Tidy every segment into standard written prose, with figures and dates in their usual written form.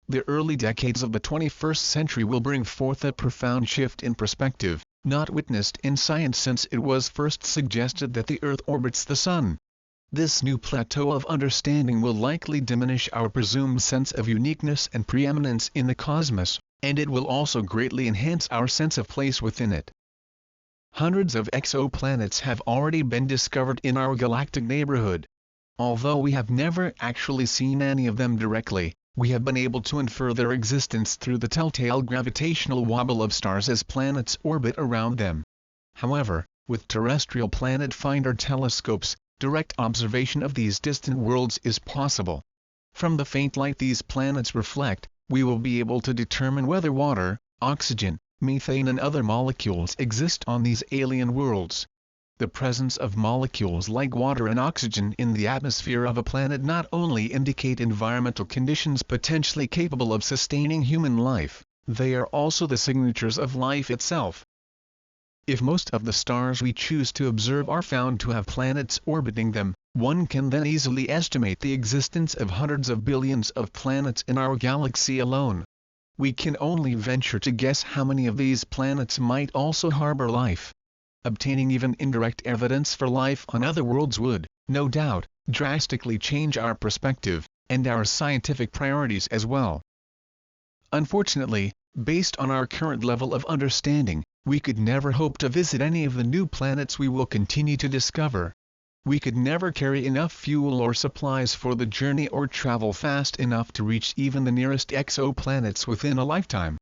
The early decades of the 21st century will bring forth a profound shift in perspective, not witnessed in science since it was first suggested that the Earth orbits the Sun. This new plateau of understanding will likely diminish our presumed sense of uniqueness and preeminence in the cosmos, and it will also greatly enhance our sense of place within it. Hundreds of exoplanets have already been discovered in our galactic neighborhood. Although we have never actually seen any of them directly, we have been able to infer their existence through the telltale gravitational wobble of stars as planets orbit around them. However, with terrestrial planet finder telescopes, direct observation of these distant worlds is possible. From the faint light these planets reflect, we will be able to determine whether water, oxygen, methane and other molecules exist on these alien worlds. The presence of molecules like water and oxygen in the atmosphere of a planet not only indicate environmental conditions potentially capable of sustaining human life, they are also the signatures of life itself. If most of the stars we choose to observe are found to have planets orbiting them, one can then easily estimate the existence of hundreds of billions of planets in our galaxy alone. We can only venture to guess how many of these planets might also harbor life. Obtaining even indirect evidence for life on other worlds would, no doubt, drastically change our perspective, and our scientific priorities as well. Unfortunately, based on our current level of understanding, we could never hope to visit any of the new planets we will continue to discover. We could never carry enough fuel or supplies for the journey or travel fast enough to reach even the nearest exoplanets within a lifetime.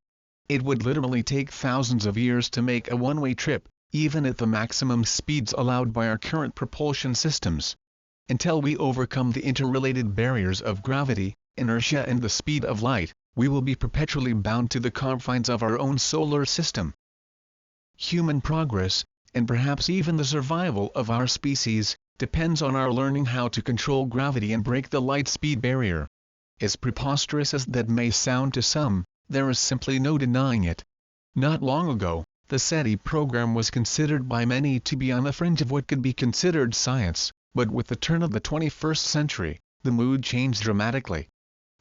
It would literally take thousands of years to make a one-way trip, even at the maximum speeds allowed by our current propulsion systems. Until we overcome the interrelated barriers of gravity, inertia and the speed of light, we will be perpetually bound to the confines of our own solar system. Human progress, and perhaps even the survival of our species, depends on our learning how to control gravity and break the light speed barrier. As preposterous as that may sound to some, there is simply no denying it. Not long ago, the SETI program was considered by many to be on the fringe of what could be considered science, but with the turn of the 21st century, the mood changed dramatically.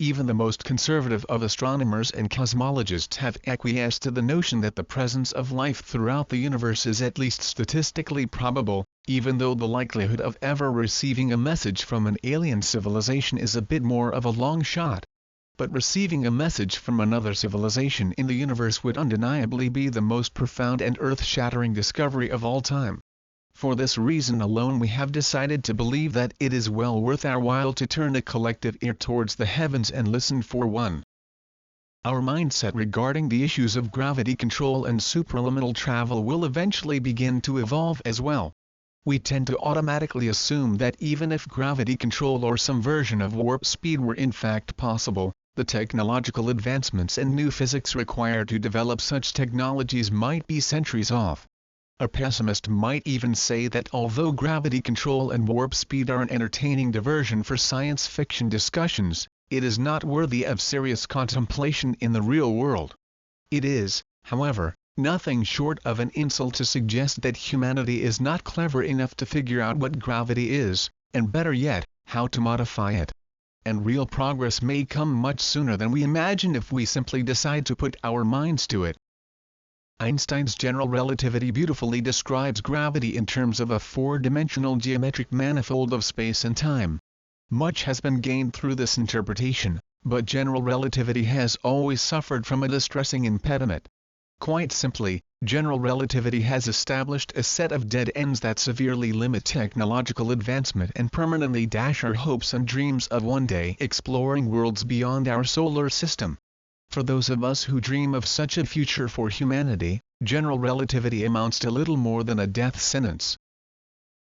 Even the most conservative of astronomers and cosmologists have acquiesced to the notion that the presence of life throughout the universe is at least statistically probable, even though the likelihood of ever receiving a message from an alien civilization is a bit more of a long shot. But receiving a message from another civilization in the universe would undeniably be the most profound and earth-shattering discovery of all time. For this reason alone we have decided to believe that it is well worth our while to turn a collective ear towards the heavens and listen for one. Our mindset regarding the issues of gravity control and supraliminal travel will eventually begin to evolve as well. We tend to automatically assume that even if gravity control or some version of warp speed were in fact possible, the technological advancements and new physics required to develop such technologies might be centuries off. A pessimist might even say that although gravity control and warp speed are an entertaining diversion for science fiction discussions, it is not worthy of serious contemplation in the real world. It is, however, nothing short of an insult to suggest that humanity is not clever enough to figure out what gravity is, and better yet, how to modify it. And real progress may come much sooner than we imagine if we simply decide to put our minds to it. Einstein's general relativity beautifully describes gravity in terms of a four-dimensional geometric manifold of space and time. Much has been gained through this interpretation, but general relativity has always suffered from a distressing impediment. Quite simply, general relativity has established a set of dead ends that severely limit technological advancement and permanently dash our hopes and dreams of one day exploring worlds beyond our solar system. For those of us who dream of such a future for humanity, general relativity amounts to little more than a death sentence.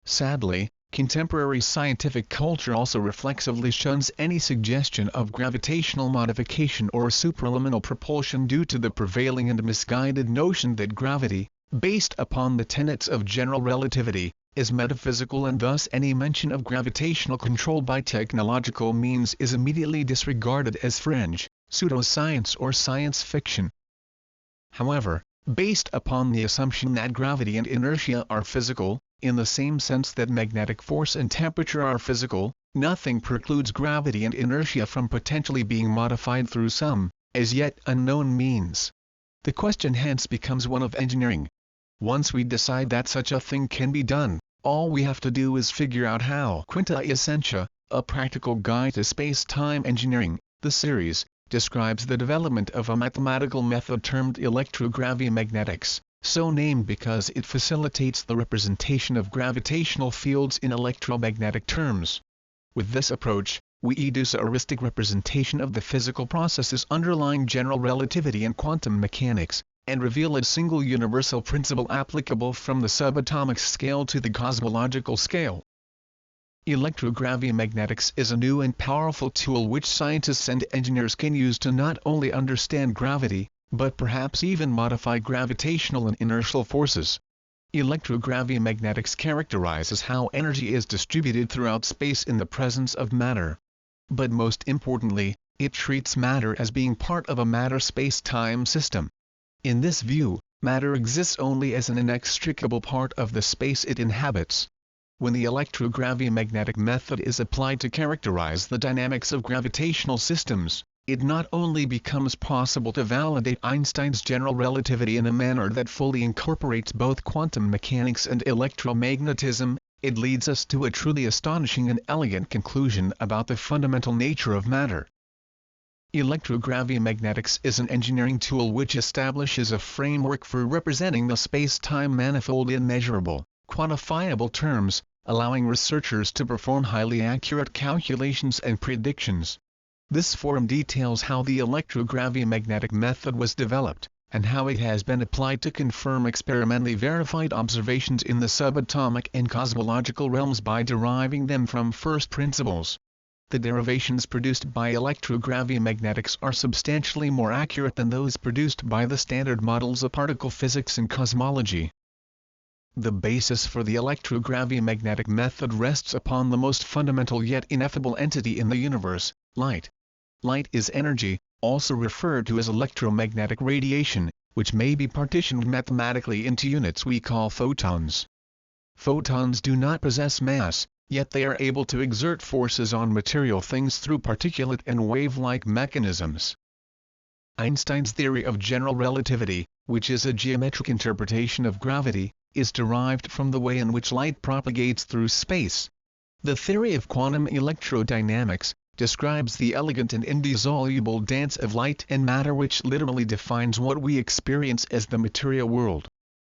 Sadly, contemporary scientific culture also reflexively shuns any suggestion of gravitational modification or supraliminal propulsion due to the prevailing and misguided notion that gravity, based upon the tenets of general relativity, is metaphysical, and thus any mention of gravitational control by technological means is immediately disregarded as fringe, pseudoscience or science fiction. However, based upon the assumption that gravity and inertia are physical, in the same sense that magnetic force and temperature are physical, Nothing precludes gravity and inertia from potentially being modified through some, as yet unknown means. The question hence becomes one of engineering. Once we decide that such a thing can be done, all we have to do is figure out how. Quinta Essentia, a practical guide to space-time engineering, the series, describes the development of a mathematical method termed electro-gravi-magnetics, so named because it facilitates the representation of gravitational fields in electromagnetic terms. With this approach, we deduce a heuristic representation of the physical processes underlying general relativity and quantum mechanics, and reveal a single universal principle applicable from the subatomic scale to the cosmological scale. Electro-Gravi-Magnetics is a new and powerful tool which scientists and engineers can use to not only understand gravity, but perhaps even modify gravitational and inertial forces. Electro-Gravi-Magnetics characterizes how energy is distributed throughout space in the presence of matter. But most importantly, it treats matter as being part of a matter space-time system. In this view, matter exists only as an inextricable part of the space it inhabits. When the electro-gravi-magnetic method is applied to characterize the dynamics of gravitational systems, it not only becomes possible to validate Einstein's general relativity in a manner that fully incorporates both quantum mechanics and electromagnetism, it leads us to a truly astonishing and elegant conclusion about the fundamental nature of matter. Electro-Gravi-Magnetics is an engineering tool which establishes a framework for representing the space-time manifold in measurable, quantifiable terms, allowing researchers to perform highly accurate calculations and predictions. This forum details how the electro-gravi-magnetic method was developed, and how it has been applied to confirm experimentally verified observations in the subatomic and cosmological realms by deriving them from first principles. The derivations produced by electro-gravi-magnetics are substantially more accurate than those produced by the standard models of particle physics and cosmology. The basis for the electro-gravi-magnetic method rests upon the most fundamental yet ineffable entity in the universe, light. Light is energy, also referred to as electromagnetic radiation, which may be partitioned mathematically into units we call photons. Photons do not possess mass, yet they are able to exert forces on material things through particulate and wave-like mechanisms. Einstein's theory of general relativity, which is a geometric interpretation of gravity, is derived from the way in which light propagates through space. The theory of quantum electrodynamics describes the elegant and indissoluble dance of light and matter which literally defines what we experience as the material world.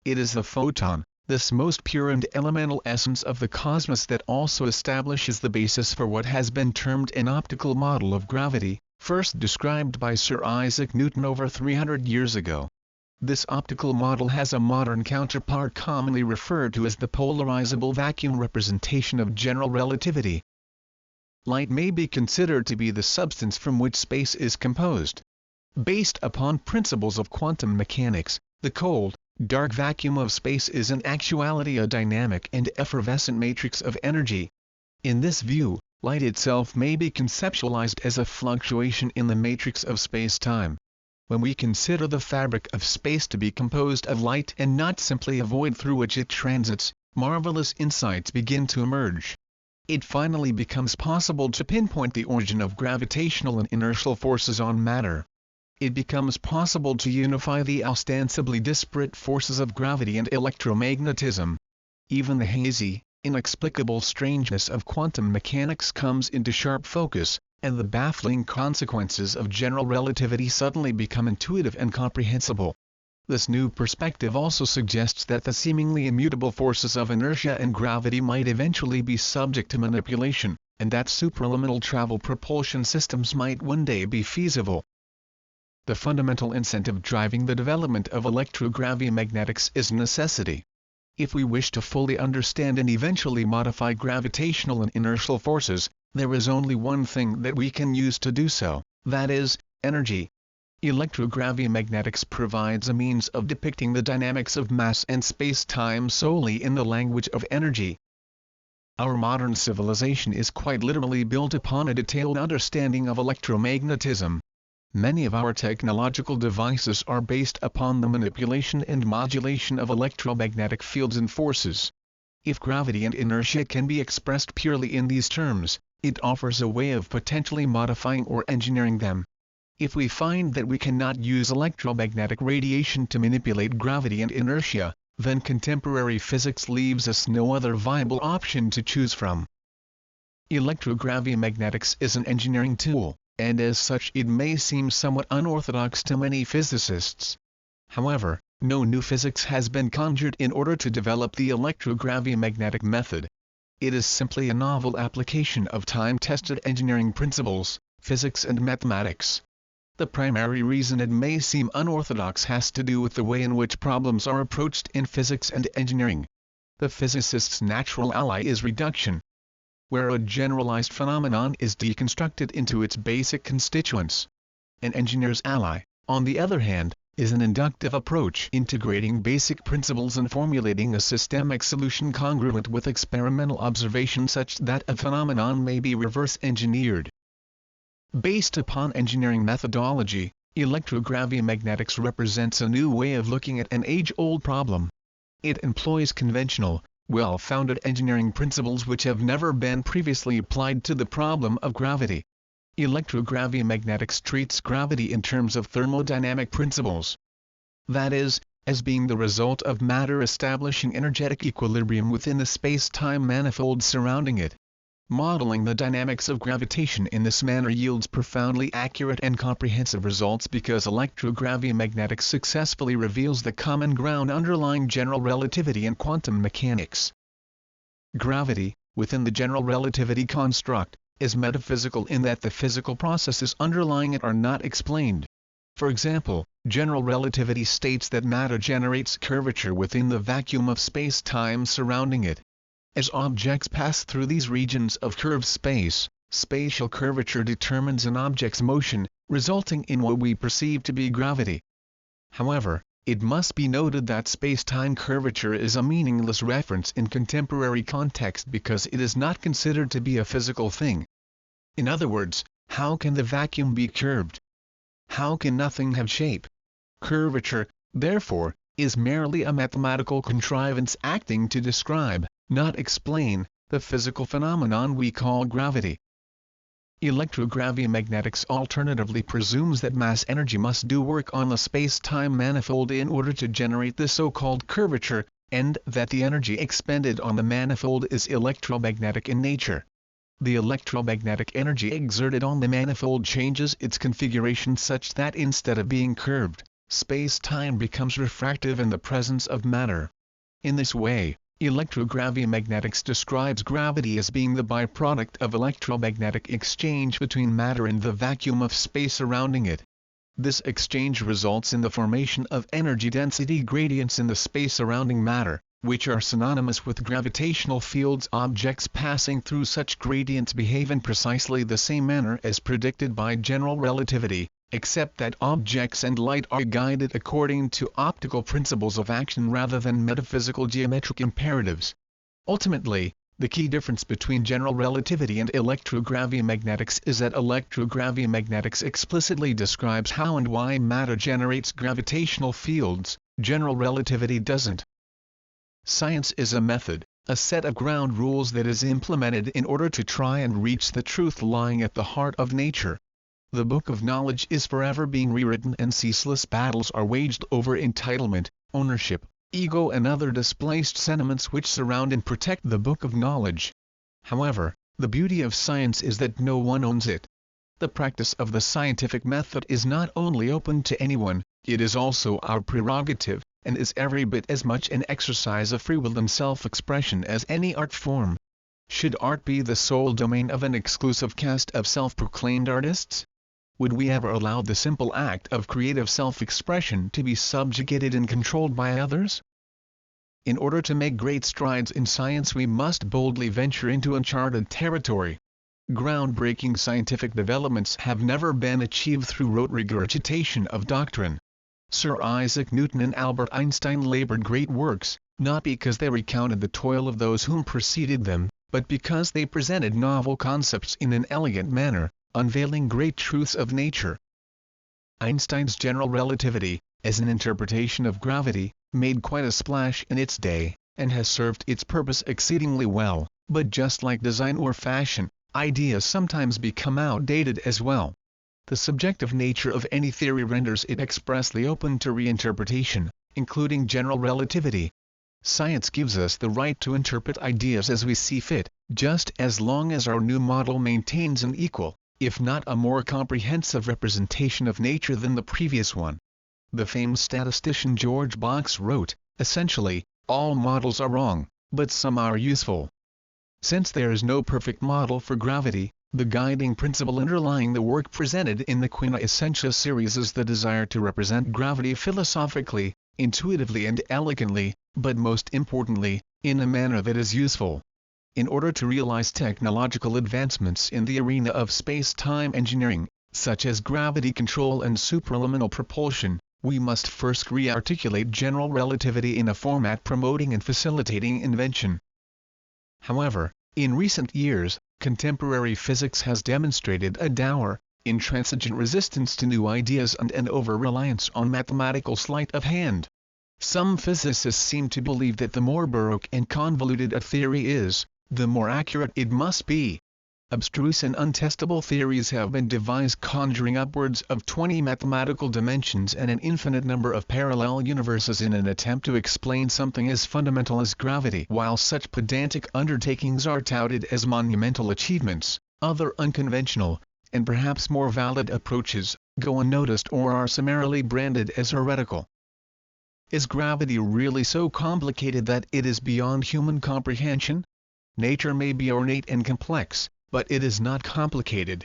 It is the photon, this most pure and elemental essence of the cosmos, that also establishes the basis for what has been termed an optical model of gravity, first described by Sir Isaac Newton over 300 years ago. This optical model has a modern counterpart commonly referred to as the polarizable vacuum representation of general relativity. Light may be considered to be the substance from which space is composed. Based upon principles of quantum mechanics, the cold, dark vacuum of space is in actuality a dynamic and effervescent matrix of energy. In this view, light itself may be conceptualized as a fluctuation in the matrix of space-time. When we consider the fabric of space to be composed of light and not simply a void through which it transits, marvelous insights begin to emerge. It finally becomes possible to pinpoint the origin of gravitational and inertial forces on matter. It becomes possible to unify the ostensibly disparate forces of gravity and electromagnetism. Even the hazy, inexplicable strangeness of quantum mechanics comes into sharp focus, and the baffling consequences of general relativity suddenly become intuitive and comprehensible. This new perspective also suggests that the seemingly immutable forces of inertia and gravity might eventually be subject to manipulation, and that supraliminal travel propulsion systems might one day be feasible. The fundamental incentive driving the development of electro-gravi-magnetics is necessity. If we wish to fully understand and eventually modify gravitational and inertial forces, there is only one thing that we can use to do so, that is, energy. Electro-gravi-magnetics provides a means of depicting the dynamics of mass and space-time solely in the language of energy. Our modern civilization is quite literally built upon a detailed understanding of electromagnetism. Many of our technological devices are based upon the manipulation and modulation of electromagnetic fields and forces. If gravity and inertia can be expressed purely in these terms, it offers a way of potentially modifying or engineering them. If we find that we cannot use electromagnetic radiation to manipulate gravity and inertia, then contemporary physics leaves us no other viable option to choose from. Electrogravi-magnetics is an engineering tool, and as such it may seem somewhat unorthodox to many physicists. However, no new physics has been conjured in order to develop the electrogravi-magnetic method. It is simply a novel application of time-tested engineering principles, physics and mathematics. The primary reason it may seem unorthodox has to do with the way in which problems are approached in physics and engineering. The physicist's natural ally is reduction, where a generalized phenomenon is deconstructed into its basic constituents. An engineer's ally, on the other hand, is an inductive approach integrating basic principles and formulating a systemic solution congruent with experimental observation such that a phenomenon may be reverse-engineered. Based upon engineering methodology, electrogravi-magnetics represents a new way of looking at an age-old problem. It employs conventional, well-founded engineering principles which have never been previously applied to the problem of gravity. Electrogravi-magnetics treats gravity in terms of thermodynamic principles. That is, as being the result of matter establishing energetic equilibrium within the space-time manifold surrounding it. Modeling the dynamics of gravitation in this manner yields profoundly accurate and comprehensive results because electrogravi-magnetics successfully reveals the common ground underlying general relativity and quantum mechanics. Gravity, within the general relativity construct, is metaphysical in that the physical processes underlying it are not explained. For example, general relativity states that matter generates curvature within the vacuum of space-time surrounding it. As objects pass through these regions of curved space, spatial curvature determines an object's motion, resulting in what we perceive to be gravity. However, it must be noted that space-time curvature is a meaningless reference in contemporary context because it is not considered to be a physical thing. In other words, how can the vacuum be curved? How can nothing have shape? Curvature, therefore, is merely a mathematical contrivance acting to describe, not explain, the physical phenomenon we call gravity. Electrogravi-magnetics alternatively presumes that mass energy must do work on the space-time manifold in order to generate the so-called curvature, and that the energy expended on the manifold is electromagnetic in nature. The electromagnetic energy exerted on the manifold changes its configuration such that instead of being curved, space-time becomes refractive in the presence of matter. In this way, electrogravi-magnetics describes gravity as being the byproduct of electromagnetic exchange between matter and the vacuum of space surrounding it. This exchange results in the formation of energy density gradients in the space surrounding matter, which are synonymous with gravitational fields. Objects passing through such gradients behave in precisely the same manner as predicted by general relativity, except that objects and light are guided according to optical principles of action rather than metaphysical geometric imperatives. Ultimately, the key difference between general relativity and electrogravi-magnetics is that electrogravi-magnetics explicitly describes how and why matter generates gravitational fields, general relativity doesn't. Science is a method, a set of ground rules that is implemented in order to try and reach the truth lying at the heart of nature. The book of knowledge is forever being rewritten and ceaseless battles are waged over entitlement, ownership, ego and other displaced sentiments which surround and protect the book of knowledge. However, the beauty of science is that no one owns it. The practice of the scientific method is not only open to anyone, it is also our prerogative, and is every bit as much an exercise of free will and self-expression as any art form. Should art be the sole domain of an exclusive caste of self-proclaimed artists? Would we ever allow the simple act of creative self-expression to be subjugated and controlled by others? In order to make great strides in science we must boldly venture into uncharted territory. Groundbreaking scientific developments have never been achieved through rote regurgitation of doctrine. Sir Isaac Newton and Albert Einstein labored great works, not because they recounted the toil of those whom preceded them, but because they presented novel concepts in an elegant manner, unveiling great truths of nature. Einstein's general relativity, as an interpretation of gravity, made quite a splash in its day, and has served its purpose exceedingly well, but just like design or fashion, ideas sometimes become outdated as well. The subjective nature of any theory renders it expressly open to reinterpretation, including general relativity. Science gives us the right to interpret ideas as we see fit, just as long as our new model maintains an equal, if not a more comprehensive representation of nature than the previous one. The famed statistician George Box wrote, essentially, all models are wrong, but some are useful. Since there is no perfect model for gravity, the guiding principle underlying the work presented in the Quinta Essentia series is the desire to represent gravity philosophically, intuitively and elegantly, but most importantly, in a manner that is useful. In order to realize technological advancements in the arena of space-time engineering, such as gravity control and supraliminal propulsion, we must first re-articulate general relativity in a format promoting and facilitating invention. However, in recent years, contemporary physics has demonstrated a dour, intransigent resistance to new ideas and an over-reliance on mathematical sleight of hand. Some physicists seem to believe that the more baroque and convoluted a theory is, the more accurate it must be. Abstruse and untestable theories have been devised conjuring upwards of 20 mathematical dimensions and an infinite number of parallel universes in an attempt to explain something as fundamental as gravity. While such pedantic undertakings are touted as monumental achievements, other unconventional, and perhaps more valid approaches, go unnoticed or are summarily branded as heretical. Is gravity really so complicated that it is beyond human comprehension? Nature may be ornate and complex, but it is not complicated.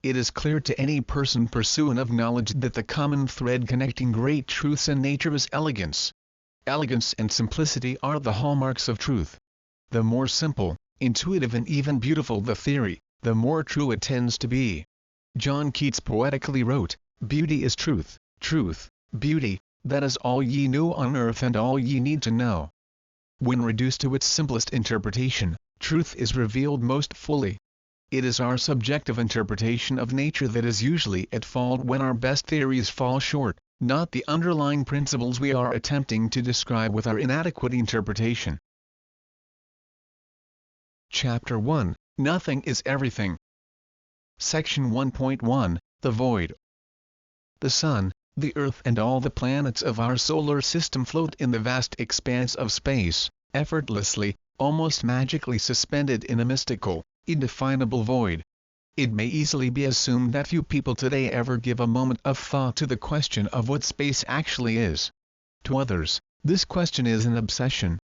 It is clear to any person pursuant of knowledge that the common thread connecting great truths in nature is elegance. Elegance and simplicity are the hallmarks of truth. The more simple, intuitive and even beautiful the theory, the more true it tends to be. John Keats poetically wrote, "Beauty is truth, truth, beauty, that is all ye know on earth and all ye need to know." When reduced to its simplest interpretation, truth is revealed most fully. It is our subjective interpretation of nature that is usually at fault when our best theories fall short, not the underlying principles we are attempting to describe with our inadequate interpretation. Chapter 1, Nothing is Everything. Section 1.1, The Void. The Sun, the Earth and all the planets of our solar system float in the vast expanse of space, effortlessly, almost magically suspended in a mystical, indefinable void. It may easily be assumed that few people today ever give a moment of thought to the question of what space actually is. To others, this question is an obsession.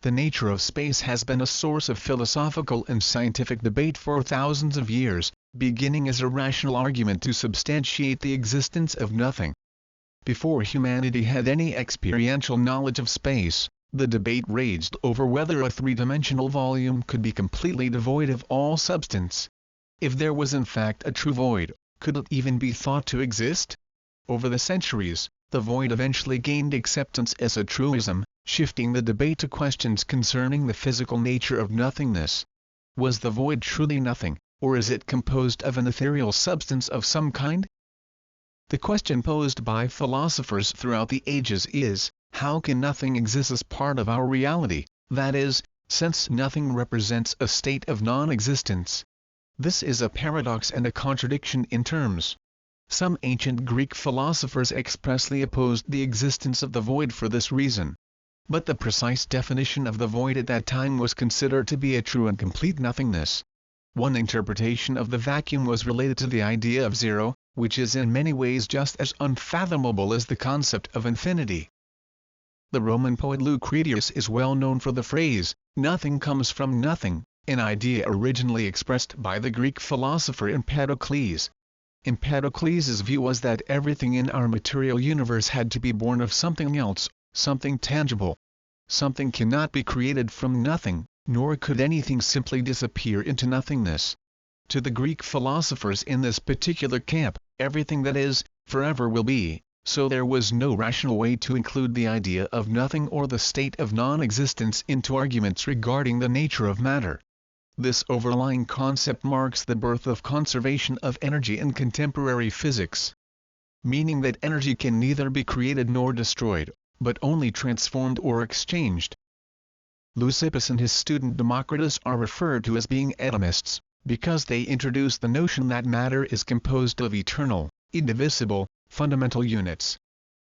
The nature of space has been a source of philosophical and scientific debate for thousands of years, beginning as a rational argument to substantiate the existence of nothing. Before humanity had any experiential knowledge of space, the debate raged over whether a three-dimensional volume could be completely devoid of all substance. If there was in fact a true void, could it even be thought to exist? Over the centuries, the void eventually gained acceptance as a truism, shifting the debate to questions concerning the physical nature of nothingness. Was the void truly nothing, or is it composed of an ethereal substance of some kind? The question posed by philosophers throughout the ages is, how can nothing exist as part of our reality, that is, since nothing represents a state of non-existence? This is a paradox and a contradiction in terms. Some ancient Greek philosophers expressly opposed the existence of the void for this reason. But the precise definition of the void at that time was considered to be a true and complete nothingness. One interpretation of the vacuum was related to the idea of zero, which is in many ways just as unfathomable as the concept of infinity. The Roman poet Lucretius is well known for the phrase, "Nothing comes from nothing," an idea originally expressed by the Greek philosopher Empedocles. Empedocles' view was that everything in our material universe had to be born of something else, something tangible. Something cannot be created from nothing, nor could anything simply disappear into nothingness. To the Greek philosophers in this particular camp, everything that is, forever will be, so there was no rational way to include the idea of nothing or the state of non-existence into arguments regarding the nature of matter. This overlying concept marks the birth of conservation of energy in contemporary physics. Meaning that energy can neither be created nor destroyed, but only transformed or exchanged. Leucippus and his student Democritus are referred to as being atomists, because they introduced the notion that matter is composed of eternal, indivisible, fundamental units.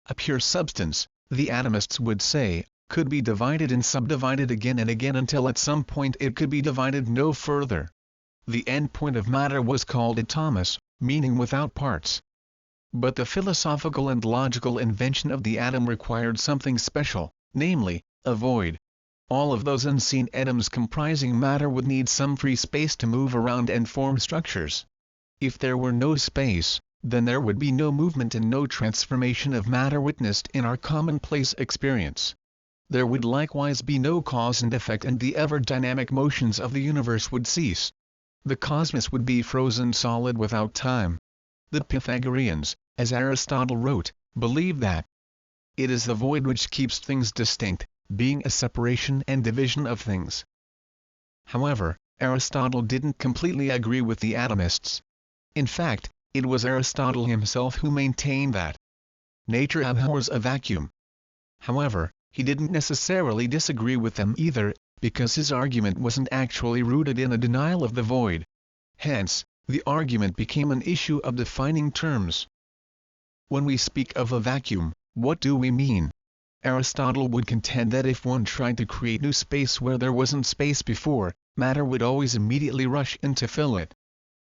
A pure substance, the atomists would say, could be divided and subdivided again and again until at some point it could be divided no further. The end point of matter was called atomos, meaning without parts. But the philosophical and logical invention of the atom required something special, namely, a void. All of those unseen atoms comprising matter would need some free space to move around and form structures. If there were no space, then there would be no movement and no transformation of matter witnessed in our commonplace experience. There would likewise be no cause and effect, and the ever-dynamic motions of the universe would cease. The cosmos would be frozen solid without time. The Pythagoreans, as Aristotle wrote, believed that it is the void which keeps things distinct, being a separation and division of things. However, Aristotle didn't completely agree with the atomists. In fact, it was Aristotle himself who maintained that nature abhors a vacuum. However, he didn't necessarily disagree with them either, because his argument wasn't actually rooted in a denial of the void. Hence, the argument became an issue of defining terms. When we speak of a vacuum, what do we mean? Aristotle would contend that if one tried to create new space where there wasn't space before, matter would always immediately rush in to fill it.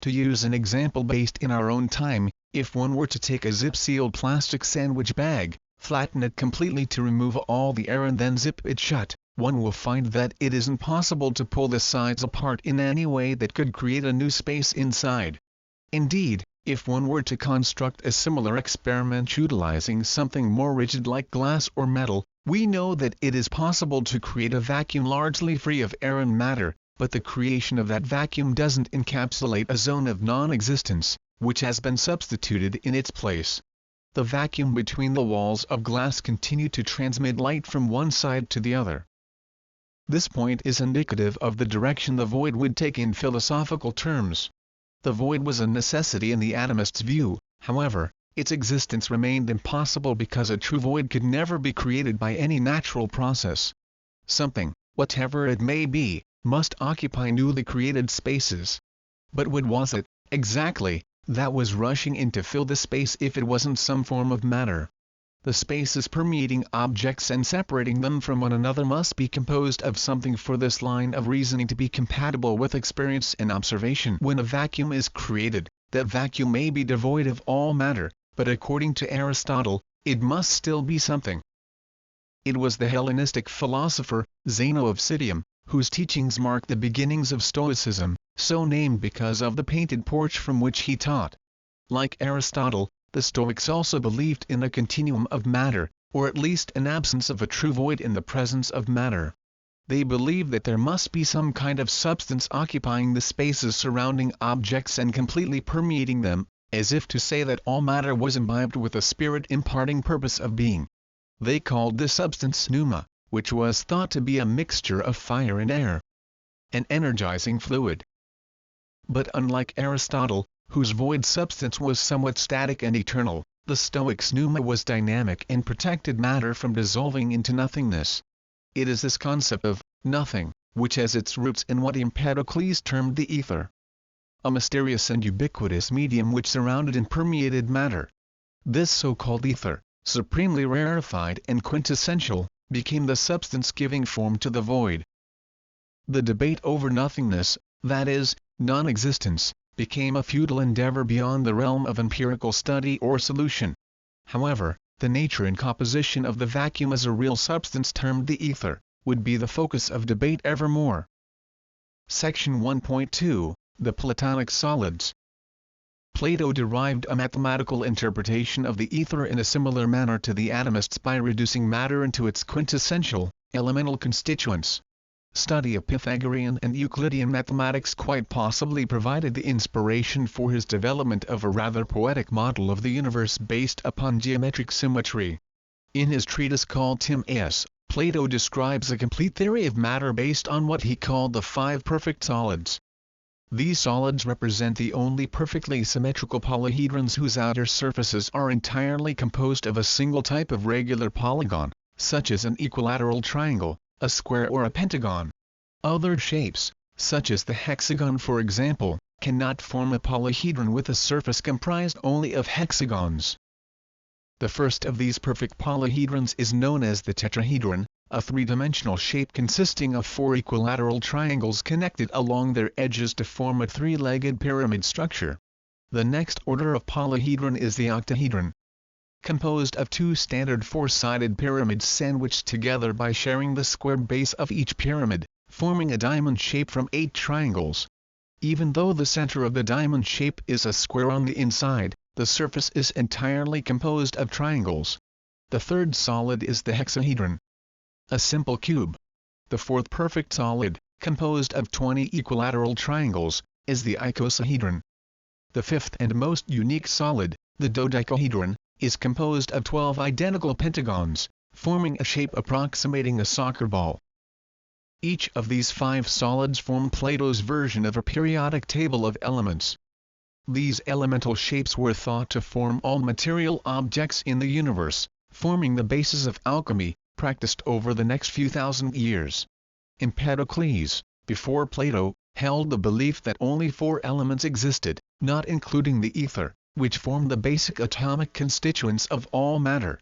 To use an example based in our own time, if one were to take a zip-sealed plastic sandwich bag, flatten it completely to remove all the air and then zip it shut, one will find that it isn't possible to pull the sides apart in any way that could create a new space inside. Indeed, if one were to construct a similar experiment utilizing something more rigid like glass or metal, we know that it is possible to create a vacuum largely free of air and matter, but the creation of that vacuum doesn't encapsulate a zone of non-existence, which has been substituted in its place. The vacuum between the walls of glass continued to transmit light from one side to the other. This point is indicative of the direction the void would take in philosophical terms. The void was a necessity in the atomist's view, however, its existence remained impossible because a true void could never be created by any natural process. Something, whatever it may be, must occupy newly created spaces. But what was it, exactly, that was rushing in to fill the space if it wasn't some form of matter? The spaces permeating objects and separating them from one another must be composed of something for this line of reasoning to be compatible with experience and observation. When a vacuum is created, that vacuum may be devoid of all matter, but according to Aristotle, it must still be something. It was the Hellenistic philosopher, Zeno of Citium, whose teachings mark the beginnings of Stoicism, so named because of the painted porch from which he taught. Like Aristotle, the Stoics also believed in a continuum of matter, or at least an absence of a true void in the presence of matter. They believed that there must be some kind of substance occupying the spaces surrounding objects and completely permeating them, as if to say that all matter was imbibed with a spirit-imparting purpose of being. They called this substance pneuma, which was thought to be a mixture of fire and air, an energizing fluid. But unlike Aristotle, whose void substance was somewhat static and eternal, the Stoics' pneuma was dynamic and protected matter from dissolving into nothingness. It is this concept of nothing, which has its roots in what Empedocles termed the ether, a mysterious and ubiquitous medium which surrounded and permeated matter. This so-called ether, supremely rarefied and quintessential, became the substance giving form to the void. The debate over nothingness, that is, non-existence, became a futile endeavor beyond the realm of empirical study or solution. However, the nature and composition of the vacuum as a real substance termed the ether, would be the focus of debate evermore. Section 1.2, The Platonic Solids. Plato derived a mathematical interpretation of the ether in a similar manner to the atomists by reducing matter into its quintessential, elemental constituents. Study of Pythagorean and Euclidean mathematics quite possibly provided the inspiration for his development of a rather poetic model of the universe based upon geometric symmetry. In his treatise called Timaeus, Plato describes a complete theory of matter based on what he called the 5 perfect solids. These solids represent the only perfectly symmetrical polyhedrons whose outer surfaces are entirely composed of a single type of regular polygon, such as an equilateral triangle, a square or a pentagon. Other shapes, such as the hexagon for example, cannot form a polyhedron with a surface comprised only of hexagons. The first of these perfect polyhedrons is known as the tetrahedron, a three-dimensional shape consisting of four equilateral triangles connected along their edges to form a three-legged pyramid structure. The next order of polyhedron is the octahedron, composed of two standard four-sided pyramids sandwiched together by sharing the square base of each pyramid, forming a diamond shape from 8 triangles. Even though the center of the diamond shape is a square on the inside, the surface is entirely composed of triangles. The third solid is the hexahedron, a simple cube. The fourth perfect solid, composed of 20 equilateral triangles, is the icosahedron. The fifth and most unique solid, the dodecahedron, is composed of 12 identical pentagons, forming a shape approximating a soccer ball. Each of these 5 solids form Plato's version of a periodic table of elements. These elemental shapes were thought to form all material objects in the universe, forming the basis of alchemy, practiced over the next few thousand years. Empedocles, before Plato, held the belief that only 4 elements existed, not including the ether, which formed the basic atomic constituents of all matter.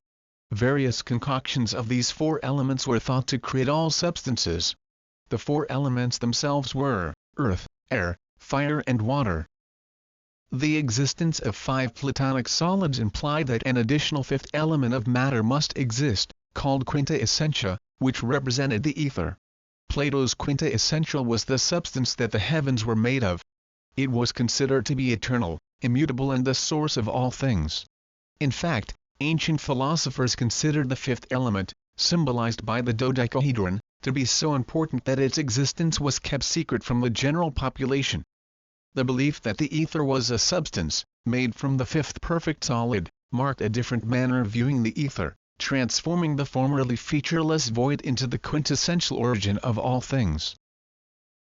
Various concoctions of these 4 elements were thought to create all substances. The 4 elements themselves were earth, air, fire and water. The existence of 5 platonic solids implied that an additional 5th element of matter must exist, called Quinta Essentia, which represented the ether. Plato's Quinta Essentia was the substance that the heavens were made of. It was considered to be eternal, immutable and the source of all things. In fact, ancient philosophers considered the 5th element, symbolized by the dodecahedron, to be so important that its existence was kept secret from the general population. The belief that the ether was a substance, made from the 5th perfect solid, marked a different manner of viewing the ether, transforming the formerly featureless void into the quintessential origin of all things.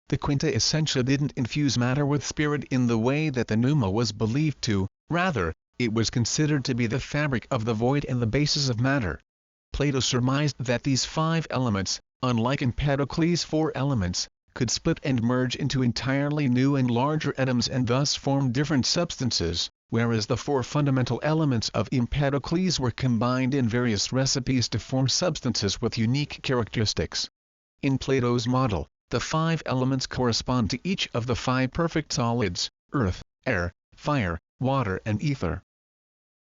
The Quinta Essentia didn't infuse matter with spirit in the way that the pneuma was believed to, rather, it was considered to be the fabric of the void and the basis of matter. Plato surmised that these 5 elements, unlike Empedocles' 4 elements, could split and merge into entirely new and larger atoms and thus form different substances, whereas the 4 fundamental elements of Empedocles were combined in various recipes to form substances with unique characteristics. In Plato's model, the 5 elements correspond to each of the 5 perfect solids, earth, air, fire, water and ether.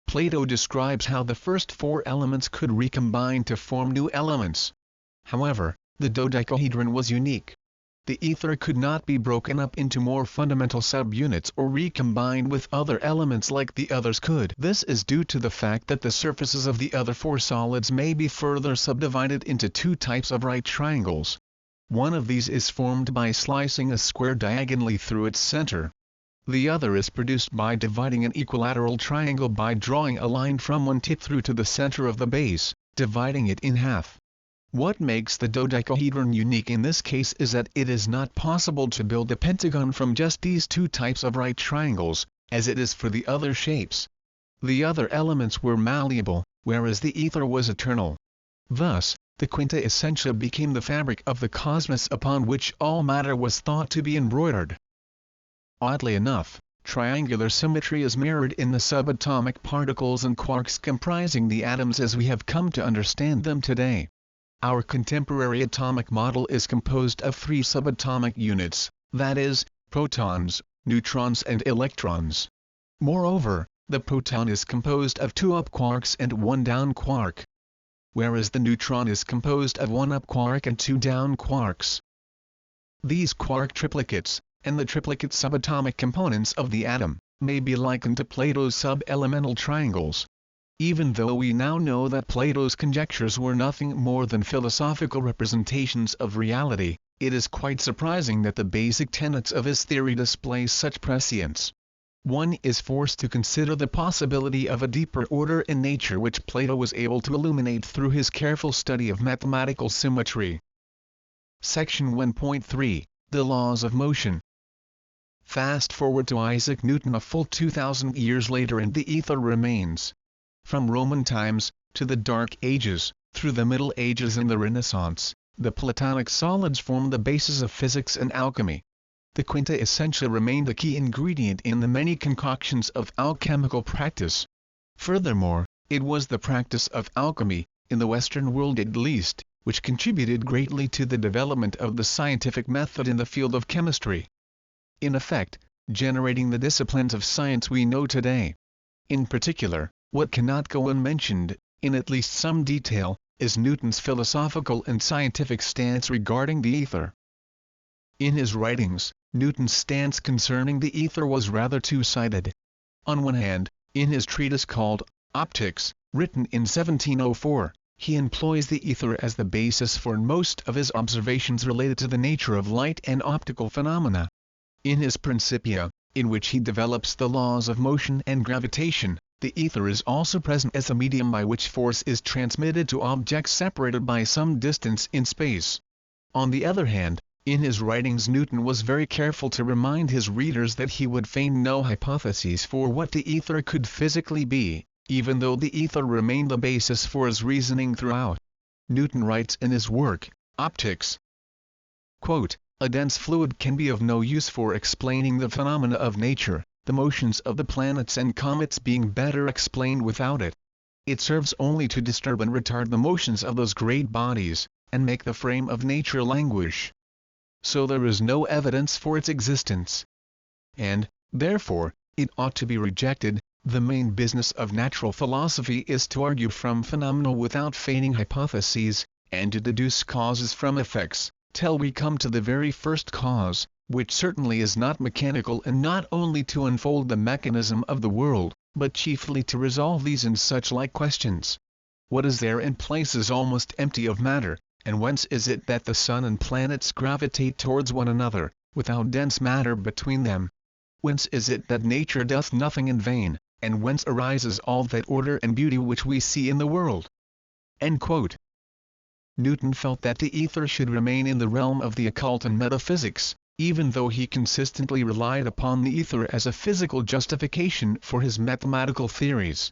Plato describes how the first 4 elements could recombine to form new elements. However, the dodecahedron was unique. The ether could not be broken up into more fundamental subunits or recombined with other elements like the others could. This is due to the fact that the surfaces of the other 4 solids may be further subdivided into 2 types of right triangles. One of these is formed by slicing a square diagonally through its center. The other is produced by dividing an equilateral triangle by drawing a line from one tip through to the center of the base, dividing it in half. What makes the dodecahedron unique in this case is that it is not possible to build a pentagon from just these 2 types of right triangles, as it is for the other shapes. The other elements were malleable, whereas the ether was eternal. Thus, the Quinta Essentia became the fabric of the cosmos upon which all matter was thought to be embroidered. Oddly enough, triangular symmetry is mirrored in the subatomic particles and quarks comprising the atoms as we have come to understand them today. Our contemporary atomic model is composed of 3 subatomic units, that is, protons, neutrons and electrons. Moreover, the proton is composed of 2 up quarks and 1 down quark, whereas the neutron is composed of 1 up quark and 2 down quarks. These quark triplicates, and the triplicate subatomic components of the atom, may be likened to Plato's sub-elemental triangles. Even though we now know that Plato's conjectures were nothing more than philosophical representations of reality, it is quite surprising that the basic tenets of his theory display such prescience. One is forced to consider the possibility of a deeper order in nature which Plato was able to illuminate through his careful study of mathematical symmetry. Section 1.3 The Laws of Motion. Fast forward to Isaac Newton a full 2,000 years later and the ether remains. From Roman times, to the Dark Ages, through the Middle Ages and the Renaissance, the Platonic solids formed the basis of physics and alchemy. the Quinta Essentia remained the key ingredient in the many concoctions of alchemical practice. Furthermore, it was the practice of alchemy, in the Western world at least, which contributed greatly to the development of the scientific method in the field of chemistry. In effect, generating the disciplines of science we know today. In particular, what cannot go unmentioned, in at least some detail, is Newton's philosophical and scientific stance regarding the ether. In his writings, Newton's stance concerning the ether was rather two-sided. On one hand, in his treatise called Optics, written in 1704, he employs the ether as the basis for most of his observations related to the nature of light and optical phenomena. In his Principia, in which he develops the laws of motion and gravitation, the ether is also present as a medium by which force is transmitted to objects separated by some distance in space. On the other hand, in his writings Newton was very careful to remind his readers that he would feign no hypotheses for what the ether could physically be, even though the ether remained the basis for his reasoning throughout. Newton writes in his work, Optics, quote, "A dense fluid can be of no use for explaining the phenomena of nature, the motions of the planets and comets being better explained without it. It serves only to disturb and retard the motions of those great bodies, and make the frame of nature languish. So there is no evidence for its existence. And, therefore, it ought to be rejected. The main business of natural philosophy is to argue from phenomena without feigning hypotheses, and to deduce causes from effects, till we come to the very first cause, which certainly is not mechanical, and not only to unfold the mechanism of the world, but chiefly to resolve these and such like questions. What is there in places almost empty of matter, and whence is it that the sun and planets gravitate towards one another, without dense matter between them? Whence is it that nature doth nothing in vain, and whence arises all that order and beauty which we see in the world?" End quote. Newton felt that the ether should remain in the realm of the occult and metaphysics, even though he consistently relied upon the ether as a physical justification for his mathematical theories.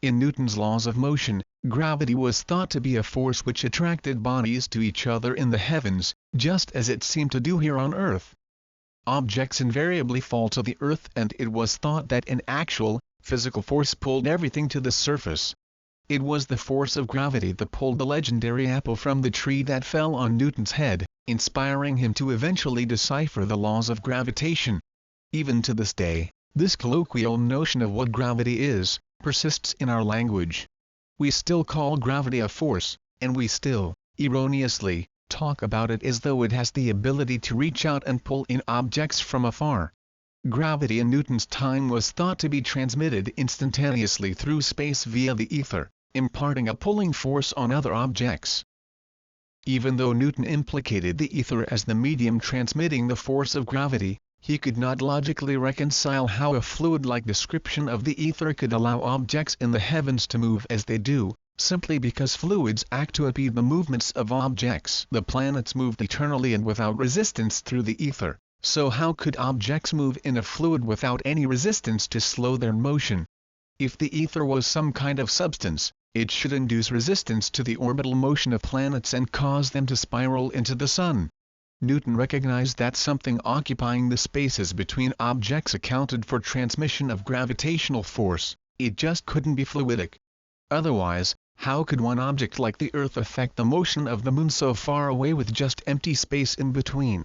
In Newton's laws of motion, gravity was thought to be a force which attracted bodies to each other in the heavens, just as it seemed to do here on earth. Objects invariably fall to the earth, and it was thought that an actual, physical force pulled everything to the surface. It was the force of gravity that pulled the legendary apple from the tree that fell on Newton's head, inspiring him to eventually decipher the laws of gravitation. Even to this day, this colloquial notion of what gravity is, persists in our language. We still call gravity a force, and we still, erroneously, talk about it as though it has the ability to reach out and pull in objects from afar. Gravity in Newton's time was thought to be transmitted instantaneously through space via the ether, imparting a pulling force on other objects. Even though Newton implicated the ether as the medium transmitting the force of gravity, he could not logically reconcile how a fluid-like description of the ether could allow objects in the heavens to move as they do, simply because fluids act to impede the movements of objects. The planets moved eternally and without resistance through the ether, so how could objects move in a fluid without any resistance to slow their motion? If the ether was some kind of substance, it should induce resistance to the orbital motion of planets and cause them to spiral into the sun. Newton recognized that something occupying the spaces between objects accounted for transmission of gravitational force. It just couldn't be fluidic. Otherwise, how could one object like the Earth affect the motion of the Moon so far away with just empty space in between?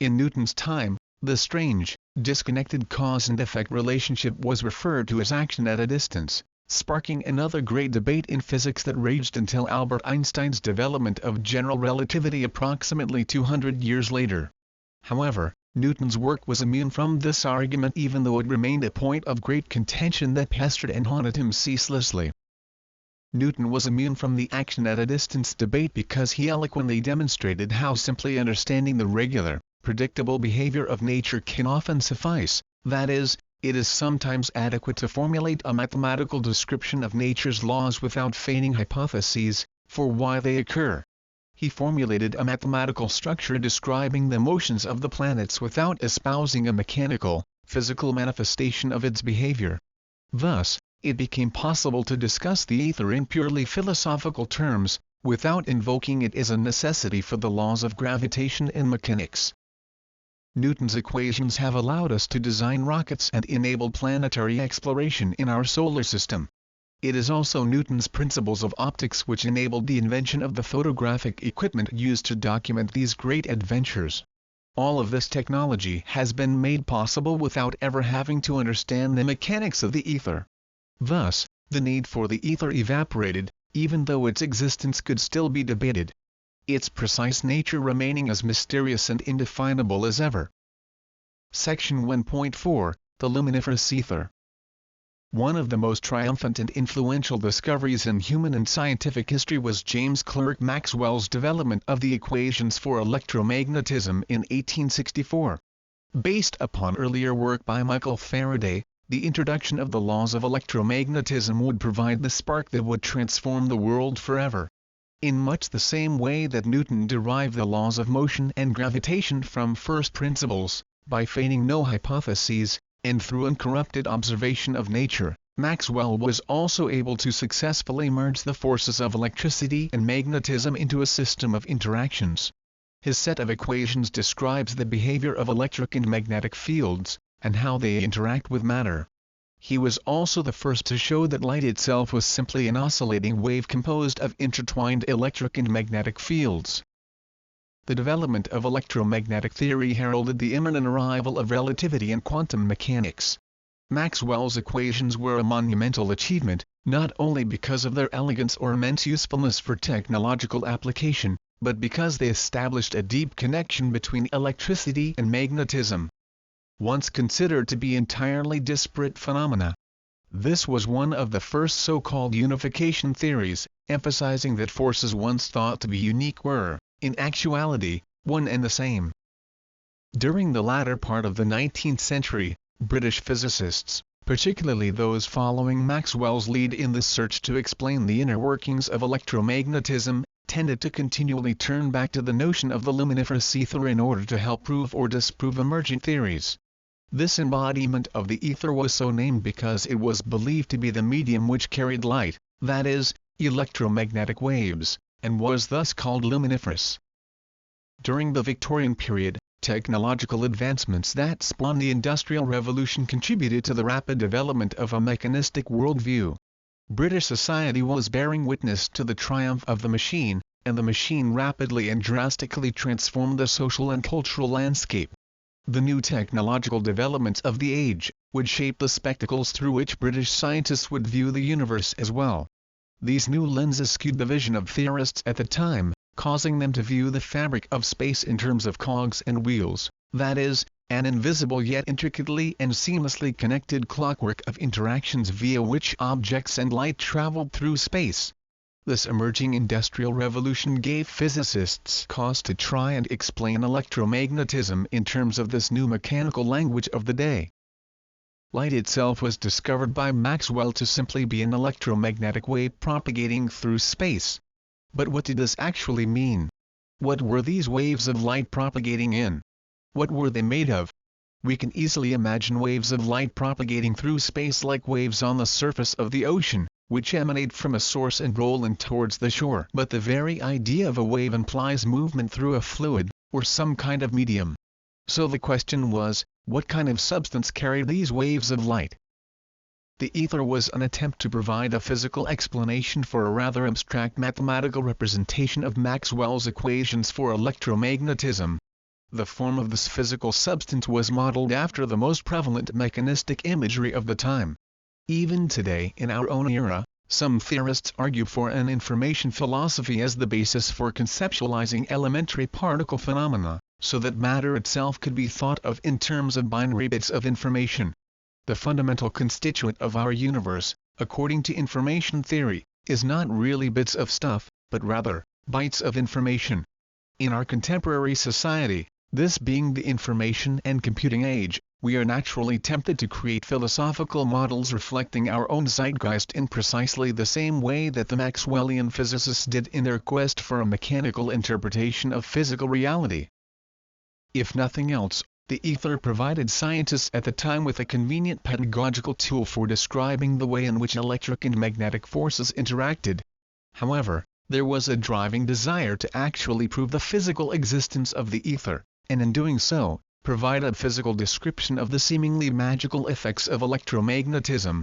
In Newton's time, the strange, disconnected cause and effect relationship was referred to as action at a distance, sparking another great debate in physics that raged until Albert Einstein's development of general relativity approximately 200 years later. However, Newton's work was immune from this argument, even though it remained a point of great contention that pestered and haunted him ceaselessly. Newton was immune from the action at a distance debate because he eloquently demonstrated how simply understanding the regular, predictable behavior of nature can often suffice, that is, it is sometimes adequate to formulate a mathematical description of nature's laws without feigning hypotheses for why they occur. He formulated a mathematical structure describing the motions of the planets without espousing a mechanical, physical manifestation of its behavior. Thus, it became possible to discuss the ether in purely philosophical terms, without invoking it as a necessity for the laws of gravitation and mechanics. Newton's equations have allowed us to design rockets and enable planetary exploration in our solar system. It is also Newton's principles of optics which enabled the invention of the photographic equipment used to document these great adventures. All of this technology has been made possible without ever having to understand the mechanics of the ether. Thus, the need for the ether evaporated, even though its existence could still be debated, its precise nature remaining as mysterious and indefinable as ever. Section 1.4 The Luminiferous Ether. One of the most triumphant and influential discoveries in human and scientific history was James Clerk Maxwell's development of the equations for electromagnetism in 1864. Based upon earlier work by Michael Faraday, the introduction of the laws of electromagnetism would provide the spark that would transform the world forever. In much the same way that Newton derived the laws of motion and gravitation from first principles, by feigning no hypotheses, and through uncorrupted observation of nature, Maxwell was also able to successfully merge the forces of electricity and magnetism into a system of interactions. His set of equations describes the behavior of electric and magnetic fields, and how they interact with matter. He was also the first to show that light itself was simply an oscillating wave composed of intertwined electric and magnetic fields. The development of electromagnetic theory heralded the imminent arrival of relativity and quantum mechanics. Maxwell's equations were a monumental achievement, not only because of their elegance or immense usefulness for technological application, but because they established a deep connection between electricity and magnetism, once considered to be entirely disparate phenomena. This was one of the first so-called unification theories, emphasizing that forces once thought to be unique were, in actuality, one and the same. During the latter part of the 19th century, British physicists, particularly those following Maxwell's lead in the search to explain the inner workings of electromagnetism, tended to continually turn back to the notion of the luminiferous ether in order to help prove or disprove emergent theories. This embodiment of the ether was so named because it was believed to be the medium which carried light, that is, electromagnetic waves, and was thus called luminiferous. During the Victorian period, technological advancements that spawned the Industrial Revolution contributed to the rapid development of a mechanistic worldview. British society was bearing witness to the triumph of the machine, and the machine rapidly and drastically transformed the social and cultural landscape. The new technological developments of the age would shape the spectacles through which British scientists would view the universe as well. These new lenses skewed the vision of theorists at the time, causing them to view the fabric of space in terms of cogs and wheels, that is, an invisible yet intricately and seamlessly connected clockwork of interactions via which objects and light traveled through space. This emerging industrial revolution gave physicists cause to try and explain electromagnetism in terms of this new mechanical language of the day. Light itself was discovered by Maxwell to simply be an electromagnetic wave propagating through space. But what did this actually mean? What were these waves of light propagating in? What were they made of? We can easily imagine waves of light propagating through space like waves on the surface of the ocean, which emanate from a source and roll in towards the shore. But the very idea of a wave implies movement through a fluid, or some kind of medium. So the question was, what kind of substance carried these waves of light? The ether was an attempt to provide a physical explanation for a rather abstract mathematical representation of Maxwell's equations for electromagnetism. The form of this physical substance was modeled after the most prevalent mechanistic imagery of the time. Even today in our own era, some theorists argue for an information philosophy as the basis for conceptualizing elementary particle phenomena, so that matter itself could be thought of in terms of binary bits of information. The fundamental constituent of our universe, according to information theory, is not really bits of stuff, but rather, bytes of information. In our contemporary society, this being the information and computing age, we are naturally tempted to create philosophical models reflecting our own zeitgeist in precisely the same way that the Maxwellian physicists did in their quest for a mechanical interpretation of physical reality. If nothing else, the ether provided scientists at the time with a convenient pedagogical tool for describing the way in which electric and magnetic forces interacted. However, there was a driving desire to actually prove the physical existence of the ether, and in doing so, provide a physical description of the seemingly magical effects of electromagnetism.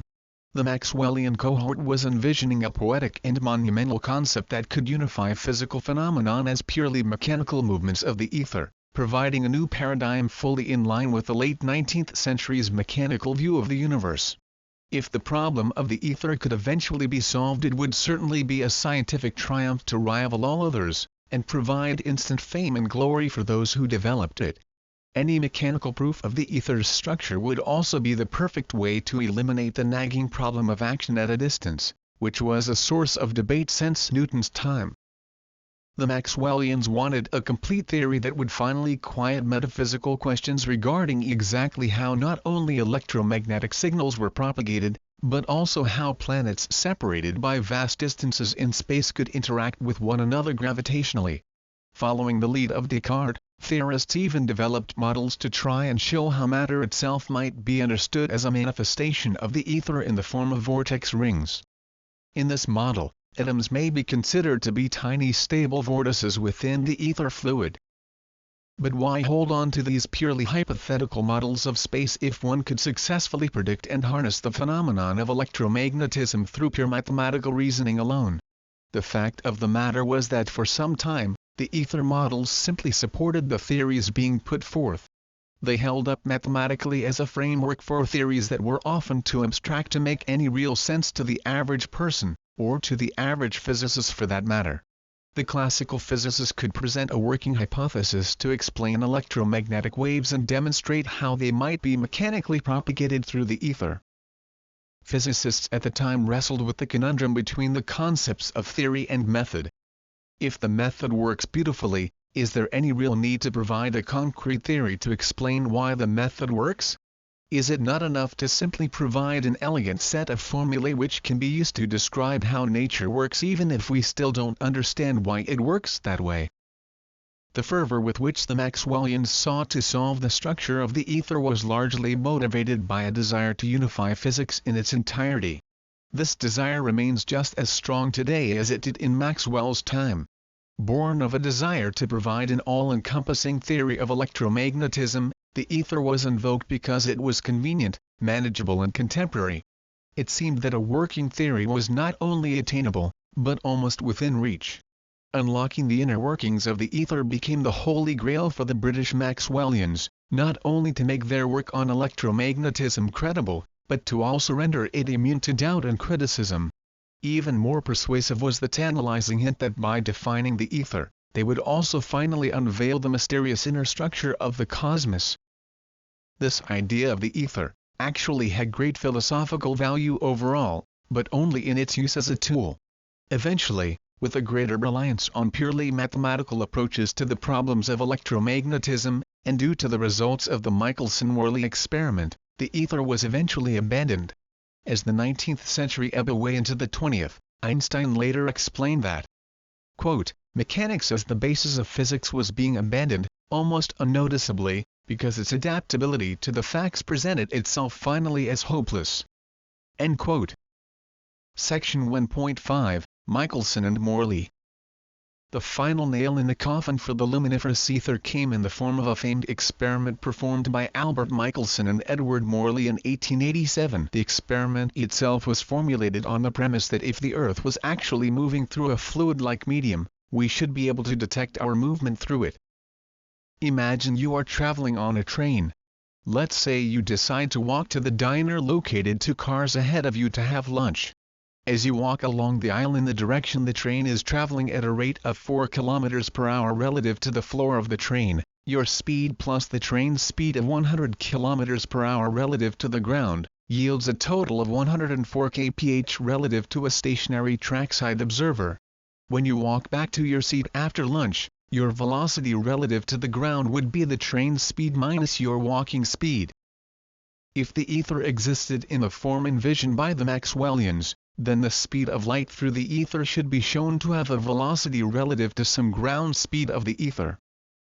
The Maxwellian cohort was envisioning a poetic and monumental concept that could unify physical phenomenon as purely mechanical movements of the ether, providing a new paradigm fully in line with the late 19th century's mechanical view of the universe. If the problem of the ether could eventually be solved, it would certainly be a scientific triumph to rival all others, and provide instant fame and glory for those who developed it. Any mechanical proof of the ether's structure would also be the perfect way to eliminate the nagging problem of action at a distance, which was a source of debate since Newton's time. The Maxwellians wanted a complete theory that would finally quiet metaphysical questions regarding exactly how not only electromagnetic signals were propagated, but also how planets separated by vast distances in space could interact with one another gravitationally. Following the lead of Descartes, theorists even developed models to try and show how matter itself might be understood as a manifestation of the ether in the form of vortex rings. In this model, atoms may be considered to be tiny stable vortices within the ether fluid. But why hold on to these purely hypothetical models of space if one could successfully predict and harness the phenomenon of electromagnetism through pure mathematical reasoning alone? The fact of the matter was that for some time, the ether models simply supported the theories being put forth. They held up mathematically as a framework for theories that were often too abstract to make any real sense to the average person, or to the average physicist for that matter. The classical physicist could present a working hypothesis to explain electromagnetic waves and demonstrate how they might be mechanically propagated through the ether. Physicists at the time wrestled with the conundrum between the concepts of theory and method. If the method works beautifully, is there any real need to provide a concrete theory to explain why the method works? Is it not enough to simply provide an elegant set of formulae which can be used to describe how nature works even if we still don't understand why it works that way? The fervor with which the Maxwellians sought to solve the structure of the ether was largely motivated by a desire to unify physics in its entirety. This desire remains just as strong today as it did in Maxwell's time. Born of a desire to provide an all-encompassing theory of electromagnetism, the ether was invoked because it was convenient, manageable and contemporary. It seemed that a working theory was not only attainable, but almost within reach. Unlocking the inner workings of the ether became the holy grail for the British Maxwellians, not only to make their work on electromagnetism credible, but to also render it immune to doubt and criticism. Even more persuasive was the tantalizing hint that by defining the ether, they would also finally unveil the mysterious inner structure of the cosmos. This idea of the ether actually had great philosophical value overall, but only in its use as a tool. Eventually, with a greater reliance on purely mathematical approaches to the problems of electromagnetism, and due to the results of the Michelson-Morley experiment, the ether was eventually abandoned. As the 19th century ebbed away into the 20th, Einstein later explained that, quote, mechanics as the basis of physics was being abandoned, almost unnoticeably, because its adaptability to the facts presented itself finally as hopeless. End quote. Section 1.5, Michelson and Morley. The final nail in the coffin for the luminiferous ether came in the form of a famed experiment performed by Albert Michelson and Edward Morley in 1887. The experiment itself was formulated on the premise that if the Earth was actually moving through a fluid-like medium, we should be able to detect our movement through it. Imagine you are traveling on a train. Let's say you decide to walk to the diner located 2 cars ahead of you to have lunch. As you walk along the aisle in the direction the train is traveling at a rate of 4 km per hour relative to the floor of the train, your speed plus the train's speed of 100 km per hour relative to the ground, yields a total of 104 kph relative to a stationary trackside observer. When you walk back to your seat after lunch, your velocity relative to the ground would be the train's speed minus your walking speed. If the ether existed in the form envisioned by the Maxwellians, then the speed of light through the ether should be shown to have a velocity relative to some ground speed of the ether.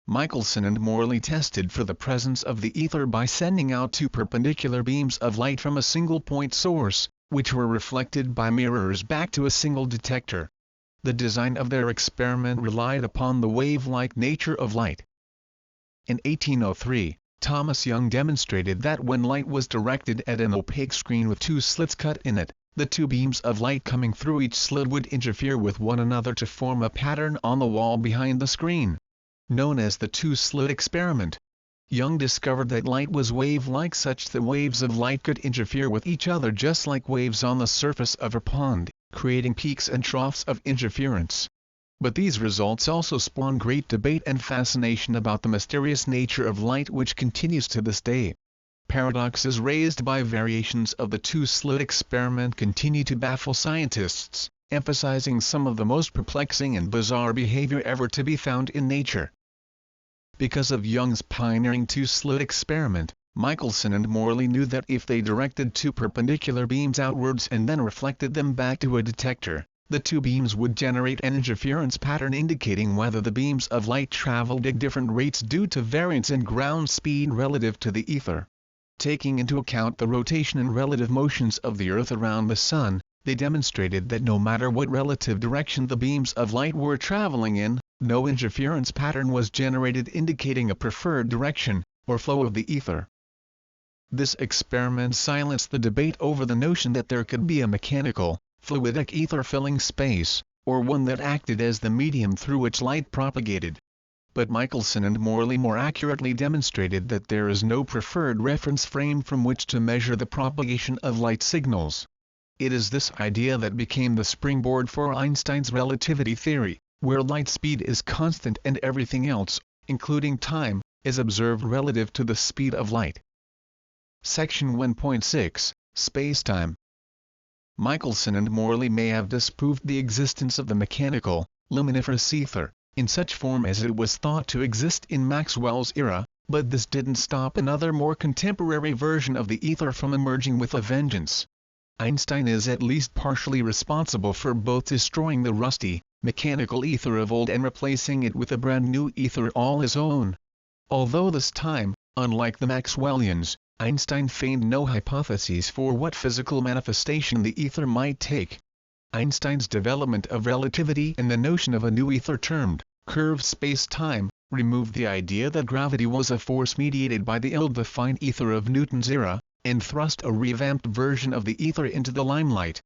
Michelson and Morley tested for the presence of the ether by sending out 2 perpendicular beams of light from a single point source, which were reflected by mirrors back to a single detector. The design of their experiment relied upon the wave-like nature of light. In 1803, Thomas Young demonstrated that when light was directed at an opaque screen with two slits cut in it, the two beams of light coming through each slit would interfere with one another to form a pattern on the wall behind the screen, known as the two-slit experiment. Young discovered that light was wave-like such that waves of light could interfere with each other just like waves on the surface of a pond, creating peaks and troughs of interference. But these results also spawned great debate and fascination about the mysterious nature of light, which continues to this day. Paradoxes raised by variations of the two-slit experiment continue to baffle scientists, emphasizing some of the most perplexing and bizarre behavior ever to be found in nature. Because of Young's pioneering two-slit experiment, Michelson and Morley knew that if they directed two perpendicular beams outwards and then reflected them back to a detector, the two beams would generate an interference pattern indicating whether the beams of light traveled at different rates due to variance in ground speed relative to the ether. Taking into account the rotation and relative motions of the Earth around the Sun, they demonstrated that no matter what relative direction the beams of light were traveling in, no interference pattern was generated indicating a preferred direction, or flow of the ether. This experiment silenced the debate over the notion that there could be a mechanical, fluidic ether filling space, or one that acted as the medium through which light propagated. But Michelson and Morley more accurately demonstrated that there is no preferred reference frame from which to measure the propagation of light signals. It is this idea that became the springboard for Einstein's relativity theory, where light speed is constant and everything else, including time, is observed relative to the speed of light. Section 1.6, Spacetime. Michelson and Morley may have disproved the existence of the mechanical, luminiferous ether, in such form as it was thought to exist in Maxwell's era, but this didn't stop another more contemporary version of the ether from emerging with a vengeance. Einstein is at least partially responsible for both destroying the rusty, mechanical ether of old and replacing it with a brand new ether all his own. Although this time, unlike the Maxwellians, Einstein feigned no hypotheses for what physical manifestation the ether might take. Einstein's development of relativity and the notion of a new ether termed curved space-time removed the idea that gravity was a force mediated by the ill-defined ether of Newton's era, and thrust a revamped version of the ether into the limelight.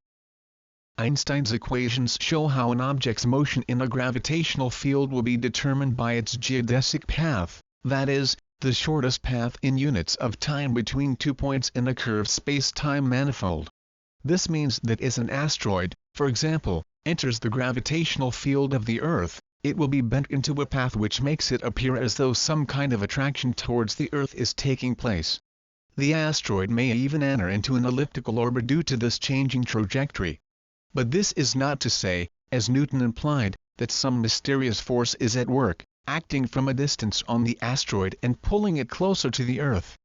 Einstein's equations show how an object's motion in a gravitational field will be determined by its geodesic path, that is, the shortest path in units of time between 2 points in a curved space-time manifold. This means that as an asteroid, for example, enters the gravitational field of the Earth, it will be bent into a path which makes it appear as though some kind of attraction towards the Earth is taking place. The asteroid may even enter into an elliptical orbit due to this changing trajectory. But this is not to say, as Newton implied, that some mysterious force is at work, acting from a distance on the asteroid and pulling it closer to the Earth.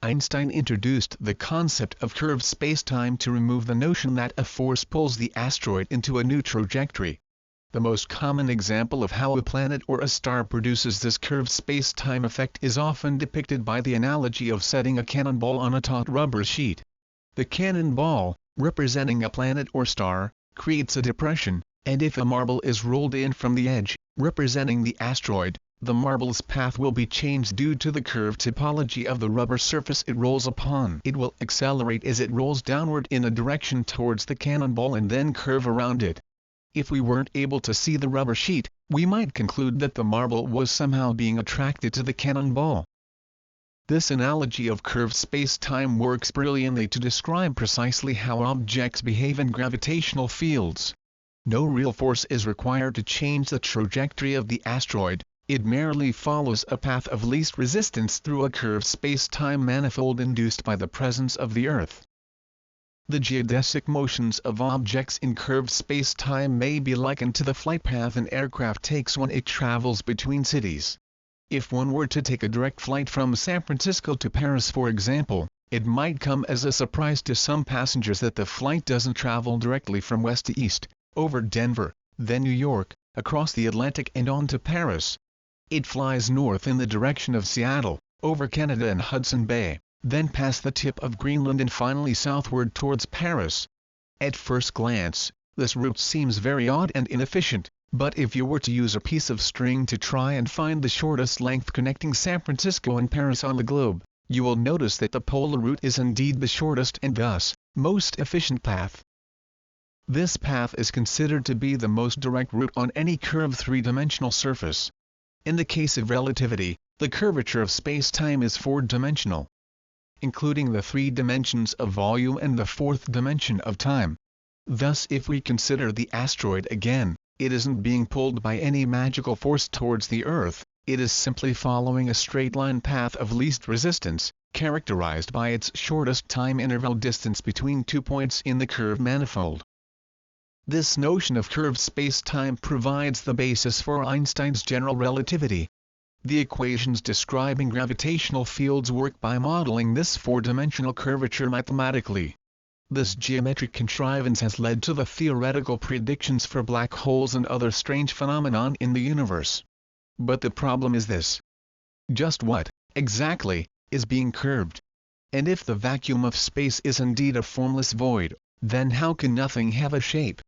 Einstein introduced the concept of curved spacetime to remove the notion that a force pulls the asteroid into a new trajectory. The most common example of how a planet or a star produces this curved space-time effect is often depicted by the analogy of setting a cannonball on a taut rubber sheet. The cannonball, representing a planet or star, creates a depression, and if a marble is rolled in from the edge, representing the asteroid, the marble's path will be changed due to the curved topology of the rubber surface it rolls upon. It will accelerate as it rolls downward in a direction towards the cannonball and then curve around it. If we weren't able to see the rubber sheet, we might conclude that the marble was somehow being attracted to the cannonball. This analogy of curved space-time works brilliantly to describe precisely how objects behave in gravitational fields. No real force is required to change the trajectory of the asteroid, it merely follows a path of least resistance through a curved space-time manifold induced by the presence of the Earth. The geodesic motions of objects in curved space-time may be likened to the flight path an aircraft takes when it travels between cities. If one were to take a direct flight from San Francisco to Paris, for example, it might come as a surprise to some passengers that the flight doesn't travel directly from west to east, over Denver, then New York, across the Atlantic and on to Paris. It flies north in the direction of Seattle, over Canada and Hudson Bay, then past the tip of Greenland and finally southward towards Paris. At first glance, this route seems very odd and inefficient, But if you were to use a piece of string to try and find the shortest length connecting San Francisco and Paris on the globe, you will notice that the polar route is indeed the shortest and thus, most efficient path. This path is considered to be the most direct route on any curved three-dimensional surface. In the case of relativity, the curvature of space-time is four-dimensional, including the three dimensions of volume and the fourth dimension of time. Thus, if we consider the asteroid again, it isn't being pulled by any magical force towards the Earth, it is simply following a straight-line path of least resistance, characterized by its shortest time interval distance between 2 points in the curved manifold. This notion of curved space-time provides the basis for Einstein's general relativity. The equations describing gravitational fields work by modeling this four-dimensional curvature mathematically. This geometric contrivance has led to the theoretical predictions for black holes and other strange phenomena in the universe. But the problem is this. Just what, exactly, is being curved? And if the vacuum of space is indeed a formless void, then how can nothing have a shape?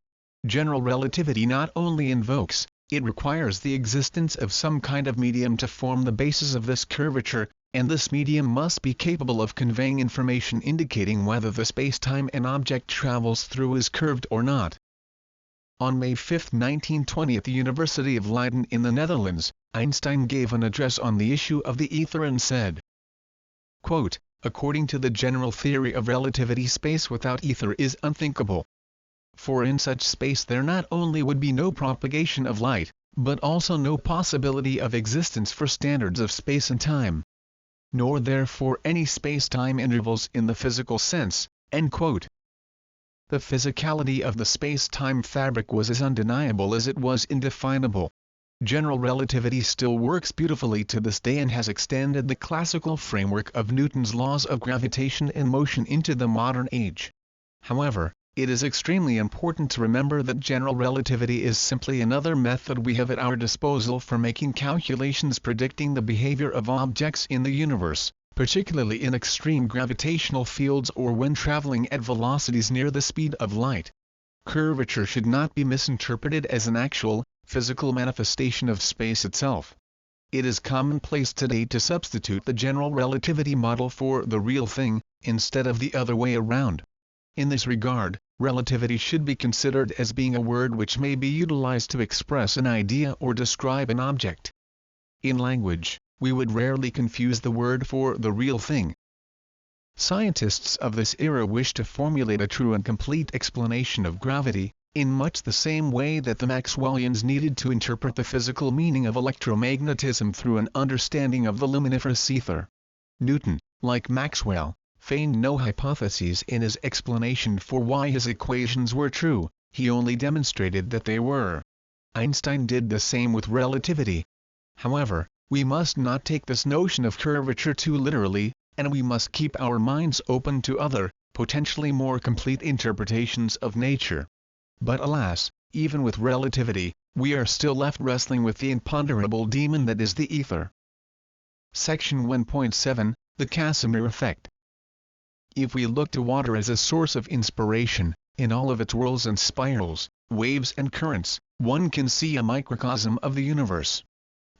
General relativity not only invokes, it requires the existence of some kind of medium to form the basis of this curvature, and this medium must be capable of conveying information indicating whether the space-time an object travels through is curved or not. On May 5, 1920 at the University of Leiden in the Netherlands, Einstein gave an address on the issue of the ether and said, quote, "According to the general theory of relativity, space without ether is unthinkable. For in such space there not only would be no propagation of light, but also no possibility of existence for standards of space and time, nor therefore any space-time intervals in the physical sense." End quote. The physicality of the space-time fabric was as undeniable as it was indefinable. General relativity still works beautifully to this day and has extended the classical framework of Newton's laws of gravitation and motion into the modern age. However, it is extremely important to remember that general relativity is simply another method we have at our disposal for making calculations predicting the behavior of objects in the universe, particularly in extreme gravitational fields or when traveling at velocities near the speed of light. Curvature should not be misinterpreted as an actual, physical manifestation of space itself. It is commonplace today to substitute the general relativity model for the real thing, instead of the other way around. In this regard, relativity should be considered as being a word which may be utilized to express an idea or describe an object. In language, we would rarely confuse the word for the real thing. Scientists of this era wish to formulate a true and complete explanation of gravity, in much the same way that the Maxwellians needed to interpret the physical meaning of electromagnetism through an understanding of the luminiferous ether. Newton, like Maxwell, feigned no hypotheses in his explanation for why his equations were true, he only demonstrated that they were. Einstein did the same with relativity. However, we must not take this notion of curvature too literally, and we must keep our minds open to other, potentially more complete interpretations of nature. But alas, even with relativity, we are still left wrestling with the imponderable demon that is the ether. Section 1.7, The Casimir Effect. If we look to water as a source of inspiration, in all of its whirls and spirals, waves and currents, one can see a microcosm of the universe.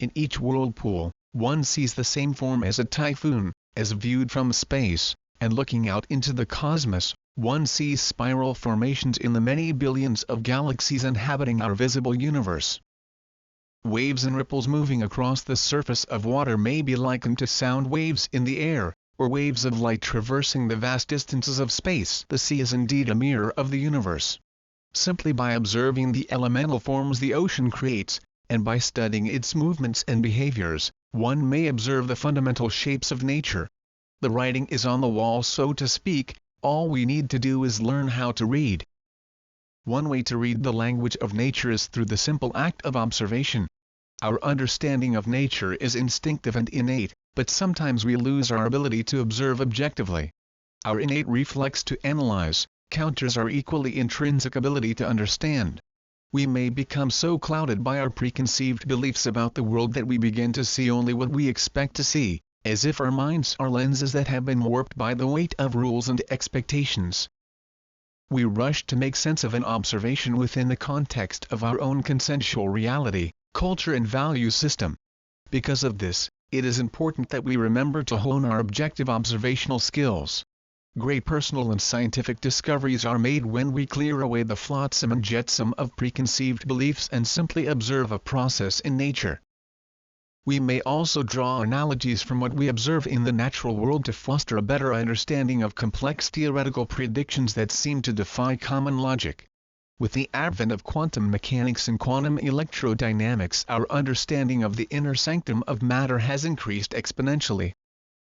In each whirlpool, one sees the same form as a typhoon, as viewed from space, and looking out into the cosmos, one sees spiral formations in the many billions of galaxies inhabiting our visible universe. Waves and ripples moving across the surface of water may be likened to sound waves in the air, or waves of light traversing the vast distances of space. The sea is indeed a mirror of the universe. Simply by observing the elemental forms the ocean creates, and by studying its movements and behaviors, one may observe the fundamental shapes of nature. The writing is on the wall, so to speak, all we need to do is learn how to read. One way to read the language of nature is through the simple act of observation. Our understanding of nature is instinctive and innate, but sometimes we lose our ability to observe objectively. Our innate reflex to analyze counters our equally intrinsic ability to understand. We may become so clouded by our preconceived beliefs about the world that we begin to see only what we expect to see, as if our minds are lenses that have been warped by the weight of rules and expectations. We rush to make sense of an observation within the context of our own consensual reality, culture and value system. Because of this, it is important that we remember to hone our objective observational skills. Great personal and scientific discoveries are made when we clear away the flotsam and jetsam of preconceived beliefs and simply observe a process in nature. We may also draw analogies from what we observe in the natural world to foster a better understanding of complex theoretical predictions that seem to defy common logic. With the advent of quantum mechanics and quantum electrodynamics, our understanding of the inner sanctum of matter has increased exponentially.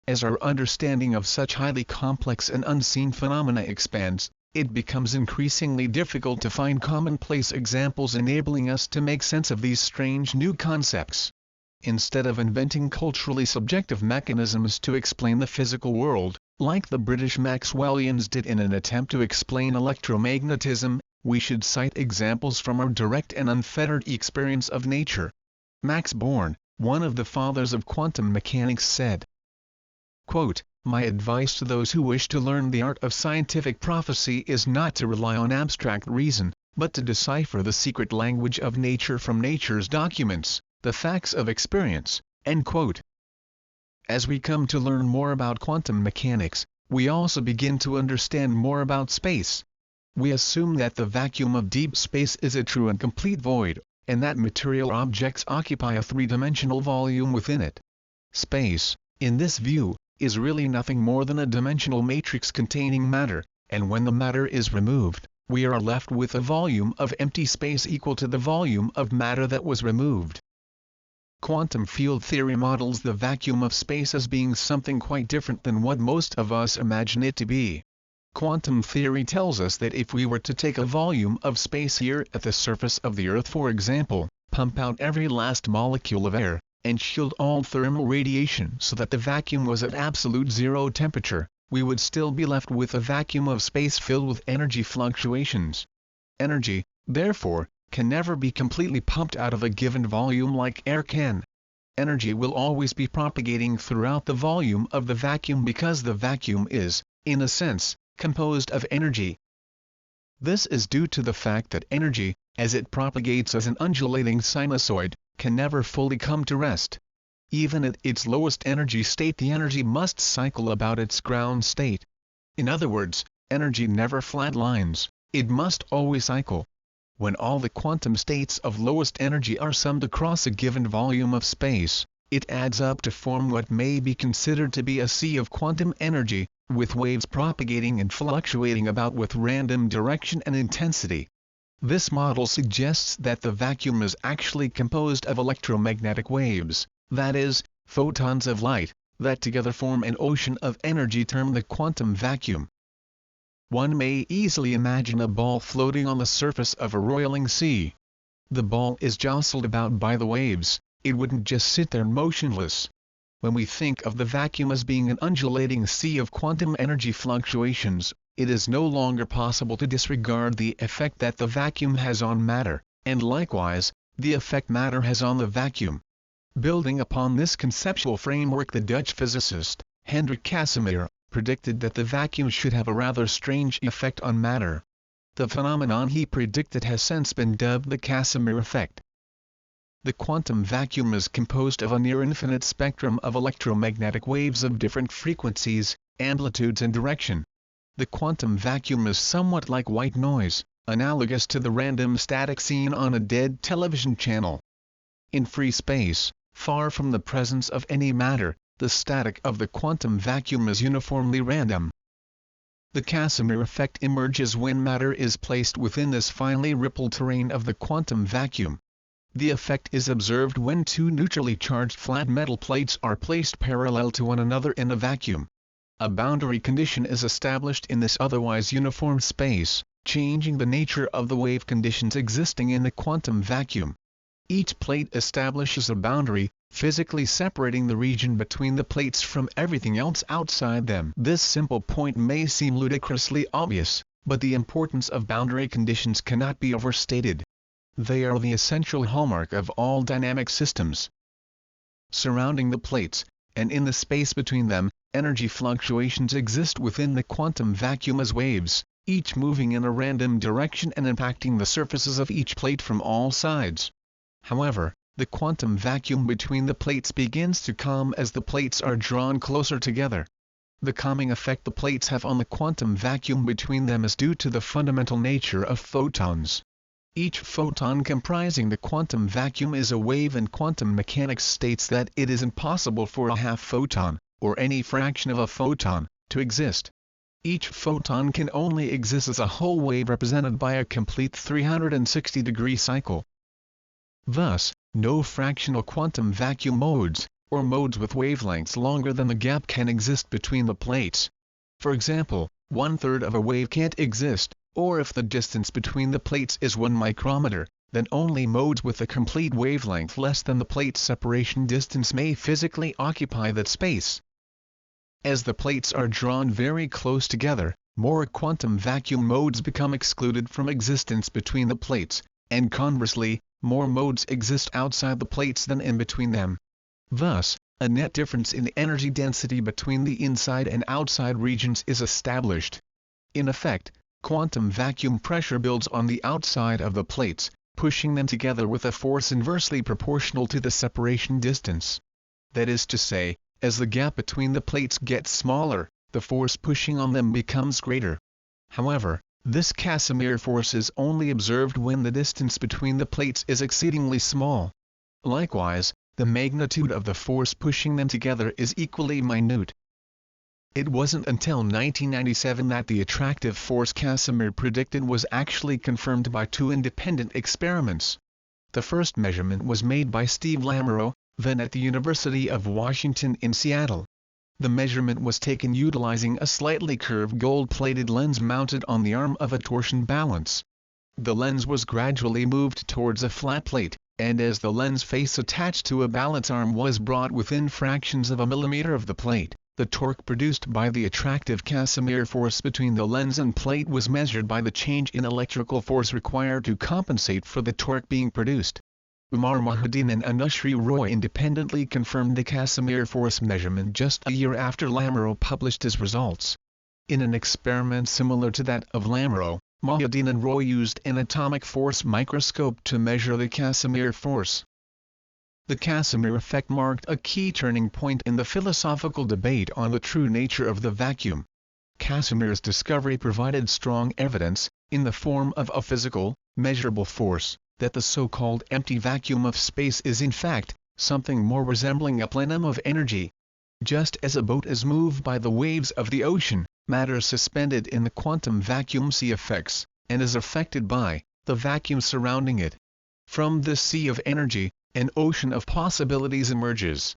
As our understanding of such highly complex and unseen phenomena expands, it becomes increasingly difficult to find commonplace examples enabling us to make sense of these strange new concepts. Instead of inventing culturally subjective mechanisms to explain the physical world, like the British Maxwellians did in an attempt to explain electromagnetism, we should cite examples from our direct and unfettered experience of nature. Max Born, one of the fathers of quantum mechanics, said, quote, "My advice to those who wish to learn the art of scientific prophecy is not to rely on abstract reason, but to decipher the secret language of nature from nature's documents, the facts of experience." End quote. As we come to learn more about quantum mechanics, we also begin to understand more about space. We assume that the vacuum of deep space is a true and complete void, and that material objects occupy a three-dimensional volume within it. Space, in this view, is really nothing more than a dimensional matrix containing matter, and when the matter is removed, we are left with a volume of empty space equal to the volume of matter that was removed. Quantum field theory models the vacuum of space as being something quite different than what most of us imagine it to be. Quantum theory tells us that if we were to take a volume of space here at the surface of the Earth, for example, pump out every last molecule of air, and shield all thermal radiation so that the vacuum was at absolute zero temperature, we would still be left with a vacuum of space filled with energy fluctuations. Energy, therefore, can never be completely pumped out of a given volume like air can. Energy will always be propagating throughout the volume of the vacuum because the vacuum is, in a sense, composed of energy. This is due to the fact that energy, as it propagates as an undulating sinusoid, can never fully come to rest. Even at its lowest energy state, the energy must cycle about its ground state. In other words, energy never flatlines, it must always cycle. When all the quantum states of lowest energy are summed across a given volume of space, it adds up to form what may be considered to be a sea of quantum energy, with waves propagating and fluctuating about with random direction and intensity. This model suggests that the vacuum is actually composed of electromagnetic waves, that is, photons of light, that together form an ocean of energy termed the quantum vacuum. One may easily imagine a ball floating on the surface of a roiling sea. The ball is jostled about by the waves, it wouldn't just sit there motionless. When we think of the vacuum as being an undulating sea of quantum energy fluctuations, it is no longer possible to disregard the effect that the vacuum has on matter, and likewise, the effect matter has on the vacuum. Building upon this conceptual framework, the Dutch physicist, Hendrik Casimir, predicted that the vacuum should have a rather strange effect on matter. The phenomenon he predicted has since been dubbed the Casimir effect. The quantum vacuum is composed of a near-infinite spectrum of electromagnetic waves of different frequencies, amplitudes and direction. The quantum vacuum is somewhat like white noise, analogous to the random static seen on a dead television channel. In free space, far from the presence of any matter, the static of the quantum vacuum is uniformly random. The Casimir effect emerges when matter is placed within this finely rippled terrain of the quantum vacuum. The effect is observed when two neutrally charged flat metal plates are placed parallel to one another in a vacuum. A boundary condition is established in this otherwise uniform space, changing the nature of the wave conditions existing in the quantum vacuum. Each plate establishes a boundary, physically separating the region between the plates from everything else outside them. This simple point may seem ludicrously obvious, but the importance of boundary conditions cannot be overstated. They are the essential hallmark of all dynamic systems. Surrounding the plates, and in the space between them, energy fluctuations exist within the quantum vacuum as waves, each moving in a random direction and impacting the surfaces of each plate from all sides. However, the quantum vacuum between the plates begins to calm as the plates are drawn closer together. The calming effect the plates have on the quantum vacuum between them is due to the fundamental nature of photons. Each photon comprising the quantum vacuum is a wave, and quantum mechanics states that it is impossible for a half photon, or any fraction of a photon, to exist. Each photon can only exist as a whole wave represented by a complete 360-degree cycle. Thus, no fractional quantum vacuum modes, or modes with wavelengths longer than the gap, can exist between the plates. For example, 1/3 of a wave can't exist, or if the distance between the plates is 1 micrometer, then only modes with a complete wavelength less than the plate separation distance may physically occupy that space. As the plates are drawn very close together, more quantum vacuum modes become excluded from existence between the plates, and conversely, more modes exist outside the plates than in between them. Thus, a net difference in energy density between the inside and outside regions is established. In effect, quantum vacuum pressure builds on the outside of the plates, pushing them together with a force inversely proportional to the separation distance. That is to say, as the gap between the plates gets smaller, the force pushing on them becomes greater. However, this Casimir force is only observed when the distance between the plates is exceedingly small. Likewise, the magnitude of the force pushing them together is equally minute. It wasn't until 1997 that the attractive force Casimir predicted was actually confirmed by 2 independent experiments. The first measurement was made by Steve Lamoureux, then at the University of Washington in Seattle. The measurement was taken utilizing a slightly curved gold-plated lens mounted on the arm of a torsion balance. The lens was gradually moved towards a flat plate, and as the lens face attached to a balance arm was brought within fractions of a millimeter of the plate, the torque produced by the attractive Casimir force between the lens and plate was measured by the change in electrical force required to compensate for the torque being produced. Umar Mohyeddin and Anushree Roy independently confirmed the Casimir force measurement just a year after Lamoureux published his results. In an experiment similar to that of Lamoureux, Mohyeddin and Roy used an atomic force microscope to measure the Casimir force. The Casimir effect marked a key turning point in the philosophical debate on the true nature of the vacuum. Casimir's discovery provided strong evidence, in the form of a physical, measurable force, that the so-called empty vacuum of space is in fact something more resembling a plenum of energy. Just as a boat is moved by the waves of the ocean, matter suspended in the quantum vacuum sea affects, and is affected by, the vacuum surrounding it. From this sea of energy, an ocean of possibilities emerges.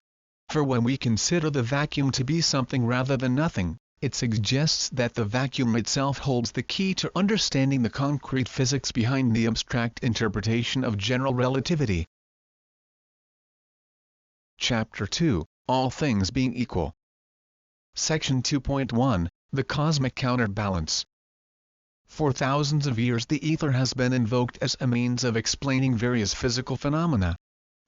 For when we consider the vacuum to be something rather than nothing, it suggests that the vacuum itself holds the key to understanding the concrete physics behind the abstract interpretation of general relativity. Chapter 2, All Things Being Equal. Section 2.1, The Cosmic Counterbalance. For thousands of years the ether has been invoked as a means of explaining various physical phenomena.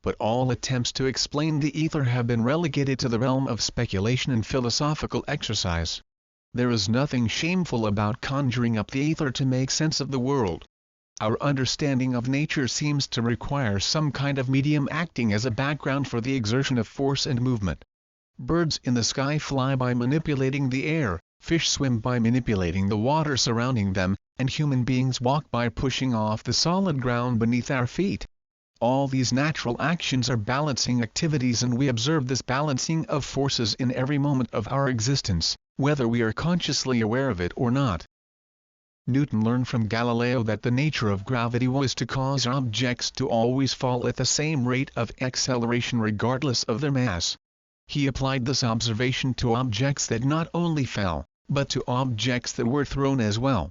But all attempts to explain the ether have been relegated to the realm of speculation and philosophical exercise. There is nothing shameful about conjuring up the ether to make sense of the world. Our understanding of nature seems to require some kind of medium acting as a background for the exertion of force and movement. Birds in the sky fly by manipulating the air, fish swim by manipulating the water surrounding them, and human beings walk by pushing off the solid ground beneath our feet. All these natural actions are balancing activities, and we observe this balancing of forces in every moment of our existence, whether we are consciously aware of it or not. Newton learned from Galileo that the nature of gravity was to cause objects to always fall at the same rate of acceleration regardless of their mass. He applied this observation to objects that not only fell, but to objects that were thrown as well.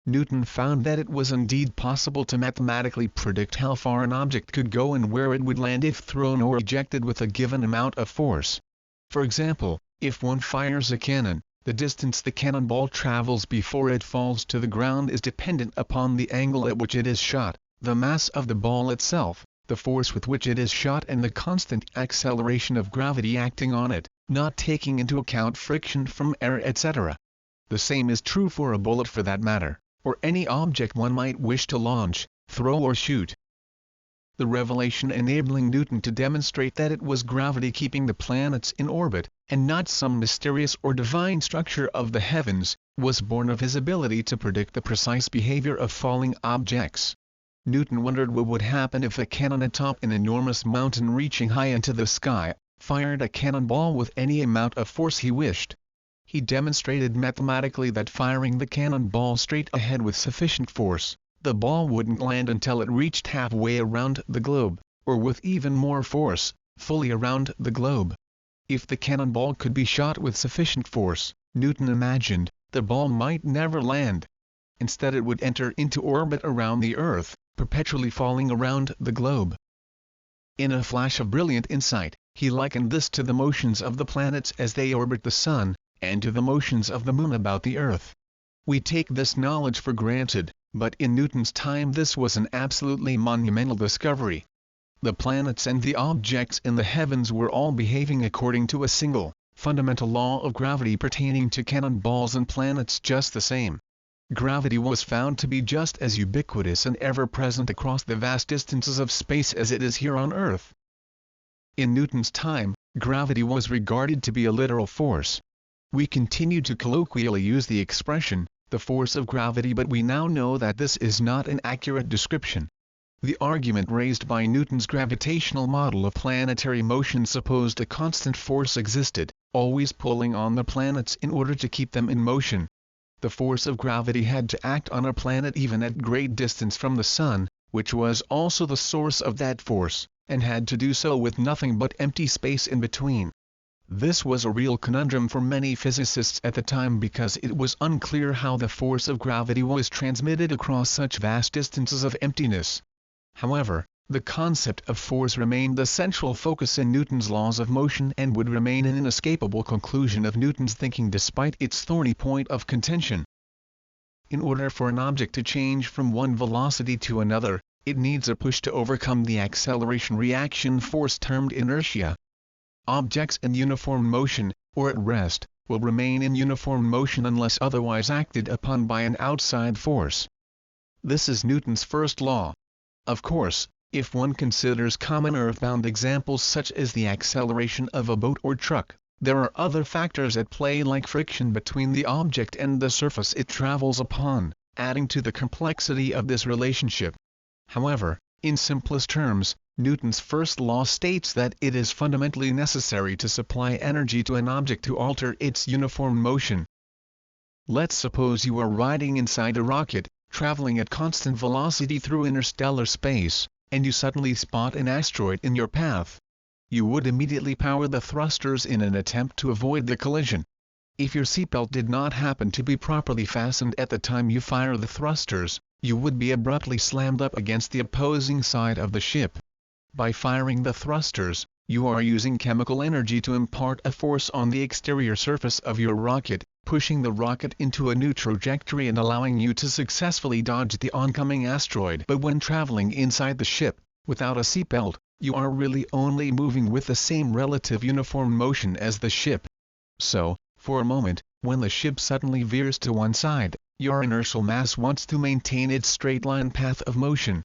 Newton found that it was indeed possible to mathematically predict how far an object could go and where it would land if thrown or ejected with a given amount of force. For example, if one fires a cannon, the distance the cannonball travels before it falls to the ground is dependent upon the angle at which it is shot, the mass of the ball itself, the force with which it is shot, and the constant acceleration of gravity acting on it, not taking into account friction from air, etc. The same is true for a bullet for that matter, or any object one might wish to launch, throw or shoot. The revelation enabling Newton to demonstrate that it was gravity keeping the planets in orbit, and not some mysterious or divine structure of the heavens, was born of his ability to predict the precise behavior of falling objects. Newton wondered what would happen if a cannon atop an enormous mountain reaching high into the sky, fired a cannonball with any amount of force he wished. He demonstrated mathematically that firing the cannonball straight ahead with sufficient force, the ball wouldn't land until it reached halfway around the globe, or with even more force, fully around the globe. If the cannonball could be shot with sufficient force, Newton imagined, the ball might never land. Instead it would enter into orbit around the Earth, perpetually falling around the globe. In a flash of brilliant insight, he likened this to the motions of the planets as they orbit the Sun, and to the motions of the Moon about the Earth. We take this knowledge for granted, but in Newton's time this was an absolutely monumental discovery. The planets and the objects in the heavens were all behaving according to a single, fundamental law of gravity pertaining to cannonballs and planets just the same. Gravity was found to be just as ubiquitous and ever-present across the vast distances of space as it is here on Earth. In Newton's time, gravity was regarded to be a literal force. We continue to colloquially use the expression, the force of gravity, but we now know that this is not an accurate description. The argument raised by Newton's gravitational model of planetary motion supposed a constant force existed, always pulling on the planets in order to keep them in motion. The force of gravity had to act on a planet even at great distance from the Sun, which was also the source of that force, and had to do so with nothing but empty space in between. This was a real conundrum for many physicists at the time because it was unclear how the force of gravity was transmitted across such vast distances of emptiness. However, the concept of force remained the central focus in Newton's laws of motion and would remain an inescapable conclusion of Newton's thinking despite its thorny point of contention. In order for an object to change from one velocity to another, it needs a push to overcome the acceleration reaction force termed inertia. Objects in uniform motion, or at rest, will remain in uniform motion unless otherwise acted upon by an outside force. This is Newton's first law. Of course, if one considers common earthbound examples such as the acceleration of a boat or truck, there are other factors at play like friction between the object and the surface it travels upon, adding to the complexity of this relationship. However, in simplest terms, Newton's first law states that it is fundamentally necessary to supply energy to an object to alter its uniform motion. Let's suppose you are riding inside a rocket, traveling at constant velocity through interstellar space, and you suddenly spot an asteroid in your path. You would immediately power the thrusters in an attempt to avoid the collision. If your seatbelt did not happen to be properly fastened at the time you fire the thrusters, you would be abruptly slammed up against the opposing side of the ship. By firing the thrusters, you are using chemical energy to impart a force on the exterior surface of your rocket, pushing the rocket into a new trajectory and allowing you to successfully dodge the oncoming asteroid. But when traveling inside the ship, without a seatbelt, you are really only moving with the same relative uniform motion as the ship. So, for a moment, when the ship suddenly veers to one side, your inertial mass wants to maintain its straight-line path of motion.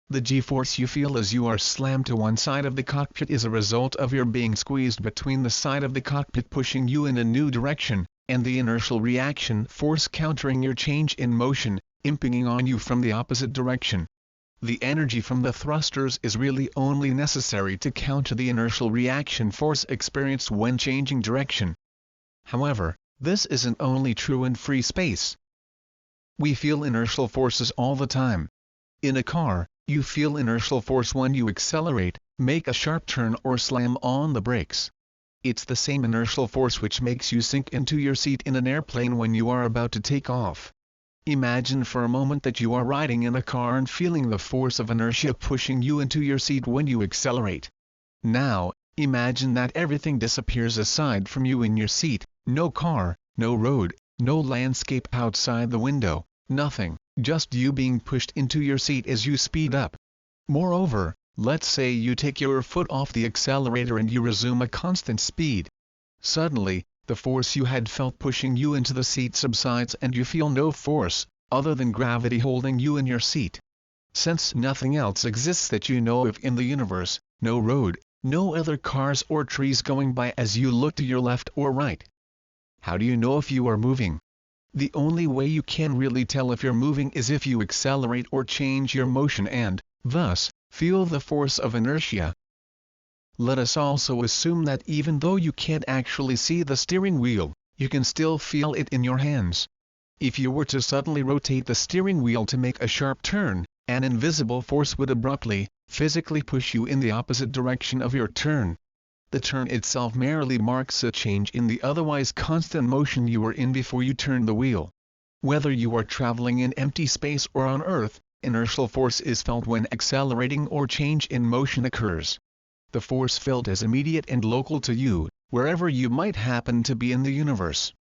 The g-force you feel as you are slammed to one side of the cockpit is a result of your being squeezed between the side of the cockpit pushing you in a new direction, and the inertial reaction force countering your change in motion, impinging on you from the opposite direction. The energy from the thrusters is really only necessary to counter the inertial reaction force experienced when changing direction. However, this isn't only true in free space. We feel inertial forces all the time. In a car, you feel inertial force when you accelerate, make a sharp turn or slam on the brakes. It's the same inertial force which makes you sink into your seat in an airplane when you are about to take off. Imagine for a moment that you are riding in a car and feeling the force of inertia pushing you into your seat when you accelerate. Now, imagine that everything disappears aside from you in your seat, no car, no road, no landscape outside the window, nothing, just you being pushed into your seat as you speed up. Moreover, let's say you take your foot off the accelerator and you resume a constant speed. Suddenly, The force you had felt pushing you into the seat subsides and you feel no force, other than gravity holding you in your seat. Since nothing else exists that you know of in the universe, no road, no other cars or trees going by as you look to your left or right. How do you know if you are moving? The only way you can really tell if you're moving is if you accelerate or change your motion and, thus, feel the force of inertia. Let us also assume that even though you can't actually see the steering wheel, you can still feel it in your hands. If you were to suddenly rotate the steering wheel to make a sharp turn, an invisible force would abruptly, physically push you in the opposite direction of your turn. The turn itself merely marks a change in the otherwise constant motion you were in before you turned the wheel. Whether you are traveling in empty space or on Earth, inertial force is felt when accelerating or change in motion occurs. The force felt is immediate and local to you, wherever you might happen to be in the universe.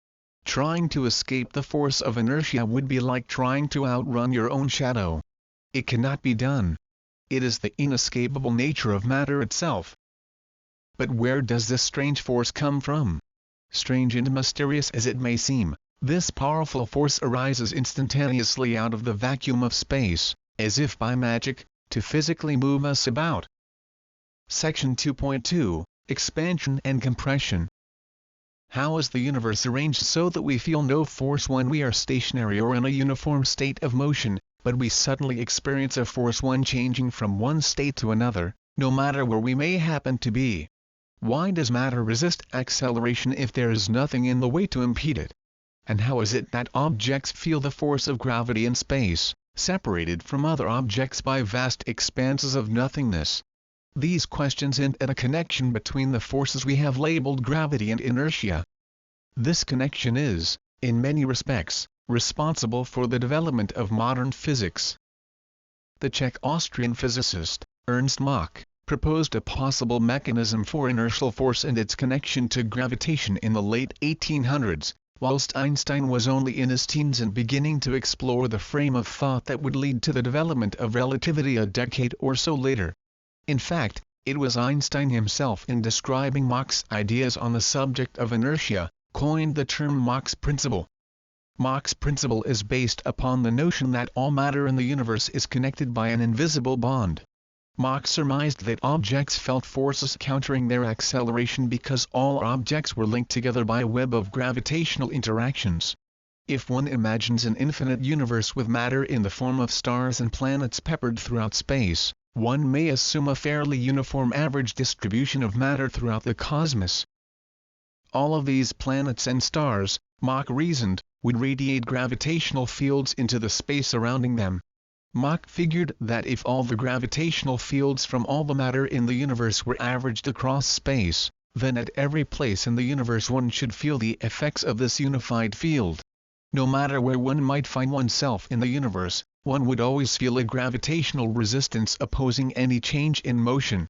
Trying to escape the force of inertia would be like trying to outrun your own shadow. It cannot be done. It is the inescapable nature of matter itself. But where does this strange force come from? Strange and mysterious as it may seem, this powerful force arises instantaneously out of the vacuum of space, as if by magic, to physically move us about. Section 2.2, Expansion and Compression. How is the universe arranged so that we feel no force when we are stationary or in a uniform state of motion, but we suddenly experience a force when changing from one state to another, no matter where we may happen to be? Why does matter resist acceleration if there is nothing in the way to impede it? And how is it that objects feel the force of gravity in space, separated from other objects by vast expanses of nothingness? These questions hint at a connection between the forces we have labeled gravity and inertia. This connection is, in many respects, responsible for the development of modern physics. The Czech-Austrian physicist, Ernst Mach, proposed a possible mechanism for inertial force and its connection to gravitation in the late 1800s, whilst Einstein was only in his teens and beginning to explore the frame of thought that would lead to the development of relativity a decade or so later. In fact, it was Einstein himself, in describing Mach's ideas on the subject of inertia, coined the term Mach's principle. Mach's principle is based upon the notion that all matter in the universe is connected by an invisible bond. Mach surmised that objects felt forces countering their acceleration because all objects were linked together by a web of gravitational interactions. If one imagines an infinite universe with matter in the form of stars and planets peppered throughout space, one may assume a fairly uniform average distribution of matter throughout the cosmos. All of these planets and stars, Mach reasoned, would radiate gravitational fields into the space surrounding them. Mach figured that if all the gravitational fields from all the matter in the universe were averaged across space, then at every place in the universe one should feel the effects of this unified field. No matter where one might find oneself in the universe, one would always feel a gravitational resistance opposing any change in motion.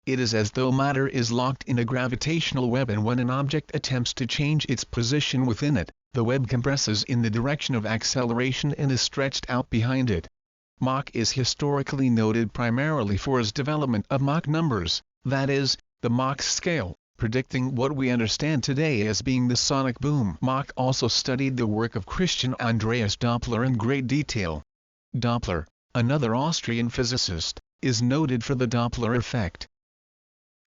It is as though matter is locked in a gravitational web, and when an object attempts to change its position within it, the web compresses in the direction of acceleration and is stretched out behind it. Mach is historically noted primarily for his development of Mach numbers, that is, the Mach scale, predicting what we understand today as being the sonic boom. Mach also studied the work of Christian Andreas Doppler in great detail. Doppler, another Austrian physicist, is noted for the Doppler effect.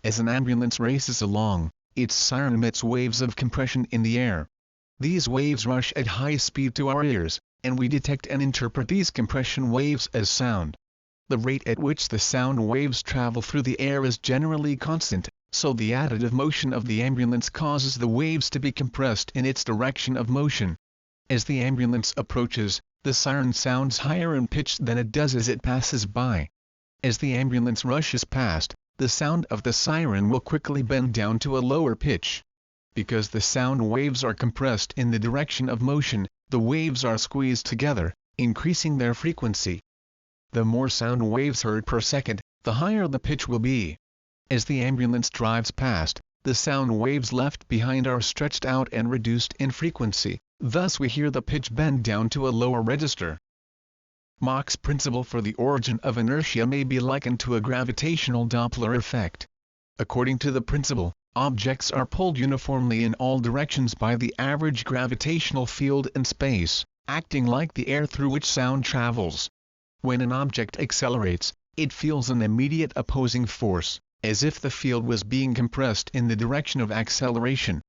As an ambulance races along, its siren emits waves of compression in the air. These waves rush at high speed to our ears, and we detect and interpret these compression waves as sound. The rate at which the sound waves travel through the air is generally constant, so the additive motion of the ambulance causes the waves to be compressed in its direction of motion. As the ambulance approaches, the siren sounds higher in pitch than it does as it passes by. As the ambulance rushes past, the sound of the siren will quickly bend down to a lower pitch. Because the sound waves are compressed in the direction of motion, the waves are squeezed together, increasing their frequency. The more sound waves heard per second, the higher the pitch will be. As the ambulance drives past, the sound waves left behind are stretched out and reduced in frequency, thus we hear the pitch bend down to a lower register. Mach's principle for the origin of inertia may be likened to a gravitational Doppler effect. According to the principle, objects are pulled uniformly in all directions by the average gravitational field in space, acting like the air through which sound travels. When an object accelerates, it feels an immediate opposing force, as if the field was being compressed in the direction of acceleration.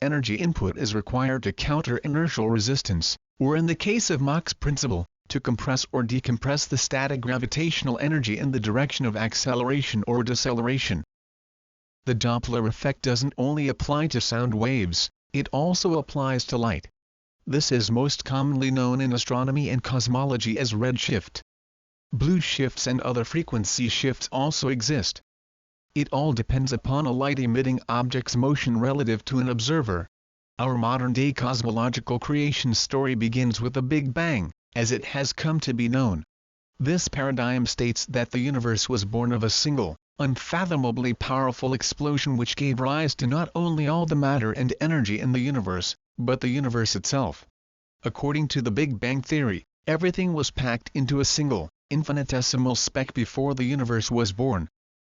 Energy input is required to counter inertial resistance, or in the case of Mach's principle, to compress or decompress the static gravitational energy in the direction of acceleration or deceleration. The Doppler effect doesn't only apply to sound waves, it also applies to light. This is most commonly known in astronomy and cosmology as redshift. Blue shifts and other frequency shifts also exist. It all depends upon a light-emitting object's motion relative to an observer. Our modern-day cosmological creation story begins with the Big Bang, as it has come to be known. This paradigm states that the universe was born of a single, unfathomably powerful explosion which gave rise to not only all the matter and energy in the universe, but the universe itself. According to the Big Bang theory, everything was packed into a single, infinitesimal speck before the universe was born.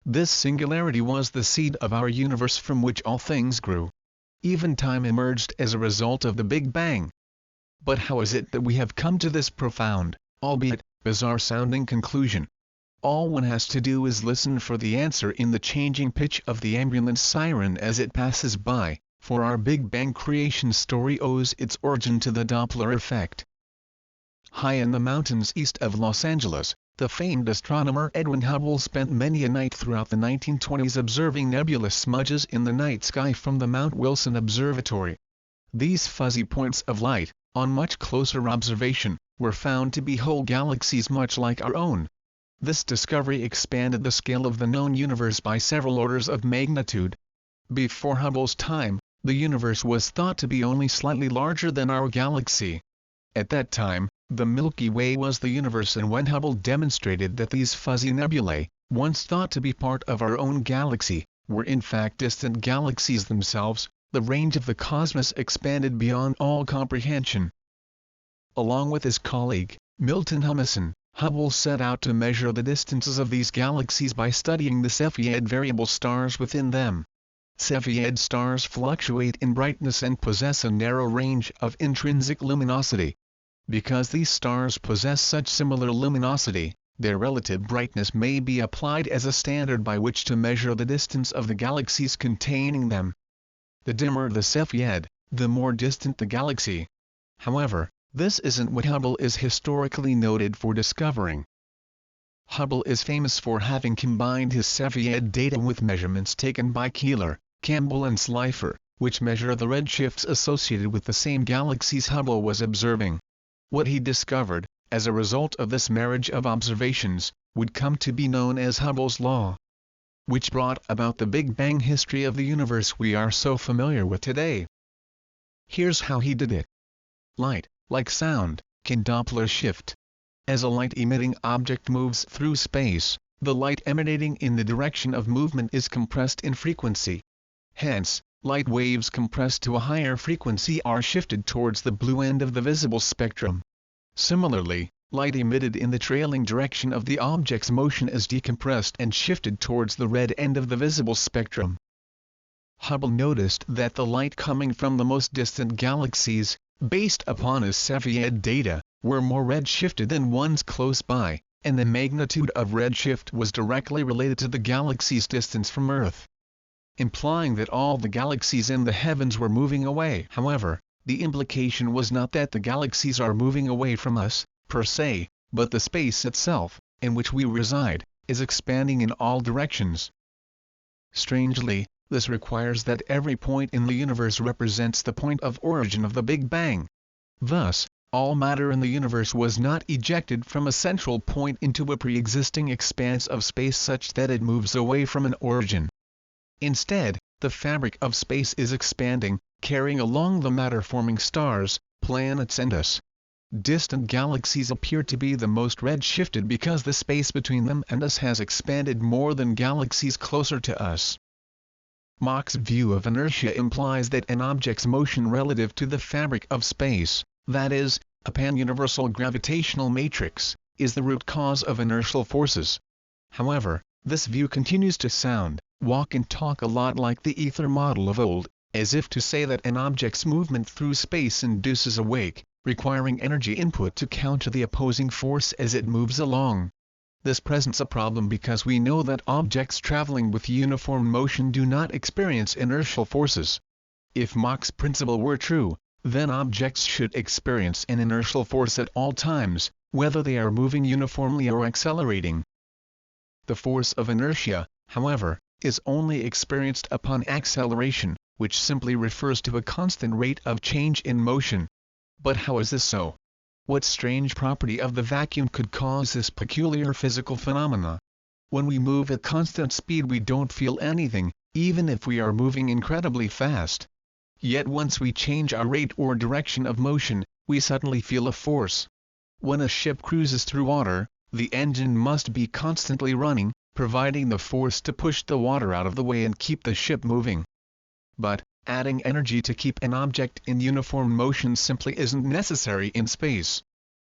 This singularity was the seed of our universe from which all things grew. Even time emerged as a result of the Big Bang. But how is it that we have come to this profound, albeit bizarre-sounding conclusion? All one has to do is listen for the answer in the changing pitch of the ambulance siren as it passes by, for our Big Bang creation story owes its origin to the Doppler effect. High in the mountains east of Los Angeles, the famed astronomer Edwin Hubble spent many a night throughout the 1920s observing nebulous smudges in the night sky from the Mount Wilson Observatory. These fuzzy points of light, on much closer observation, were found to be whole galaxies much like our own. This discovery expanded the scale of the known universe by several orders of magnitude. Before Hubble's time, the universe was thought to be only slightly larger than our galaxy. At that time, the Milky Way was the universe, and when Hubble demonstrated that these fuzzy nebulae, once thought to be part of our own galaxy, were in fact distant galaxies themselves, the range of the cosmos expanded beyond all comprehension. Along with his colleague, Milton Humason, Hubble set out to measure the distances of these galaxies by studying the Cepheid variable stars within them. Cepheid stars fluctuate in brightness and possess a narrow range of intrinsic luminosity. Because these stars possess such similar luminosity, their relative brightness may be applied as a standard by which to measure the distance of the galaxies containing them. The dimmer the Cepheid, the more distant the galaxy. However, this isn't what Hubble is historically noted for discovering. Hubble is famous for having combined his Cepheid data with measurements taken by Keeler, Campbell and Slipher, which measure the redshifts associated with the same galaxies Hubble was observing. What he discovered, as a result of this marriage of observations, would come to be known as Hubble's law, which brought about the Big Bang history of the universe we are so familiar with today. Here's how he did it. Light, like sound, can Doppler shift. As a light-emitting object moves through space, the light emanating in the direction of movement is compressed in frequency. Hence, light waves compressed to a higher frequency are shifted towards the blue end of the visible spectrum. Similarly, light emitted in the trailing direction of the object's motion is decompressed and shifted towards the red end of the visible spectrum. Hubble noticed that the light coming from the most distant galaxies, based upon his Cepheid data, were more red-shifted than ones close by, and the magnitude of redshift was directly related to the galaxy's distance from Earth, implying that all the galaxies in the heavens were moving away. However, the implication was not that the galaxies are moving away from us, per se, but the space itself, in which we reside, is expanding in all directions. Strangely, this requires that every point in the universe represents the point of origin of the Big Bang. Thus, all matter in the universe was not ejected from a central point into a pre-existing expanse of space such that it moves away from an origin. Instead, the fabric of space is expanding, carrying along the matter-forming stars, planets and us. Distant galaxies appear to be the most red-shifted because the space between them and us has expanded more than galaxies closer to us. Mach's view of inertia implies that an object's motion relative to the fabric of space, that is, a pan-universal gravitational matrix, is the root cause of inertial forces. However, this view continues to sound, walk and talk a lot like the ether model of old, as if to say that an object's movement through space induces a wake, requiring energy input to counter the opposing force as it moves along. This presents a problem because we know that objects traveling with uniform motion do not experience inertial forces. If Mach's principle were true, then objects should experience an inertial force at all times, whether they are moving uniformly or accelerating. The force of inertia, however, is only experienced upon acceleration, which simply refers to a constant rate of change in motion. But how is this so? What strange property of the vacuum could cause this peculiar physical phenomena? When we move at constant speed we don't feel anything, even if we are moving incredibly fast. Yet once we change our rate or direction of motion, we suddenly feel a force. When a ship cruises through water, the engine must be constantly running, providing the force to push the water out of the way and keep the ship moving. But, adding energy to keep an object in uniform motion simply isn't necessary in space.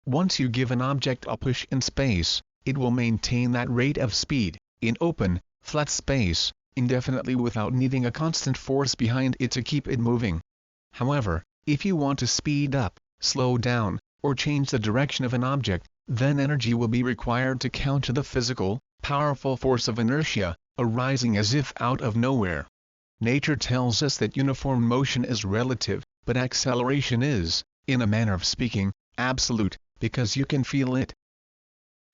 Once you give an object a push in space, it will maintain that rate of speed, in open, flat space, indefinitely without needing a constant force behind it to keep it moving. However, if you want to speed up, slow down, or change the direction of an object, then energy will be required to counter the physical, powerful force of inertia, arising as if out of nowhere. Nature tells us that uniform motion is relative, but acceleration is, in a manner of speaking, absolute, because you can feel it.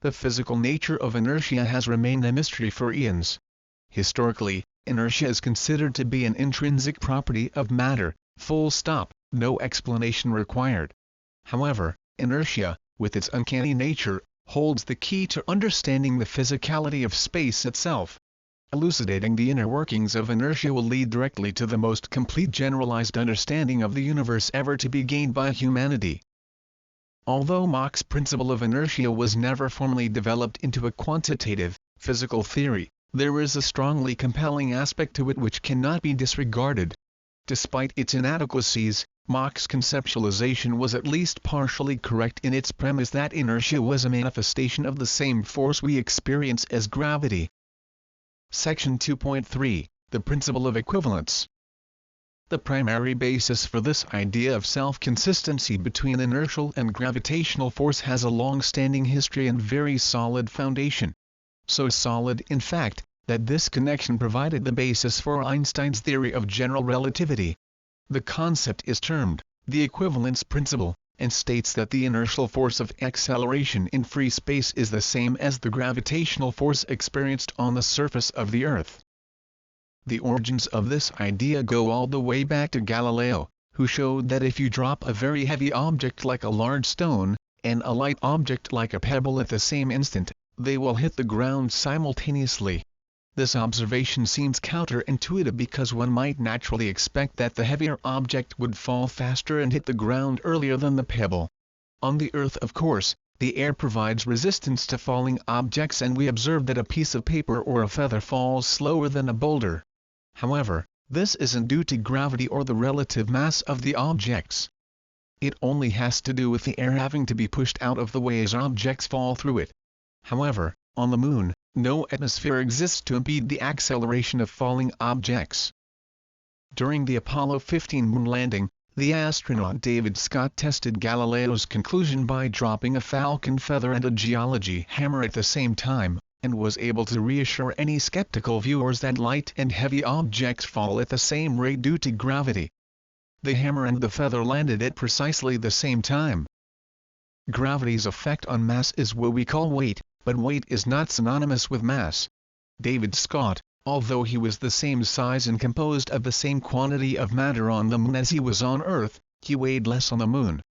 The physical nature of inertia has remained a mystery for eons. Historically, inertia is considered to be an intrinsic property of matter, full stop, no explanation required. However, inertia, with its uncanny nature, holds the key to understanding the physicality of space itself. Elucidating the inner workings of inertia will lead directly to the most complete generalized understanding of the universe ever to be gained by humanity. Although Mach's principle of inertia was never formally developed into a quantitative, physical theory, there is a strongly compelling aspect to it which cannot be disregarded. Despite its inadequacies, Mach's conceptualization was at least partially correct in its premise that inertia was a manifestation of the same force we experience as gravity. Section 2.3, The Principle of Equivalence. The primary basis for this idea of self-consistency between inertial and gravitational force has a long-standing history and very solid foundation. So solid, in fact, that this connection provided the basis for Einstein's theory of general relativity. The concept is termed the equivalence principle, and states that the inertial force of acceleration in free space is the same as the gravitational force experienced on the surface of the Earth. The origins of this idea go all the way back to Galileo, who showed that if you drop a very heavy object like a large stone, and a light object like a pebble at the same instant, they will hit the ground simultaneously. This observation seems counterintuitive because one might naturally expect that the heavier object would fall faster and hit the ground earlier than the pebble. On the Earth, of course, the air provides resistance to falling objects, and we observe that a piece of paper or a feather falls slower than a boulder. However, this isn't due to gravity or the relative mass of the objects. It only has to do with the air having to be pushed out of the way as objects fall through it. However, on the Moon, no atmosphere exists to impede the acceleration of falling objects. During the Apollo 15 moon landing, the astronaut David Scott tested Galileo's conclusion by dropping a falcon feather and a geology hammer at the same time, and was able to reassure any skeptical viewers that light and heavy objects fall at the same rate due to gravity. The hammer and the feather landed at precisely the same time. Gravity's effect on mass is what we call weight, but weight is not synonymous with mass. David Scott, although he was the same size and composed of the same quantity of matter on the Moon as he was on Earth, he weighed less on the Moon.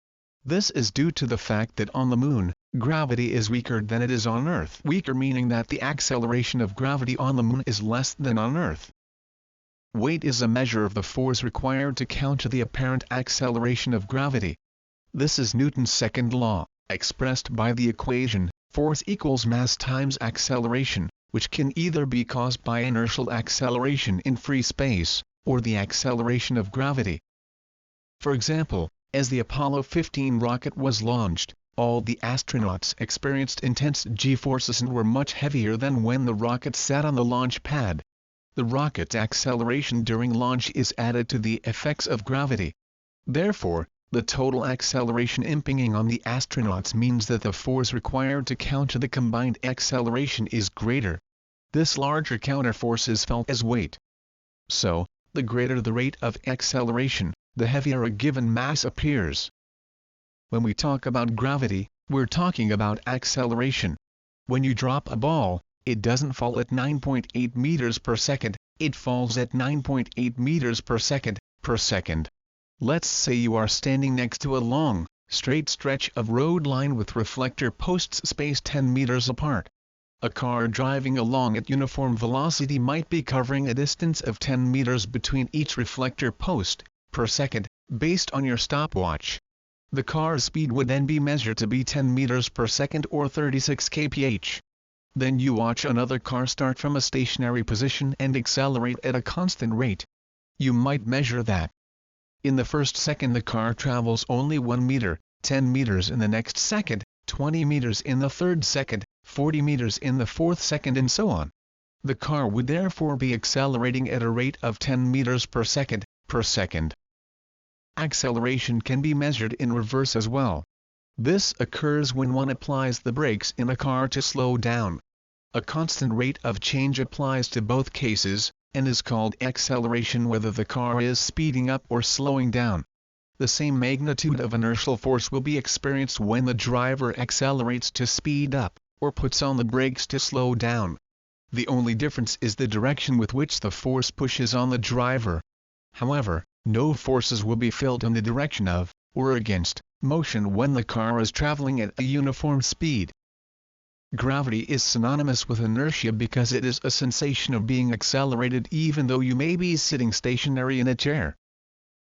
This is due to the fact that on the Moon, gravity is weaker than it is on Earth. Weaker meaning that the acceleration of gravity on the Moon is less than on Earth. Weight is a measure of the force required to counter the apparent acceleration of gravity. This is Newton's second law, expressed by the equation, force equals mass times acceleration, which can either be caused by inertial acceleration in free space, or the acceleration of gravity. For example, as the Apollo 15 rocket was launched, all the astronauts experienced intense g-forces and were much heavier than when the rocket sat on the launch pad. The rocket's acceleration during launch is added to the effects of gravity. Therefore, the total acceleration impinging on the astronauts means that the force required to counter the combined acceleration is greater. This larger counterforce is felt as weight. So, the greater the rate of acceleration, the heavier a given mass appears. When we talk about gravity, we're talking about acceleration. When you drop a ball, it doesn't fall at 9.8 meters per second, it falls at 9.8 meters per second. Let's say you are standing next to a long, straight stretch of road line with reflector posts spaced 10 meters apart. A car driving along at uniform velocity might be covering a distance of 10 meters between each reflector post, per second, based on your stopwatch. The car's speed would then be measured to be 10 meters per second or 36 kph. Then you watch another car start from a stationary position and accelerate at a constant rate. You might measure that. In the first second the car travels only 1 meter, 10 meters in the next second, 20 meters in the third second, 40 meters in the fourth second and so on. The car would therefore be accelerating at a rate of 10 meters per second. Acceleration can be measured in reverse as well. This occurs when one applies the brakes in a car to slow down. A constant rate of change applies to both cases, and is called acceleration whether the car is speeding up or slowing down. The same magnitude of inertial force will be experienced when the driver accelerates to speed up, or puts on the brakes to slow down. The only difference is the direction with which the force pushes on the driver. However, no forces will be felt in the direction of, or against, motion when the car is traveling at a uniform speed. Gravity is synonymous with inertia because it is a sensation of being accelerated even though you may be sitting stationary in a chair.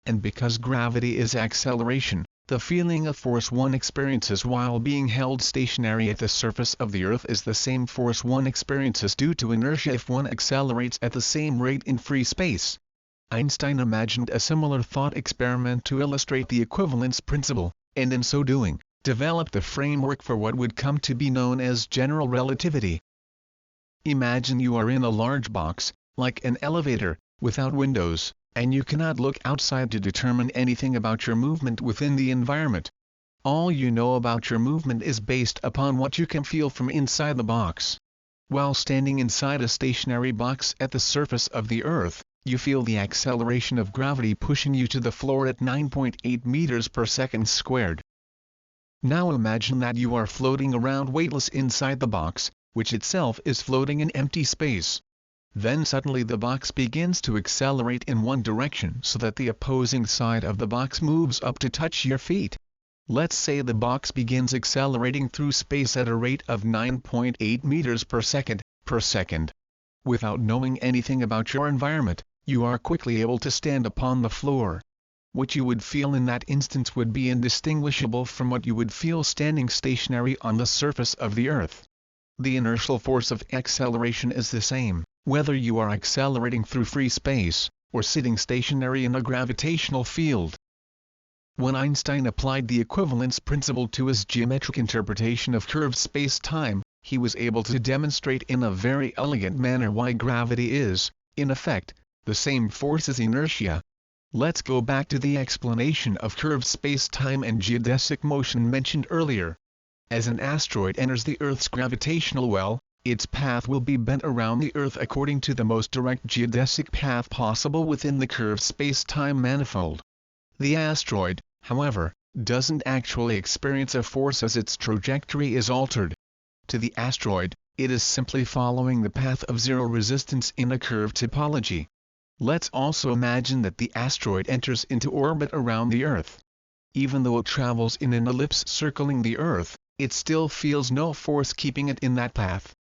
And because gravity is acceleration, the feeling of force one experiences while being held stationary at the surface of the Earth is the same force one experiences due to inertia if one accelerates at the same rate in free space. Einstein imagined a similar thought experiment to illustrate the equivalence principle, and in so doing, developed the framework for what would come to be known as general relativity. Imagine you are in a large box, like an elevator, without windows, and you cannot look outside to determine anything about your movement within the environment. All you know about your movement is based upon what you can feel from inside the box. While standing inside a stationary box at the surface of the Earth, you feel the acceleration of gravity pushing you to the floor at 9.8 meters per second squared. Now imagine that you are floating around weightless inside the box, which itself is floating in empty space. Then suddenly the box begins to accelerate in one direction so that the opposing side of the box moves up to touch your feet. Let's say the box begins accelerating through space at a rate of 9.8 meters per second. Without knowing anything about your environment, you are quickly able to stand upon the floor. What you would feel in that instance would be indistinguishable from what you would feel standing stationary on the surface of the Earth. The inertial force of acceleration is the same, whether you are accelerating through free space, or sitting stationary in a gravitational field. When Einstein applied the equivalence principle to his geometric interpretation of curved space-time, he was able to demonstrate in a very elegant manner why gravity is, in effect, the same force as inertia. Let's go back to the explanation of curved space-time and geodesic motion mentioned earlier. As an asteroid enters the Earth's gravitational well, its path will be bent around the Earth according to the most direct geodesic path possible within the curved space-time manifold. The asteroid, however, doesn't actually experience a force as its trajectory is altered. To the asteroid, it is simply following the path of zero resistance in a curved topology. Let's also imagine that the asteroid enters into orbit around the Earth. Even though it travels in an ellipse circling the Earth, it still feels no force keeping it in that path.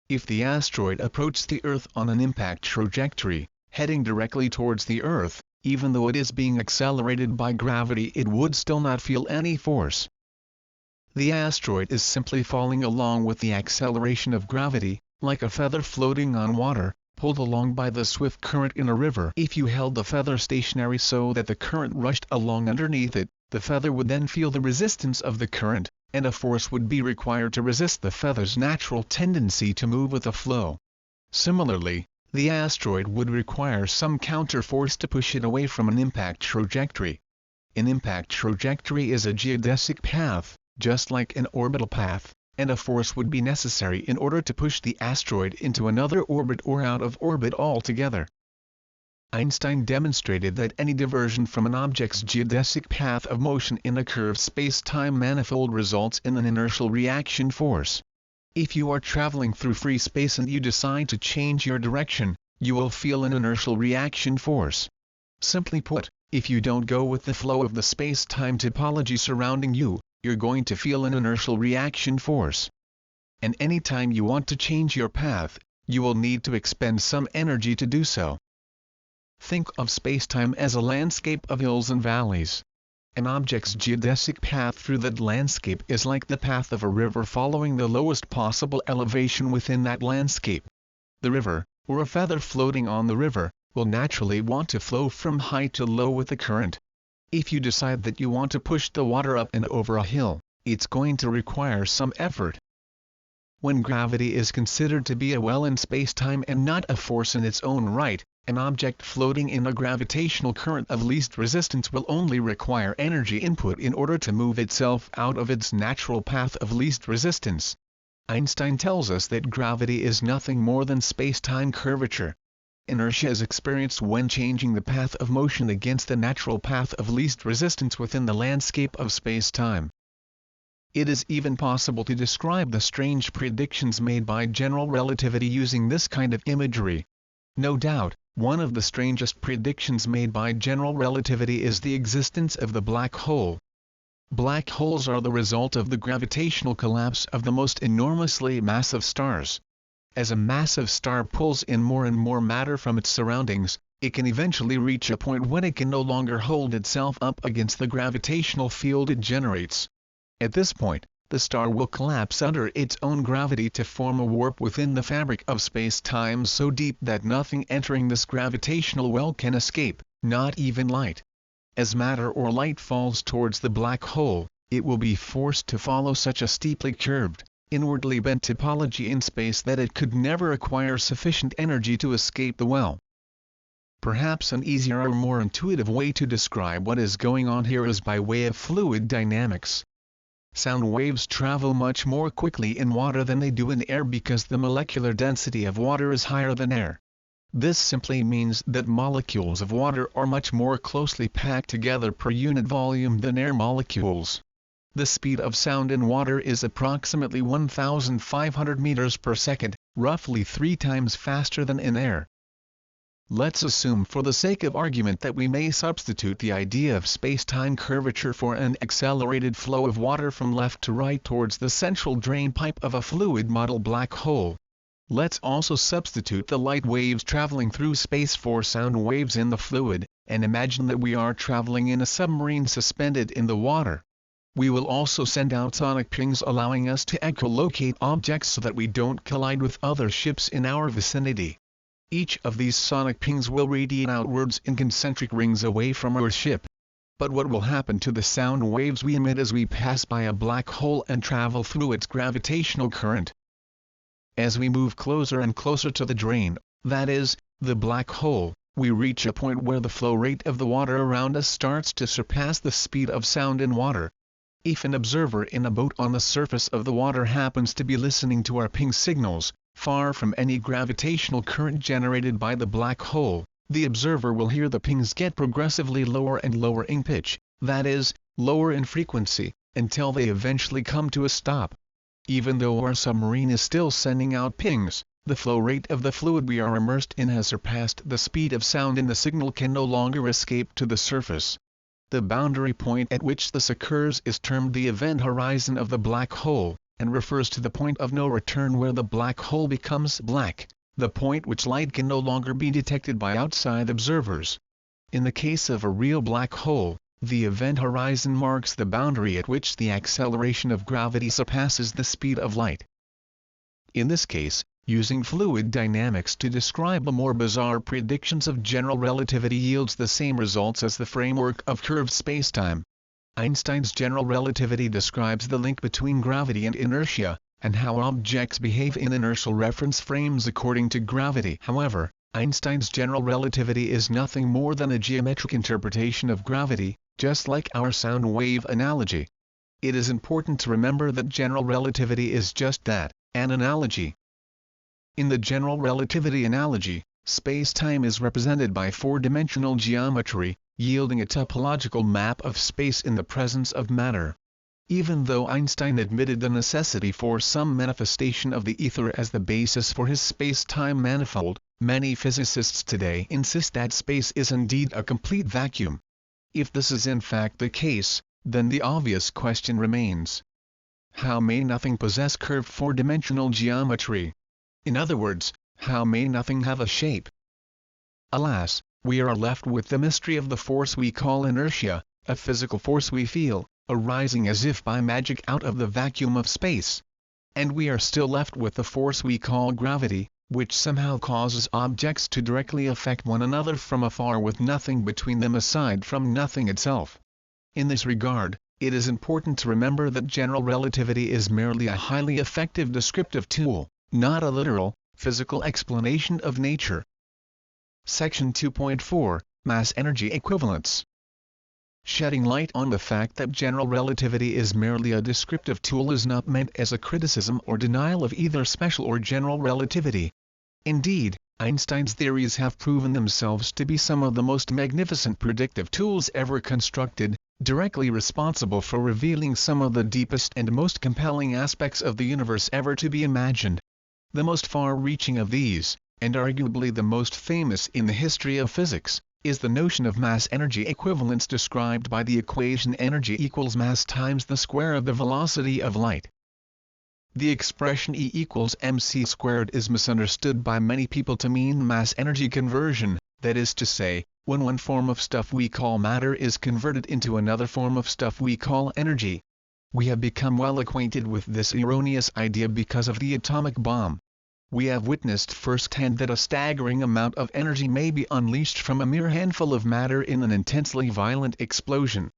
If the asteroid approached the Earth on an impact trajectory, heading directly towards the Earth, even though it is being accelerated by gravity, it would still not feel any force. The asteroid is simply falling along with the acceleration of gravity, like a feather floating on water, pulled along by the swift current in a river. If you held the feather stationary so that the current rushed along underneath it, the feather would then feel the resistance of the current, and a force would be required to resist the feather's natural tendency to move with the flow. Similarly, the asteroid would require some counterforce to push it away from an impact trajectory. An impact trajectory is a geodesic path, just like an orbital path, and a force would be necessary in order to push the asteroid into another orbit or out of orbit altogether. Einstein demonstrated that any diversion from an object's geodesic path of motion in a curved space-time manifold results in an inertial reaction force. If you are traveling through free space and you decide to change your direction, you will feel an inertial reaction force. Simply put, if you don't go with the flow of the space-time topology surrounding you, you're going to feel an inertial reaction force. And anytime you want to change your path, you will need to expend some energy to do so. Think of space-time as a landscape of hills and valleys. An object's geodesic path through that landscape is like the path of a river following the lowest possible elevation within that landscape. The river, or a feather floating on the river, will naturally want to flow from high to low with the current. If you decide that you want to push the water up and over a hill, it's going to require some effort. When gravity is considered to be a well in space-time and not a force in its own right, an object floating in a gravitational current of least resistance will only require energy input in order to move itself out of its natural path of least resistance. Einstein tells us that gravity is nothing more than space-time curvature. Inertia is experienced when changing the path of motion against the natural path of least resistance within the landscape of space-time. It is even possible to describe the strange predictions made by general relativity using this kind of imagery. No doubt, one of the strangest predictions made by general relativity is the existence of the black hole. Black holes are the result of the gravitational collapse of the most enormously massive stars. As a massive star pulls in more and more matter from its surroundings, it can eventually reach a point when it can no longer hold itself up against the gravitational field it generates. At this point, the star will collapse under its own gravity to form a warp within the fabric of space-time so deep that nothing entering this gravitational well can escape, not even light. As matter or light falls towards the black hole, it will be forced to follow such a steeply curved, inwardly bent topology in space that it could never acquire sufficient energy to escape the well. Perhaps an easier or more intuitive way to describe what is going on here is by way of fluid dynamics. Sound waves travel much more quickly in water than they do in air because the molecular density of water is higher than air. This simply means that molecules of water are much more closely packed together per unit volume than air molecules. The speed of sound in water is approximately 1,500 meters per second, roughly 3 times faster than in air. Let's assume for the sake of argument that we may substitute the idea of space-time curvature for an accelerated flow of water from left to right towards the central drain pipe of a fluid model black hole. Let's also substitute the light waves traveling through space for sound waves in the fluid, and imagine that we are traveling in a submarine suspended in the water. We will also send out sonic pings allowing us to echolocate objects so that we don't collide with other ships in our vicinity. Each of these sonic pings will radiate outwards in concentric rings away from our ship. But what will happen to the sound waves we emit as we pass by a black hole and travel through its gravitational current? As we move closer and closer to the drain, that is, the black hole, we reach a point where the flow rate of the water around us starts to surpass the speed of sound in water. If an observer in a boat on the surface of the water happens to be listening to our ping signals, far from any gravitational current generated by the black hole, the observer will hear the pings get progressively lower and lower in pitch, that is, lower in frequency, until they eventually come to a stop. Even though our submarine is still sending out pings, the flow rate of the fluid we are immersed in has surpassed the speed of sound and the signal can no longer escape to the surface. The boundary point at which this occurs is termed the event horizon of the black hole, and refers to the point of no return where the black hole becomes black, the point which light can no longer be detected by outside observers. In the case of a real black hole, the event horizon marks the boundary at which the acceleration of gravity surpasses the speed of light. In this case, using fluid dynamics to describe the more bizarre predictions of general relativity yields the same results as the framework of curved spacetime. Einstein's general relativity describes the link between gravity and inertia, and how objects behave in inertial reference frames according to gravity. However, Einstein's general relativity is nothing more than a geometric interpretation of gravity, just like our sound wave analogy. It is important to remember that general relativity is just that, an analogy. In the general relativity analogy, space-time is represented by four-dimensional geometry, yielding a topological map of space in the presence of matter. Even though Einstein admitted the necessity for some manifestation of the ether as the basis for his space-time manifold, many physicists today insist that space is indeed a complete vacuum. If this is in fact the case, then the obvious question remains: how may nothing possess curved four-dimensional geometry? In other words, how may nothing have a shape? Alas, we are left with the mystery of the force we call inertia, a physical force we feel, arising as if by magic out of the vacuum of space. And we are still left with the force we call gravity, which somehow causes objects to directly affect one another from afar with nothing between them aside from nothing itself. In this regard, it is important to remember that general relativity is merely a highly effective descriptive tool, not a literal, physical explanation of nature. Section 2.4, Mass-Energy Equivalence. Shedding light on the fact that general relativity is merely a descriptive tool is not meant as a criticism or denial of either special or general relativity. Indeed, Einstein's theories have proven themselves to be some of the most magnificent predictive tools ever constructed, directly responsible for revealing some of the deepest and most compelling aspects of the universe ever to be imagined. The most far-reaching of these, and arguably the most famous in the history of physics, is the notion of mass-energy equivalence described by the equation energy equals mass times the square of the velocity of light. The expression E equals mc squared is misunderstood by many people to mean mass-energy conversion, that is to say, when one form of stuff we call matter is converted into another form of stuff we call energy. We have become well acquainted with this erroneous idea because of the atomic bomb. We have witnessed firsthand that a staggering amount of energy may be unleashed from a mere handful of matter in an intensely violent explosion.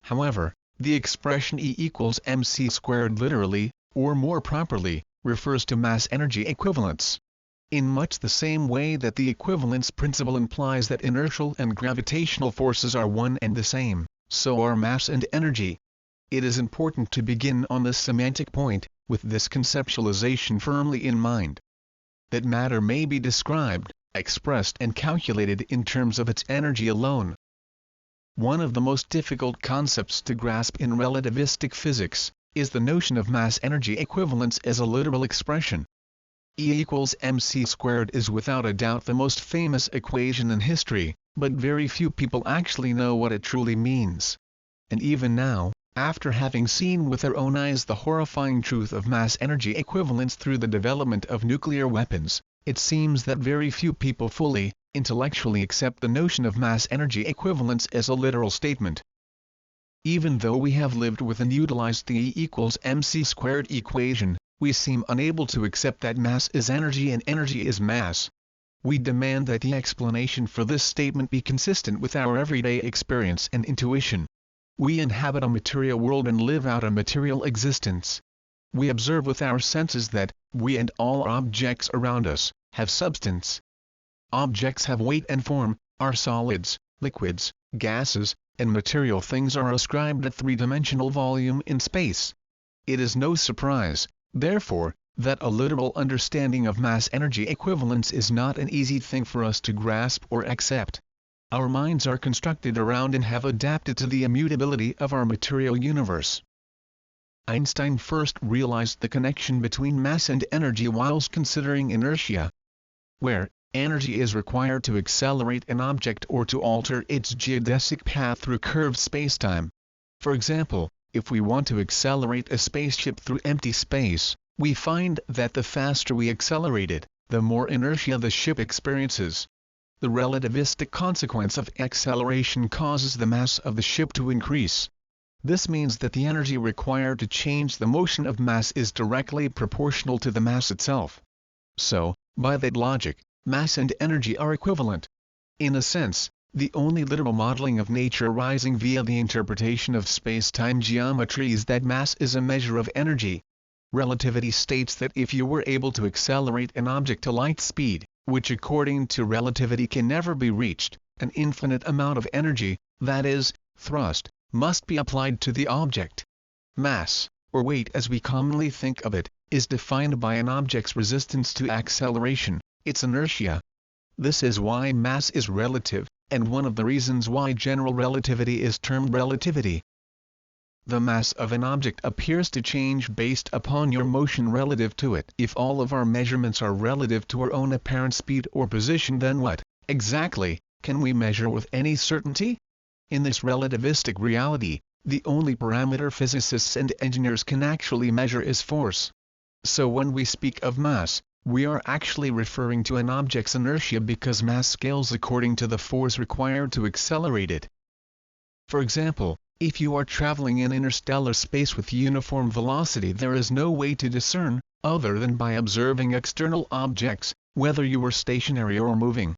However, the expression E equals mc squared literally, or more properly, refers to mass-energy equivalence. In much the same way that the equivalence principle implies that inertial and gravitational forces are one and the same, so are mass and energy. It is important to begin on this semantic point, with this conceptualization firmly in mind. That matter may be described, expressed and calculated in terms of its energy alone. One of the most difficult concepts to grasp in relativistic physics is the notion of mass-energy equivalence as a literal expression. E equals mc squared is without a doubt the most famous equation in history, but very few people actually know what it truly means. And even now, after having seen with their own eyes the horrifying truth of mass-energy equivalence through the development of nuclear weapons, it seems that very few people fully, intellectually accept the notion of mass-energy equivalence as a literal statement. Even though we have lived with and utilized the E equals mc squared equation, we seem unable to accept that mass is energy and energy is mass. We demand that the explanation for this statement be consistent with our everyday experience and intuition. We inhabit a material world and live out a material existence. We observe with our senses that we and all objects around us have substance. Objects have weight and form, are solids, liquids, gases, and material things are ascribed a three-dimensional volume in space. It is no surprise, therefore, that a literal understanding of mass-energy equivalence is not an easy thing for us to grasp or accept. Our minds are constructed around and have adapted to the immutability of our material universe. Einstein first realized the connection between mass and energy whilst considering inertia, where energy is required to accelerate an object or to alter its geodesic path through curved spacetime. For example, if we want to accelerate a spaceship through empty space, we find that the faster we accelerate it, the more inertia the ship experiences. The relativistic consequence of acceleration causes the mass of the ship to increase. This means that the energy required to change the motion of mass is directly proportional to the mass itself. So, by that logic, mass and energy are equivalent. In a sense, the only literal modeling of nature arising via the interpretation of space-time geometry is that mass is a measure of energy. Relativity states that if you were able to accelerate an object to light speed, which according to relativity can never be reached. An infinite amount of energy, that is, thrust, must be applied to the object. Mass, or weight as we commonly think of it, is defined by an object's resistance to acceleration, its inertia. This is why mass is relative, and one of the reasons why general relativity is termed relativity. The mass of an object appears to change based upon your motion relative to it. If all of our measurements are relative to our own apparent speed or position, then what, exactly, can we measure with any certainty? In this relativistic reality, the only parameter physicists and engineers can actually measure is force. So when we speak of mass, we are actually referring to an object's inertia because mass scales according to the force required to accelerate it. For example, if you are traveling in interstellar space with uniform velocity, there is no way to discern, other than by observing external objects, whether you were stationary or moving.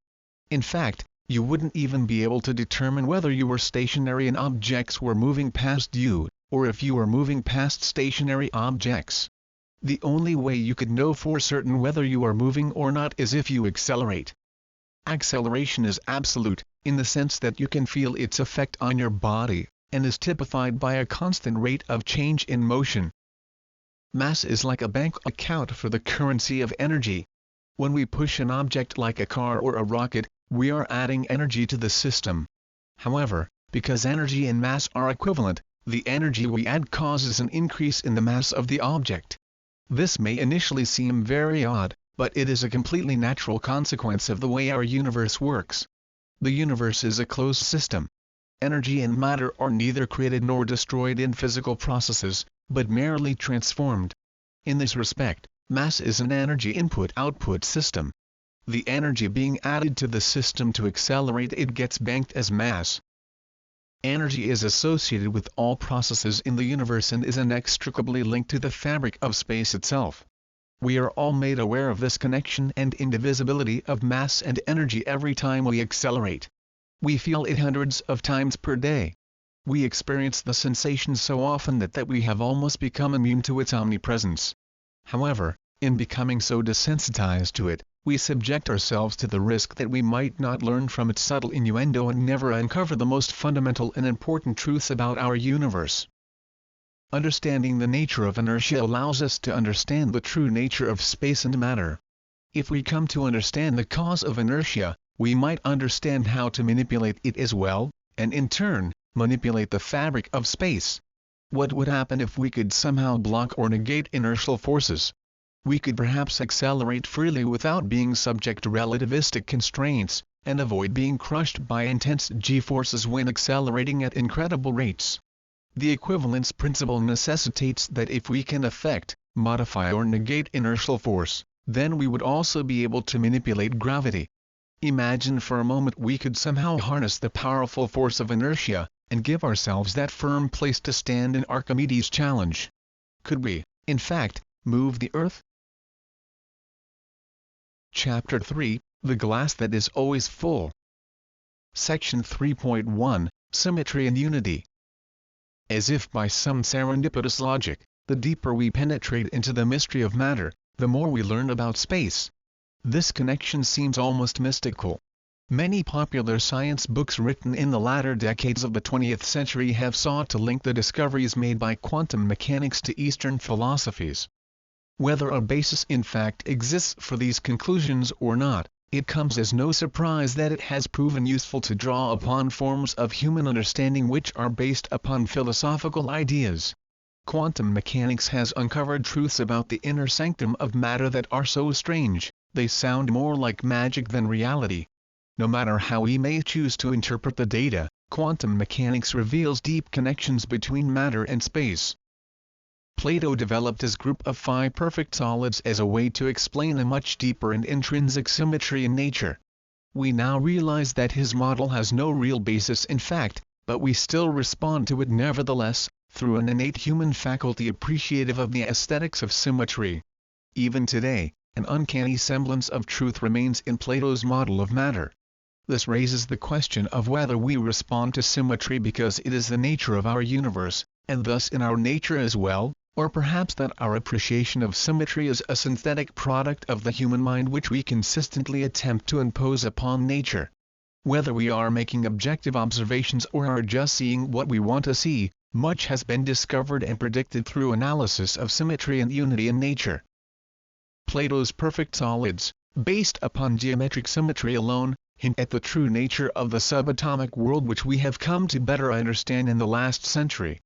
In fact, you wouldn't even be able to determine whether you were stationary and objects were moving past you, or if you were moving past stationary objects. The only way you could know for certain whether you are moving or not is if you accelerate. Acceleration is absolute, in the sense that you can feel its effect on your body, and is typified by a constant rate of change in motion. Mass is like a bank account for the currency of energy. When we push an object like a car or a rocket, we are adding energy to the system. However, because energy and mass are equivalent, the energy we add causes an increase in the mass of the object. This may initially seem very odd, but it is a completely natural consequence of the way our universe works. The universe is a closed system. Energy and matter are neither created nor destroyed in physical processes, but merely transformed. In this respect, mass is an energy input-output system. The energy being added to the system to accelerate it gets banked as mass. Energy is associated with all processes in the universe and is inextricably linked to the fabric of space itself. We are all made aware of this connection and indivisibility of mass and energy every time we accelerate. We feel it hundreds of times per day. We experience the sensation so often that we have almost become immune to its omnipresence. However, in becoming so desensitized to it, we subject ourselves to the risk that we might not learn from its subtle innuendo and never uncover the most fundamental and important truths about our universe. Understanding the nature of inertia allows us to understand the true nature of space and matter. If we come to understand the cause of inertia, we might understand how to manipulate it as well, and in turn, manipulate the fabric of space. What would happen if we could somehow block or negate inertial forces? We could perhaps accelerate freely without being subject to relativistic constraints, and avoid being crushed by intense g-forces when accelerating at incredible rates. The equivalence principle necessitates that if we can affect, modify or negate inertial force, then we would also be able to manipulate gravity. Imagine for a moment we could somehow harness the powerful force of inertia, and give ourselves that firm place to stand in Archimedes' challenge. Could we, in fact, move the Earth? Chapter 3, The Glass That Is Always Full. Section 3.1, Symmetry and Unity. As if by some serendipitous logic, the deeper we penetrate into the mystery of matter, the more we learn about space. This connection seems almost mystical. Many popular science books written in the latter decades of the 20th century have sought to link the discoveries made by quantum mechanics to Eastern philosophies. Whether a basis in fact exists for these conclusions or not, it comes as no surprise that it has proven useful to draw upon forms of human understanding which are based upon philosophical ideas. Quantum mechanics has uncovered truths about the inner sanctum of matter that are so strange, they sound more like magic than reality. No matter how we may choose to interpret the data, quantum mechanics reveals deep connections between matter and space. Plato developed his group of 5 perfect solids as a way to explain a much deeper and intrinsic symmetry in nature. We now realize that his model has no real basis in fact, but we still respond to it nevertheless, through an innate human faculty appreciative of the aesthetics of symmetry. Even today, an uncanny semblance of truth remains in Plato's model of matter. This raises the question of whether we respond to symmetry because it is the nature of our universe, and thus in our nature as well, or perhaps that our appreciation of symmetry is a synthetic product of the human mind which we consistently attempt to impose upon nature. Whether we are making objective observations or are just seeing what we want to see, much has been discovered and predicted through analysis of symmetry and unity in nature. Plato's perfect solids, based upon geometric symmetry alone, hint at the true nature of the subatomic world which we have come to better understand in the last century.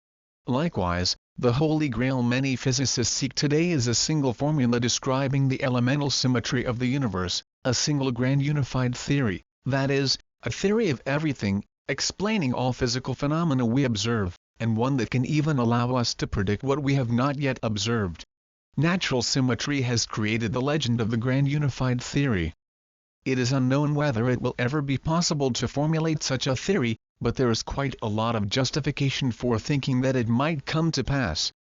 Likewise, the Holy Grail many physicists seek today is a single formula describing the elemental symmetry of the universe, a single grand unified theory, that is, a theory of everything, explaining all physical phenomena we observe, and one that can even allow us to predict what we have not yet observed. Natural symmetry has created the legend of the grand unified theory. It is unknown whether it will ever be possible to formulate such a theory, but there is quite a lot of justification for thinking that it might come to pass.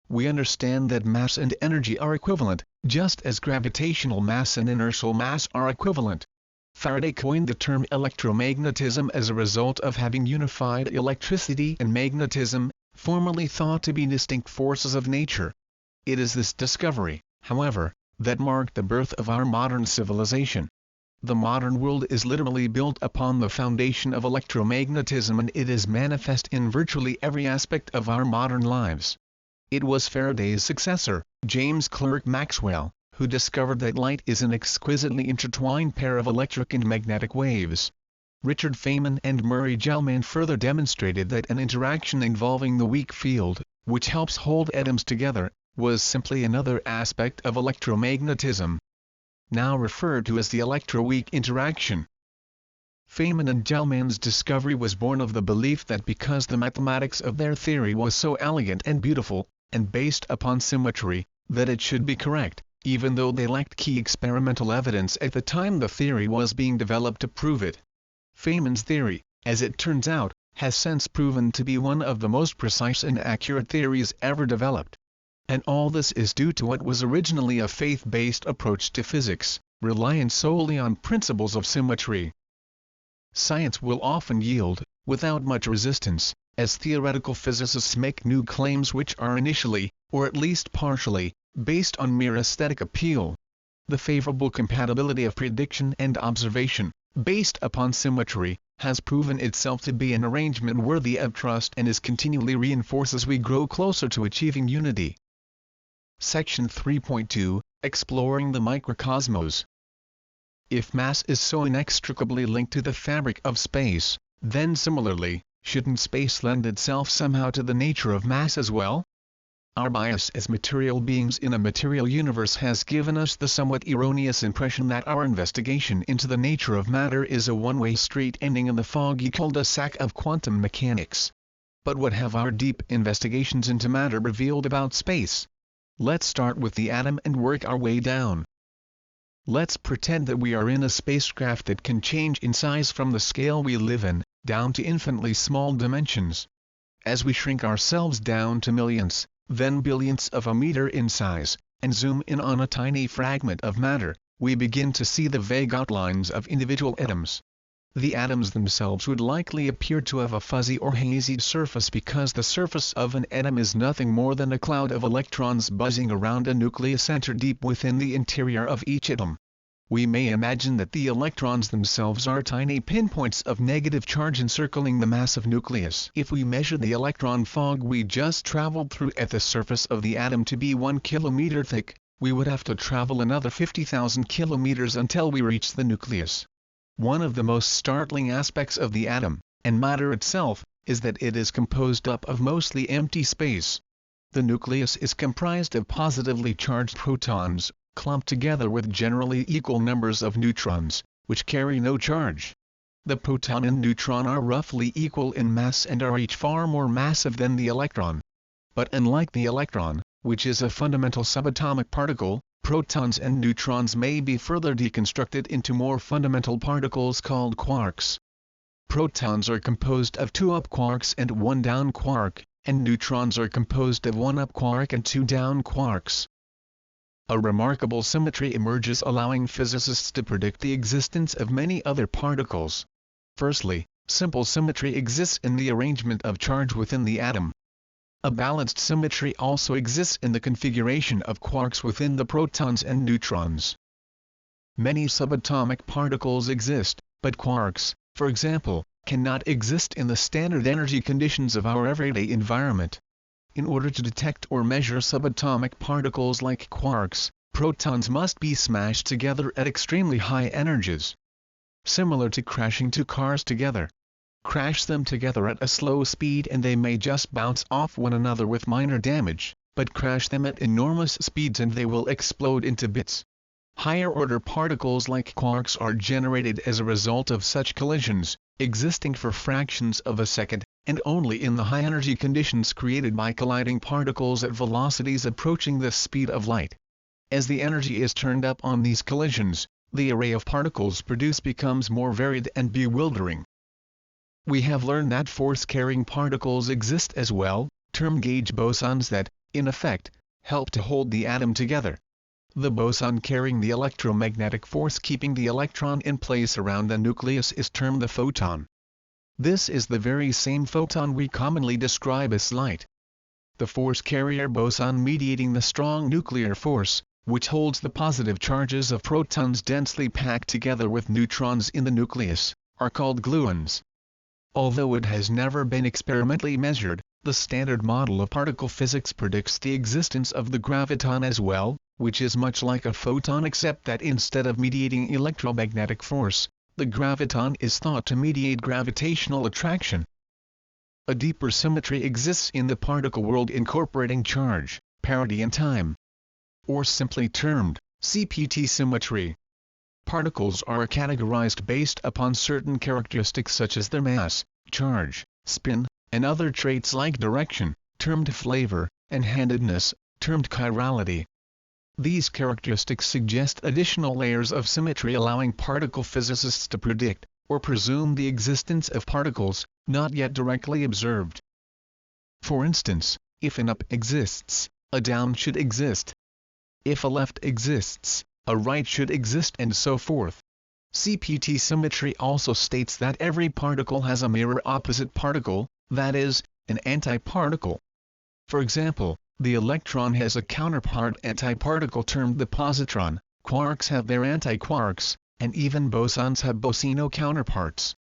We understand that mass and energy are equivalent, just as gravitational mass and inertial mass are equivalent. Faraday coined the term electromagnetism as a result of having unified electricity and magnetism, formerly thought to be distinct forces of nature. It is this discovery, however, that marked the birth of our modern civilization. The modern world is literally built upon the foundation of electromagnetism, and it is manifest in virtually every aspect of our modern lives. It was Faraday's successor, James Clerk Maxwell, who discovered that light is an exquisitely intertwined pair of electric and magnetic waves. Richard Feynman and Murray Gell-Mann further demonstrated that an interaction involving the weak field, which helps hold atoms together, was simply another aspect of electromagnetism, now referred to as the electroweak interaction. Feynman and Gell-Mann's discovery was born of the belief that because the mathematics of their theory was so elegant and beautiful, and based upon symmetry, that it should be correct, even though they lacked key experimental evidence at the time the theory was being developed to prove it. Feynman's theory, as it turns out, has since proven to be one of the most precise and accurate theories ever developed. And all this is due to what was originally a faith-based approach to physics, reliant solely on principles of symmetry. Science will often yield, without much resistance, as theoretical physicists make new claims which are initially, or at least partially, based on mere aesthetic appeal. The favorable compatibility of prediction and observation, based upon symmetry, has proven itself to be an arrangement worthy of trust and is continually reinforced as we grow closer to achieving unity. Section 3.2, Exploring the Microcosmos. If mass is so inextricably linked to the fabric of space, then similarly, shouldn't space lend itself somehow to the nature of mass as well? Our bias as material beings in a material universe has given us the somewhat erroneous impression that our investigation into the nature of matter is a one-way street ending in the foggy cul-de-sac of quantum mechanics. But what have our deep investigations into matter revealed about space? Let's start with the atom and work our way down. Let's pretend that we are in a spacecraft that can change in size from the scale we live in, down to infinitely small dimensions. As we shrink ourselves down to millionths, then billionths of a meter in size, and zoom in on a tiny fragment of matter, we begin to see the vague outlines of individual atoms. The atoms themselves would likely appear to have a fuzzy or hazy surface because the surface of an atom is nothing more than a cloud of electrons buzzing around a nucleus center deep within the interior of each atom. We may imagine that the electrons themselves are tiny pinpoints of negative charge encircling the massive nucleus. If we measure the electron fog we just traveled through at the surface of the atom to be 1 kilometer thick, we would have to travel another 50,000 kilometers until we reach the nucleus. One of the most startling aspects of the atom, and matter itself, is that it is composed up of mostly empty space. The nucleus is comprised of positively charged protons, clumped together with generally equal numbers of neutrons, which carry no charge. The proton and neutron are roughly equal in mass and are each far more massive than the electron. But unlike the electron, which is a fundamental subatomic particle, protons and neutrons may be further deconstructed into more fundamental particles called quarks. Protons are composed of 2 up quarks and 1 down quark, and neutrons are composed of 1 up quark and 2 down quarks. A remarkable symmetry emerges, allowing physicists to predict the existence of many other particles. Firstly, simple symmetry exists in the arrangement of charge within the atom. A balanced symmetry also exists in the configuration of quarks within the protons and neutrons. Many subatomic particles exist, but quarks, for example, cannot exist in the standard energy conditions of our everyday environment. In order to detect or measure subatomic particles like quarks, protons must be smashed together at extremely high energies. Similar to crashing two cars together. Crash them together at a slow speed and they may just bounce off one another with minor damage, but crash them at enormous speeds and they will explode into bits. Higher-order particles like quarks are generated as a result of such collisions, existing for fractions of a second, and only in the high-energy conditions created by colliding particles at velocities approaching the speed of light. As the energy is turned up on these collisions, the array of particles produced becomes more varied and bewildering. We have learned that force-carrying particles exist as well, termed gauge bosons that, in effect, help to hold the atom together. The boson carrying the electromagnetic force keeping the electron in place around the nucleus is termed the photon. This is the very same photon we commonly describe as light. The force carrier boson mediating the strong nuclear force, which holds the positive charges of protons densely packed together with neutrons in the nucleus, are called gluons. Although it has never been experimentally measured, the standard model of particle physics predicts the existence of the graviton as well, which is much like a photon except that instead of mediating electromagnetic force, the graviton is thought to mediate gravitational attraction. A deeper symmetry exists in the particle world incorporating charge, parity and time, or simply termed CPT symmetry. Particles are categorized based upon certain characteristics such as their mass, charge, spin, and other traits like direction, termed flavor, and handedness, termed chirality. These characteristics suggest additional layers of symmetry allowing particle physicists to predict, or presume the existence of particles, not yet directly observed. For instance, if an up exists, a down should exist. If a left exists, a right should exist and so forth. CPT symmetry also states that every particle has a mirror opposite particle, that is, an antiparticle. For example, the electron has a counterpart antiparticle termed the positron, quarks have their antiquarks, and even bosons have bosino counterparts.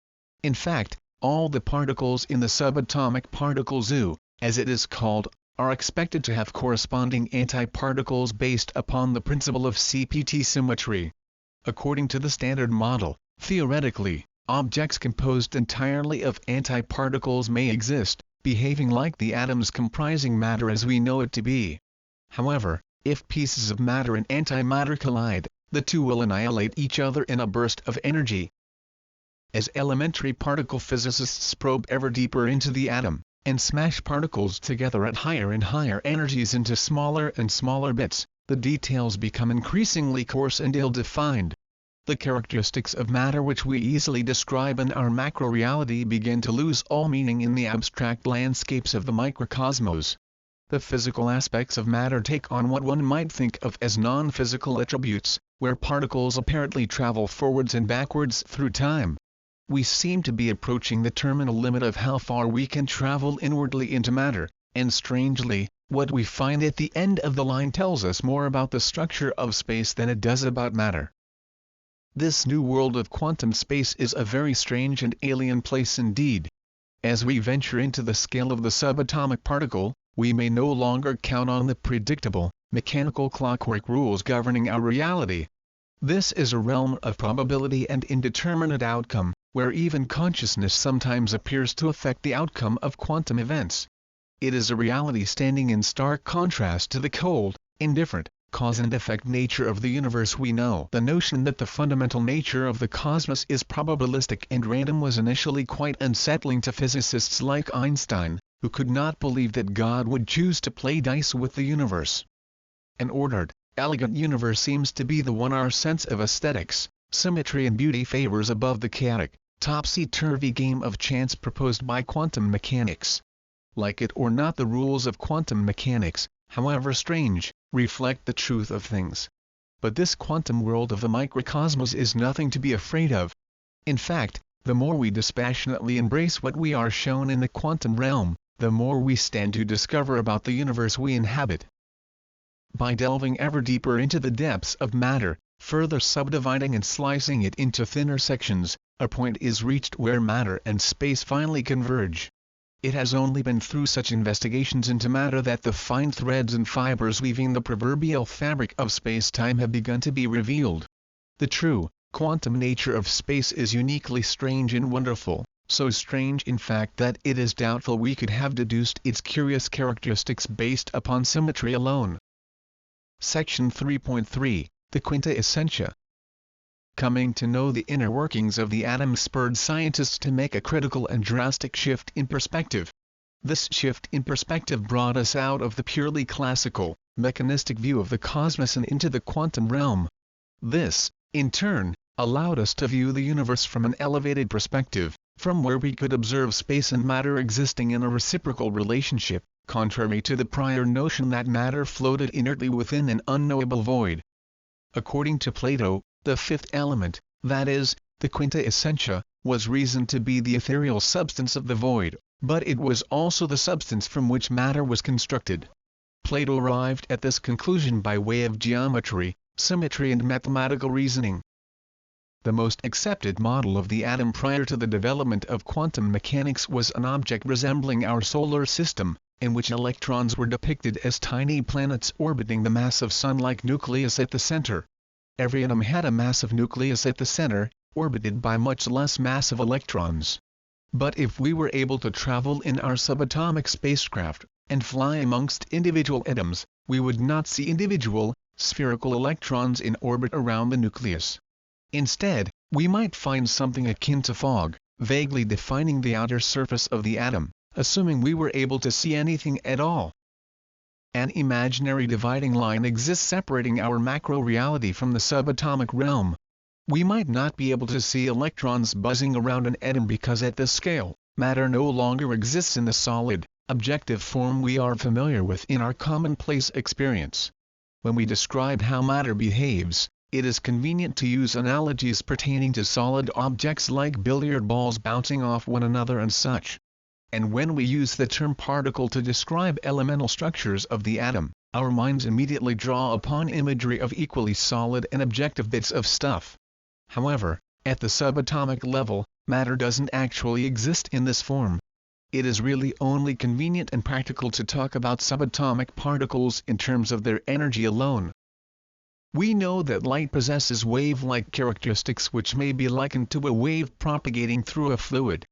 In fact, all the particles in the subatomic particle zoo, as it is called, are expected to have corresponding antiparticles based upon the principle of CPT symmetry. According to the standard model, theoretically, objects composed entirely of antiparticles may exist, behaving like the atoms comprising matter as we know it to be. However, if pieces of matter and antimatter collide, the two will annihilate each other in a burst of energy. As elementary particle physicists probe ever deeper into the atom, and smash particles together at higher and higher energies into smaller and smaller bits, the details become increasingly coarse and ill-defined. The characteristics of matter which we easily describe in our macro-reality begin to lose all meaning in the abstract landscapes of the microcosmos. The physical aspects of matter take on what one might think of as non-physical attributes, where particles apparently travel forwards and backwards through time. We seem to be approaching the terminal limit of how far we can travel inwardly into matter, and strangely, what we find at the end of the line tells us more about the structure of space than it does about matter. This new world of quantum space is a very strange and alien place indeed. As we venture into the scale of the subatomic particle, we may no longer count on the predictable, mechanical clockwork rules governing our reality. This is a realm of probability and indeterminate outcome, where even consciousness sometimes appears to affect the outcome of quantum events. It is a reality standing in stark contrast to the cold, indifferent, cause and effect nature of the universe we know. The notion that the fundamental nature of the cosmos is probabilistic and random was initially quite unsettling to physicists like Einstein, who could not believe that God would choose to play dice with the universe. An ordered, elegant universe seems to be the one our sense of aesthetics, symmetry and beauty favors above the chaotic, topsy-turvy game of chance proposed by quantum mechanics. Like it or not, the rules of quantum mechanics, however strange, reflect the truth of things. But this quantum world of the microcosmos is nothing to be afraid of. In fact, the more we dispassionately embrace what we are shown in the quantum realm, the more we stand to discover about the universe we inhabit. By delving ever deeper into the depths of matter, further subdividing and slicing it into thinner sections, a point is reached where matter and space finally converge. It has only been through such investigations into matter that the fine threads and fibers weaving the proverbial fabric of space-time have begun to be revealed. The true, quantum nature of space is uniquely strange and wonderful, so strange in fact that it is doubtful we could have deduced its curious characteristics based upon symmetry alone. Section 3.3, the Quinta Essentia. Coming to know the inner workings of the atom spurred scientists to make a critical and drastic shift in perspective. This shift in perspective brought us out of the purely classical, mechanistic view of the cosmos and into the quantum realm. This, in turn, allowed us to view the universe from an elevated perspective, from where we could observe space and matter existing in a reciprocal relationship, contrary to the prior notion that matter floated inertly within an unknowable void. According to Plato, the fifth element, that is, the Quinta Essentia, was reasoned to be the ethereal substance of the void, but it was also the substance from which matter was constructed. Plato arrived at this conclusion by way of geometry, symmetry and mathematical reasoning. The most accepted model of the atom prior to the development of quantum mechanics was an object resembling our solar system, in which electrons were depicted as tiny planets orbiting the massive sun-like nucleus at the center. Every atom had a massive nucleus at the center, orbited by much less massive electrons. But if we were able to travel in our subatomic spacecraft, and fly amongst individual atoms, we would not see individual, spherical electrons in orbit around the nucleus. Instead, we might find something akin to fog, vaguely defining the outer surface of the atom, assuming we were able to see anything at all. An imaginary dividing line exists separating our macro-reality from the subatomic realm. We might not be able to see electrons buzzing around an atom because at this scale, matter no longer exists in the solid, objective form we are familiar with in our commonplace experience. When we describe how matter behaves, it is convenient to use analogies pertaining to solid objects like billiard balls bouncing off one another and such. And when we use the term particle to describe elemental structures of the atom, our minds immediately draw upon imagery of equally solid and objective bits of stuff. However, at the subatomic level, matter doesn't actually exist in this form. It is really only convenient and practical to talk about subatomic particles in terms of their energy alone. We know that light possesses wave-like characteristics which may be likened to a wave propagating through a fluid.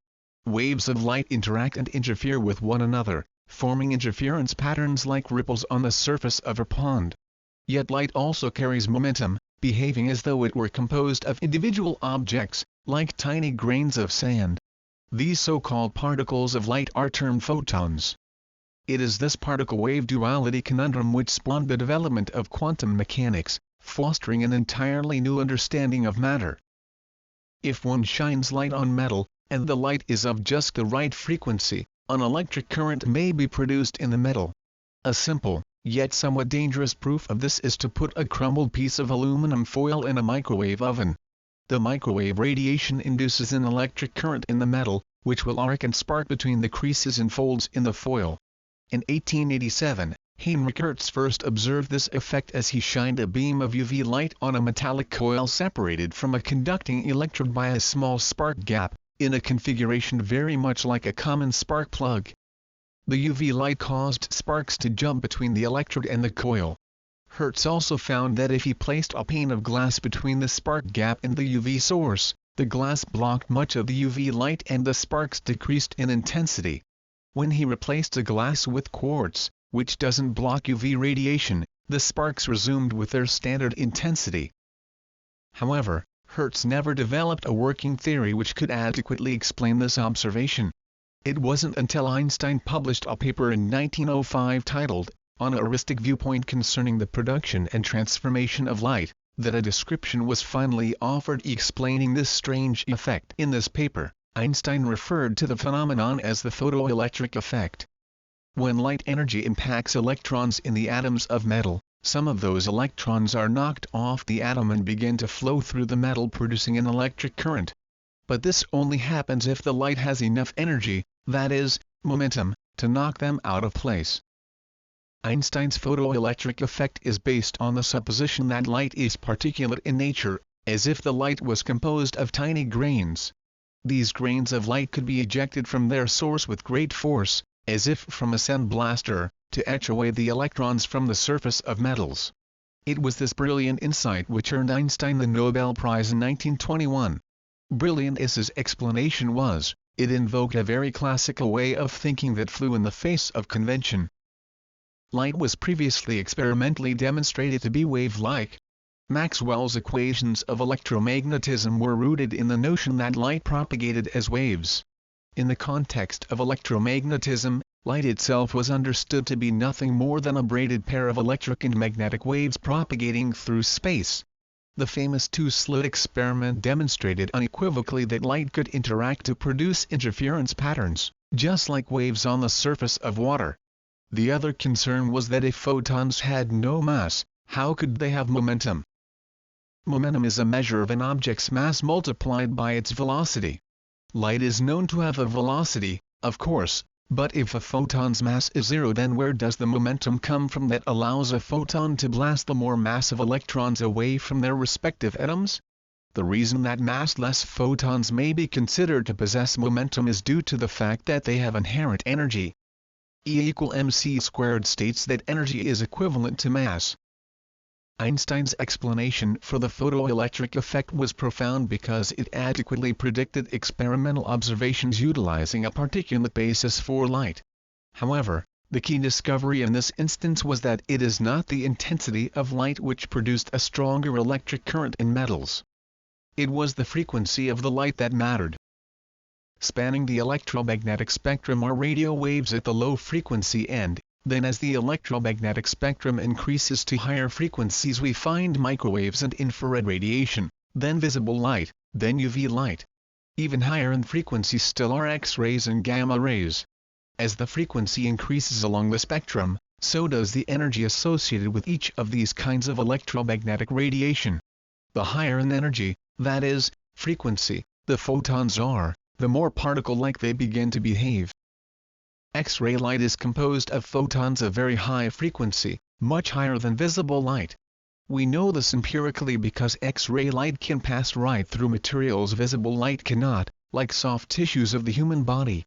Waves of light interact and interfere with one another, forming interference patterns like ripples on the surface of a pond. Yet light also carries momentum, behaving as though it were composed of individual objects, like tiny grains of sand. These so-called particles of light are termed photons. It is this particle-wave duality conundrum which spawned the development of quantum mechanics, fostering an entirely new understanding of matter. If one shines light on metal, and the light is of just the right frequency, an electric current may be produced in the metal. A simple, yet somewhat dangerous proof of this is to put a crumbled piece of aluminum foil in a microwave oven. The microwave radiation induces an electric current in the metal, which will arc and spark between the creases and folds in the foil. In 1887, Heinrich Hertz first observed this effect as he shined a beam of UV light on a metallic coil separated from a conducting electrode by a small spark gap, in a configuration very much like a common spark plug. The UV light caused sparks to jump between the electrode and the coil. Hertz also found that if he placed a pane of glass between the spark gap and the UV source, the glass blocked much of the UV light and the sparks decreased in intensity. When he replaced the glass with quartz, which doesn't block UV radiation, the sparks resumed with their standard intensity. However, Hertz never developed a working theory which could adequately explain this observation. It wasn't until Einstein published a paper in 1905 titled, On a Heuristic Viewpoint Concerning the Production and Transformation of Light, that a description was finally offered explaining this strange effect. In this paper, Einstein referred to the phenomenon as the photoelectric effect. When light energy impacts electrons in the atoms of metal, some of those electrons are knocked off the atom and begin to flow through the metal producing an electric current. But this only happens if the light has enough energy, that is, momentum, to knock them out of place. Einstein's photoelectric effect is based on the supposition that light is particulate in nature, as if the light was composed of tiny grains. These grains of light could be ejected from their source with great force, as if from a sandblaster, to etch away the electrons from the surface of metals. It was this brilliant insight which earned Einstein the Nobel Prize in 1921. Brilliant as his explanation was, it invoked a very classical way of thinking that flew in the face of convention. Light was previously experimentally demonstrated to be wave-like. Maxwell's equations of electromagnetism were rooted in the notion that light propagated as waves. In the context of electromagnetism, light itself was understood to be nothing more than a braided pair of electric and magnetic waves propagating through space. The famous two-slit experiment demonstrated unequivocally that light could interact to produce interference patterns, just like waves on the surface of water. The other concern was that if photons had no mass, how could they have momentum? Momentum is a measure of an object's mass multiplied by its velocity. Light is known to have a velocity, of course, but if a photon's mass is zero, then where does the momentum come from that allows a photon to blast the more massive electrons away from their respective atoms? The reason that massless photons may be considered to possess momentum is due to the fact that they have inherent energy. E=mc² states that energy is equivalent to mass. Einstein's explanation for the photoelectric effect was profound because it adequately predicted experimental observations utilizing a particulate basis for light. However, the key discovery in this instance was that it is not the intensity of light which produced a stronger electric current in metals. It was the frequency of the light that mattered. Spanning the electromagnetic spectrum are radio waves at the low frequency end. Then as the electromagnetic spectrum increases to higher frequencies we find microwaves and infrared radiation, then visible light, then UV light. Even higher in frequency still are X-rays and gamma rays. As the frequency increases along the spectrum, so does the energy associated with each of these kinds of electromagnetic radiation. The higher in energy, that is, frequency, the photons are, the more particle-like they begin to behave. X-ray light is composed of photons of very high frequency, much higher than visible light. We know this empirically because X-ray light can pass right through materials visible light cannot, like soft tissues of the human body.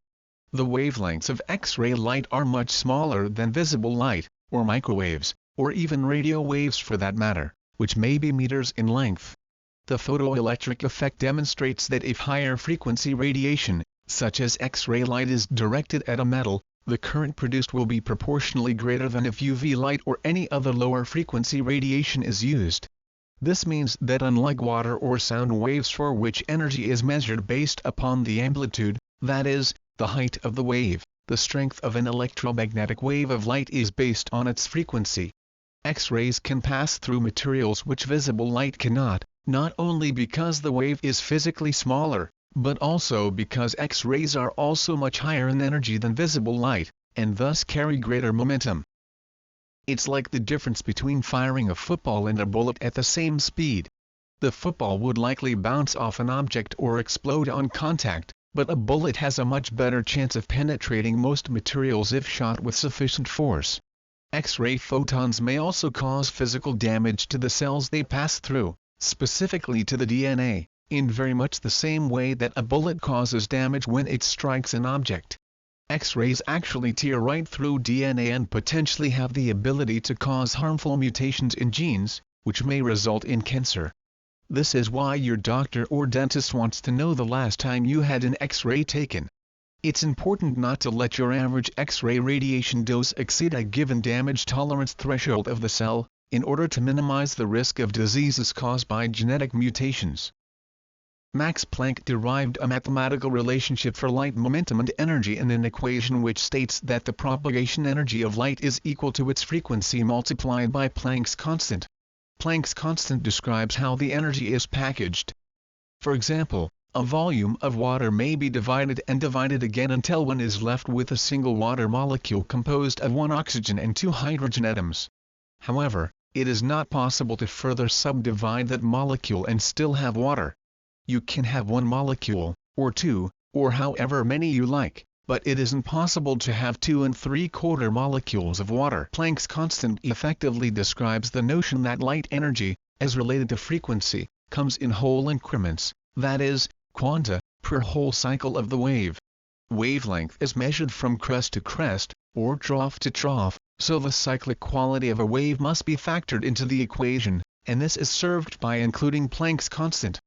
The wavelengths of X-ray light are much smaller than visible light, or microwaves, or even radio waves for that matter, which may be meters in length. The photoelectric effect demonstrates that if higher frequency radiation, such as X-ray light, is directed at a metal, the current produced will be proportionally greater than if UV light or any other lower frequency radiation is used. This means that unlike water or sound waves for which energy is measured based upon the amplitude, that is, the height of the wave, the strength of an electromagnetic wave of light is based on its frequency. X-rays can pass through materials which visible light cannot, not only because the wave is physically smaller, but also because X-rays are also much higher in energy than visible light, and thus carry greater momentum. It's like the difference between firing a football and a bullet at the same speed. The football would likely bounce off an object or explode on contact, but a bullet has a much better chance of penetrating most materials if shot with sufficient force. X-ray photons may also cause physical damage to the cells they pass through, specifically to the DNA, in very much the same way that a bullet causes damage when it strikes an object. X-rays actually tear right through DNA and potentially have the ability to cause harmful mutations in genes, which may result in cancer. This is why your doctor or dentist wants to know the last time you had an X-ray taken. It's important not to let your average X-ray radiation dose exceed a given damage tolerance threshold of the cell, in order to minimize the risk of diseases caused by genetic mutations. Max Planck derived a mathematical relationship for light momentum and energy in an equation which states that the propagation energy of light is equal to its frequency multiplied by Planck's constant. Planck's constant describes how the energy is packaged. For example, a volume of water may be divided and divided again until one is left with a single water molecule composed of one oxygen and two hydrogen atoms. However, it is not possible to further subdivide that molecule and still have water. You can have one molecule, or two, or however many you like, But it isn't possible to have 2 3/4 molecules of water. Planck's constant effectively describes the notion that light energy, as related to frequency, comes in whole increments, that is, quanta, per whole cycle of the wave. Wavelength is measured from crest to crest, or trough to trough, so the cyclic quality of a wave must be factored into the equation, and this is served by including Planck's constant.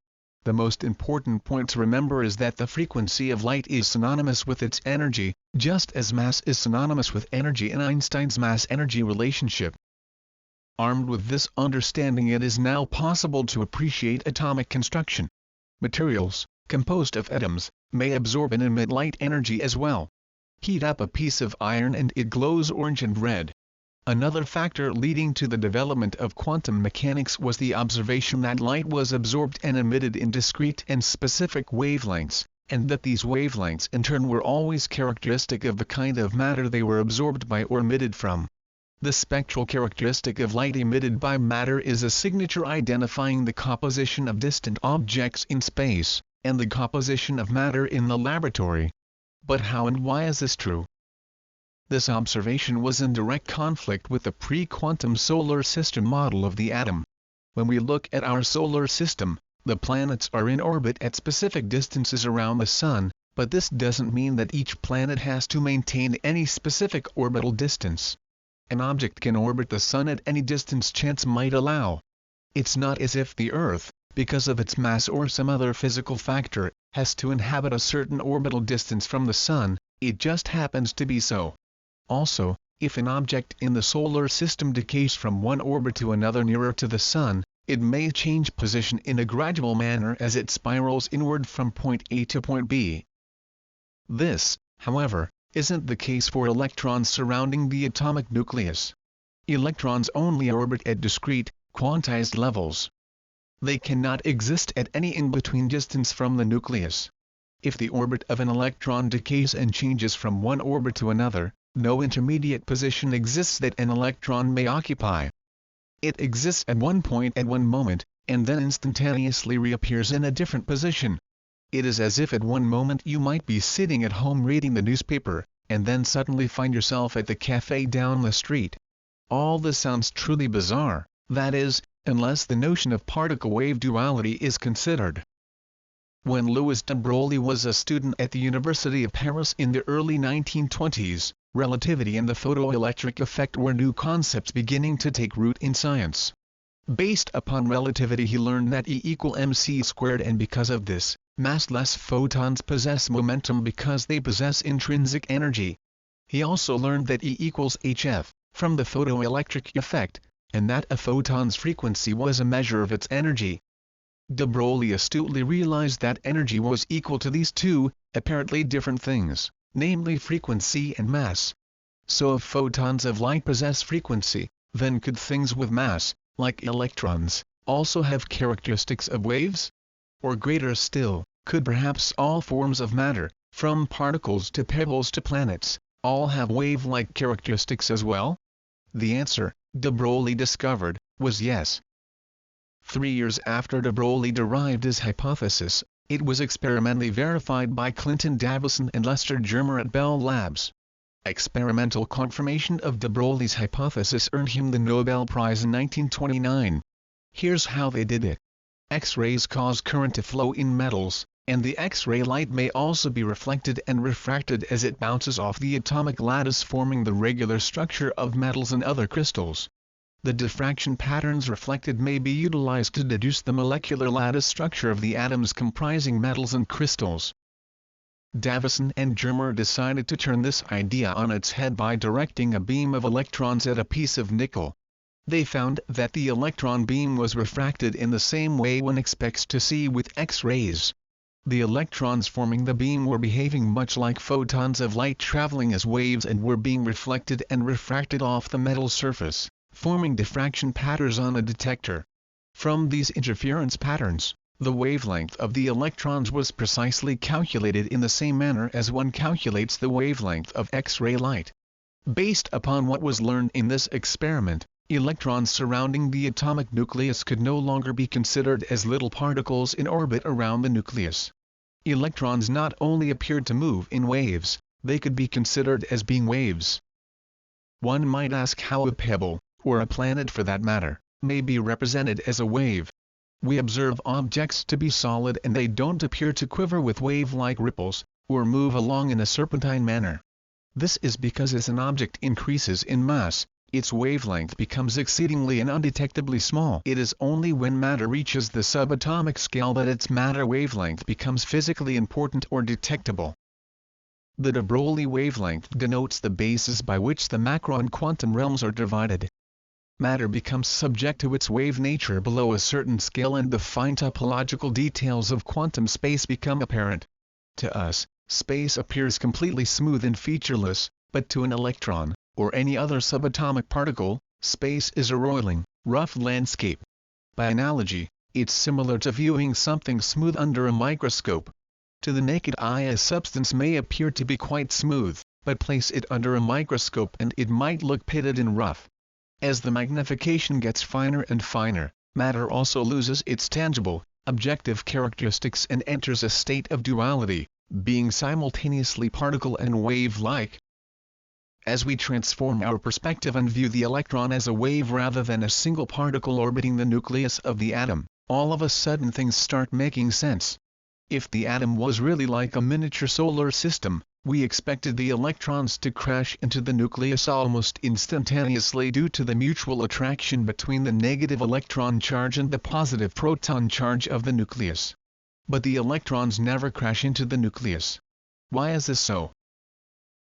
The most important point to remember is that the frequency of light is synonymous with its energy, just as mass is synonymous with energy in Einstein's mass-energy relationship. Armed with this understanding, it is now possible to appreciate atomic construction. Materials, composed of atoms, may absorb and emit light energy as well. Heat up a piece of iron and it glows orange and red. Another factor leading to the development of quantum mechanics was the observation that light was absorbed and emitted in discrete and specific wavelengths, and that these wavelengths in turn were always characteristic of the kind of matter they were absorbed by or emitted from. The spectral characteristic of light emitted by matter is a signature identifying the composition of distant objects in space, and the composition of matter in the laboratory. But how and why is this true? This observation was in direct conflict with the pre-quantum solar system model of the atom. When we look at our solar system, the planets are in orbit at specific distances around the Sun, but this doesn't mean that each planet has to maintain any specific orbital distance. An object can orbit the Sun at any distance chance might allow. It's not as if the Earth, because of its mass or some other physical factor, has to inhabit a certain orbital distance from the Sun, it just happens to be so. Also, if an object in the solar system decays from one orbit to another nearer to the Sun, it may change position in a gradual manner as it spirals inward from point A to point B. This, however, isn't the case for electrons surrounding the atomic nucleus. Electrons only orbit at discrete, quantized levels. They cannot exist at any in-between distance from the nucleus. If the orbit of an electron decays and changes from one orbit to another, no intermediate position exists that an electron may occupy. It exists at one point at one moment, and then instantaneously reappears in a different position. It is as if at one moment you might be sitting at home reading the newspaper, and then suddenly find yourself at the cafe down the street. All this sounds truly bizarre, that is, unless the notion of particle-wave duality is considered. When Louis de Broglie was a student at the University of Paris in the early 1920s, relativity and the photoelectric effect were new concepts beginning to take root in science. Based upon relativity, he learned that E equal mc squared, and because of this, massless photons possess momentum because they possess intrinsic energy. He also learned that E equals hf, from the photoelectric effect, and that a photon's frequency was a measure of its energy. De Broglie astutely realized that energy was equal to these two, apparently different things, namely frequency and mass. So if photons of light possess frequency, then could things with mass, like electrons, also have characteristics of waves? Or greater still, could perhaps all forms of matter, from particles to pebbles to planets, all have wave-like characteristics as well? The answer, de Broglie discovered, was yes. 3 years after de Broglie derived his hypothesis, it was experimentally verified by Clinton Davison and Lester Germer at Bell Labs. Experimental confirmation of de Broglie's hypothesis earned him the Nobel Prize in 1929. Here's how they did it. X-rays cause current to flow in metals, and the X-ray light may also be reflected and refracted as it bounces off the atomic lattice, forming the regular structure of metals and other crystals. The diffraction patterns reflected may be utilized to deduce the molecular lattice structure of the atoms comprising metals and crystals. Davison and Germer decided to turn this idea on its head by directing a beam of electrons at a piece of nickel. They found that the electron beam was refracted in the same way one expects to see with X-rays. The electrons forming the beam were behaving much like photons of light traveling as waves and were being reflected and refracted off the metal surface, forming diffraction patterns on a detector. From these interference patterns, the wavelength of the electrons was precisely calculated in the same manner as one calculates the wavelength of X-ray light. Based upon what was learned in this experiment, electrons surrounding the atomic nucleus could no longer be considered as little particles in orbit around the nucleus. Electrons not only appeared to move in waves, they could be considered as being waves. One might ask how a pebble, or a planet for that matter, may be represented as a wave. We observe objects to be solid and they don't appear to quiver with wave-like ripples, or move along in a serpentine manner. This is because as an object increases in mass, its wavelength becomes exceedingly and undetectably small. It is only when matter reaches the subatomic scale that its matter wavelength becomes physically important or detectable. The de Broglie wavelength denotes the basis by which the macro and quantum realms are divided. Matter becomes subject to its wave nature below a certain scale and the fine topological details of quantum space become apparent. To us, space appears completely smooth and featureless, but to an electron, or any other subatomic particle, space is a roiling, rough landscape. By analogy, it's similar to viewing something smooth under a microscope. To the naked eye a substance may appear to be quite smooth, but place it under a microscope and it might look pitted and rough. As the magnification gets finer and finer, matter also loses its tangible, objective characteristics and enters a state of duality, being simultaneously particle and wave-like. As we transform our perspective and view the electron as a wave rather than a single particle orbiting the nucleus of the atom, all of a sudden things start making sense. If the atom was really like a miniature solar system, we expected the electrons to crash into the nucleus almost instantaneously due to the mutual attraction between the negative electron charge and the positive proton charge of the nucleus. But the electrons never crash into the nucleus. Why is this so?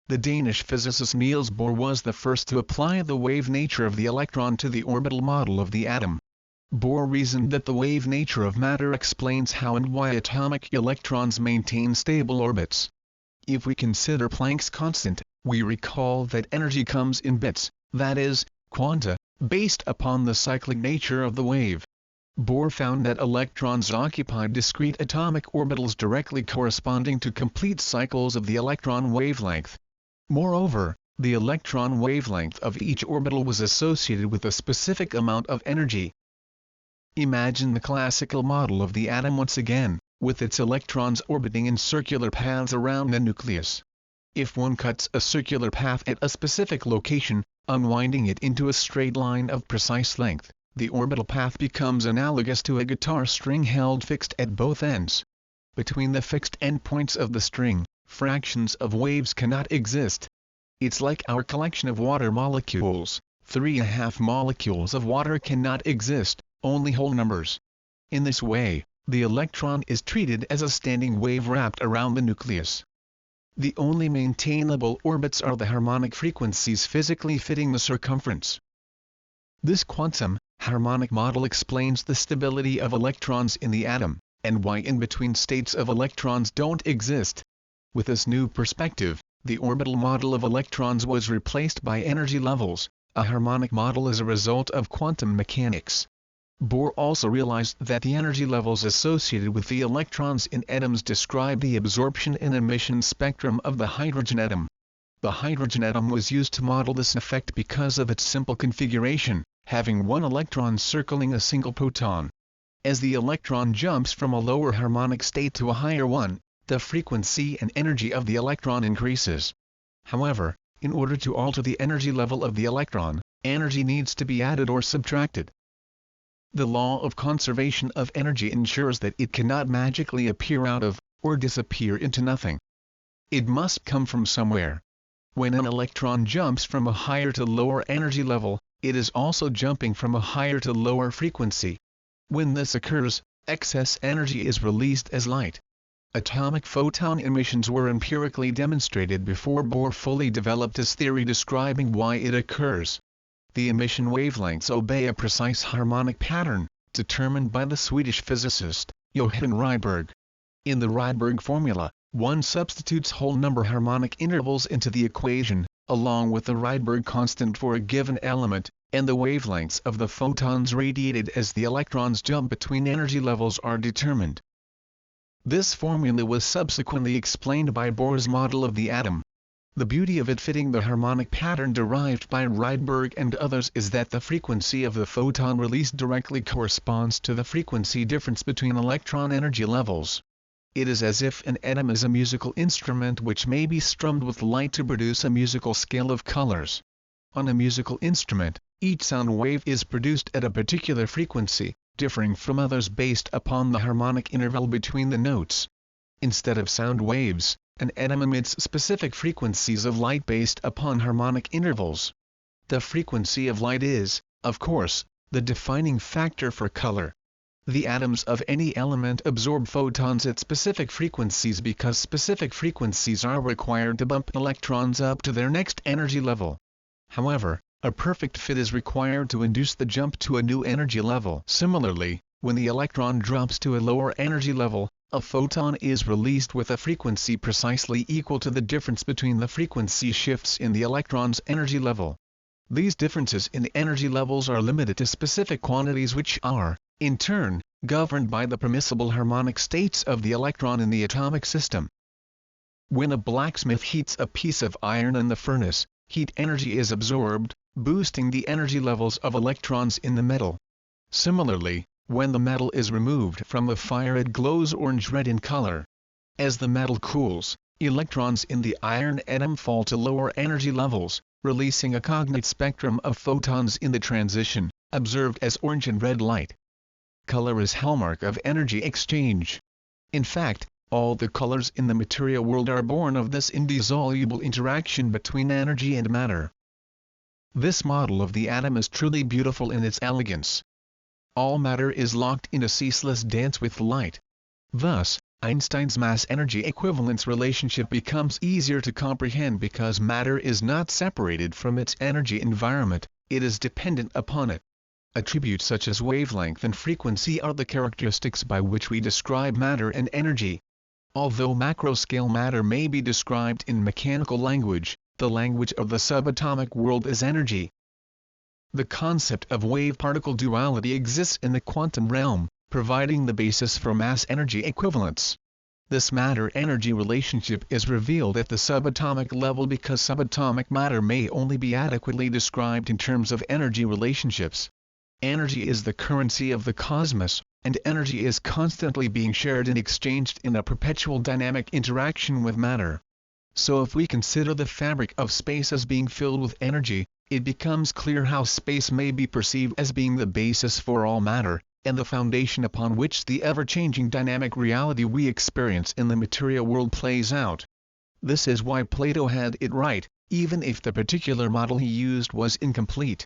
The Danish physicist Niels Bohr was the first to apply the wave nature of the electron to the orbital model of the atom. Bohr reasoned that the wave nature of matter explains how and why atomic electrons maintain stable orbits. If we consider Planck's constant, we recall that energy comes in bits, that is, quanta, based upon the cyclic nature of the wave. Bohr found that electrons occupied discrete atomic orbitals directly corresponding to complete cycles of the electron wavelength. Moreover, the electron wavelength of each orbital was associated with a specific amount of energy. Imagine the classical model of the atom once again, with its electrons orbiting in circular paths around the nucleus. If one cuts a circular path at a specific location, unwinding it into a straight line of precise length, the orbital path becomes analogous to a guitar string held fixed at both ends. Between the fixed endpoints of the string, fractions of waves cannot exist. It's like our collection of water molecules. 3½ molecules of water cannot exist, only whole numbers. In this way, the electron is treated as a standing wave wrapped around the nucleus. The only maintainable orbits are the harmonic frequencies physically fitting the circumference. This quantum, harmonic model explains the stability of electrons in the atom, and why in-between states of electrons don't exist. With this new perspective, the orbital model of electrons was replaced by energy levels, a harmonic model as a result of quantum mechanics. Bohr also realized that the energy levels associated with the electrons in atoms describe the absorption and emission spectrum of the hydrogen atom. The hydrogen atom was used to model this effect because of its simple configuration, having one electron circling a single proton. As the electron jumps from a lower harmonic state to a higher one, the frequency and energy of the electron increases. However, in order to alter the energy level of the electron, energy needs to be added or subtracted. The law of conservation of energy ensures that it cannot magically appear out of, or disappear into nothing. It must come from somewhere. When an electron jumps from a higher to lower energy level, it is also jumping from a higher to lower frequency. When this occurs, excess energy is released as light. Atomic photon emissions were empirically demonstrated before Bohr fully developed his theory describing why it occurs. The emission wavelengths obey a precise harmonic pattern, determined by the Swedish physicist, Johann Rydberg. In the Rydberg formula, one substitutes whole number harmonic intervals into the equation, along with the Rydberg constant for a given element, and the wavelengths of the photons radiated as the electrons jump between energy levels are determined. This formula was subsequently explained by Bohr's model of the atom. The beauty of it fitting the harmonic pattern derived by Rydberg and others is that the frequency of the photon released directly corresponds to the frequency difference between electron energy levels. It is as if an atom is a musical instrument which may be strummed with light to produce a musical scale of colors. On a musical instrument, each sound wave is produced at a particular frequency, differing from others based upon the harmonic interval between the notes. Instead of sound waves, an atom emits specific frequencies of light based upon harmonic intervals. The frequency of light is, of course, the defining factor for color. The atoms of any element absorb photons at specific frequencies because specific frequencies are required to bump electrons up to their next energy level. However, a perfect fit is required to induce the jump to a new energy level. Similarly, when the electron drops to a lower energy level, a photon is released with a frequency precisely equal to the difference between the frequency shifts in the electron's energy level. These differences in energy levels are limited to specific quantities which are, in turn, governed by the permissible harmonic states of the electron in the atomic system. When a blacksmith heats a piece of iron in the furnace, heat energy is absorbed, boosting the energy levels of electrons in the metal. Similarly, when the metal is removed from the fire it glows orange-red in color. As the metal cools, electrons in the iron atom fall to lower energy levels, releasing a cognate spectrum of photons in the transition, observed as orange and red light. Color is hallmark of energy exchange. In fact, all the colors in the material world are born of this indissoluble interaction between energy and matter. This model of the atom is truly beautiful in its elegance. All matter is locked in a ceaseless dance with light. Thus, Einstein's mass-energy equivalence relationship becomes easier to comprehend because matter is not separated from its energy environment, it is dependent upon it. Attributes such as wavelength and frequency are the characteristics by which we describe matter and energy. Although macroscale matter may be described in mechanical language, the language of the subatomic world is energy. The concept of wave-particle duality exists in the quantum realm, providing the basis for mass-energy equivalence. This matter-energy relationship is revealed at the subatomic level because subatomic matter may only be adequately described in terms of energy relationships. Energy is the currency of the cosmos, and energy is constantly being shared and exchanged in a perpetual dynamic interaction with matter. So if we consider the fabric of space as being filled with energy, it becomes clear how space may be perceived as being the basis for all matter, and the foundation upon which the ever-changing dynamic reality we experience in the material world plays out. This is why Plato had it right, even if the particular model he used was incomplete.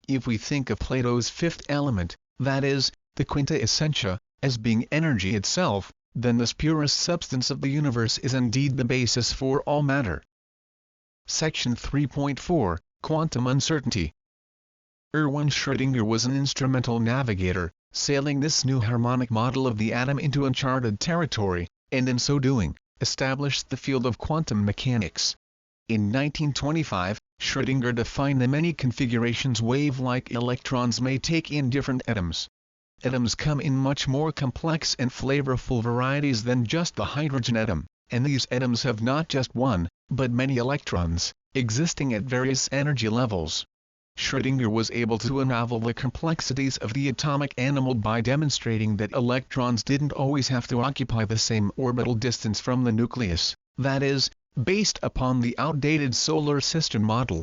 If we think of Plato's fifth element, that is, the Quinta Essentia, as being energy itself, then this purest substance of the universe is indeed the basis for all matter. Section 3.4, Quantum Uncertainty. Erwin Schrödinger was an instrumental navigator, sailing this new harmonic model of the atom into uncharted territory, and in so doing, established the field of quantum mechanics. In 1925, Schrödinger defined the many configurations wave-like electrons may take in different atoms. Atoms come in much more complex and flavorful varieties than just the hydrogen atom, and these atoms have not just one, but many electrons, existing at various energy levels. Schrödinger was able to unravel the complexities of the atomic animal by demonstrating that electrons didn't always have to occupy the same orbital distance from the nucleus, that is, based upon the outdated solar system model.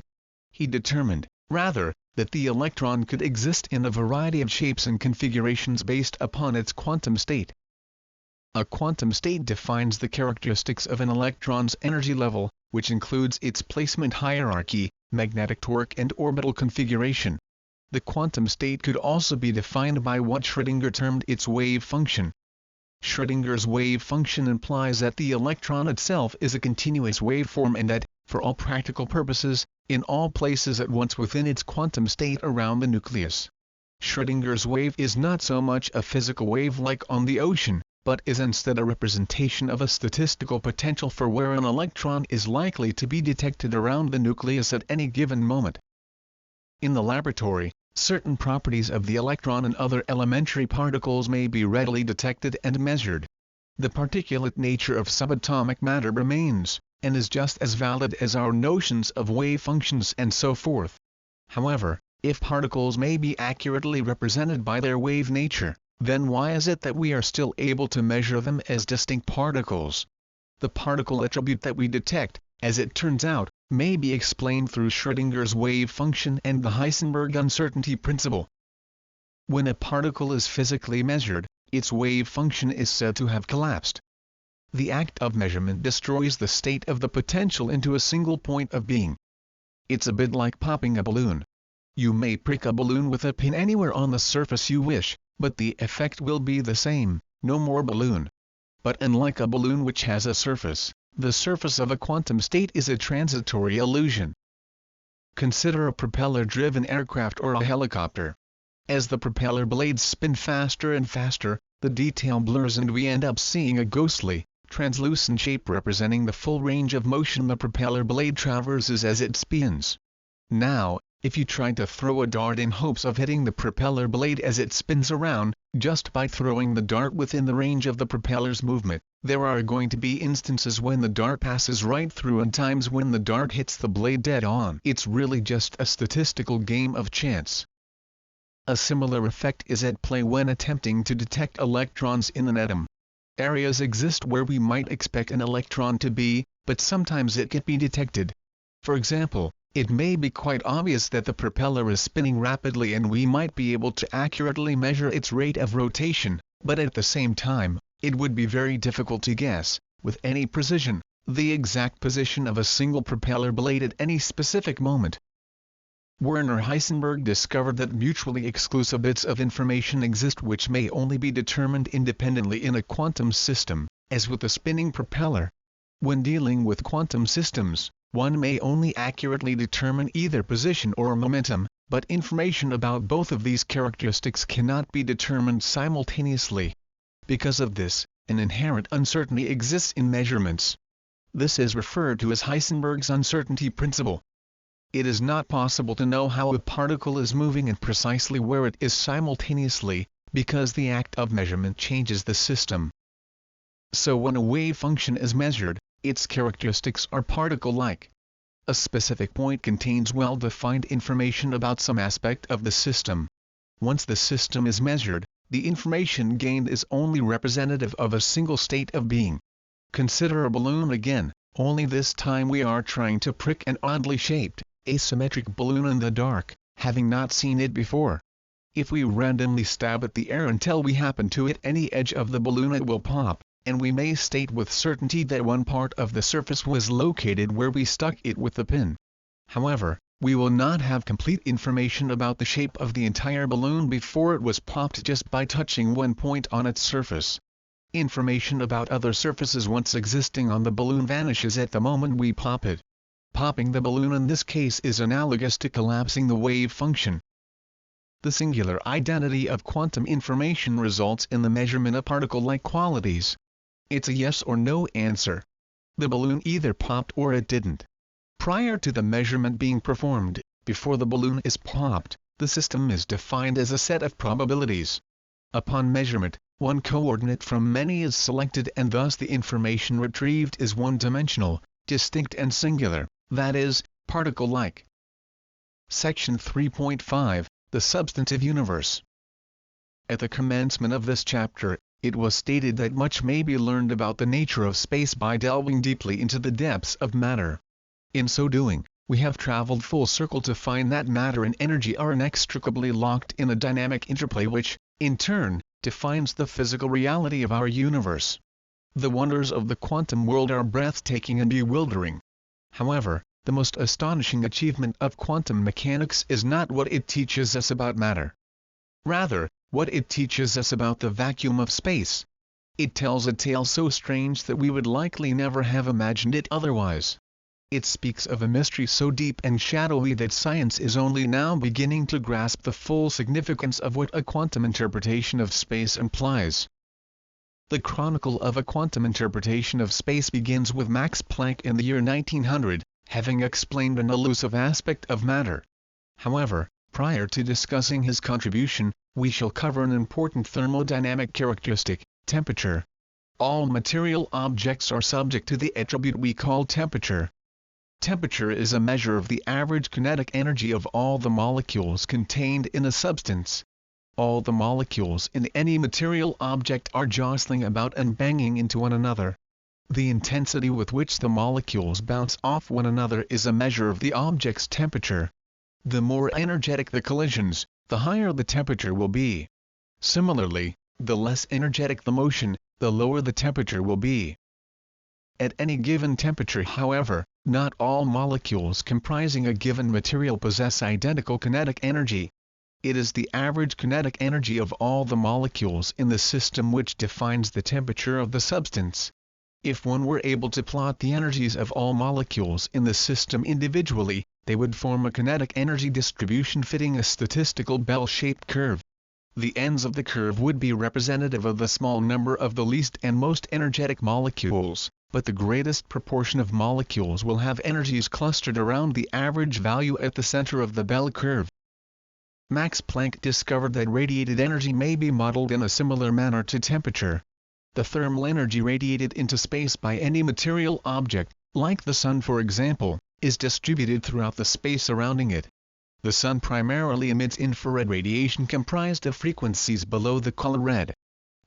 He determined, rather, that the electron could exist in a variety of shapes and configurations based upon its quantum state. A quantum state defines the characteristics of an electron's energy level, which includes its placement hierarchy, magnetic torque and orbital configuration. The quantum state could also be defined by what Schrödinger termed its wave function. Schrödinger's wave function implies that the electron itself is a continuous waveform and that, for all practical purposes, in all places at once within its quantum state around the nucleus. Schrödinger's wave is not so much a physical wave like on the ocean, but is instead a representation of a statistical potential for where an electron is likely to be detected around the nucleus at any given moment. In the laboratory, certain properties of the electron and other elementary particles may be readily detected and measured. The particulate nature of subatomic matter remains, and is just as valid as our notions of wave functions and so forth. However, if particles may be accurately represented by their wave nature, then why is it that we are still able to measure them as distinct particles? The particle attribute that we detect, as it turns out, may be explained through Schrödinger's wave function and the Heisenberg uncertainty principle. When a particle is physically measured, its wave function is said to have collapsed. The act of measurement destroys the state of the potential into a single point of being. It's a bit like popping a balloon. You may prick a balloon with a pin anywhere on the surface you wish, but the effect will be the same, no more balloon. But unlike a balloon which has a surface, the surface of a quantum state is a transitory illusion. Consider a propeller-driven aircraft or a helicopter. As the propeller blades spin faster and faster, the detail blurs and we end up seeing a ghostly, translucent shape representing the full range of motion the propeller blade traverses as it spins. Now, if you try to throw a dart in hopes of hitting the propeller blade as it spins around, just by throwing the dart within the range of the propeller's movement, there are going to be instances when the dart passes right through and times when the dart hits the blade dead on. It's really just a statistical game of chance. A similar effect is at play when attempting to detect electrons in an atom. Areas exist where we might expect an electron to be, but sometimes it can't be detected. For example, it may be quite obvious that the propeller is spinning rapidly and we might be able to accurately measure its rate of rotation, but at the same time, it would be very difficult to guess, with any precision, the exact position of a single propeller blade at any specific moment. Werner Heisenberg discovered that mutually exclusive bits of information exist which may only be determined independently in a quantum system, as with the spinning propeller. When dealing with quantum systems, one may only accurately determine either position or momentum, but information about both of these characteristics cannot be determined simultaneously. Because of this, an inherent uncertainty exists in measurements. This is referred to as Heisenberg's uncertainty principle. It is not possible to know how a particle is moving and precisely where it is simultaneously, because the act of measurement changes the system. So when a wave function is measured, its characteristics are particle-like. A specific point contains well-defined information about some aspect of the system. Once the system is measured, the information gained is only representative of a single state of being. Consider a balloon again, only this time we are trying to prick an oddly shaped, asymmetric balloon in the dark, having not seen it before. If we randomly stab at the air until we happen to hit any edge of the balloon, it will pop, and we may state with certainty that one part of the surface was located where we stuck it with the pin. However, we will not have complete information about the shape of the entire balloon before it was popped just by touching one point on its surface. Information about other surfaces once existing on the balloon vanishes at the moment we pop it. Popping the balloon in this case is analogous to collapsing the wave function. The singular identity of quantum information results in the measurement of particle-like qualities. It's a yes or no answer. The balloon either popped or it didn't. Prior to the measurement being performed, before the balloon is popped, the system is defined as a set of probabilities. Upon measurement, one coordinate from many is selected and thus the information retrieved is one-dimensional, distinct and singular, that is, particle-like. Section 3.5, The Substantive Universe. At the commencement of this chapter, it was stated that much may be learned about the nature of space by delving deeply into the depths of matter. In so doing, we have traveled full circle to find that matter and energy are inextricably locked in a dynamic interplay which, in turn, defines the physical reality of our universe. The wonders of the quantum world are breathtaking and bewildering. However, the most astonishing achievement of quantum mechanics is not what it teaches us about matter. Rather, what it teaches us about the vacuum of space. It tells a tale so strange that we would likely never have imagined it otherwise. It speaks of a mystery so deep and shadowy that science is only now beginning to grasp the full significance of what a quantum interpretation of space implies. The chronicle of a quantum interpretation of space begins with Max Planck in the year 1900, having explained an elusive aspect of matter. However, prior to discussing his contribution, we shall cover an important thermodynamic characteristic, temperature. All material objects are subject to the attribute we call temperature. Temperature is a measure of the average kinetic energy of all the molecules contained in a substance. all the molecules in any material object are jostling about and banging into one another. The intensity with which the molecules bounce off one another is a measure of the object's temperature. The more energetic the collisions, the higher the temperature will be. Similarly, the less energetic the motion, the lower the temperature will be. At any given temperature, however, not all molecules comprising a given material possess identical kinetic energy. It is the average kinetic energy of all the molecules in the system which defines the temperature of the substance. If one were able to plot the energies of all molecules in the system individually, they would form a kinetic energy distribution fitting a statistical bell-shaped curve. The ends of the curve would be representative of the small number of the least and most energetic molecules, but the greatest proportion of molecules will have energies clustered around the average value at the center of the bell curve. Max Planck discovered that radiated energy may be modeled in a similar manner to temperature. The thermal energy radiated into space by any material object, like the Sun for example, is distributed throughout the space surrounding it. The Sun primarily emits infrared radiation comprised of frequencies below the color red.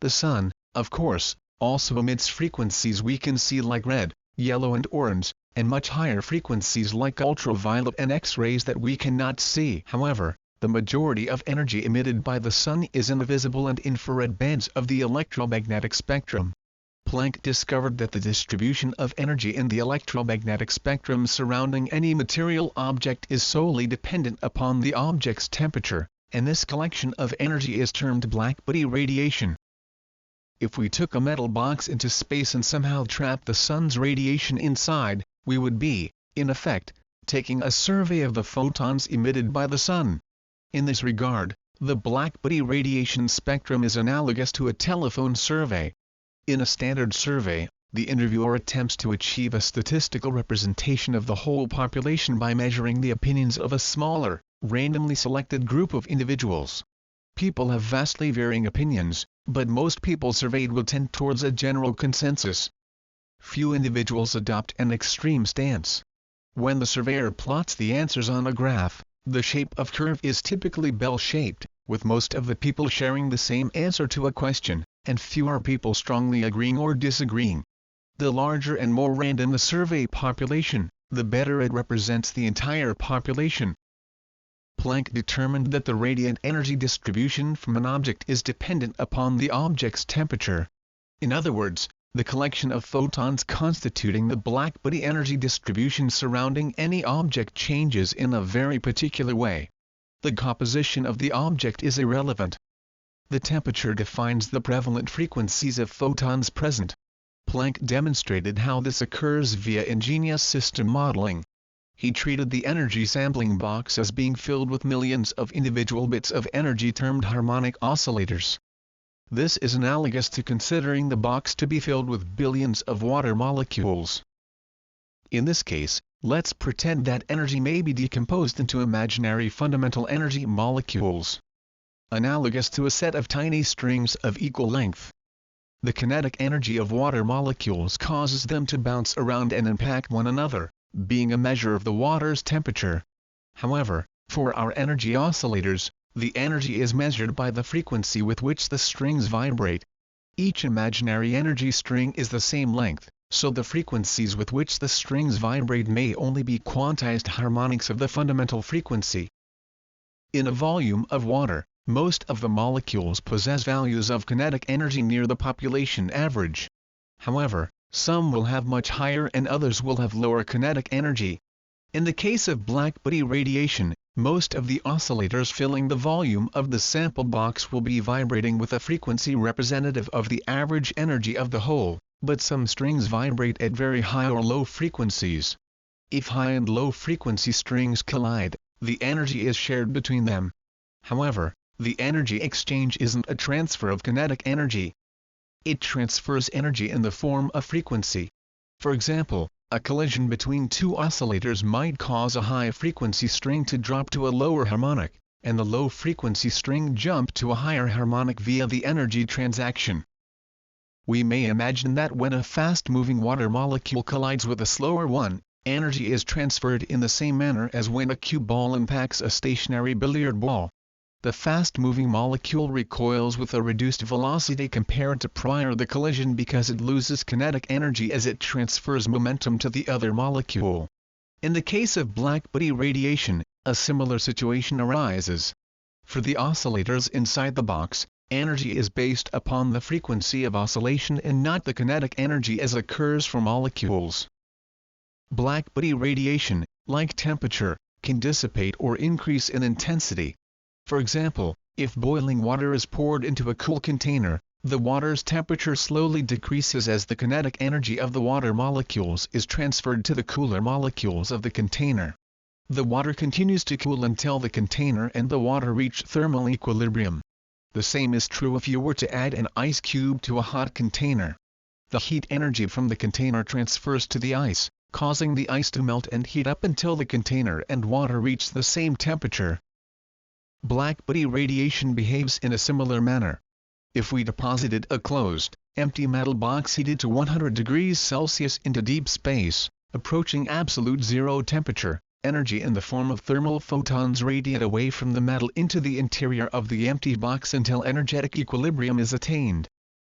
The Sun, of course, also emits frequencies we can see like red, yellow and orange, and much higher frequencies like ultraviolet and X-rays that we cannot see. However, the majority of energy emitted by the Sun is in the visible and infrared bands of the electromagnetic spectrum. Planck discovered that the distribution of energy in the electromagnetic spectrum surrounding any material object is solely dependent upon the object's temperature, and this collection of energy is termed blackbody radiation. If we took a metal box into space and somehow trapped the Sun's radiation inside, we would be, in effect, taking a survey of the photons emitted by the Sun. In this regard, the blackbody radiation spectrum is analogous to a telephone survey. In a standard survey, the interviewer attempts to achieve a statistical representation of the whole population by measuring the opinions of a smaller, randomly selected group of individuals. People have vastly varying opinions, but most people surveyed will tend towards a general consensus. Few individuals adopt an extreme stance. When the surveyor plots the answers on a graph, the shape of curve is typically bell-shaped, with most of the people sharing the same answer to a question, and fewer people strongly agreeing or disagreeing. The larger and more random the survey population, the better it represents the entire population. Planck determined that the radiant energy distribution from an object is dependent upon the object's temperature. In other words, the collection of photons constituting the blackbody energy distribution surrounding any object changes in a very particular way. The composition of the object is irrelevant. The temperature defines the prevalent frequencies of photons present. Planck demonstrated how this occurs via ingenious system modeling. He treated the energy sampling box as being filled with millions of individual bits of energy termed harmonic oscillators. This is analogous to considering the box to be filled with billions of water molecules. In this case, let's pretend that energy may be decomposed into imaginary fundamental energy molecules, analogous to a set of tiny strings of equal length. The kinetic energy of water molecules causes them to bounce around and impact one another, being a measure of the water's temperature. However, for our energy oscillators, the energy is measured by the frequency with which the strings vibrate. Each imaginary energy string is the same length, so the frequencies with which the strings vibrate may only be quantized harmonics of the fundamental frequency. In a volume of water, most of the molecules possess values of kinetic energy near the population average. However, some will have much higher and others will have lower kinetic energy. In the case of blackbody radiation, most of the oscillators filling the volume of the sample box will be vibrating with a frequency representative of the average energy of the whole, but some strings vibrate at very high or low frequencies. If high and low frequency strings collide, the energy is shared between them. However, the energy exchange isn't a transfer of kinetic energy. It transfers energy in the form of frequency. For example, a collision between two oscillators might cause a high-frequency string to drop to a lower harmonic, and the low-frequency string jump to a higher harmonic via the energy transaction. We may imagine that when a fast-moving water molecule collides with a slower one, energy is transferred in the same manner as when a cue ball impacts a stationary billiard ball. The fast-moving molecule recoils with a reduced velocity compared to prior to the collision because it loses kinetic energy as it transfers momentum to the other molecule. In the case of blackbody radiation, a similar situation arises. For the oscillators inside the box, energy is based upon the frequency of oscillation and not the kinetic energy as occurs for molecules. Blackbody radiation, like temperature, can dissipate or increase in intensity. For example, if boiling water is poured into a cool container, the water's temperature slowly decreases as the kinetic energy of the water molecules is transferred to the cooler molecules of the container. The water continues to cool until the container and the water reach thermal equilibrium. The same is true if you were to add an ice cube to a hot container. The heat energy from the container transfers to the ice, causing the ice to melt and heat up until the container and water reach the same temperature. Blackbody radiation behaves in a similar manner. If we deposited a closed, empty metal box heated to 100 degrees Celsius into deep space, approaching absolute zero temperature, energy in the form of thermal photons radiate away from the metal into the interior of the empty box until energetic equilibrium is attained.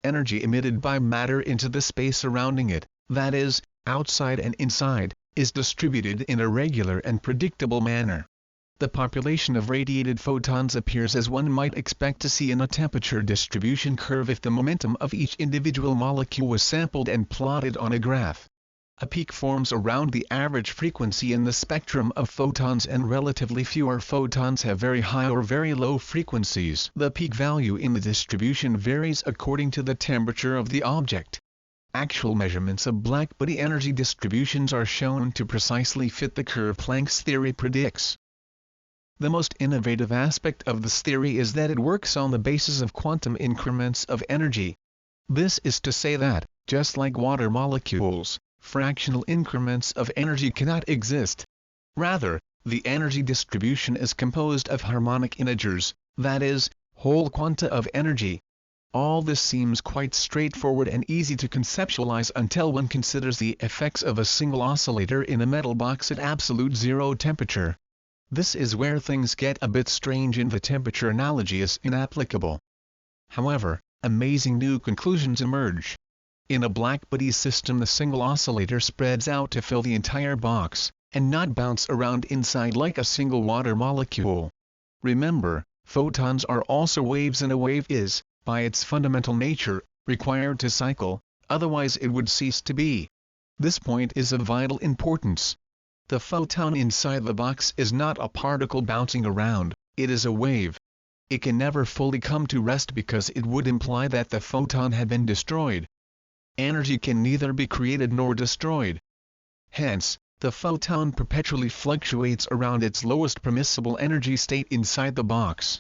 Energy emitted by matter into the space surrounding it, that is, outside and inside, is distributed in a regular and predictable manner. The population of radiated photons appears as one might expect to see in a temperature distribution curve if the momentum of each individual molecule was sampled and plotted on a graph. A peak forms around the average frequency in the spectrum of photons and relatively fewer photons have very high or very low frequencies. The peak value in the distribution varies according to the temperature of the object. Actual measurements of blackbody energy distributions are shown to precisely fit the curve Planck's theory predicts. The most innovative aspect of this theory is that it works on the basis of quantum increments of energy. This is to say that, just like water molecules, fractional increments of energy cannot exist. Rather, the energy distribution is composed of harmonic integers, that is, whole quanta of energy. All this seems quite straightforward and easy to conceptualize until one considers the effects of a single oscillator in a metal box at absolute zero temperature. This is where things get a bit strange and the temperature analogy is inapplicable. However, amazing new conclusions emerge. In a blackbody system, the single oscillator spreads out to fill the entire box, and not bounce around inside like a single water molecule. Remember, photons are also waves and a wave is, by its fundamental nature, required to cycle, otherwise it would cease to be. This point is of vital importance. The photon inside the box is not a particle bouncing around, it is a wave. It can never fully come to rest because it would imply that the photon had been destroyed. Energy can neither be created nor destroyed. Hence, the photon perpetually fluctuates around its lowest permissible energy state inside the box.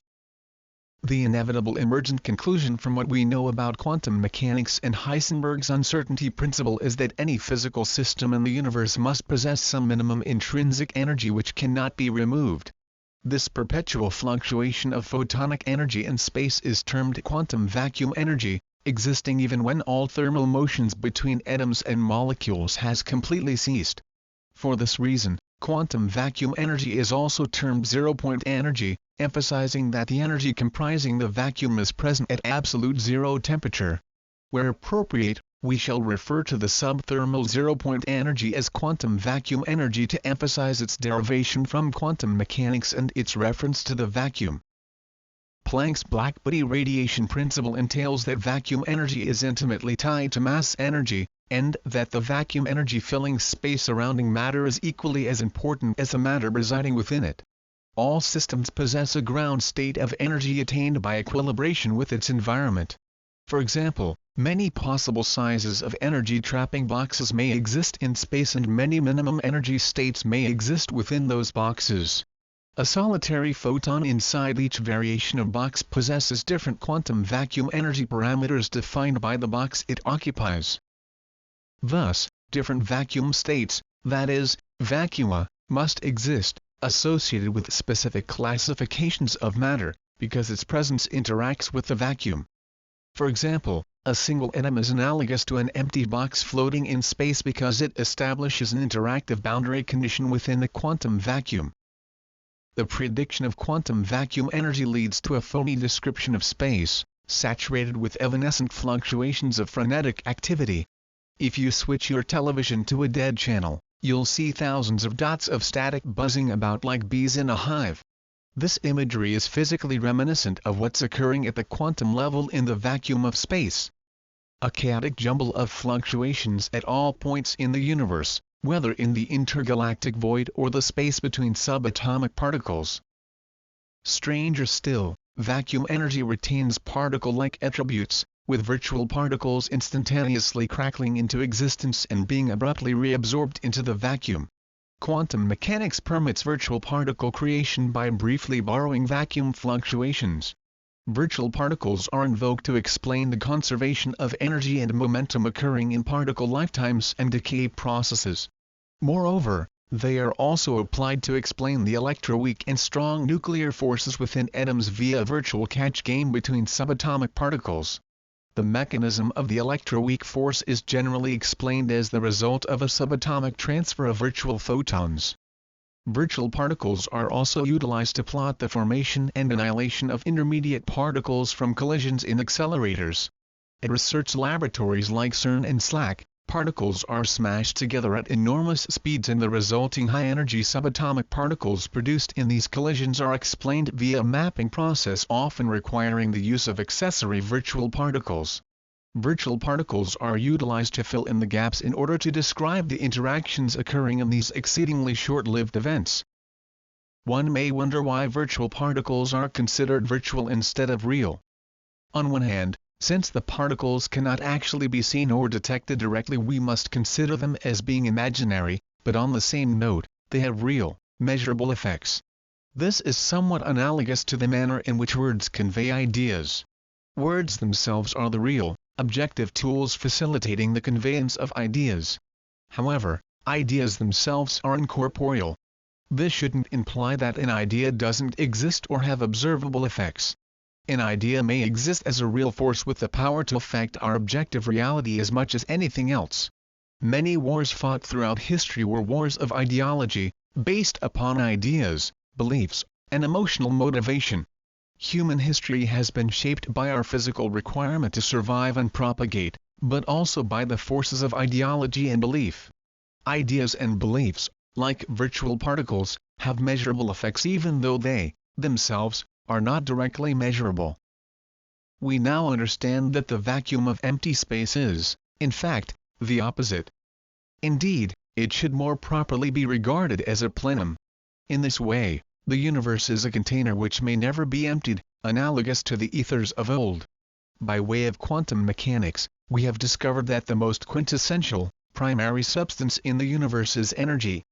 The inevitable emergent conclusion from what we know about quantum mechanics and Heisenberg's uncertainty principle is that any physical system in the universe must possess some minimum intrinsic energy which cannot be removed. This perpetual fluctuation of photonic energy in space is termed quantum vacuum energy, existing even when all thermal motions between atoms and molecules has completely ceased. For this reason, quantum vacuum energy is also termed zero-point energy, emphasizing that the energy comprising the vacuum is present at absolute zero temperature. Where appropriate, we shall refer to the subthermal zero-point energy as quantum vacuum energy to emphasize its derivation from quantum mechanics and its reference to the vacuum. Planck's blackbody radiation principle entails that vacuum energy is intimately tied to mass energy, and that the vacuum energy filling space surrounding matter is equally as important as the matter residing within it. All systems possess a ground state of energy attained by equilibration with its environment. For example, many possible sizes of energy-trapping boxes may exist in space and many minimum energy states may exist within those boxes. A solitary photon inside each variation of box possesses different quantum vacuum energy parameters defined by the box it occupies. Thus, different vacuum states, that is, vacua, must exist, associated with specific classifications of matter, because its presence interacts with the vacuum. For example, a single atom is analogous to an empty box floating in space because it establishes an interactive boundary condition within the quantum vacuum. The prediction of quantum vacuum energy leads to a phony description of space, saturated with evanescent fluctuations of frenetic activity. If you switch your television to a dead channel, you'll see thousands of dots of static buzzing about like bees in a hive. This imagery is physically reminiscent of what's occurring at the quantum level in the vacuum of space. A chaotic jumble of fluctuations at all points in the universe, whether in the intergalactic void or the space between subatomic particles. Stranger still, vacuum energy retains particle-like attributes, with virtual particles instantaneously crackling into existence and being abruptly reabsorbed into the vacuum. Quantum mechanics permits virtual particle creation by briefly borrowing vacuum fluctuations. Virtual particles are invoked to explain the conservation of energy and momentum occurring in particle lifetimes and decay processes. Moreover, they are also applied to explain the electroweak and strong nuclear forces within atoms via a virtual catch game between subatomic particles. The mechanism of the electroweak force is generally explained as the result of a subatomic transfer of virtual photons. Virtual particles are also utilized to plot the formation and annihilation of intermediate particles from collisions in accelerators. At research laboratories like CERN and SLAC, particles are smashed together at enormous speeds and the resulting high-energy subatomic particles produced in these collisions are explained via a mapping process often requiring the use of accessory virtual particles. Virtual particles are utilized to fill in the gaps in order to describe the interactions occurring in these exceedingly short-lived events. One may wonder why virtual particles are considered virtual instead of real. On one hand, since the particles cannot actually be seen or detected directly, we must consider them as being imaginary, but on the same note, they have real, measurable effects. This is somewhat analogous to the manner in which words convey ideas. Words themselves are the real, objective tools facilitating the conveyance of ideas. However, ideas themselves are incorporeal. This shouldn't imply that an idea doesn't exist or have observable effects. An idea may exist as a real force with the power to affect our objective reality as much as anything else. Many wars fought throughout history were wars of ideology, based upon ideas, beliefs, and emotional motivation. Human history has been shaped by our physical requirement to survive and propagate, but also by the forces of ideology and belief. Ideas and beliefs, like virtual particles, have measurable effects even though they, themselves, are not directly measurable. We now understand that the vacuum of empty space is, in fact, the opposite. Indeed, it should more properly be regarded as a plenum. In this way, the universe is a container which may never be emptied, analogous to the ethers of old. By way of quantum mechanics, we have discovered that the most quintessential, primary substance in the universe is energy.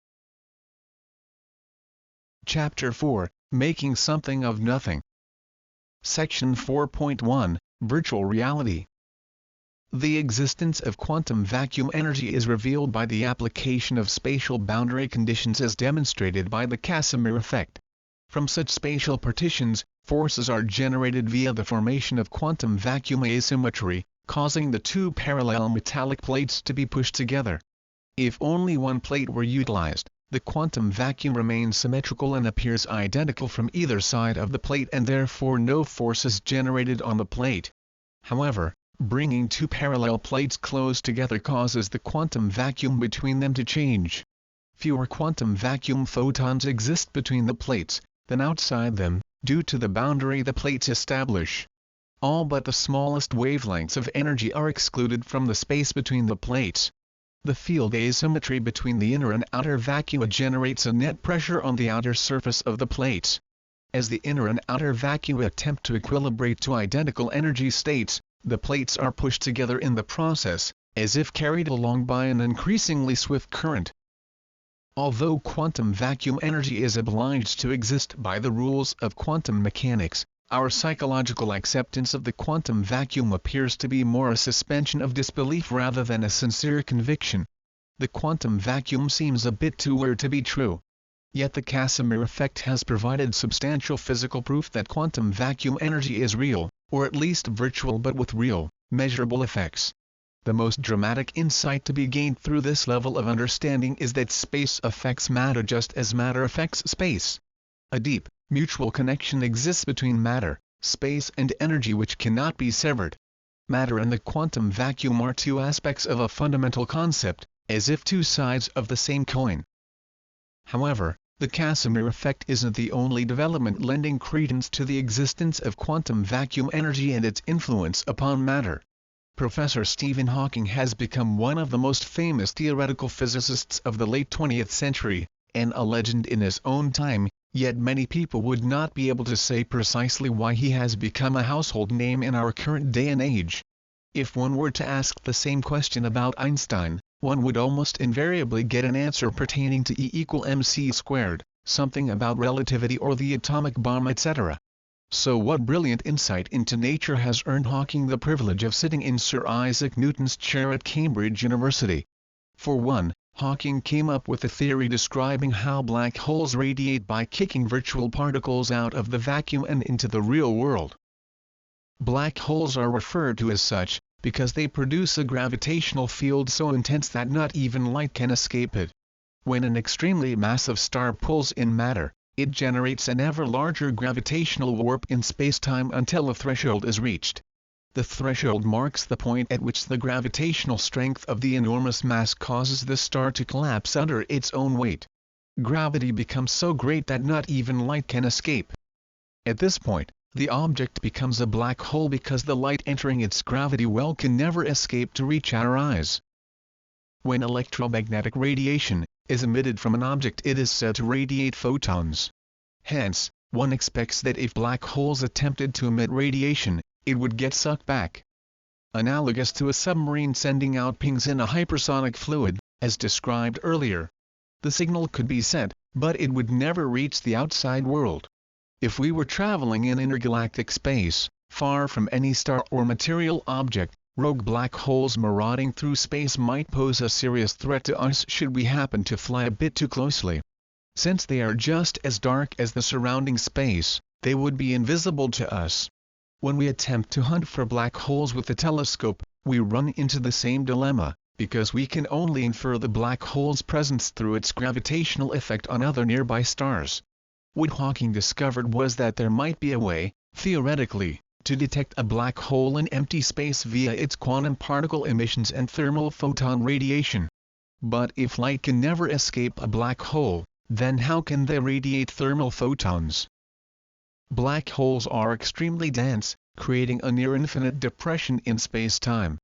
Chapter 4, Making Something of Nothing. Section 4.1, Virtual Reality. The existence of quantum vacuum energy is revealed by the application of spatial boundary conditions as demonstrated by the Casimir effect. From such spatial partitions, forces are generated via the formation of quantum vacuum asymmetry, causing the two parallel metallic plates to be pushed together. If only one plate were utilized, the quantum vacuum remains symmetrical and appears identical from either side of the plate and therefore no force is generated on the plate. However, bringing two parallel plates close together causes the quantum vacuum between them to change. Fewer quantum vacuum photons exist between the plates than outside them, due to the boundary the plates establish. All but the smallest wavelengths of energy are excluded from the space between the plates. The field asymmetry between the inner and outer vacua generates a net pressure on the outer surface of the plates. As the inner and outer vacua attempt to equilibrate to identical energy states, the plates are pushed together in the process, as if carried along by an increasingly swift current. Although quantum vacuum energy is obliged to exist by the rules of quantum mechanics, our psychological acceptance of the quantum vacuum appears to be more a suspension of disbelief rather than a sincere conviction. The quantum vacuum seems a bit too weird to be true. Yet the Casimir effect has provided substantial physical proof that quantum vacuum energy is real, or at least virtual but with real, measurable effects. The most dramatic insight to be gained through this level of understanding is that space affects matter just as matter affects space. A deep, mutual connection exists between matter, space and energy which cannot be severed. Matter and the quantum vacuum are two aspects of a fundamental concept, as if two sides of the same coin. However, the Casimir effect isn't the only development lending credence to the existence of quantum vacuum energy and its influence upon matter. Professor Stephen Hawking has become one of the most famous theoretical physicists of the late 20th century, and a legend in his own time, yet many people would not be able to say precisely why he has become a household name in our current day and age. If one were to ask the same question about Einstein, one would almost invariably get an answer pertaining to E=mc², something about relativity or the atomic bomb, etc. So what brilliant insight into nature has earned Hawking the privilege of sitting in Sir Isaac Newton's chair at Cambridge University? For one, Hawking came up with a theory describing how black holes radiate by kicking virtual particles out of the vacuum and into the real world. Black holes are referred to as such, because they produce a gravitational field so intense that not even light can escape it. When an extremely massive star pulls in matter, it generates an ever larger gravitational warp in spacetime until a threshold is reached. The threshold marks the point at which the gravitational strength of the enormous mass causes the star to collapse under its own weight. Gravity becomes so great that not even light can escape. At this point, the object becomes a black hole because the light entering its gravity well can never escape to reach our eyes. When electromagnetic radiation is emitted from an object, it is said to radiate photons. Hence, one expects that if black holes attempted to emit radiation, it would get sucked back. Analogous to a submarine sending out pings in a hypersonic fluid, as described earlier. The signal could be sent, but it would never reach the outside world. If we were traveling in intergalactic space, far from any star or material object, rogue black holes marauding through space might pose a serious threat to us should we happen to fly a bit too closely. Since they are just as dark as the surrounding space, they would be invisible to us. When we attempt to hunt for black holes with a telescope, we run into the same dilemma, because we can only infer the black hole's presence through its gravitational effect on other nearby stars. What Hawking discovered was that there might be a way, theoretically, to detect a black hole in empty space via its quantum particle emissions and thermal photon radiation. But if light can never escape a black hole, then how can they radiate thermal photons? Black holes are extremely dense, creating a near-infinite depression in space-time.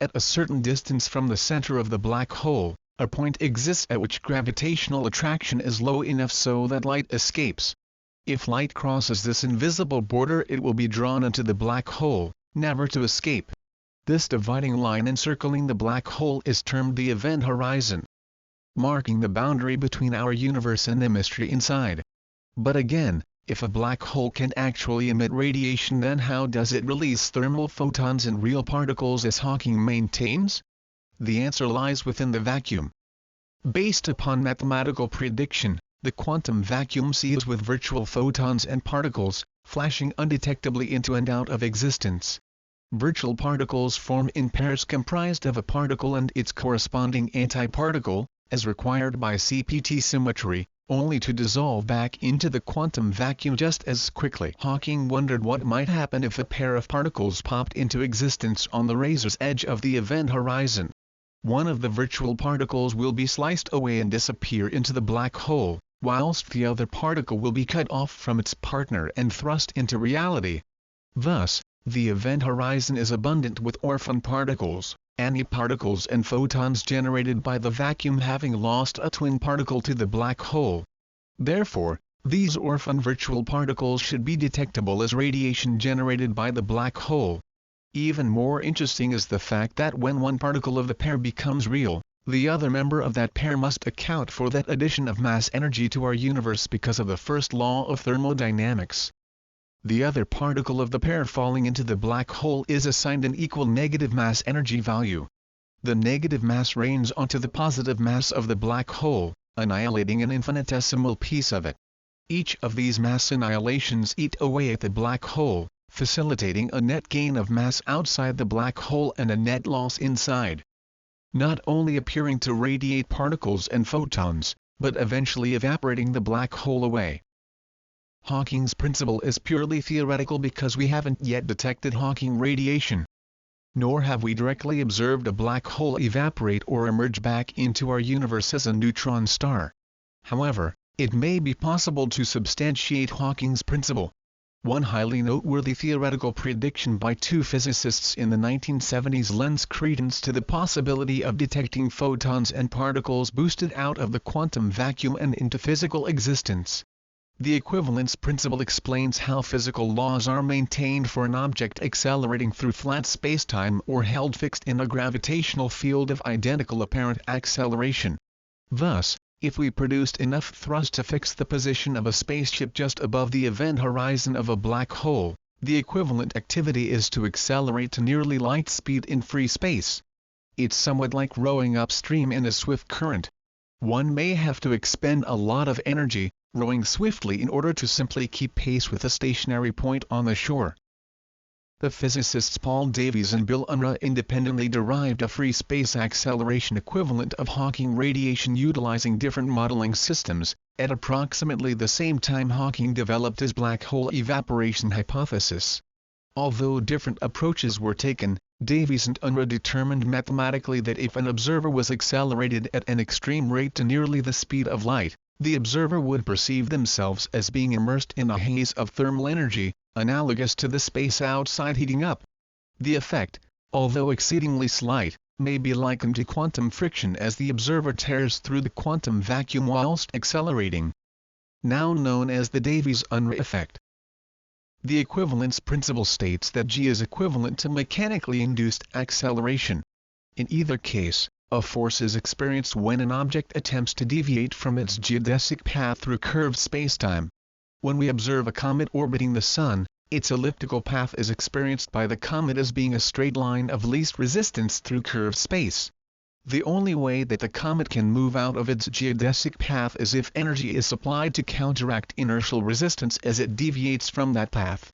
At a certain distance from the center of the black hole, a point exists at which gravitational attraction is low enough so that light escapes. If light crosses this invisible border, it will be drawn into the black hole, never to escape. This dividing line encircling the black hole is termed the event horizon, marking the boundary between our universe and the mystery inside. But again, if a black hole can actually emit radiation, then how does it release thermal photons and real particles as Hawking maintains? The answer lies within the vacuum. Based upon mathematical prediction, the quantum vacuum seethes with virtual photons and particles, flashing undetectably into and out of existence. Virtual particles form in pairs comprised of a particle and its corresponding antiparticle, as required by CPT symmetry, only to dissolve back into the quantum vacuum just as quickly. Hawking wondered what might happen if a pair of particles popped into existence on the razor's edge of the event horizon. One of the virtual particles will be sliced away and disappear into the black hole, whilst the other particle will be cut off from its partner and thrust into reality. Thus, the event horizon is abundant with orphan particles, antiparticles and photons generated by the vacuum having lost a twin particle to the black hole. Therefore, these orphan virtual particles should be detectable as radiation generated by the black hole. Even more interesting is the fact that when one particle of the pair becomes real, the other member of that pair must account for that addition of mass energy to our universe because of the first law of thermodynamics. The other particle of the pair falling into the black hole is assigned an equal negative mass energy value. The negative mass rains onto the positive mass of the black hole, annihilating an infinitesimal piece of it. Each of these mass annihilations eat away at the black hole, facilitating a net gain of mass outside the black hole and a net loss inside. Not only appearing to radiate particles and photons, but eventually evaporating the black hole away. Hawking's principle is purely theoretical because we haven't yet detected Hawking radiation. Nor have we directly observed a black hole evaporate or emerge back into our universe as a neutron star. However, it may be possible to substantiate Hawking's principle. One highly noteworthy theoretical prediction by two physicists in the 1970s lends credence to the possibility of detecting photons and particles boosted out of the quantum vacuum and into physical existence. The equivalence principle explains how physical laws are maintained for an object accelerating through flat spacetime or held fixed in a gravitational field of identical apparent acceleration. Thus, if we produced enough thrust to fix the position of a spaceship just above the event horizon of a black hole, the equivalent activity is to accelerate to nearly light speed in free space. It's somewhat like rowing upstream in a swift current. One may have to expend a lot of energy, rowing swiftly in order to simply keep pace with a stationary point on the shore. The physicists Paul Davies and Bill Unruh independently derived a free space acceleration equivalent of Hawking radiation utilizing different modeling systems, at approximately the same time Hawking developed his black hole evaporation hypothesis. Although different approaches were taken, Davies and Unruh determined mathematically that if an observer was accelerated at an extreme rate to nearly the speed of light, the observer would perceive themselves as being immersed in a haze of thermal energy, analogous to the space outside heating up. The effect, although exceedingly slight, may be likened to quantum friction as the observer tears through the quantum vacuum whilst accelerating. Now known as the Davies-Unruh effect. The equivalence principle states that g is equivalent to mechanically induced acceleration. In either case, a force is experienced when an object attempts to deviate from its geodesic path through curved spacetime. When we observe a comet orbiting the Sun, its elliptical path is experienced by the comet as being a straight line of least resistance through curved space. The only way that the comet can move out of its geodesic path is if energy is supplied to counteract inertial resistance as it deviates from that path.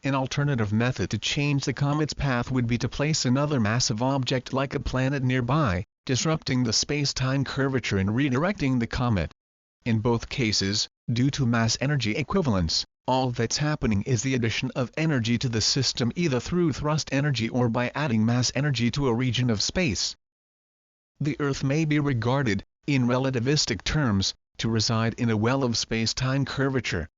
An alternative method to change the comet's path would be to place another massive object like a planet nearby, disrupting the space-time curvature and redirecting the comet. In both cases, due to mass-energy equivalence, all that's happening is the addition of energy to the system either through thrust energy or by adding mass energy to a region of space. The Earth may be regarded, in relativistic terms, to reside in a well of space-time curvature.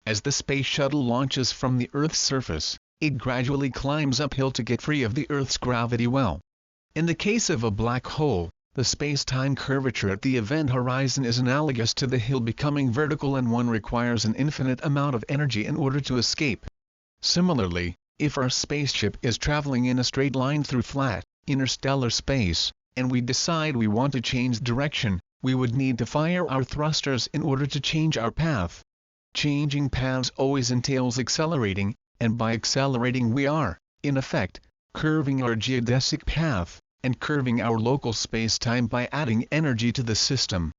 As the space shuttle launches from the Earth's surface, it gradually climbs uphill to get free of the Earth's gravity well. In the case of a black hole, the space-time curvature at the event horizon is analogous to the hill becoming vertical and one requires an infinite amount of energy in order to escape. Similarly, if our spaceship is traveling in a straight line through flat, interstellar space, and we decide we want to change direction, we would need to fire our thrusters in order to change our path. Changing paths always entails accelerating, and by accelerating we are, in effect, curving our geodesic path, and curving our local space-time by adding energy to the system.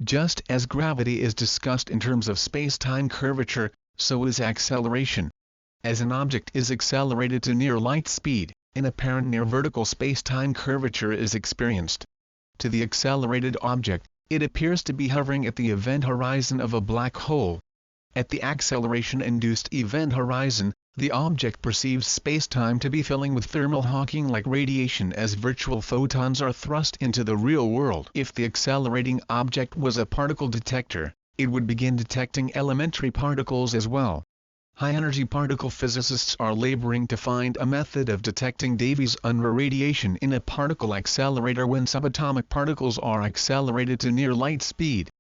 Just as gravity is discussed in terms of space-time curvature, so is acceleration. As an object is accelerated to near light speed, an apparent near-vertical space-time curvature is experienced. To the accelerated object, it appears to be hovering at the event horizon of a black hole. At the acceleration-induced event horizon, the object perceives space-time to be filling with thermal Hawking-like radiation as virtual photons are thrust into the real world. If the accelerating object was a particle detector, it would begin detecting elementary particles as well. High-energy particle physicists are laboring to find a method of detecting Davies-Unruh radiation in a particle accelerator when subatomic particles are accelerated to near light speed.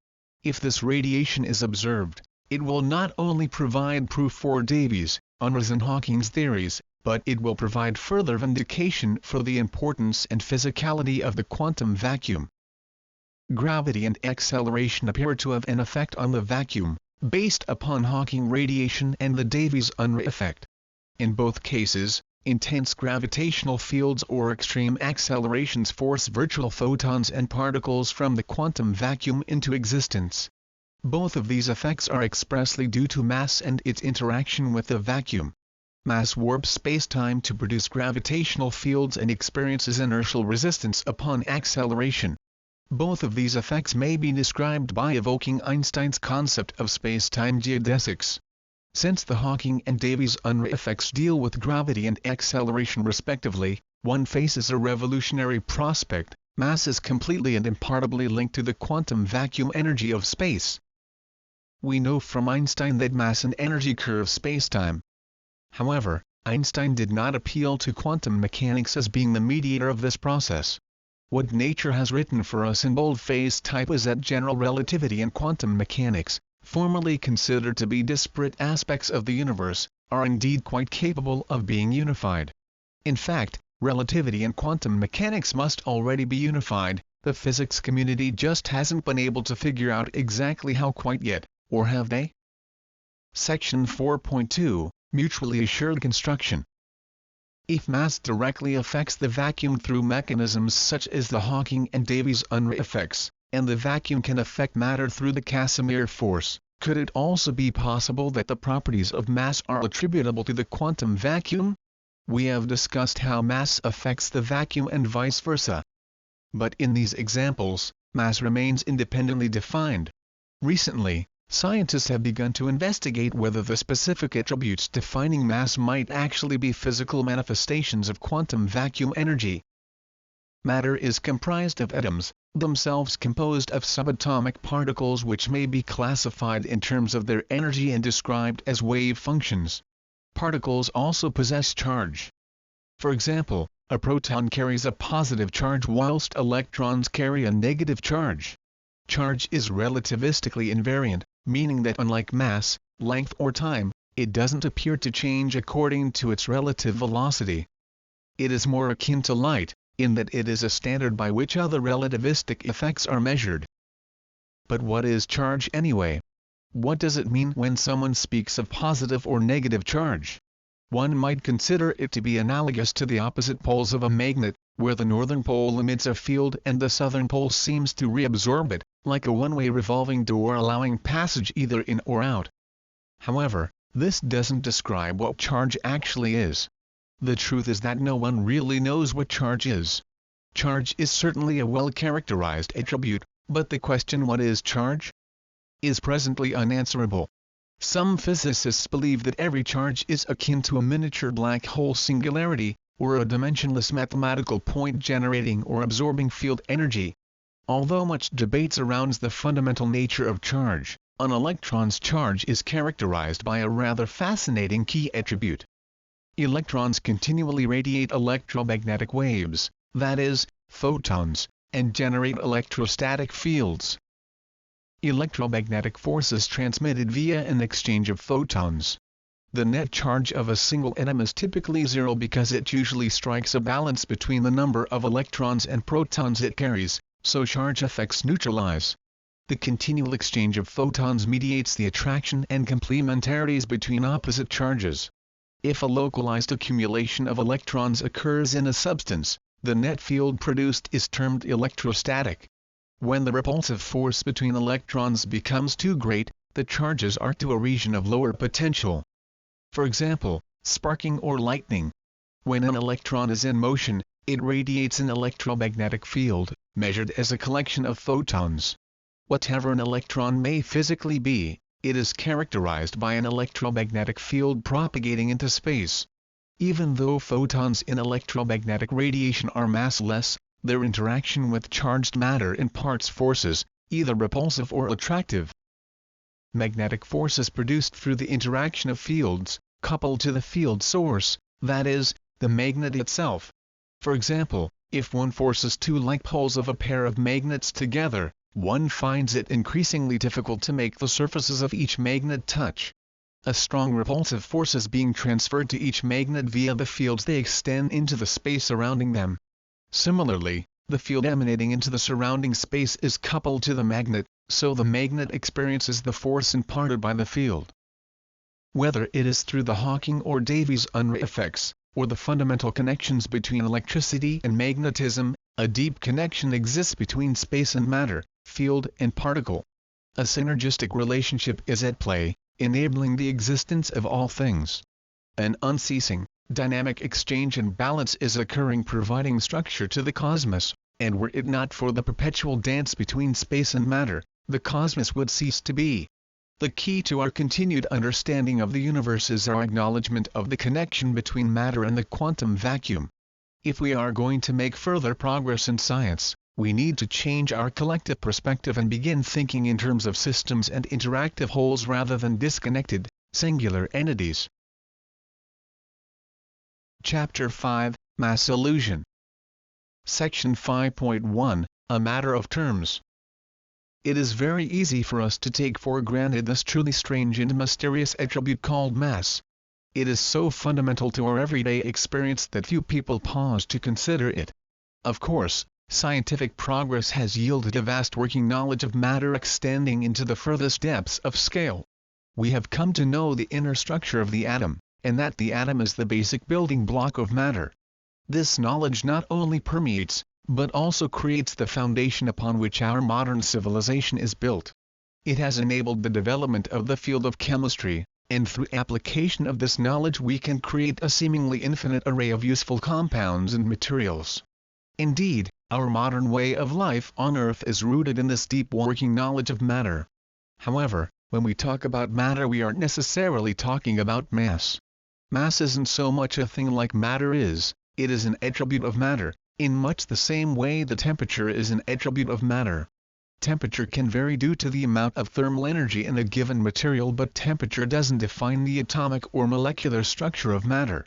If this radiation is observed, it will not only provide proof for Davies-Unruh's and Hawking's theories, but it will provide further vindication for the importance and physicality of the quantum vacuum. Gravity and acceleration appear to have an effect on the vacuum, based upon Hawking radiation and the Davies-Unruh effect. In both cases, intense gravitational fields or extreme accelerations force virtual photons and particles from the quantum vacuum into existence. Both of these effects are expressly due to mass and its interaction with the vacuum. Mass warps spacetime to produce gravitational fields and experiences inertial resistance upon acceleration. Both of these effects may be described by evoking Einstein's concept of space-time geodesics. Since the Hawking and Davies-Unruh effects deal with gravity and acceleration respectively, one faces a revolutionary prospect: mass is completely and impartably linked to the quantum vacuum energy of space. We know from Einstein that mass and energy curve spacetime. However, Einstein did not appeal to quantum mechanics as being the mediator of this process. What nature has written for us in boldface type is that general relativity and quantum mechanics, formerly considered to be disparate aspects of the universe, are indeed quite capable of being unified. In fact, relativity and quantum mechanics must already be unified. The physics community just hasn't been able to figure out exactly how quite yet, or have they? Section 4.2, Mutually Assured Construction. If mass directly affects the vacuum through mechanisms such as the Hawking and Davies-Unruh effects, and the vacuum can affect matter through the Casimir force, could it also be possible that the properties of mass are attributable to the quantum vacuum? We have discussed how mass affects the vacuum and vice versa. But in these examples, mass remains independently defined. Recently, scientists have begun to investigate whether the specific attributes defining mass might actually be physical manifestations of quantum vacuum energy. Matter is comprised of atoms, themselves composed of subatomic particles which may be classified in terms of their energy and described as wave functions. Particles also possess charge. For example, a proton carries a positive charge whilst electrons carry a negative charge. Charge is relativistically invariant, meaning that unlike mass, length or time, it doesn't appear to change according to its relative velocity. It is more akin to light, in that it is a standard by which other relativistic effects are measured. But what is charge anyway? What does it mean when someone speaks of positive or negative charge? One might consider it to be analogous to the opposite poles of a magnet, where the northern pole emits a field and the southern pole seems to reabsorb it, like a one-way revolving door allowing passage either in or out. However, this doesn't describe what charge actually is. The truth is that no one really knows what charge is. Charge is certainly a well-characterized attribute, but the question "what is charge?" is presently unanswerable. Some physicists believe that every charge is akin to a miniature black hole singularity, or a dimensionless mathematical point generating or absorbing field energy. Although much debate surrounds the fundamental nature of charge, an electron's charge is characterized by a rather fascinating key attribute. Electrons continually radiate electromagnetic waves, that is, photons, and generate electrostatic fields. Electromagnetic force is transmitted via an exchange of photons. The net charge of a single atom is typically zero because it usually strikes a balance between the number of electrons and protons it carries, so charge effects neutralize. The continual exchange of photons mediates the attraction and complementarities between opposite charges. If a localized accumulation of electrons occurs in a substance, the net field produced is termed electrostatic. When the repulsive force between electrons becomes too great, the charges are to a region of lower potential. For example, sparking or lightning. When an electron is in motion, it radiates an electromagnetic field, measured as a collection of photons. Whatever an electron may physically be, it is characterized by an electromagnetic field propagating into space. Even though photons in electromagnetic radiation are massless, their interaction with charged matter imparts forces, either repulsive or attractive. Magnetic force is produced through the interaction of fields, coupled to the field source, that is, the magnet itself. For example, if one forces two like poles of a pair of magnets together, one finds it increasingly difficult to make the surfaces of each magnet touch. A strong repulsive force is being transferred to each magnet via the fields they extend into the space surrounding them. Similarly, the field emanating into the surrounding space is coupled to the magnet, so the magnet experiences the force imparted by the field. Whether it is through the Hawking or Davies-Unruh effects, or the fundamental connections between electricity and magnetism, a deep connection exists between space and matter, field and particle. A synergistic relationship is at play, enabling the existence of all things. An unceasing, dynamic exchange and balance is occurring, providing structure to the cosmos, and were it not for the perpetual dance between space and matter, the cosmos would cease to be. The key to our continued understanding of the universe is our acknowledgement of the connection between matter and the quantum vacuum. If we are going to make further progress in science, we need to change our collective perspective and begin thinking in terms of systems and interactive wholes rather than disconnected, singular entities. Chapter 5, Mass Illusion. Section 5.1, A Matter of Terms. It is very easy for us to take for granted this truly strange and mysterious attribute called mass. It is so fundamental to our everyday experience that few people pause to consider it. Of course, scientific progress has yielded a vast working knowledge of matter extending into the furthest depths of scale. We have come to know the inner structure of the atom, and that the atom is the basic building block of matter. This knowledge not only permeates, but also creates the foundation upon which our modern civilization is built. It has enabled the development of the field of chemistry, and through application of this knowledge we can create a seemingly infinite array of useful compounds and materials. Indeed, our modern way of life on Earth is rooted in this deep working knowledge of matter. However, when we talk about matter we aren't necessarily talking about mass. Mass isn't so much a thing like matter is, it is an attribute of matter, in much the same way the temperature is an attribute of matter. Temperature can vary due to the amount of thermal energy in a given material, but temperature doesn't define the atomic or molecular structure of matter.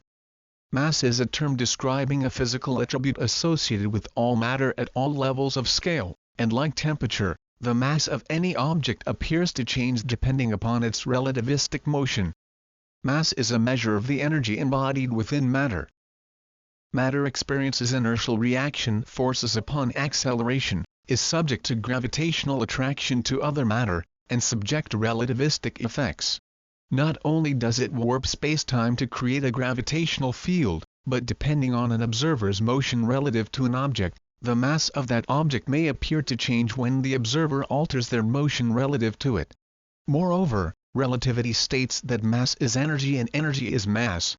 Mass is a term describing a physical attribute associated with all matter at all levels of scale, and like temperature, the mass of any object appears to change depending upon its relativistic motion. Mass is a measure of the energy embodied within matter. Matter experiences inertial reaction forces upon acceleration, is subject to gravitational attraction to other matter, and subject to relativistic effects. Not only does it warp space-time to create a gravitational field, but depending on an observer's motion relative to an object, the mass of that object may appear to change when the observer alters their motion relative to it. Moreover, relativity states that mass is energy and energy is mass.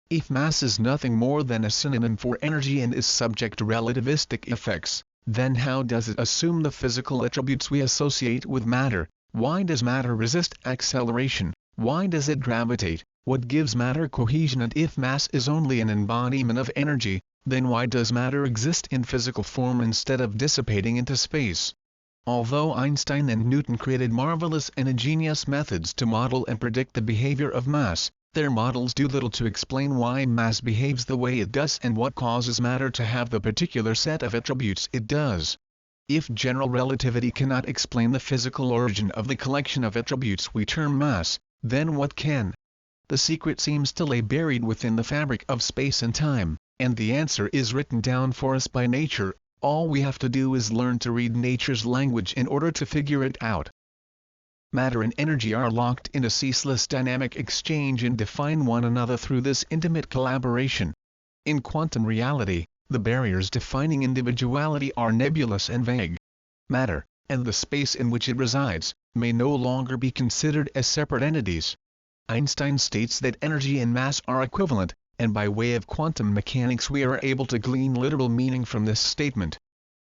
If mass is nothing more than a synonym for energy and is subject to relativistic effects, then how does it assume the physical attributes we associate with matter? Why does matter resist acceleration? Why does it gravitate? What gives matter cohesion? And if mass is only an embodiment of energy, then why does matter exist in physical form instead of dissipating into space? Although Einstein and Newton created marvelous and ingenious methods to model and predict the behavior of mass, their models do little to explain why mass behaves the way it does and what causes matter to have the particular set of attributes it does. If general relativity cannot explain the physical origin of the collection of attributes we term mass, then what can? The secret seems to lay buried within the fabric of space and time, and the answer is written down for us by nature. All we have to do is learn to read nature's language in order to figure it out. Matter and energy are locked in a ceaseless dynamic exchange and define one another through this intimate collaboration. In quantum reality, the barriers defining individuality are nebulous and vague. Matter, and the space in which it resides, may no longer be considered as separate entities. Einstein states that energy and mass are equivalent, and by way of quantum mechanics we are able to glean literal meaning from this statement.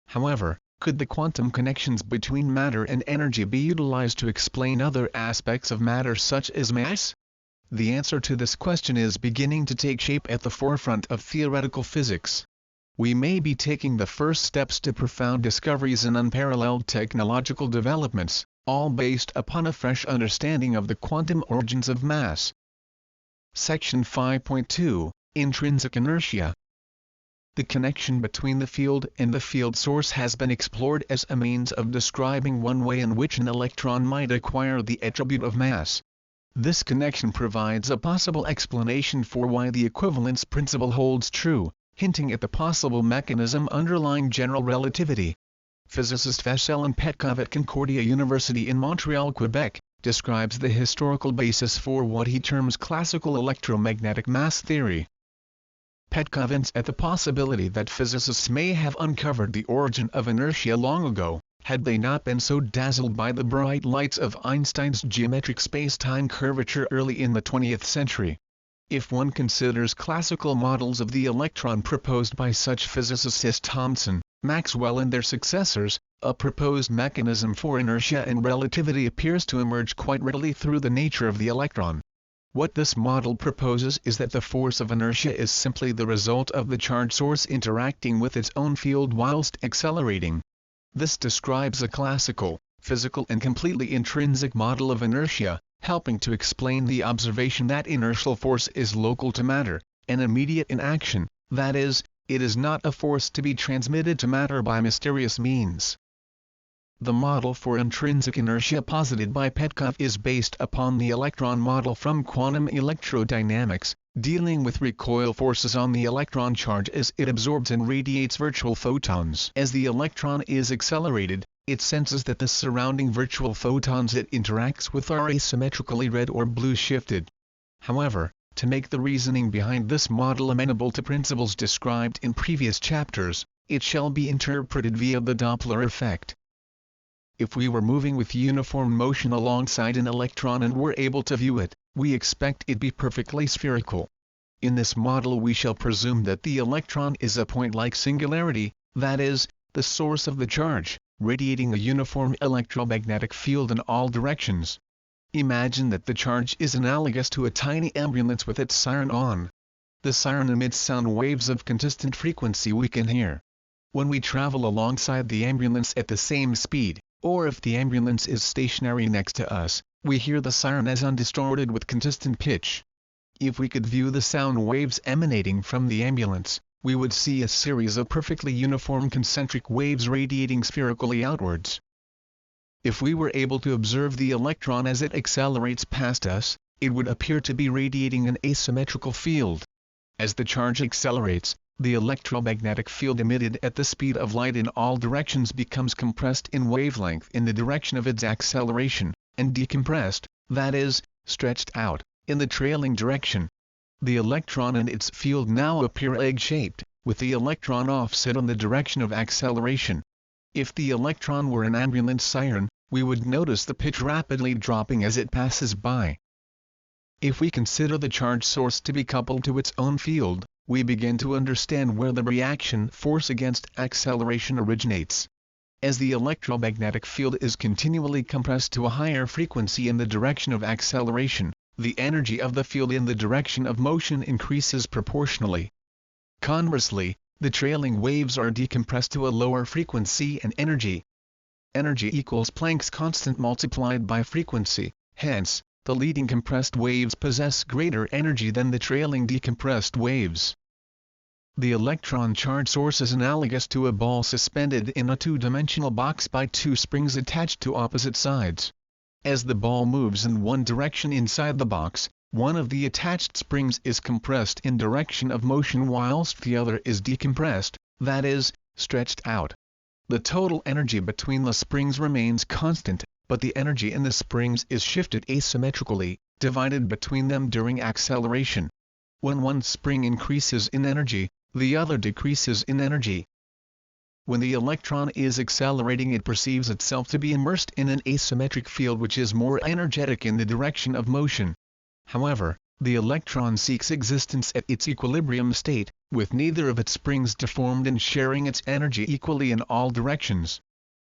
However, could the quantum connections between matter and energy be utilized to explain other aspects of matter such as mass? The answer to this question is beginning to take shape at the forefront of theoretical physics. We may be taking the first steps to profound discoveries and unparalleled technological developments, all based upon a fresh understanding of the quantum origins of mass. Section 5.2, Intrinsic Inertia. The connection between the field and the field source has been explored as a means of describing one way in which an electron might acquire the attribute of mass. This connection provides a possible explanation for why the equivalence principle holds true, hinting at the possible mechanism underlying general relativity. Physicist Vasilij Petkov at Concordia University in Montreal, Quebec, describes the historical basis for what he terms classical electromagnetic mass theory. Petkov hints at the possibility that physicists may have uncovered the origin of inertia long ago, had they not been so dazzled by the bright lights of Einstein's geometric space-time curvature early in the 20th century. If one considers classical models of the electron proposed by such physicists as Thomson, Maxwell and their successors, a proposed mechanism for inertia and relativity appears to emerge quite readily through the nature of the electron. What this model proposes is that the force of inertia is simply the result of the charge source interacting with its own field whilst accelerating. This describes a classical, physical and completely intrinsic model of inertia, helping to explain the observation that inertial force is local to matter, and immediate in action, that is, it is not a force to be transmitted to matter by mysterious means. The model for intrinsic inertia posited by Petkov is based upon the electron model from quantum electrodynamics, dealing with recoil forces on the electron charge as it absorbs and radiates virtual photons. As the electron is accelerated, it senses that the surrounding virtual photons it interacts with are asymmetrically red or blue shifted. However, to make the reasoning behind this model amenable to principles described in previous chapters, it shall be interpreted via the Doppler effect. If we were moving with uniform motion alongside an electron and were able to view it, we expect it be perfectly spherical. In this model we shall presume that the electron is a point-like singularity, that is, the source of the charge, radiating a uniform electromagnetic field in all directions. Imagine that the charge is analogous to a tiny ambulance with its siren on. The siren emits sound waves of consistent frequency we can hear. When we travel alongside the ambulance at the same speed, or if the ambulance is stationary next to us, we hear the siren as undistorted with consistent pitch. If we could view the sound waves emanating from the ambulance, we would see a series of perfectly uniform concentric waves radiating spherically outwards. If we were able to observe the electron as it accelerates past us, it would appear to be radiating an asymmetrical field. As the charge accelerates, the electromagnetic field emitted at the speed of light in all directions becomes compressed in wavelength in the direction of its acceleration, and decompressed, that is, stretched out, in the trailing direction. The electron and its field now appear egg-shaped, with the electron offset on the direction of acceleration. If the electron were an ambulance siren, we would notice the pitch rapidly dropping as it passes by. If we consider the charge source to be coupled to its own field, we begin to understand where the reaction force against acceleration originates. As the electromagnetic field is continually compressed to a higher frequency in the direction of acceleration, the energy of the field in the direction of motion increases proportionally. Conversely, the trailing waves are decompressed to a lower frequency and energy. Energy equals Planck's constant multiplied by frequency, hence, the leading compressed waves possess greater energy than the trailing decompressed waves. The electron charge source is analogous to a ball suspended in a two-dimensional box by two springs attached to opposite sides. As the ball moves in one direction inside the box, one of the attached springs is compressed in direction of motion whilst the other is decompressed, that is, stretched out. The total energy between the springs remains constant, but the energy in the springs is shifted asymmetrically, divided between them during acceleration. When one spring increases in energy, the other decreases in energy. When the electron is accelerating, it perceives itself to be immersed in an asymmetric field which is more energetic in the direction of motion. However, the electron seeks existence at its equilibrium state, with neither of its springs deformed and sharing its energy equally in all directions.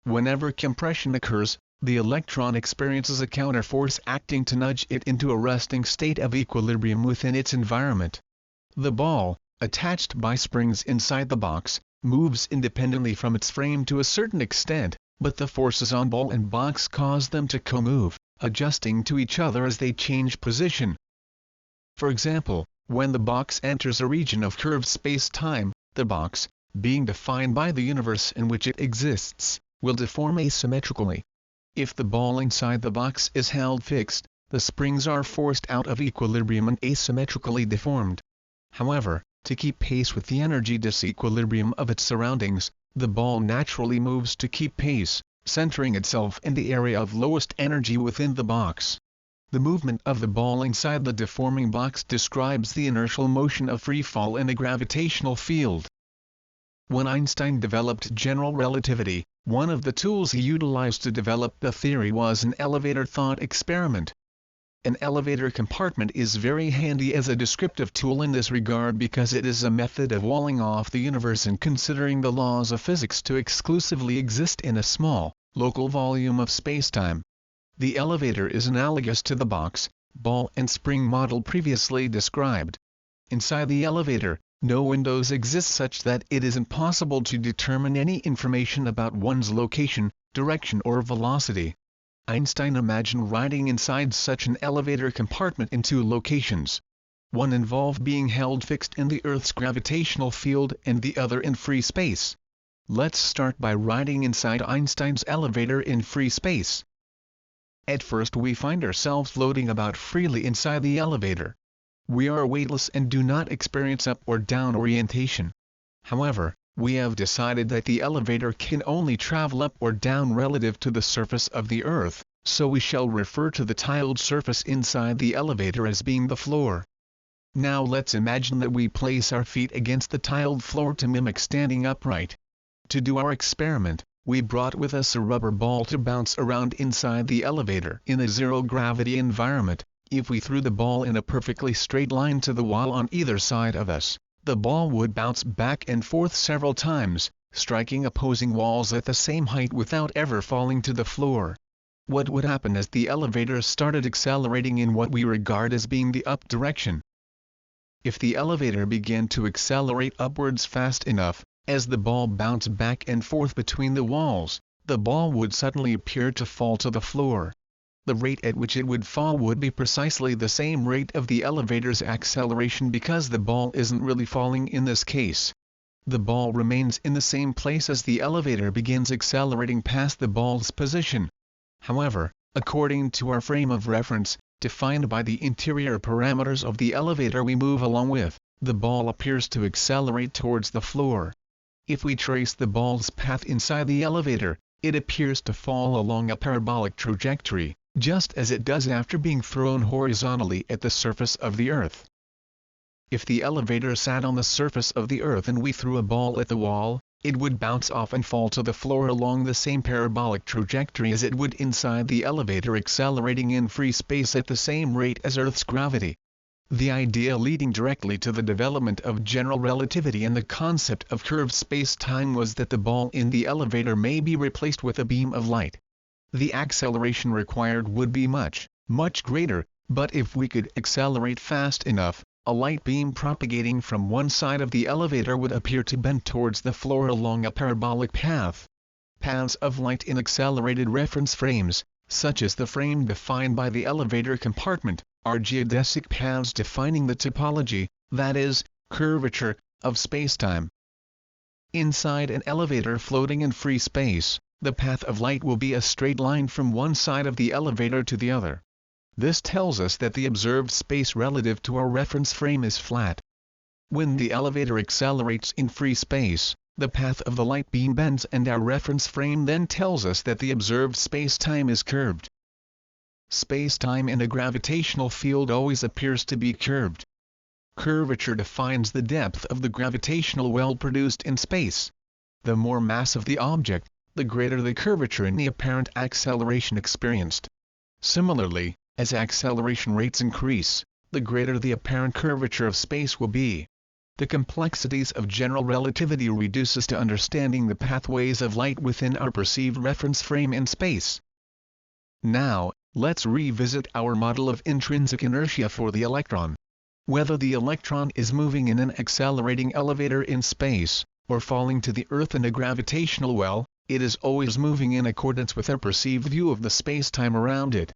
Whenever compression occurs, the electron experiences a counterforce acting to nudge it into a resting state of equilibrium within its environment. The ball, attached by springs inside the box, moves independently from its frame to a certain extent, but the forces on ball and box cause them to co-move, adjusting to each other as they change position. For example, when the box enters a region of curved space-time, the box, being defined by the universe in which it exists, will deform asymmetrically. If the ball inside the box is held fixed, the springs are forced out of equilibrium and asymmetrically deformed. However, to keep pace with the energy disequilibrium of its surroundings, the ball naturally moves to keep pace, centering itself in the area of lowest energy within the box. The movement of the ball inside the deforming box describes the inertial motion of free fall in a gravitational field. When Einstein developed general relativity, one of the tools he utilized to develop the theory was an elevator thought experiment. An elevator compartment is very handy as a descriptive tool in this regard because it is a method of walling off the universe and considering the laws of physics to exclusively exist in a small, local volume of spacetime. The elevator is analogous to the box, ball and spring model previously described. Inside the elevator, no windows exist such that it is impossible to determine any information about one's location, direction or velocity. Einstein imagined riding inside such an elevator compartment in two locations. One involved being held fixed in the Earth's gravitational field and the other in free space. Let's start by riding inside Einstein's elevator in free space. At first we find ourselves floating about freely inside the elevator. We are weightless and do not experience up or down orientation. However, we have decided that the elevator can only travel up or down relative to the surface of the Earth, so we shall refer to the tiled surface inside the elevator as being the floor. Now let's imagine that we place our feet against the tiled floor to mimic standing upright. To do our experiment, we brought with us a rubber ball to bounce around inside the elevator. In a zero-gravity environment, if we threw the ball in a perfectly straight line to the wall on either side of us, the ball would bounce back and forth several times, striking opposing walls at the same height without ever falling to the floor. What would happen as the elevator started accelerating in what we regard as being the up direction? If the elevator began to accelerate upwards fast enough, as the ball bounced back and forth between the walls, the ball would suddenly appear to fall to the floor. The rate at which it would fall would be precisely the same rate of the elevator's acceleration because the ball isn't really falling in this case. The ball remains in the same place as the elevator begins accelerating past the ball's position. However, according to our frame of reference, defined by the interior parameters of the elevator we move along with, the ball appears to accelerate towards the floor. If we trace the ball's path inside the elevator, it appears to fall along a parabolic trajectory, just as it does after being thrown horizontally at the surface of the Earth. If the elevator sat on the surface of the Earth and we threw a ball at the wall, it would bounce off and fall to the floor along the same parabolic trajectory as it would inside the elevator, accelerating in free space at the same rate as Earth's gravity. The idea leading directly to the development of general relativity and the concept of curved space-time was that the ball in the elevator may be replaced with a beam of light. The acceleration required would be much, much greater, but if we could accelerate fast enough, a light beam propagating from one side of the elevator would appear to bend towards the floor along a parabolic path. Paths of light in accelerated reference frames, such as the frame defined by the elevator compartment, are geodesic paths defining the topology, that is, curvature, of spacetime. Inside an elevator floating in free space, the path of light will be a straight line from one side of the elevator to the other. This tells us that the observed space relative to our reference frame is flat. When the elevator accelerates in free space, the path of the light beam bends and our reference frame then tells us that the observed spacetime is curved. Spacetime in a gravitational field always appears to be curved. Curvature defines the depth of the gravitational well produced in space. The more mass of the object, the greater the curvature in the apparent acceleration experienced. Similarly, as acceleration rates increase, the greater the apparent curvature of space will be. The complexities of general relativity reduce us to understanding the pathways of light within our perceived reference frame in space. Now, let's revisit our model of intrinsic inertia for the electron. Whether the electron is moving in an accelerating elevator in space, or falling to the Earth in a gravitational well, it is always moving in accordance with our perceived view of the spacetime around it.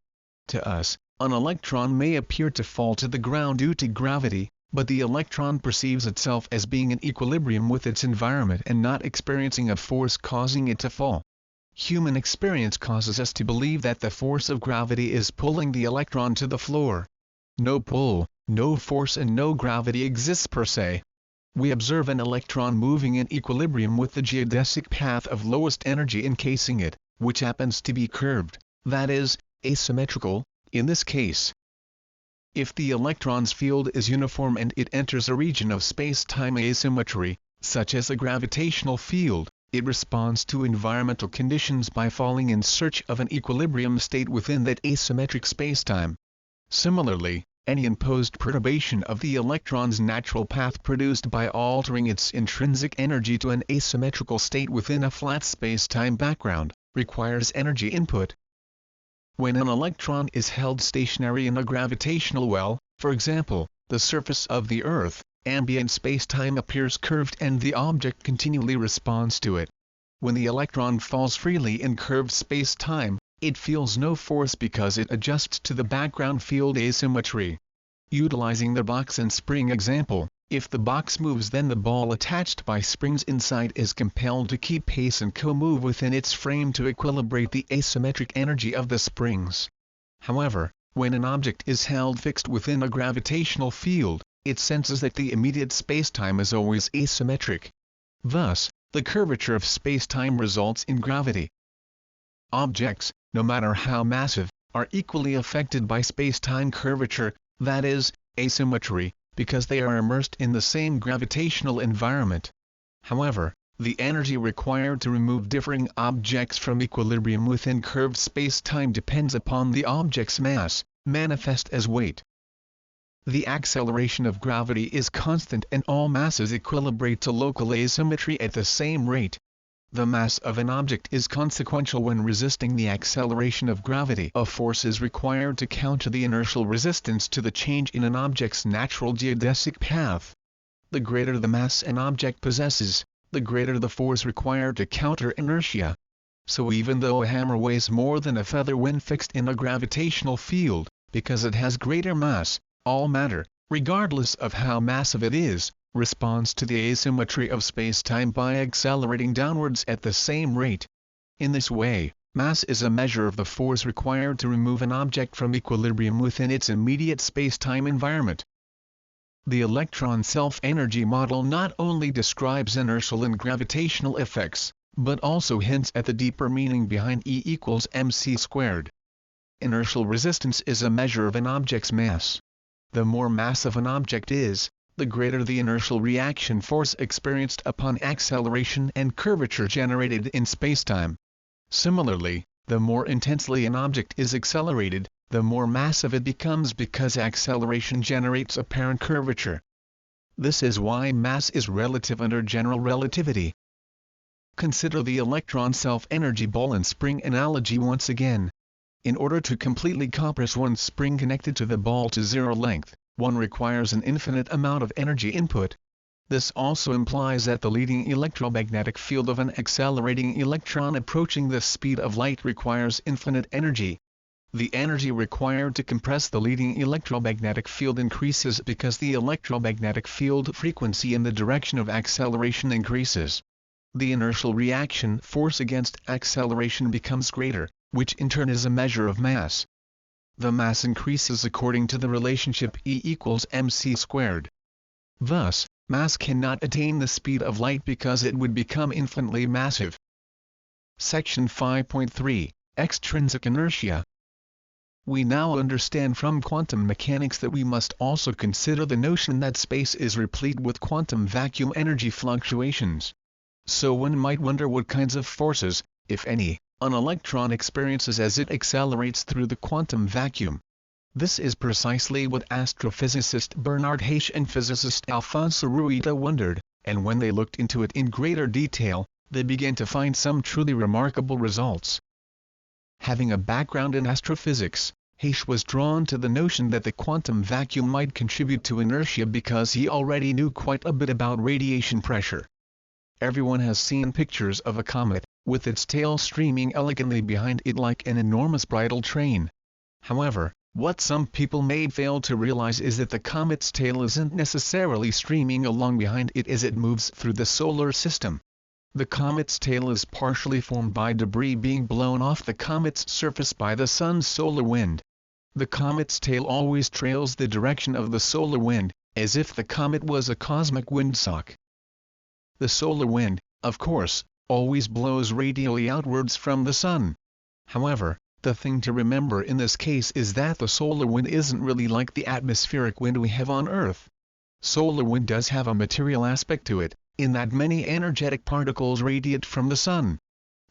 To us, an electron may appear to fall to the ground due to gravity, but the electron perceives itself as being in equilibrium with its environment and not experiencing a force causing it to fall. Human experience causes us to believe that the force of gravity is pulling the electron to the floor. No pull, no force and no gravity exists per se. We observe an electron moving in equilibrium with the geodesic path of lowest energy encasing it, which happens to be curved, that is, asymmetrical, in this case. If the electron's field is uniform and it enters a region of space-time asymmetry, such as a gravitational field, it responds to environmental conditions by falling in search of an equilibrium state within that asymmetric spacetime. Similarly, any imposed perturbation of the electron's natural path produced by altering its intrinsic energy to an asymmetrical state within a flat space-time background, requires energy input. When an electron is held stationary in a gravitational well, for example, the surface of the Earth, ambient space-time appears curved and the object continually responds to it. When the electron falls freely in curved space-time, it feels no force because it adjusts to the background field asymmetry. Utilizing the box and spring example, if the box moves then the ball attached by springs inside is compelled to keep pace and co-move within its frame to equilibrate the asymmetric energy of the springs. However, when an object is held fixed within a gravitational field, it senses that the immediate spacetime is always asymmetric. Thus, the curvature of spacetime results in gravity. Objects, no matter how massive, are equally affected by spacetime curvature, that is, asymmetry, because they are immersed in the same gravitational environment. However, the energy required to remove differing objects from equilibrium within curved spacetime depends upon the object's mass, manifest as weight. The acceleration of gravity is constant and all masses equilibrate to local asymmetry at the same rate. The mass of an object is consequential when resisting the acceleration of gravity. A force is required to counter the inertial resistance to the change in an object's natural geodesic path. The greater the mass an object possesses, the greater the force required to counter inertia. So even though a hammer weighs more than a feather when fixed in a gravitational field, because it has greater mass, all matter, regardless of how massive it is, responds to the asymmetry of spacetime by accelerating downwards at the same rate. In this way, mass is a measure of the force required to remove an object from equilibrium within its immediate spacetime environment. The electron self-energy model not only describes inertial and gravitational effects, but also hints at the deeper meaning behind E equals mc squared. Inertial resistance is a measure of an object's mass. The more massive an object is, the greater the inertial reaction force experienced upon acceleration and curvature generated in spacetime. Similarly, the more intensely an object is accelerated, the more massive it becomes because acceleration generates apparent curvature. This is why mass is relative under general relativity. Consider the electron self-energy ball and spring analogy once again. In order to completely compress one spring connected to the ball to zero length, one requires an infinite amount of energy input. This also implies that the leading electromagnetic field of an accelerating electron approaching the speed of light requires infinite energy. The energy required to compress the leading electromagnetic field increases because the electromagnetic field frequency in the direction of acceleration increases. The inertial reaction force against acceleration becomes greater, which in turn is a measure of mass. The mass increases according to the relationship E equals mc squared. Thus, mass cannot attain the speed of light because it would become infinitely massive. Section 5.3, Extrinsic Inertia. We now understand from quantum mechanics that we must also consider the notion that space is replete with quantum vacuum energy fluctuations. So one might wonder what kinds of forces, if any, an electron experiences as it accelerates through the quantum vacuum. This is precisely what astrophysicist Bernard Heish and physicist Alfonso Rueda wondered, and when they looked into it in greater detail, they began to find some truly remarkable results. Having a background in astrophysics, Heish was drawn to the notion that the quantum vacuum might contribute to inertia because he already knew quite a bit about radiation pressure. Everyone has seen pictures of a comet, with its tail streaming elegantly behind it like an enormous bridal train. However, what some people may fail to realize is that the comet's tail isn't necessarily streaming along behind it as it moves through the solar system. The comet's tail is partially formed by debris being blown off the comet's surface by the sun's solar wind. The comet's tail always trails the direction of the solar wind, as if the comet was a cosmic windsock. The solar wind, of course, always blows radially outwards from the sun. However, the thing to remember in this case is that the solar wind isn't really like the atmospheric wind we have on Earth. Solar wind does have a material aspect to it, in that many energetic particles radiate from the sun.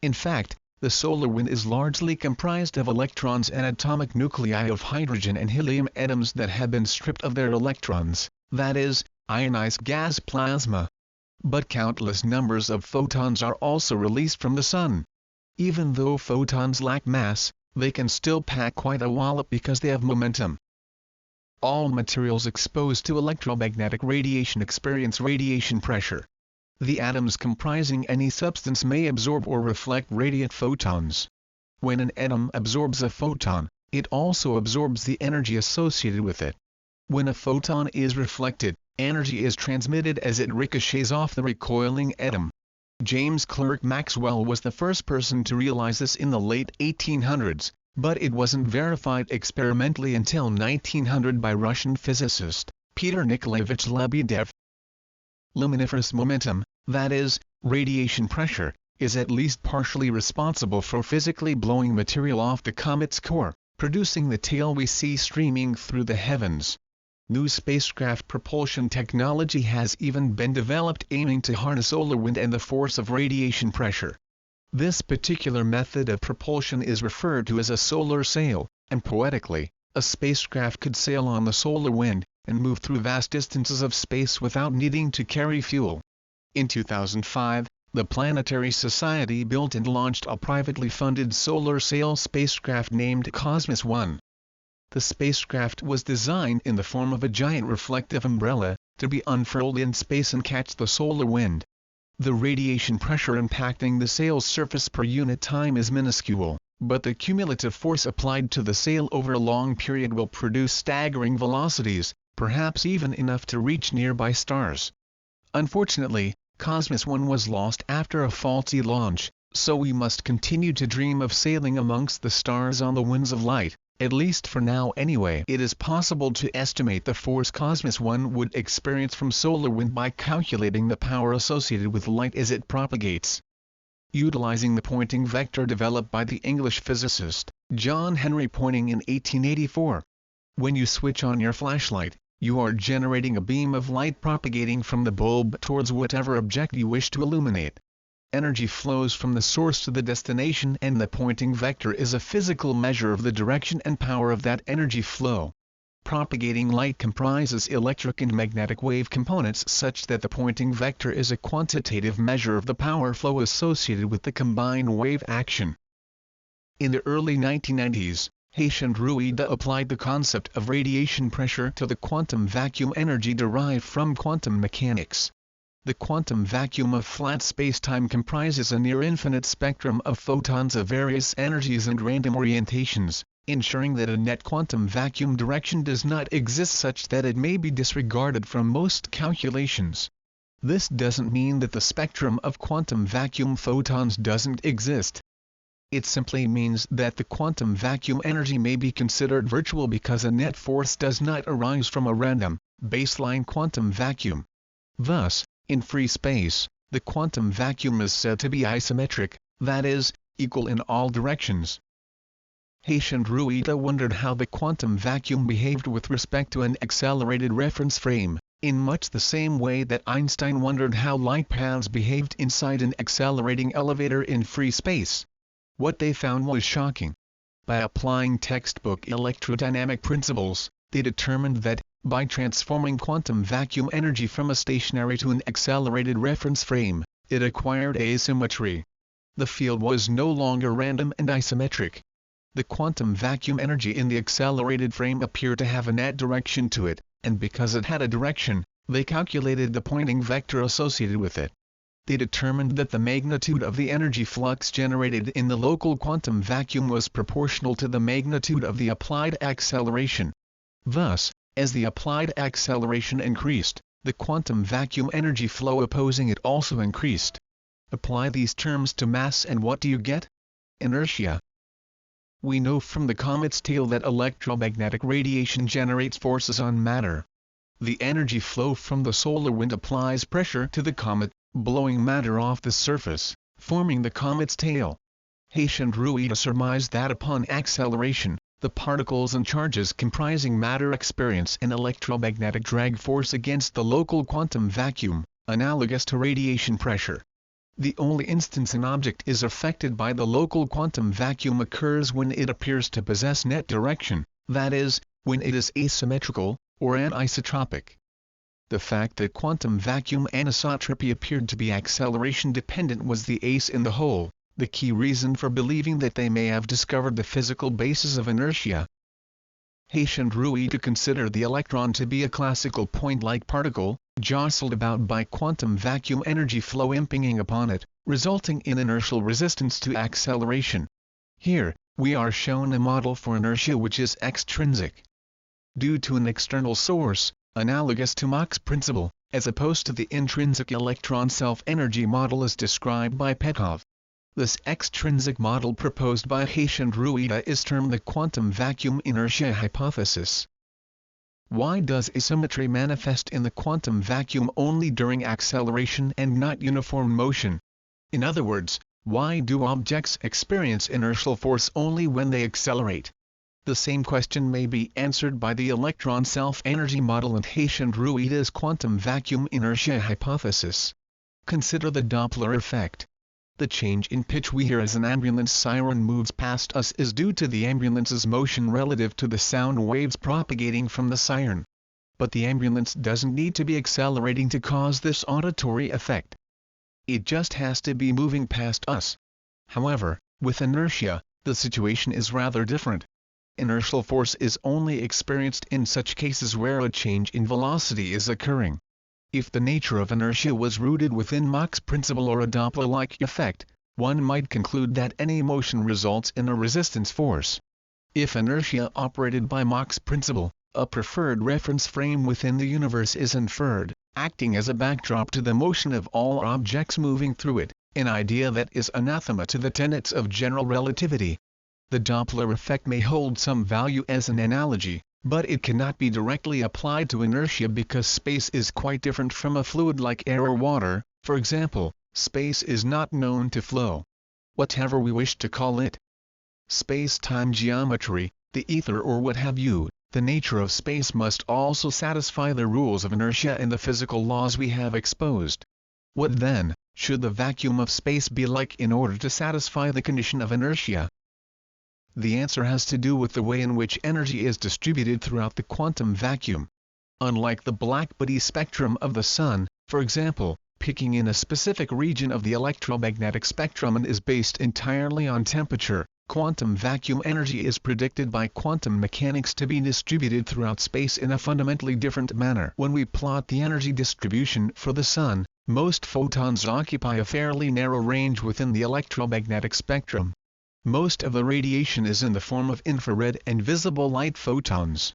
In fact, The solar wind is largely comprised of electrons and atomic nuclei of hydrogen and helium atoms that have been stripped of their electrons, that is, ionized gas plasma. But countless numbers of photons are also released from the Sun. Even though photons lack mass, they can still pack quite a wallop because they have momentum. All materials exposed to electromagnetic radiation experience radiation pressure. The atoms comprising any substance may absorb or reflect radiant photons. When an atom absorbs a photon, it also absorbs the energy associated with it. When a photon is reflected, energy is transmitted as it ricochets off the recoiling atom. James Clerk Maxwell was the first person to realize this in the late 1800s, but it wasn't verified experimentally until 1900 by Russian physicist Peter Nikolaevich Lebedev. Luminiferous momentum, that is, radiation pressure, is at least partially responsible for physically blowing material off the comet's core, producing the tail we see streaming through the heavens. New spacecraft propulsion technology has even been developed aiming to harness solar wind and the force of radiation pressure. This particular method of propulsion is referred to as a solar sail, and poetically, a spacecraft could sail on the solar wind and move through vast distances of space without needing to carry fuel. In 2005, the Planetary Society built and launched a privately funded solar sail spacecraft named Cosmos 1. The spacecraft was designed in the form of a giant reflective umbrella, to be unfurled in space and catch the solar wind. The radiation pressure impacting the sail's surface per unit time is minuscule, but the cumulative force applied to the sail over a long period will produce staggering velocities, perhaps even enough to reach nearby stars. Unfortunately, Cosmos 1 was lost after a faulty launch, so we must continue to dream of sailing amongst the stars on the winds of light, at least for now anyway. It is possible to estimate the force Cosmos 1 would experience from solar wind by calculating the power associated with light as it propagates. Utilizing the Poynting vector developed by the English physicist John Henry Poynting in 1884. When you switch on your flashlight, you are generating a beam of light propagating from the bulb towards whatever object you wish to illuminate. Energy flows from the source to the destination, and the Poynting vector is a physical measure of the direction and power of that energy flow. Propagating light comprises electric and magnetic wave components such that the Poynting vector is a quantitative measure of the power flow associated with the combined wave action. In the early 1990s, Hayes and Rueda applied the concept of radiation pressure to the quantum vacuum energy derived from quantum mechanics. The quantum vacuum of flat spacetime comprises a near-infinite spectrum of photons of various energies and random orientations, ensuring that a net quantum vacuum direction does not exist such that it may be disregarded from most calculations. This doesn't mean that the spectrum of quantum vacuum photons doesn't exist. It simply means that the quantum vacuum energy may be considered virtual because a net force does not arise from a random, baseline quantum vacuum. Thus, in free space, the quantum vacuum is said to be isometric, that is, equal in all directions. Hayes and Rueda wondered how the quantum vacuum behaved with respect to an accelerated reference frame, in much the same way that Einstein wondered how light paths behaved inside an accelerating elevator in free space. What they found was shocking. By applying textbook electrodynamic principles, they determined that, by transforming quantum vacuum energy from a stationary to an accelerated reference frame, it acquired asymmetry. The field was no longer random and isometric. The quantum vacuum energy in the accelerated frame appeared to have a net direction to it, and because it had a direction, they calculated the Poynting vector associated with it. They determined that the magnitude of the energy flux generated in the local quantum vacuum was proportional to the magnitude of the applied acceleration. Thus, as the applied acceleration increased, the quantum vacuum energy flow opposing it also increased. Apply these terms to mass and what do you get? Inertia. We know from the comet's tail that electromagnetic radiation generates forces on matter. The energy flow from the solar wind applies pressure to the comet, blowing matter off the surface, forming the comet's tail. Hayes and Rueda surmised that upon acceleration, the particles and charges comprising matter experience an electromagnetic drag force against the local quantum vacuum, analogous to radiation pressure. The only instance an object is affected by the local quantum vacuum occurs when it appears to possess net direction, that is, when it is asymmetrical, or anisotropic. The fact that quantum vacuum anisotropy appeared to be acceleration-dependent was the ace in the hole, the key reason for believing that they may have discovered the physical basis of inertia. Hayes and Rueda consider the electron to be a classical point-like particle, jostled about by quantum vacuum energy flow impinging upon it, resulting in inertial resistance to acceleration. Here, we are shown a model for inertia which is extrinsic. Due to an external source, analogous to Mach's principle, as opposed to the intrinsic electron self-energy model as described by Petkov. This extrinsic model proposed by Hayes and Rueda is termed the quantum vacuum inertia hypothesis. Why does asymmetry manifest in the quantum vacuum only during acceleration and not uniform motion? In other words, why do objects experience inertial force only when they accelerate? The same question may be answered by the electron self-energy model and Hayes and Rueda's quantum vacuum inertia hypothesis. Consider the Doppler effect. The change in pitch we hear as an ambulance siren moves past us is due to the ambulance's motion relative to the sound waves propagating from the siren. But the ambulance doesn't need to be accelerating to cause this auditory effect. It just has to be moving past us. However, with inertia, the situation is rather different. Inertial force is only experienced in such cases where a change in velocity is occurring. If the nature of inertia was rooted within Mach's principle or a Doppler-like effect, one might conclude that any motion results in a resistance force. If inertia operated by Mach's principle, a preferred reference frame within the universe is inferred, acting as a backdrop to the motion of all objects moving through it, an idea that is anathema to the tenets of general relativity. The Doppler effect may hold some value as an analogy, but it cannot be directly applied to inertia because space is quite different from a fluid like air or water. For example, space is not known to flow. Whatever we wish to call it. Space-time geometry, the ether or what have you, the nature of space must also satisfy the rules of inertia and the physical laws we have exposed. What then, should the vacuum of space be like in order to satisfy the condition of inertia? The answer has to do with the way in which energy is distributed throughout the quantum vacuum. Unlike the black-body spectrum of the Sun, for example, picking in a specific region of the electromagnetic spectrum is based entirely on temperature, quantum vacuum energy is predicted by quantum mechanics to be distributed throughout space in a fundamentally different manner. When we plot the energy distribution for the Sun, most photons occupy a fairly narrow range within the electromagnetic spectrum. Most of the radiation is in the form of infrared and visible light photons.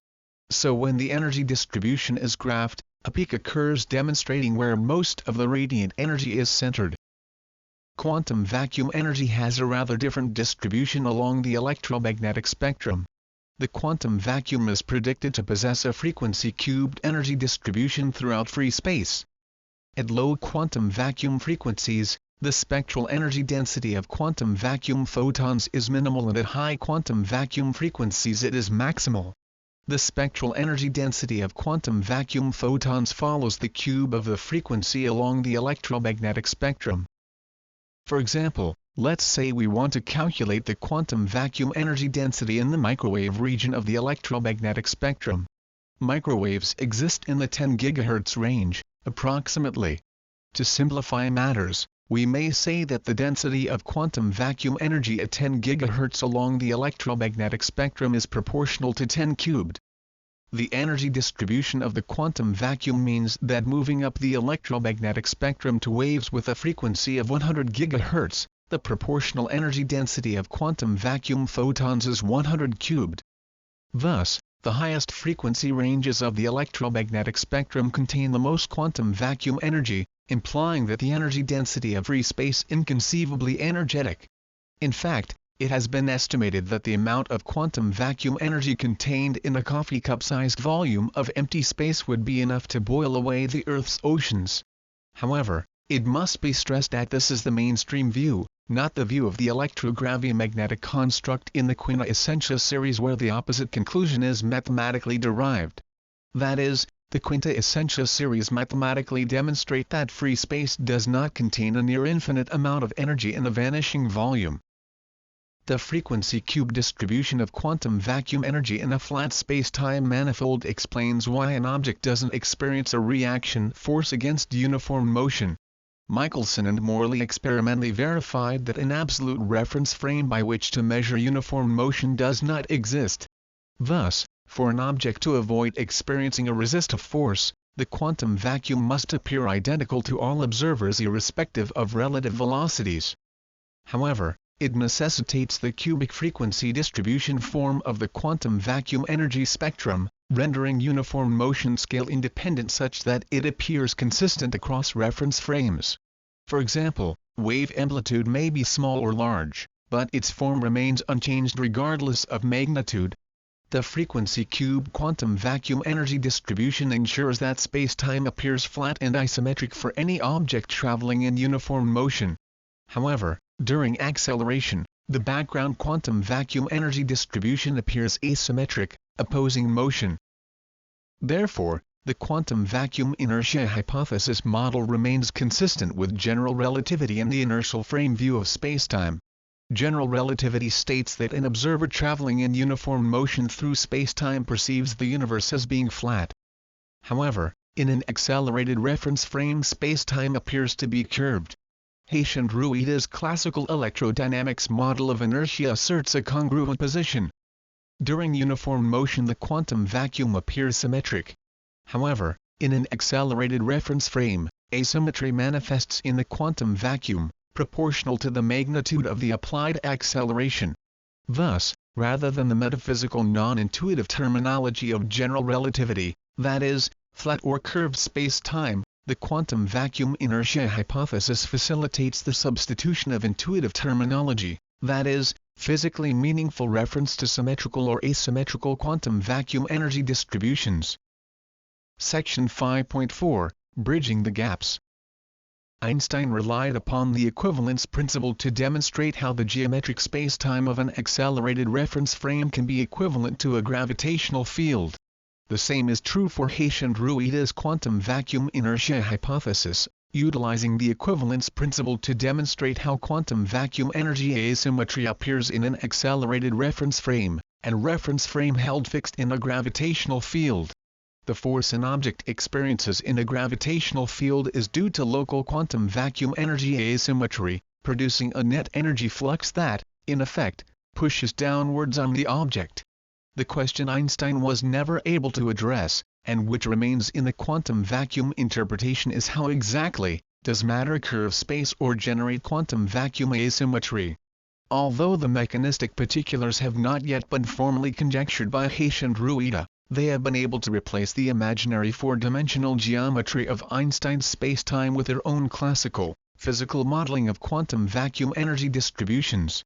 So when the energy distribution is graphed, a peak occurs demonstrating where most of the radiant energy is centered. Quantum vacuum energy has a rather different distribution along the electromagnetic spectrum. The quantum vacuum is predicted to possess a frequency-cubed energy distribution throughout free space. At low quantum vacuum frequencies, the spectral energy density of quantum vacuum photons is minimal and at high quantum vacuum frequencies it is maximal. The spectral energy density of quantum vacuum photons follows the cube of the frequency along the electromagnetic spectrum. For example, let's say we want to calculate the quantum vacuum energy density in the microwave region of the electromagnetic spectrum. Microwaves exist in the 10 GHz range, approximately. To simplify matters, we may say that the density of quantum vacuum energy at 10 GHz along the electromagnetic spectrum is proportional to 10 cubed. The energy distribution of the quantum vacuum means that moving up the electromagnetic spectrum to waves with a frequency of 100 GHz, the proportional energy density of quantum vacuum photons is 100 cubed. Thus, the highest frequency ranges of the electromagnetic spectrum contain the most quantum vacuum energy, implying that the energy density of free space is inconceivably energetic. In fact, it has been estimated that the amount of quantum vacuum energy contained in a coffee cup-sized volume of empty space would be enough to boil away the Earth's oceans. However, it must be stressed that this is the mainstream view, not the view of the electro-gravi-magnetic construct in the Quinta Essentia series where the opposite conclusion is mathematically derived. That is, The Quinta Essentia series mathematically demonstrate that free space does not contain a near-infinite amount of energy in a vanishing volume. The frequency cube distribution of quantum vacuum energy in a flat space-time manifold explains why an object doesn't experience a reaction force against uniform motion. Michelson and Morley experimentally verified that an absolute reference frame by which to measure uniform motion does not exist. Thus, for an object to avoid experiencing a resistive force, the quantum vacuum must appear identical to all observers irrespective of relative velocities. However, it necessitates the cubic frequency distribution form of the quantum vacuum energy spectrum, rendering uniform motion scale independent such that it appears consistent across reference frames. For example, wave amplitude may be small or large, but its form remains unchanged regardless of magnitude. The frequency cube quantum vacuum energy distribution ensures that space-time appears flat and isometric for any object traveling in uniform motion. However, during acceleration, the background quantum vacuum energy distribution appears asymmetric, opposing motion. Therefore, the quantum vacuum inertia hypothesis model remains consistent with general relativity and the inertial frame view of spacetime. General relativity states that an observer traveling in uniform motion through spacetime perceives the universe as being flat. However, in an accelerated reference frame spacetime appears to be curved. Hayes and Ruida's classical electrodynamics model of inertia asserts a congruent position. During uniform motion the quantum vacuum appears symmetric. However, in an accelerated reference frame, asymmetry manifests in the quantum vacuum, proportional to the magnitude of the applied acceleration. Thus, rather than the metaphysical non-intuitive terminology of general relativity, that is, flat or curved space-time, the quantum vacuum inertia hypothesis facilitates the substitution of intuitive terminology, that is, physically meaningful reference to symmetrical or asymmetrical quantum vacuum energy distributions. Section 5.4 Bridging the gaps. Einstein relied upon the equivalence principle to demonstrate how the geometric spacetime of an accelerated reference frame can be equivalent to a gravitational field. The same is true for Hayes and Ruida's quantum vacuum inertia hypothesis, utilizing the equivalence principle to demonstrate how quantum vacuum energy asymmetry appears in an accelerated reference frame, and reference frame held fixed in a gravitational field. The force an object experiences in a gravitational field is due to local quantum vacuum energy asymmetry, producing a net energy flux that, in effect, pushes downwards on the object. The question Einstein was never able to address, and which remains in the quantum vacuum interpretation is how exactly does matter curve space or generate quantum vacuum asymmetry. Although the mechanistic particulars have not yet been formally conjectured by Hayes and Ruida, they have been able to replace the imaginary four-dimensional geometry of Einstein's spacetime with their own classical, physical modeling of quantum vacuum energy distributions.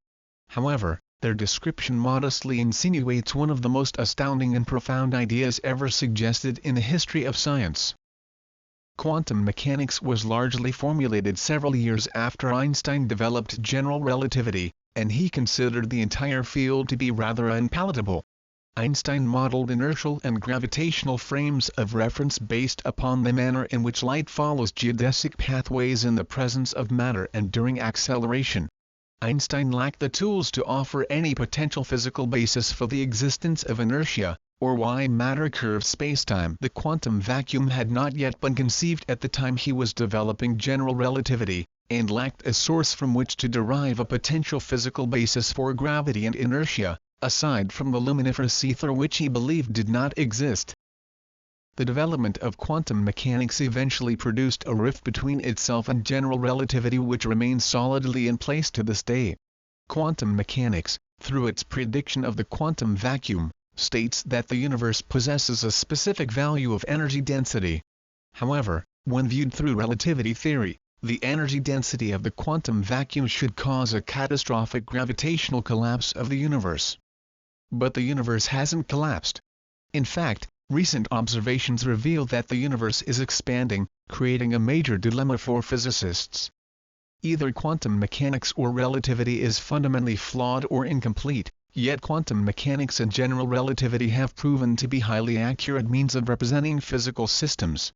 However, their description modestly insinuates one of the most astounding and profound ideas ever suggested in the history of science. Quantum mechanics was largely formulated several years after Einstein developed general relativity, and he considered the entire field to be rather unpalatable. Einstein modeled inertial and gravitational frames of reference based upon the manner in which light follows geodesic pathways in the presence of matter and during acceleration. Einstein lacked the tools to offer any potential physical basis for the existence of inertia, or why matter curved spacetime. The quantum vacuum had not yet been conceived at the time he was developing general relativity, and lacked a source from which to derive a potential physical basis for gravity and inertia, aside from the luminiferous ether which he believed did not exist. The development of quantum mechanics eventually produced a rift between itself and general relativity which remains solidly in place to this day. Quantum mechanics, through its prediction of the quantum vacuum, states that the universe possesses a specific value of energy density. However, when viewed through relativity theory, the energy density of the quantum vacuum should cause a catastrophic gravitational collapse of the universe. But the universe hasn't collapsed. In fact, recent observations reveal that the universe is expanding, creating a major dilemma for physicists. Either quantum mechanics or relativity is fundamentally flawed or incomplete, Yet quantum mechanics and general relativity have proven to be highly accurate means of representing physical systems.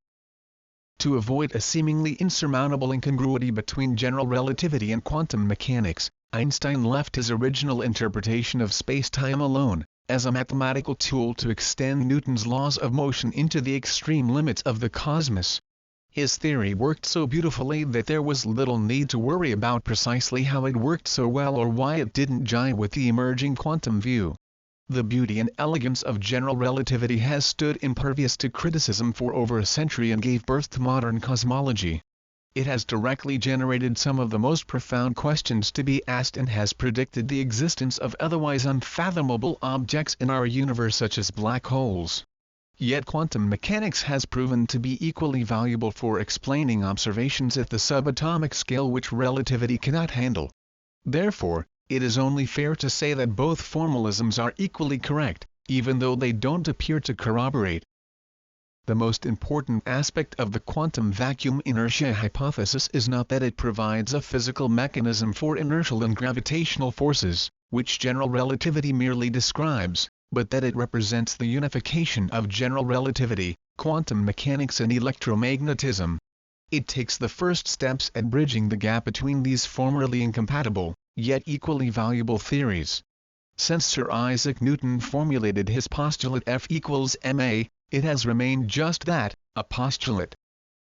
To avoid a seemingly insurmountable incongruity between general relativity and quantum mechanics, Einstein left his original interpretation of space-time alone, as a mathematical tool to extend Newton's laws of motion into the extreme limits of the cosmos. His theory worked so beautifully that there was little need to worry about precisely how it worked so well or why it didn't jive with the emerging quantum view. The beauty and elegance of general relativity has stood impervious to criticism for over a century and gave birth to modern cosmology. It has directly generated some of the most profound questions to be asked and has predicted the existence of otherwise unfathomable objects in our universe such as black holes. Yet quantum mechanics has proven to be equally valuable for explaining observations at the subatomic scale which relativity cannot handle. Therefore, it is only fair to say that both formalisms are equally correct, even though they don't appear to corroborate. The most important aspect of the quantum vacuum inertia hypothesis is not that it provides a physical mechanism for inertial and gravitational forces, which general relativity merely describes, but that it represents the unification of general relativity, quantum mechanics and electromagnetism. It takes the first steps at bridging the gap between these formerly incompatible, yet equally valuable theories. Since Sir Isaac Newton formulated his postulate F equals ma, it has remained just that, a postulate.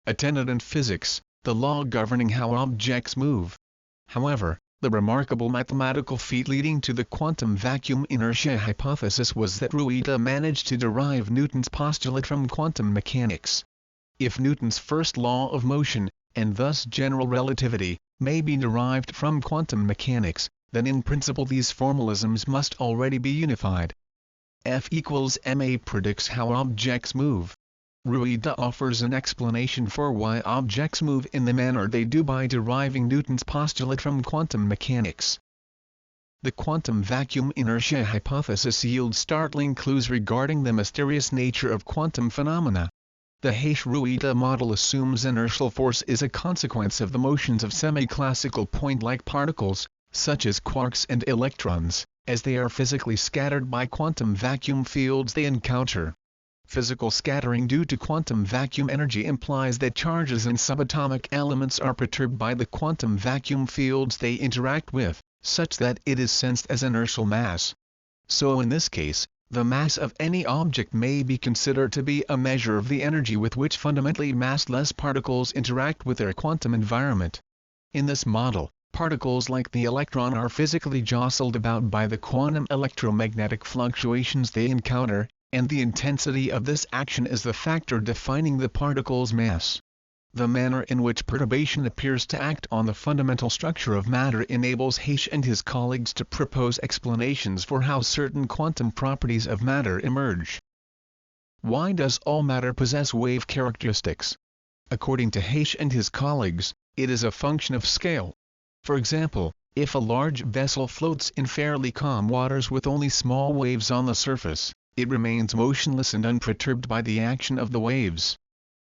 A tenet in physics, the law governing how objects move. However, the remarkable mathematical feat leading to the quantum vacuum inertia hypothesis was that Rueda managed to derive Newton's postulate from quantum mechanics. If Newton's first law of motion, and thus general relativity, may be derived from quantum mechanics, then in principle these formalisms must already be unified. F equals ma predicts how objects move. Rueda offers an explanation for why objects move in the manner they do by deriving Newton's postulate from quantum mechanics. The quantum vacuum inertia hypothesis yields startling clues regarding the mysterious nature of quantum phenomena. The Hayes-Rueda model assumes inertial force is a consequence of the motions of semi-classical point-like particles, such as quarks and electrons, as they are physically scattered by quantum vacuum fields they encounter. Physical scattering due to quantum vacuum energy implies that charges in subatomic elements are perturbed by the quantum vacuum fields they interact with, such that it is sensed as inertial mass. So in this case, the mass of any object may be considered to be a measure of the energy with which fundamentally massless particles interact with their quantum environment. In this model, particles like the electron are physically jostled about by the quantum electromagnetic fluctuations they encounter, and the intensity of this action is the factor defining the particle's mass. The manner in which perturbation appears to act on the fundamental structure of matter enables Hayes and his colleagues to propose explanations for how certain quantum properties of matter emerge. Why does all matter possess wave characteristics? According to Hayes and his colleagues, it is a function of scale. For example, if a large vessel floats in fairly calm waters with only small waves on the surface, it remains motionless and unperturbed by the action of the waves.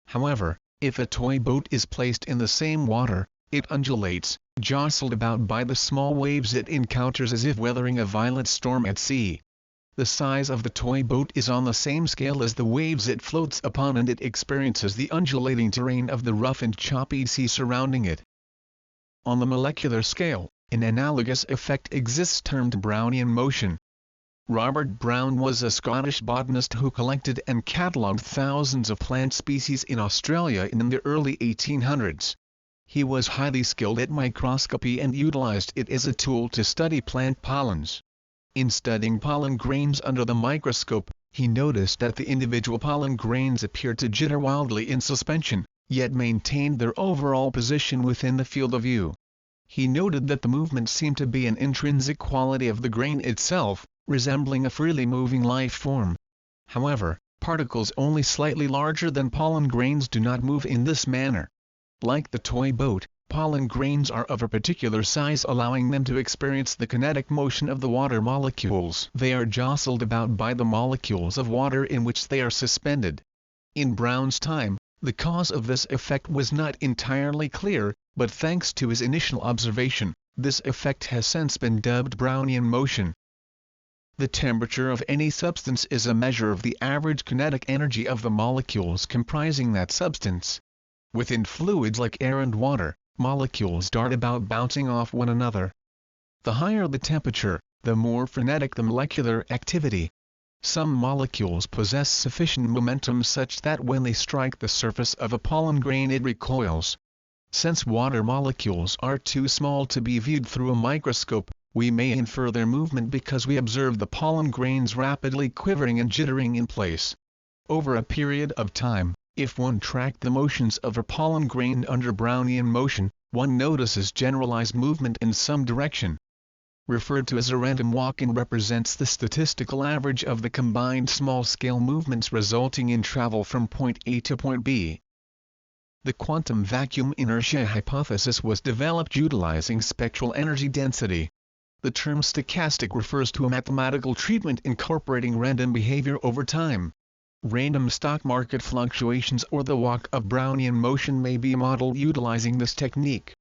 However, if a toy boat is placed in the same water, it undulates, jostled about by the small waves it encounters as if weathering a violent storm at sea. The size of the toy boat is on the same scale as the waves it floats upon and it experiences the undulating terrain of the rough and choppy sea surrounding it. On the molecular scale, an analogous effect exists termed Brownian motion. Robert Brown was a Scottish botanist who collected and catalogued thousands of plant species in Australia in the early 1800s. He was highly skilled at microscopy and utilized it as a tool to study plant pollens. In studying pollen grains under the microscope, he noticed that the individual pollen grains appeared to jitter wildly in suspension, yet maintained their overall position within the field of view. He noted that the movement seemed to be an intrinsic quality of the grain itself, resembling a freely moving life form. However, particles only slightly larger than pollen grains do not move in this manner. Like the toy boat, pollen grains are of a particular size, allowing them to experience the kinetic motion of the water molecules. They are jostled about by the molecules of water in which they are suspended. In Brown's time, the cause of this effect was not entirely clear, but thanks to his initial observation, this effect has since been dubbed Brownian motion. The temperature of any substance is a measure of the average kinetic energy of the molecules comprising that substance. Within fluids like air and water, molecules dart about bouncing off one another. The higher the temperature, the more frenetic the molecular activity. Some molecules possess sufficient momentum such that when they strike the surface of a pollen grain it recoils. Since water molecules are too small to be viewed through a microscope, we may infer their movement because we observe the pollen grains rapidly quivering and jittering in place. Over a period of time, if one tracked the motions of a pollen grain under Brownian motion, one notices generalized movement in some direction. Referred to as a random walk and represents the statistical average of the combined small-scale movements resulting in travel from point A to point B. The quantum vacuum inertia hypothesis was developed utilizing spectral energy density. The term stochastic refers to a mathematical treatment incorporating random behavior over time. Random stock market fluctuations or the walk of Brownian motion may be modeled utilizing this technique.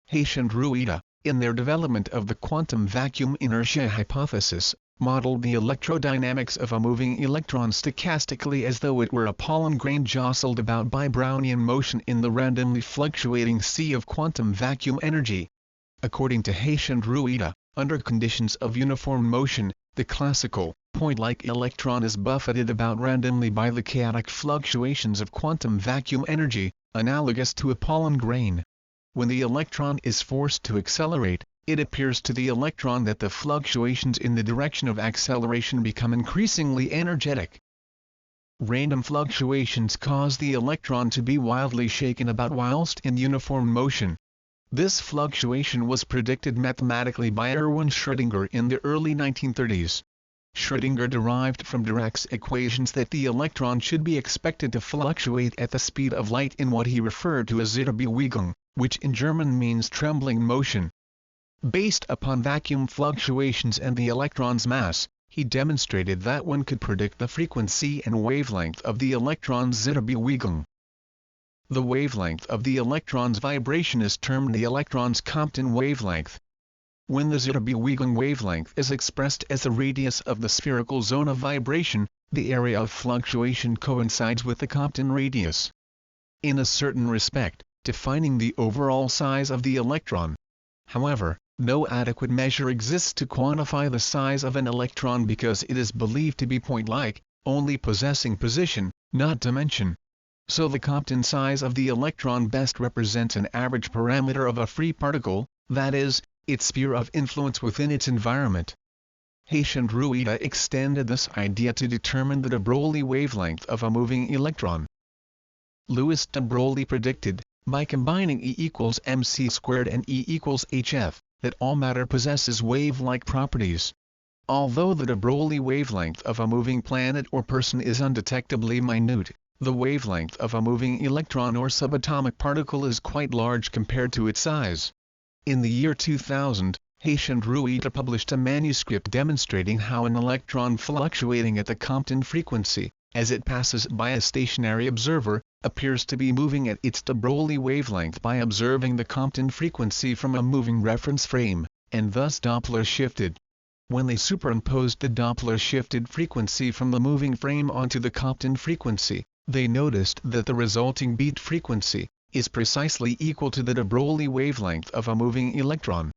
Hayes and Rueda, in their development of the quantum vacuum inertia hypothesis, modeled the electrodynamics of a moving electron stochastically as though it were a pollen grain jostled about by Brownian motion in the randomly fluctuating sea of quantum vacuum energy. According to Hayes and Rueda, under conditions of uniform motion, the classical, point-like electron is buffeted about randomly by the chaotic fluctuations of quantum vacuum energy, analogous to a pollen grain. When the electron is forced to accelerate, it appears to the electron that the fluctuations in the direction of acceleration become increasingly energetic. Random fluctuations cause the electron to be wildly shaken about whilst in uniform motion. This fluctuation was predicted mathematically by Erwin Schrödinger in the early 1930s. Schrödinger derived from Dirac's equations that the electron should be expected to fluctuate at the speed of light in what he referred to as Zitterbewegung, which in German means trembling motion. Based upon vacuum fluctuations and the electron's mass, he demonstrated that one could predict the frequency and wavelength of the electron's Zitterbewegung. The wavelength of the electron's vibration is termed the electron's Compton wavelength. When the Zitterbewegung wavelength is expressed as the radius of the spherical zone of vibration, the area of fluctuation coincides with the Compton radius. In a certain respect, defining the overall size of the electron. However, no adequate measure exists to quantify the size of an electron because it is believed to be point-like, only possessing position, not dimension. So the Compton size of the electron best represents an average parameter of a free particle, that is, its sphere of influence within its environment. Hayes and Rueda extended this idea to determine the de Broglie wavelength of a moving electron. Louis de Broglie predicted, by combining E equals mc squared and E equals hf, that all matter possesses wave-like properties. Although the de Broglie wavelength of a moving planet or person is undetectably minute, the wavelength of a moving electron or subatomic particle is quite large compared to its size. In the year 2000, Hayes and Rueda published a manuscript demonstrating how an electron fluctuating at the Compton frequency, as it passes by a stationary observer, appears to be moving at its de Broglie wavelength by observing the Compton frequency from a moving reference frame, and thus Doppler shifted. When they superimposed the Doppler shifted frequency from the moving frame onto the Compton frequency, they noticed that the resulting beat frequency is precisely equal to the de Broglie wavelength of a moving electron.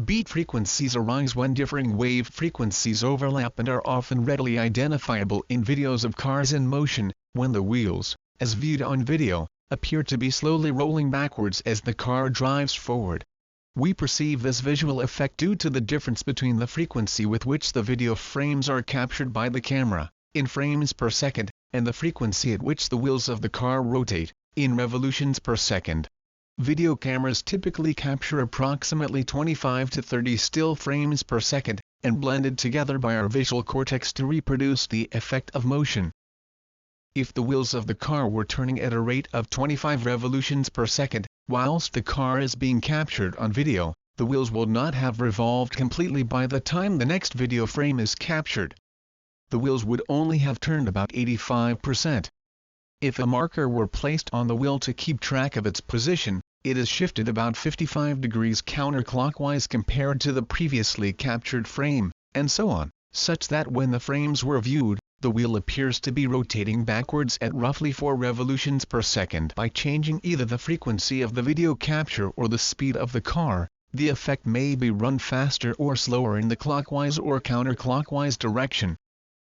Beat frequencies arise when differing wave frequencies overlap and are often readily identifiable in videos of cars in motion, when the wheels, as viewed on video, appear to be slowly rolling backwards as the car drives forward. We perceive this visual effect due to the difference between the frequency with which the video frames are captured by the camera, in frames per second, and the frequency at which the wheels of the car rotate, in revolutions per second. Video cameras typically capture approximately 25 to 30 still frames per second, and blended together by our visual cortex to reproduce the effect of motion. If the wheels of the car were turning at a rate of 25 revolutions per second, whilst the car is being captured on video, the wheels will not have revolved completely by the time the next video frame is captured. The wheels would only have turned about 85%. If a marker were placed on the wheel to keep track of its position, it is shifted about 55 degrees counterclockwise compared to the previously captured frame, and so on, such that when the frames were viewed, the wheel appears to be rotating backwards at roughly 4 revolutions per second. By changing either the frequency of the video capture or the speed of the car, the effect may be run faster or slower in the clockwise or counterclockwise direction.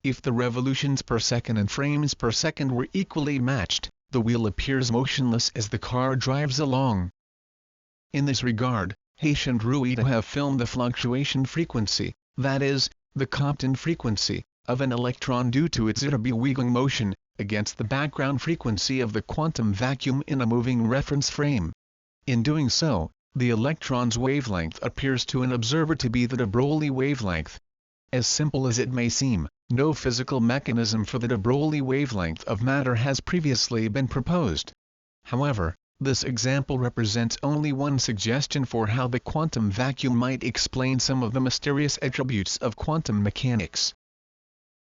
If the revolutions per second and frames per second were equally matched, the wheel appears motionless as the car drives along. In this regard, Heish and Rueda have filmed the fluctuation frequency, that is, the Compton frequency, of an electron due to its Electro-Gravi-Magnetics motion, against the background frequency of the quantum vacuum in a moving reference frame. In doing so, the electron's wavelength appears to an observer to be the de Broglie wavelength. As simple as it may seem, no physical mechanism for the de Broglie wavelength of matter has previously been proposed. However, this example represents only one suggestion for how the quantum vacuum might explain some of the mysterious attributes of quantum mechanics.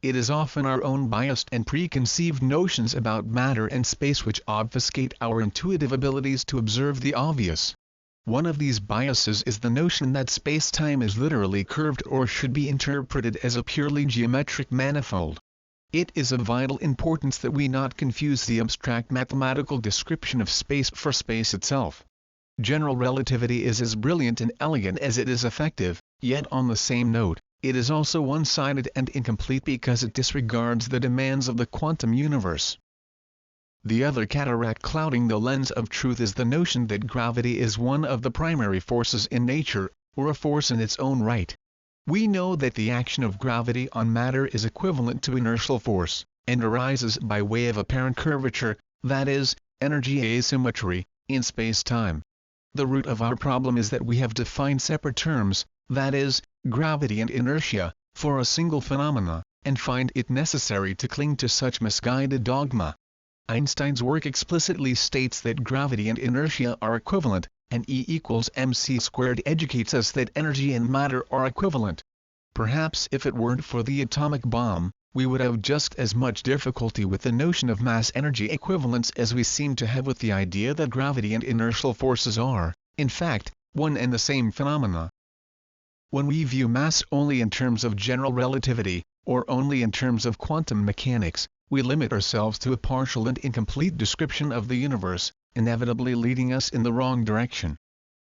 It is often our own biased and preconceived notions about matter and space which obfuscate our intuitive abilities to observe the obvious. One of these biases is the notion that space-time is literally curved or should be interpreted as a purely geometric manifold. It is of vital importance that we not confuse the abstract mathematical description of space for space itself. General relativity is as brilliant and elegant as it is effective, yet on the same note, it is also one-sided and incomplete because it disregards the demands of the quantum universe. The other cataract clouding the lens of truth is the notion that gravity is one of the primary forces in nature, or a force in its own right. We know that the action of gravity on matter is equivalent to inertial force, and arises by way of apparent curvature, that is, energy asymmetry, in space-time. The root of our problem is that we have defined separate terms, that is, gravity and inertia, for a single phenomena, and find it necessary to cling to such misguided dogma. Einstein's work explicitly states that gravity and inertia are equivalent, and E equals mc squared educates us that energy and matter are equivalent. Perhaps if it weren't for the atomic bomb, we would have just as much difficulty with the notion of mass-energy equivalence as we seem to have with the idea that gravity and inertial forces are, in fact, one and the same phenomena. When we view mass only in terms of general relativity, or only in terms of quantum mechanics, we limit ourselves to a partial and incomplete description of the universe, inevitably leading us in the wrong direction.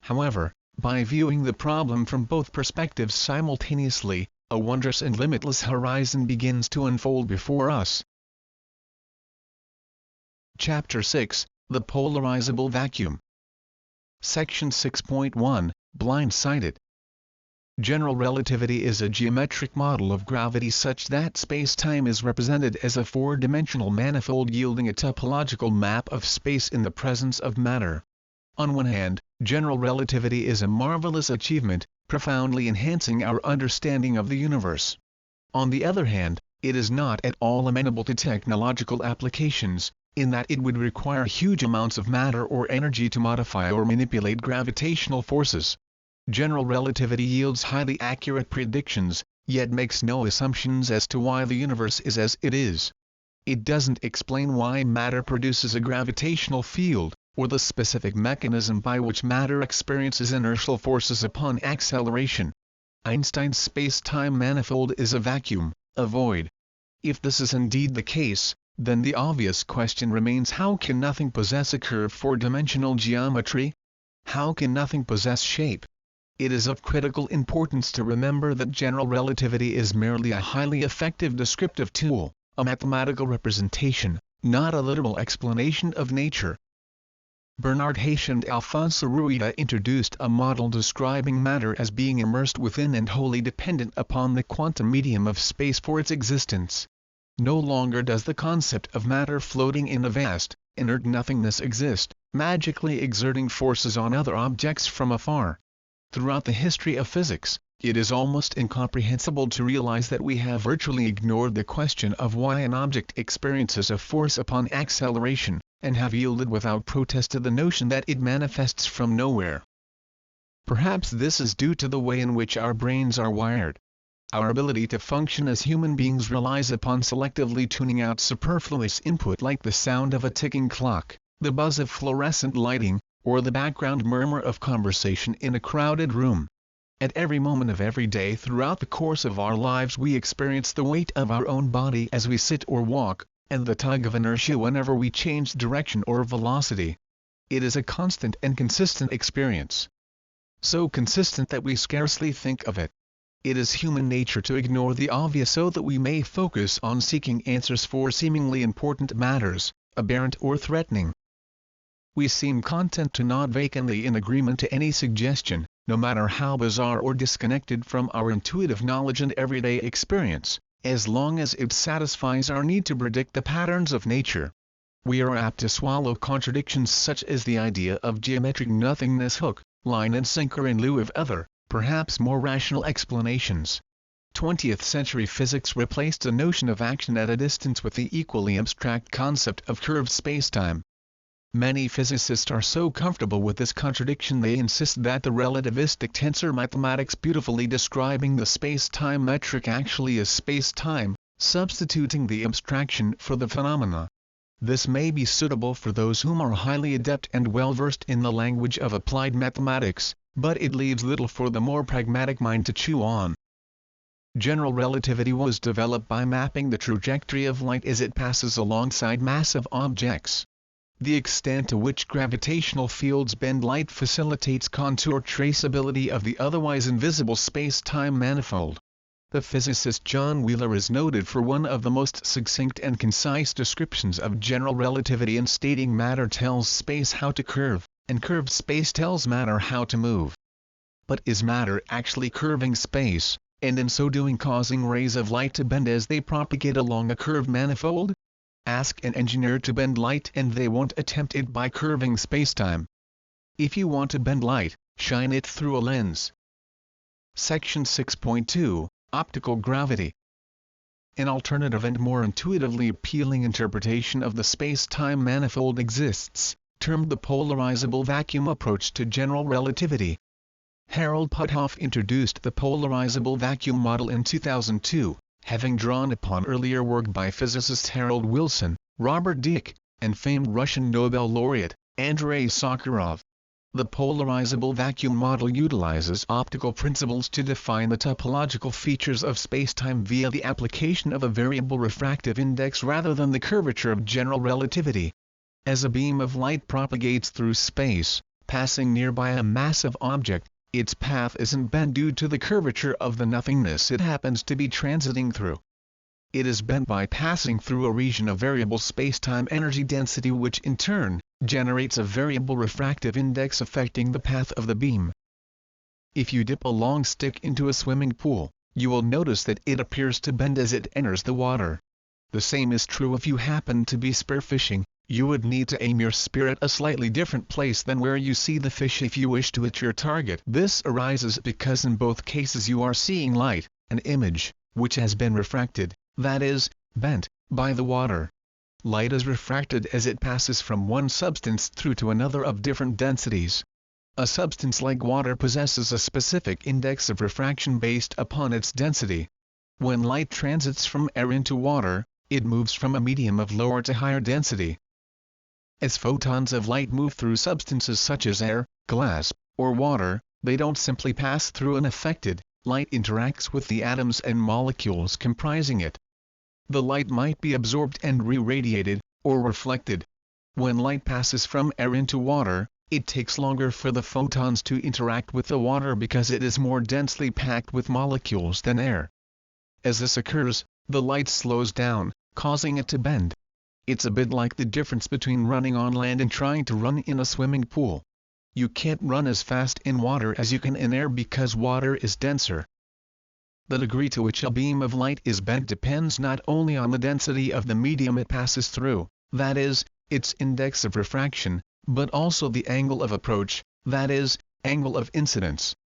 However, by viewing the problem from both perspectives simultaneously, a wondrous and limitless horizon begins to unfold before us. Chapter 6, The Polarizable Vacuum. Section 6.1, Blind-Sighted. General relativity is a geometric model of gravity such that space-time is represented as a four-dimensional manifold yielding a topological map of space in the presence of matter. On one hand, general relativity is a marvelous achievement, profoundly enhancing our understanding of the universe. On the other hand, it is not at all amenable to technological applications, in that it would require huge amounts of matter or energy to modify or manipulate gravitational forces. General relativity yields highly accurate predictions, yet makes no assumptions as to why the universe is as it is. It doesn't explain why matter produces a gravitational field, or the specific mechanism by which matter experiences inertial forces upon acceleration. Einstein's space-time manifold is a vacuum, a void. If this is indeed the case, then the obvious question remains: how can nothing possess a curve four-dimensional geometry? How can nothing possess shape? It is of critical importance to remember that general relativity is merely a highly effective descriptive tool, a mathematical representation, not a literal explanation of nature. Bernard Heish and Alfonso Rueda introduced a model describing matter as being immersed within and wholly dependent upon the quantum medium of space for its existence. No longer does the concept of matter floating in a vast, inert nothingness exist, magically exerting forces on other objects from afar. Throughout the history of physics, it is almost incomprehensible to realize that we have virtually ignored the question of why an object experiences a force upon acceleration, and have yielded without protest to the notion that it manifests from nowhere. Perhaps this is due to the way in which our brains are wired. Our ability to function as human beings relies upon selectively tuning out superfluous input like the sound of a ticking clock, the buzz of fluorescent lighting, or the background murmur of conversation in a crowded room. At every moment of every day throughout the course of our lives we experience the weight of our own body as we sit or walk, and the tug of inertia whenever we change direction or velocity. It is a constant and consistent experience. So consistent that we scarcely think of it. It is human nature to ignore the obvious so that we may focus on seeking answers for seemingly important matters, aberrant or threatening. We seem content to nod vacantly in agreement to any suggestion, no matter how bizarre or disconnected from our intuitive knowledge and everyday experience, as long as it satisfies our need to predict the patterns of nature. We are apt to swallow contradictions such as the idea of geometric nothingness, hook, line and sinker in lieu of other, perhaps more rational explanations. 20th century physics replaced the notion of action at a distance with the equally abstract concept of curved spacetime. Many physicists are so comfortable with this contradiction they insist that the relativistic tensor mathematics beautifully describing the space-time metric actually is space-time, substituting the abstraction for the phenomena. This may be suitable for those whom are highly adept and well-versed in the language of applied mathematics, but it leaves little for the more pragmatic mind to chew on. General relativity was developed by mapping the trajectory of light as it passes alongside massive objects. The extent to which gravitational fields bend light facilitates contour traceability of the otherwise invisible space-time manifold. The physicist John Wheeler is noted for one of the most succinct and concise descriptions of general relativity in stating matter tells space how to curve, and curved space tells matter how to move. But is matter actually curving space, and in so doing causing rays of light to bend as they propagate along a curved manifold? Ask an engineer to bend light and they won't attempt it by curving spacetime. If you want to bend light, shine it through a lens. Section 6.2, Optical Gravity. An alternative and more intuitively appealing interpretation of the space-time manifold exists, termed the polarizable vacuum approach to general relativity. Harold Puthoff introduced the polarizable vacuum model in 2002. Having drawn upon earlier work by physicists Harold Wilson, Robert Dicke, and famed Russian Nobel laureate, Andrei Sakharov. The polarizable vacuum model utilizes optical principles to define the topological features of spacetime via the application of a variable refractive index rather than the curvature of general relativity. As a beam of light propagates through space, passing nearby a massive object, its path isn't bent due to the curvature of the nothingness it happens to be transiting through. It is bent by passing through a region of variable spacetime energy density which in turn, generates a variable refractive index affecting the path of the beam. If you dip a long stick into a swimming pool, you will notice that it appears to bend as it enters the water. The same is true if you happen to be spearfishing. You would need to aim your spear at a slightly different place than where you see the fish if you wish to hit your target. This arises because in both cases you are seeing light, an image, which has been refracted, that is, bent, by the water. Light is refracted as it passes from one substance through to another of different densities. A substance like water possesses a specific index of refraction based upon its density. When light transits from air into water, it moves from a medium of lower to higher density. As photons of light move through substances such as air, glass, or water, they don't simply pass through and affected, light interacts with the atoms and molecules comprising it. The light might be absorbed and re-radiated, or reflected. When light passes from air into water, it takes longer for the photons to interact with the water because it is more densely packed with molecules than air. As this occurs, the light slows down, causing it to bend. It's a bit like the difference between running on land and trying to run in a swimming pool. You can't run as fast in water as you can in air because water is denser. The degree to which a beam of light is bent depends not only on the density of the medium it passes through, that is, its index of refraction, but also the angle of approach, that is, angle of incidence.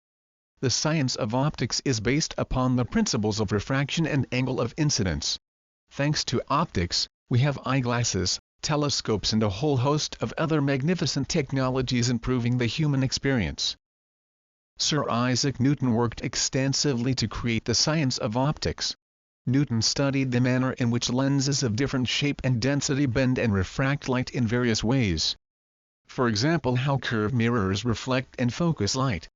The science of optics is based upon the principles of refraction and angle of incidence. Thanks to optics, we have eyeglasses, telescopes and a whole host of other magnificent technologies improving the human experience. Sir Isaac Newton worked extensively to create the science of optics. Newton studied the manner in which lenses of different shape and density bend and refract light in various ways. For example, how curved mirrors reflect and focus light.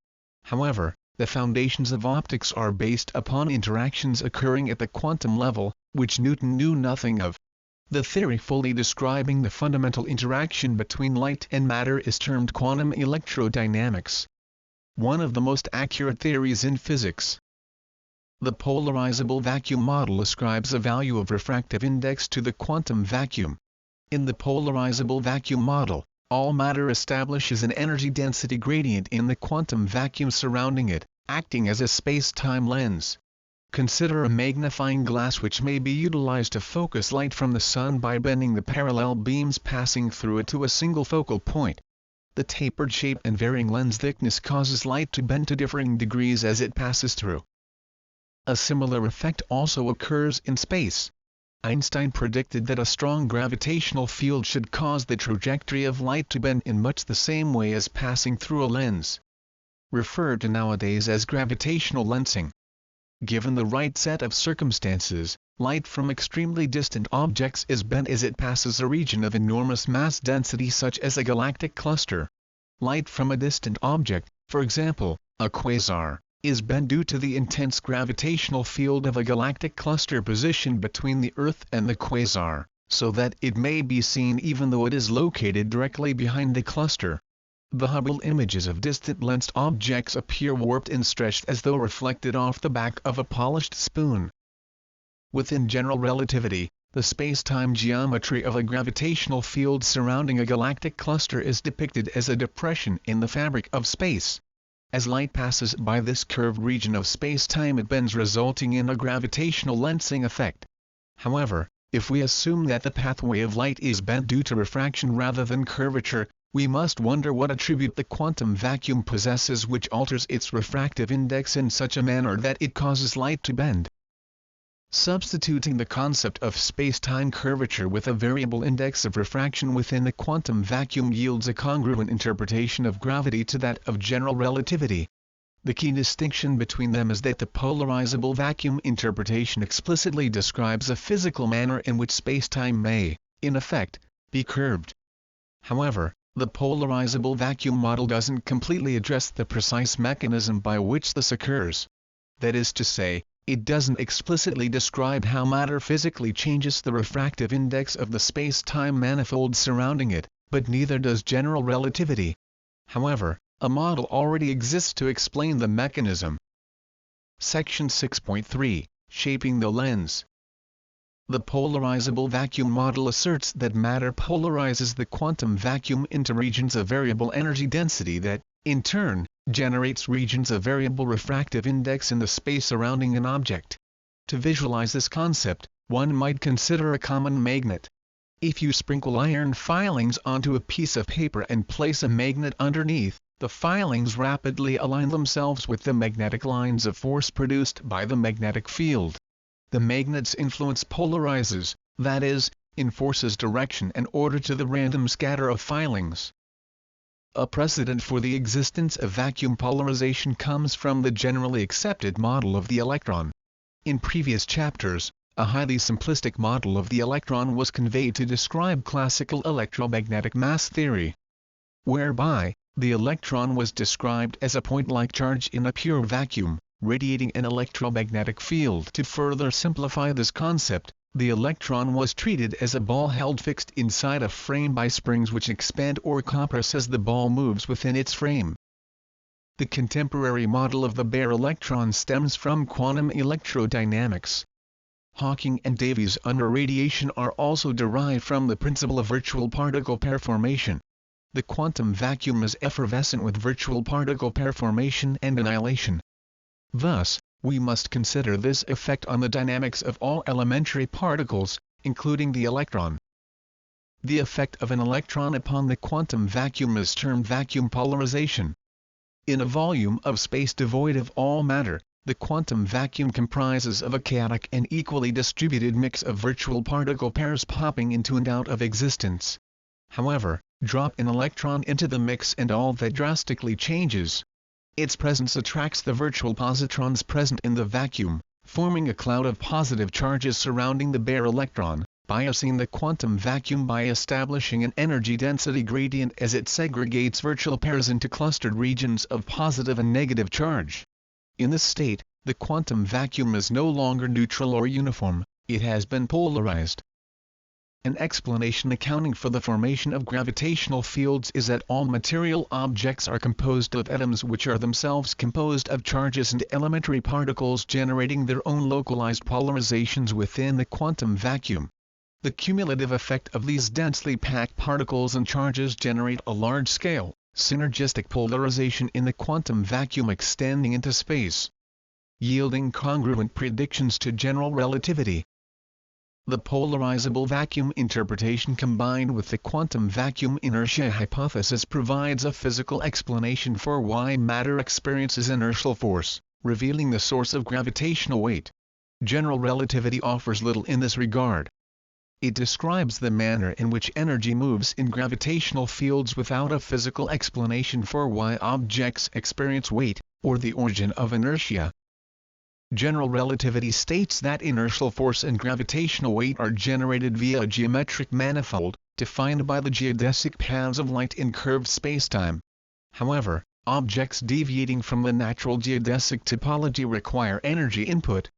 However, The foundations of optics are based upon interactions occurring at the quantum level, which Newton knew nothing of. The theory fully describing the fundamental interaction between light and matter is termed quantum electrodynamics, one of the most accurate theories in physics. The polarizable vacuum model ascribes a value of refractive index to the quantum vacuum. In the polarizable vacuum model, all matter establishes an energy density gradient in the quantum vacuum surrounding it, acting as a space-time lens. Consider a magnifying glass which may be utilized to focus light from the sun by bending the parallel beams passing through it to a single focal point. The tapered shape and varying lens thickness causes light to bend to differing degrees as it passes through. A similar effect also occurs in space. Einstein predicted that a strong gravitational field should cause the trajectory of light to bend in much the same way as passing through a lens, referred to nowadays as gravitational lensing. Given the right set of circumstances, light from extremely distant objects is bent as it passes a region of enormous mass density such as a galactic cluster. Light from a distant object, for example, a quasar, is bent due to the intense gravitational field of a galactic cluster positioned between the Earth and the quasar, so that it may be seen even though it is located directly behind the cluster. The Hubble images of distant lensed objects appear warped and stretched as though reflected off the back of a polished spoon. Within general relativity, the space-time geometry of a gravitational field surrounding a galactic cluster is depicted as a depression in the fabric of space. As light passes by this curved region of space-time it bends, resulting in a gravitational lensing effect. However, if we assume that the pathway of light is bent due to refraction rather than curvature, we must wonder what attribute the quantum vacuum possesses which alters its refractive index in such a manner that it causes light to bend. Substituting the concept of space-time curvature with a variable index of refraction within the quantum vacuum yields a congruent interpretation of gravity to that of general relativity. The key distinction between them is that the polarizable vacuum interpretation explicitly describes a physical manner in which space-time may, in effect, be curved. However, the polarizable vacuum model doesn't completely address the precise mechanism by which this occurs. That is to say, it doesn't explicitly describe how matter physically changes the refractive index of the space-time manifold surrounding it, but neither does general relativity. However, a model already exists to explain the mechanism. Section 6.3, Shaping the Lens. The polarizable vacuum model asserts that matter polarizes the quantum vacuum into regions of variable energy density that, in turn, generates regions of variable refractive index in the space surrounding an object. To visualize this concept, one might consider a common magnet. If you sprinkle iron filings onto a piece of paper and place a magnet underneath, the filings rapidly align themselves with the magnetic lines of force produced by the magnetic field. The magnet's influence polarizes, that is, enforces direction and order to the random scatter of filings. A precedent for the existence of vacuum polarization comes from the generally accepted model of the electron. In previous chapters, a highly simplistic model of the electron was conveyed to describe classical electromagnetic mass theory, whereby the electron was described as a point-like charge in a pure vacuum, radiating an electromagnetic field. To further simplify this concept, the electron was treated as a ball held fixed inside a frame by springs which expand or compress as the ball moves within its frame. The contemporary model of the bare electron stems from quantum electrodynamics. Hawking and Davy's under radiation are also derived from the principle of virtual particle pair formation. The quantum vacuum is effervescent with virtual particle pair formation and annihilation. Thus, we must consider this effect on the dynamics of all elementary particles, including the electron. The effect of an electron upon the quantum vacuum is termed vacuum polarization. In a volume of space devoid of all matter, the quantum vacuum comprises of a chaotic and equally distributed mix of virtual particle pairs popping into and out of existence. However, drop an electron into the mix and all that drastically changes. Its presence attracts the virtual positrons present in the vacuum, forming a cloud of positive charges surrounding the bare electron, biasing the quantum vacuum by establishing an energy density gradient as it segregates virtual pairs into clustered regions of positive and negative charge. In this state, the quantum vacuum is no longer neutral or uniform, it has been polarized. An explanation accounting for the formation of gravitational fields is that all material objects are composed of atoms which are themselves composed of charges and elementary particles generating their own localized polarizations within the quantum vacuum. The cumulative effect of these densely packed particles and charges generate a large-scale, synergistic polarization in the quantum vacuum extending into space, yielding congruent predictions to general relativity. The polarizable vacuum interpretation combined with the quantum vacuum inertia hypothesis provides a physical explanation for why matter experiences inertial force, revealing the source of gravitational weight. General relativity offers little in this regard. It describes the manner in which energy moves in gravitational fields without a physical explanation for why objects experience weight, or the origin of inertia. General relativity states that inertial force and gravitational weight are generated via a geometric manifold, defined by the geodesic paths of light in curved spacetime. However, objects deviating from the natural geodesic topology require energy input.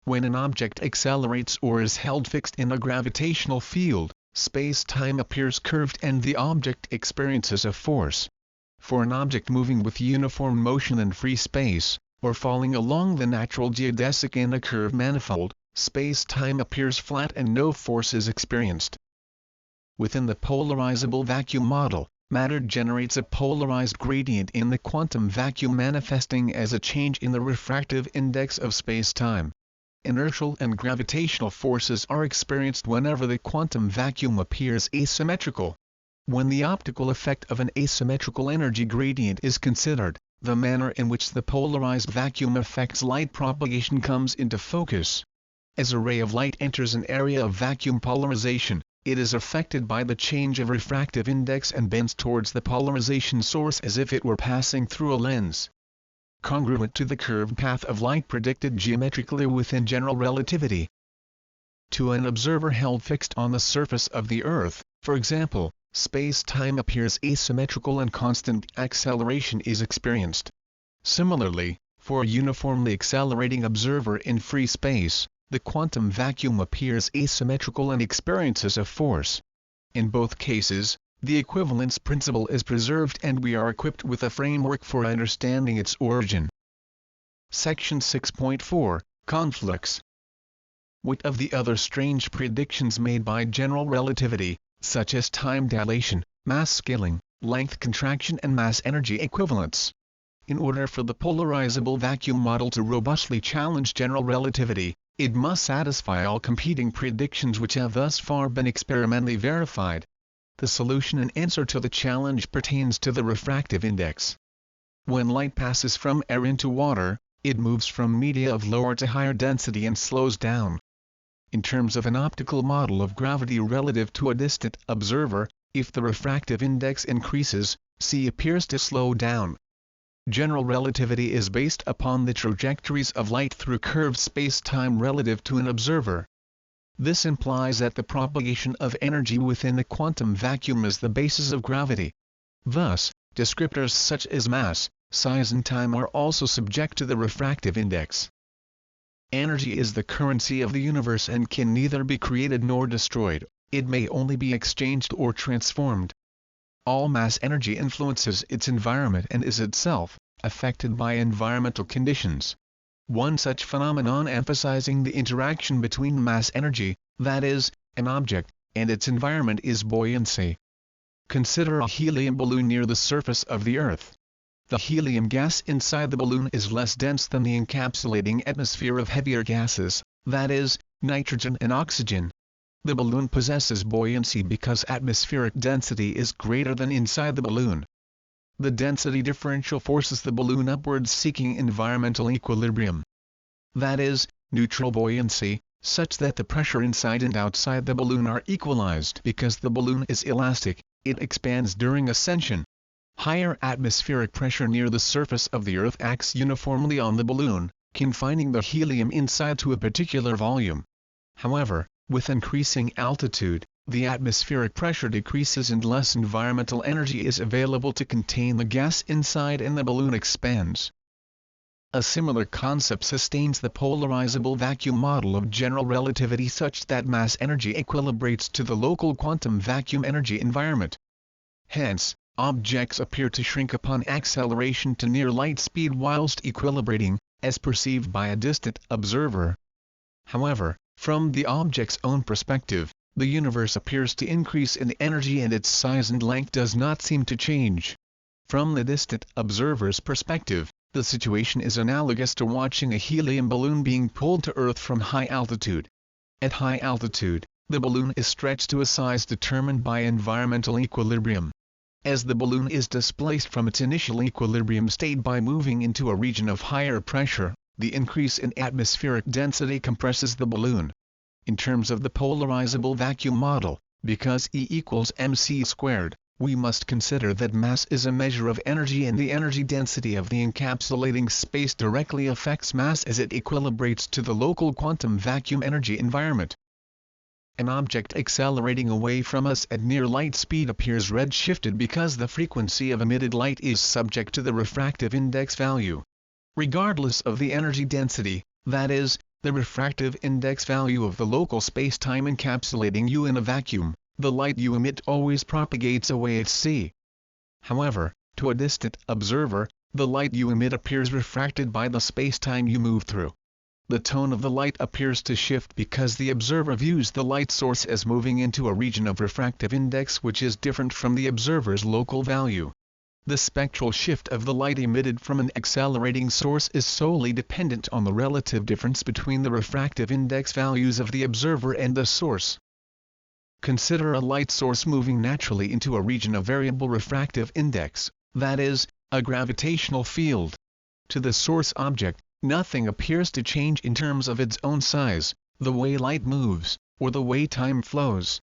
When an object accelerates or is held fixed in a gravitational field, space-time appears curved and the object experiences a force. For an object moving with uniform motion in free space, or falling along the natural geodesic in a curved manifold, space-time appears flat and no force is experienced. Within the polarizable vacuum model, matter generates a polarized gradient in the quantum vacuum manifesting as a change in the refractive index of space-time. Inertial and gravitational forces are experienced whenever the quantum vacuum appears asymmetrical. When the optical effect of an asymmetrical energy gradient is considered, the manner in which the polarized vacuum affects light propagation comes into focus. As a ray of light enters an area of vacuum polarization, it is affected by the change of refractive index and bends towards the polarization source as if it were passing through a lens. Congruent to the curved path of light predicted geometrically within general relativity. To an observer held fixed on the surface of the Earth, for example, space-time appears asymmetrical and constant acceleration is experienced. Similarly, for a uniformly accelerating observer in free space, the quantum vacuum appears asymmetrical and experiences a force. In both cases, the equivalence principle is preserved and we are equipped with a framework for understanding its origin. Section 6.4, Conflicts. What of the other strange predictions made by general relativity, such as time dilation, mass scaling, length contraction and mass energy equivalence? In order for the polarizable vacuum model to robustly challenge general relativity, it must satisfy all competing predictions which have thus far been experimentally verified. The solution and answer to the challenge pertains to the refractive index. When light passes from air into water, it moves from media of lower to higher density and slows down. In terms of an optical model of gravity relative to a distant observer, if the refractive index increases, C appears to slow down. General relativity is based upon the trajectories of light through curved space-time relative to an observer. This implies that the propagation of energy within the quantum vacuum is the basis of gravity. Thus, descriptors such as mass, size and time are also subject to the refractive index. Energy is the currency of the universe and can neither be created nor destroyed, it may only be exchanged or transformed. All mass energy influences its environment and is itself affected by environmental conditions. One such phenomenon emphasizing the interaction between mass energy, that is, an object, and its environment is buoyancy. Consider a helium balloon near the surface of the Earth. The helium gas inside the balloon is less dense than the encapsulating atmosphere of heavier gases, that is, nitrogen and oxygen. The balloon possesses buoyancy because atmospheric density is greater than inside the balloon. The density differential forces the balloon upwards seeking environmental equilibrium. That is, neutral buoyancy, such that the pressure inside and outside the balloon are equalized. Because the balloon is elastic, it expands during ascension. Higher atmospheric pressure near the surface of the Earth acts uniformly on the balloon, confining the helium inside to a particular volume. However, with increasing altitude, the atmospheric pressure decreases and less environmental energy is available to contain the gas inside and the balloon expands. A similar concept sustains the polarizable vacuum model of general relativity such that mass-energy equilibrates to the local quantum vacuum energy environment. Hence, objects appear to shrink upon acceleration to near light speed whilst equilibrating, as perceived by a distant observer. However, from the object's own perspective, the universe appears to increase in energy and its size and length does not seem to change. From the distant observer's perspective, the situation is analogous to watching a helium balloon being pulled to Earth from high altitude. At high altitude, the balloon is stretched to a size determined by environmental equilibrium. As the balloon is displaced from its initial equilibrium state by moving into a region of higher pressure, the increase in atmospheric density compresses the balloon. In terms of the polarizable vacuum model, because E equals mc squared, we must consider that mass is a measure of energy and the energy density of the encapsulating space directly affects mass as it equilibrates to the local quantum vacuum energy environment. An object accelerating away from us at near light speed appears redshifted because the frequency of emitted light is subject to the refractive index value. Regardless of the energy density, that is, the refractive index value of the local space-time encapsulating you in a vacuum, the light you emit always propagates away at c. However, to a distant observer, the light you emit appears refracted by the space-time you move through. The tone of the light appears to shift because the observer views the light source as moving into a region of refractive index which is different from the observer's local value. The spectral shift of the light emitted from an accelerating source is solely dependent on the relative difference between the refractive index values of the observer and the source. Consider a light source moving naturally into a region of variable refractive index, that is, a gravitational field. To the source object, nothing appears to change in terms of its own size, the way light moves, or the way time flows.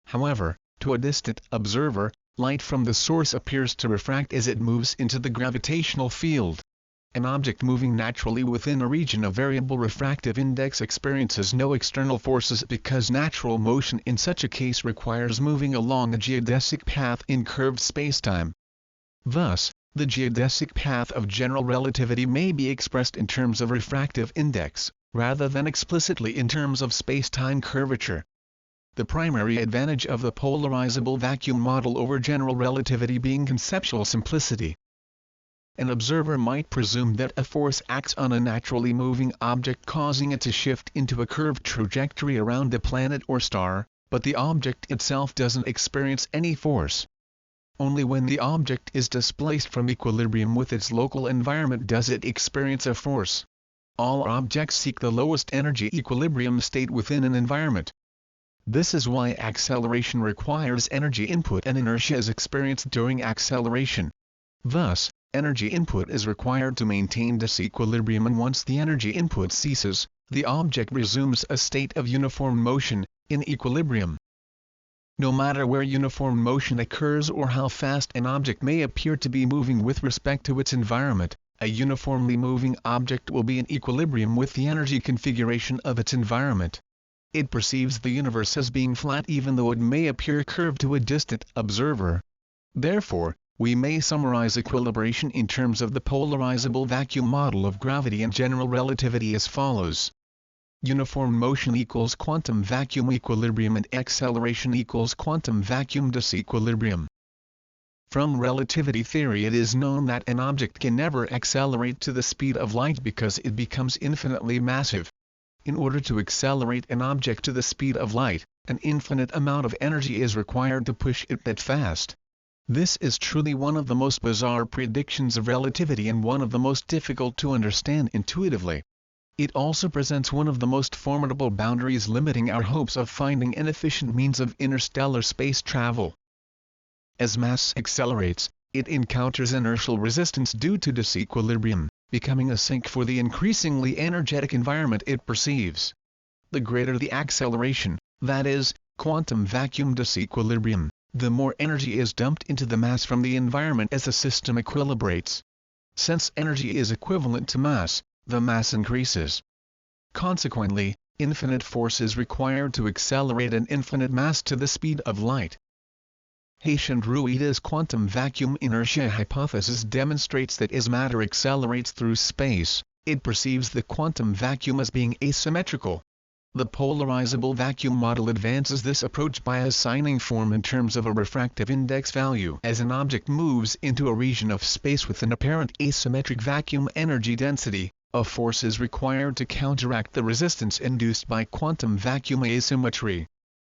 However, to a distant observer, light from the source appears to refract as it moves into the gravitational field. An object moving naturally within a region of variable refractive index experiences no external forces because natural motion in such a case requires moving along a geodesic path in curved spacetime. Thus, the geodesic path of general relativity may be expressed in terms of refractive index, rather than explicitly in terms of spacetime curvature. The primary advantage of the polarizable vacuum model over general relativity being conceptual simplicity. An observer might presume that a force acts on a naturally moving object causing it to shift into a curved trajectory around a planet or star, but the object itself doesn't experience any force. Only when the object is displaced from equilibrium with its local environment does it experience a force. All objects seek the lowest energy equilibrium state within an environment. This is why acceleration requires energy input and inertia is experienced during acceleration. Thus, energy input is required to maintain disequilibrium, and once the energy input ceases, the object resumes a state of uniform motion, in equilibrium. No matter where uniform motion occurs or how fast an object may appear to be moving with respect to its environment, a uniformly moving object will be in equilibrium with the energy configuration of its environment. It perceives the universe as being flat even though it may appear curved to a distant observer. Therefore, we may summarize equilibration in terms of the polarizable vacuum model of gravity and general relativity as follows. Uniform motion equals quantum vacuum equilibrium and acceleration equals quantum vacuum disequilibrium. From relativity theory it is known that an object can never accelerate to the speed of light because it becomes infinitely massive. In order to accelerate an object to the speed of light, an infinite amount of energy is required to push it that fast. This is truly one of the most bizarre predictions of relativity and one of the most difficult to understand intuitively. It also presents one of the most formidable boundaries limiting our hopes of finding an efficient means of interstellar space travel. As mass accelerates, it encounters inertial resistance due to disequilibrium, becoming a sink for the increasingly energetic environment it perceives. The greater the acceleration, that is, quantum vacuum disequilibrium, the more energy is dumped into the mass from the environment as the system equilibrates. Since energy is equivalent to mass, the mass increases. Consequently, infinite force is required to accelerate an infinite mass to the speed of light. Hayes and Ruida's quantum vacuum inertia hypothesis demonstrates that as matter accelerates through space, it perceives the quantum vacuum as being asymmetrical. The polarizable vacuum model advances this approach by assigning form in terms of a refractive index value. As an object moves into a region of space with an apparent asymmetric vacuum energy density, a force is required to counteract the resistance induced by quantum vacuum asymmetry.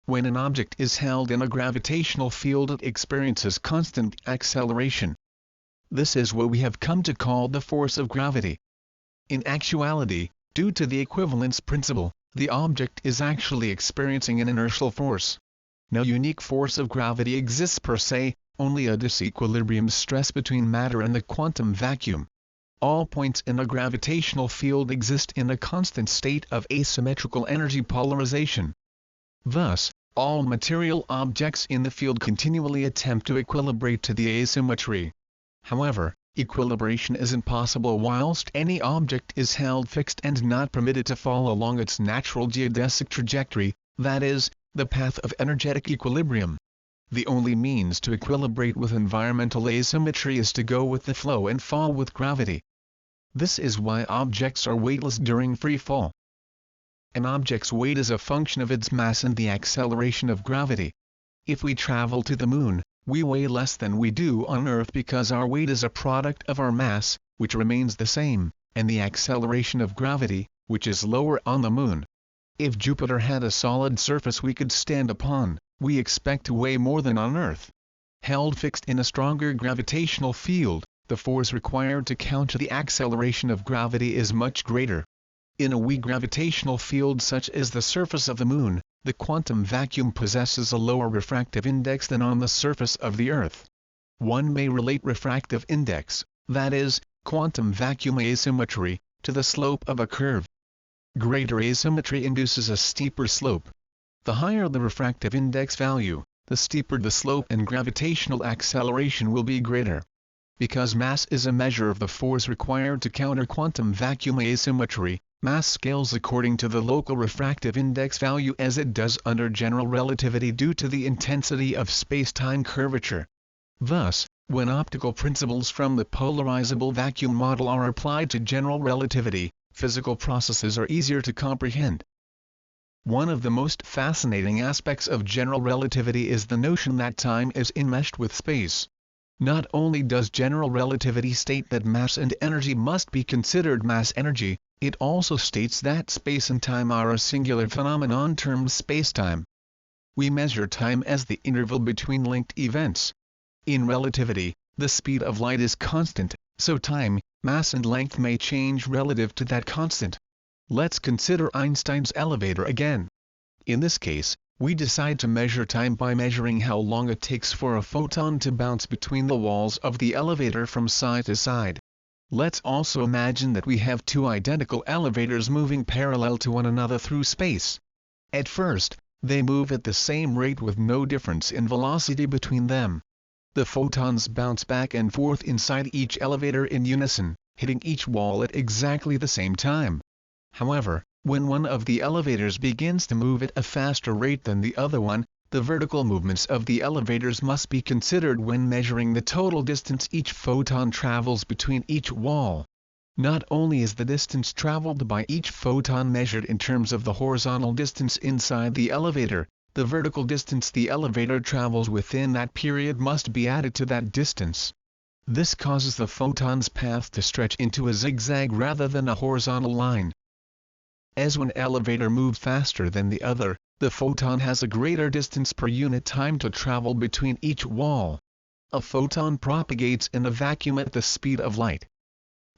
When an object is held in a gravitational field, it experiences constant acceleration. This is what we have come to call the force of gravity. In actuality, due to the equivalence principle, the object is actually experiencing an inertial force. No unique force of gravity exists per se, only a disequilibrium stress between matter and the quantum vacuum. All points in a gravitational field exist in a constant state of asymmetrical energy polarization. Thus, all material objects in the field continually attempt to equilibrate to the asymmetry. However, equilibration is impossible whilst any object is held fixed and not permitted to fall along its natural geodesic trajectory, that is, the path of energetic equilibrium. The only means to equilibrate with environmental asymmetry is to go with the flow and fall with gravity. This is why objects are weightless during free fall. An object's weight is a function of its mass and the acceleration of gravity. If we travel to the moon, we weigh less than we do on Earth because our weight is a product of our mass, which remains the same, and the acceleration of gravity, which is lower on the moon. If Jupiter had a solid surface we could stand upon, we expect to weigh more than on Earth. Held fixed in a stronger gravitational field, the force required to counter the acceleration of gravity is much greater. In a weak gravitational field such as the surface of the moon, the quantum vacuum possesses a lower refractive index than on the surface of the Earth. One may relate refractive index, that is, quantum vacuum asymmetry, to the slope of a curve. Greater asymmetry induces a steeper slope. The higher the refractive index value, the steeper the slope and gravitational acceleration will be greater. Because mass is a measure of the force required to counter quantum vacuum asymmetry, mass scales according to the local refractive index value as it does under general relativity due to the intensity of space-time curvature. Thus, when optical principles from the polarizable vacuum model are applied to general relativity, physical processes are easier to comprehend. One of the most fascinating aspects of general relativity is the notion that time is enmeshed with space. Not only does general relativity state that mass and energy must be considered mass-energy, it also states that space and time are a singular phenomenon termed spacetime. We measure time as the interval between linked events. In relativity, the speed of light is constant, so time, mass and length may change relative to that constant. Let's consider Einstein's elevator again. In this case, we decide to measure time by measuring how long it takes for a photon to bounce between the walls of the elevator from side to side. Let's also imagine that we have two identical elevators moving parallel to one another through space. At first, they move at the same rate with no difference in velocity between them. The photons bounce back and forth inside each elevator in unison, hitting each wall at exactly the same time. However, when one of the elevators begins to move at a faster rate than the other one, the vertical movements of the elevators must be considered when measuring the total distance each photon travels between each wall. Not only is the distance traveled by each photon measured in terms of the horizontal distance inside the elevator, the vertical distance the elevator travels within that period must be added to that distance. This causes the photon's path to stretch into a zigzag rather than a horizontal line. As one elevator moves faster than the other, the photon has a greater distance per unit time to travel between each wall. A photon propagates in a vacuum at the speed of light.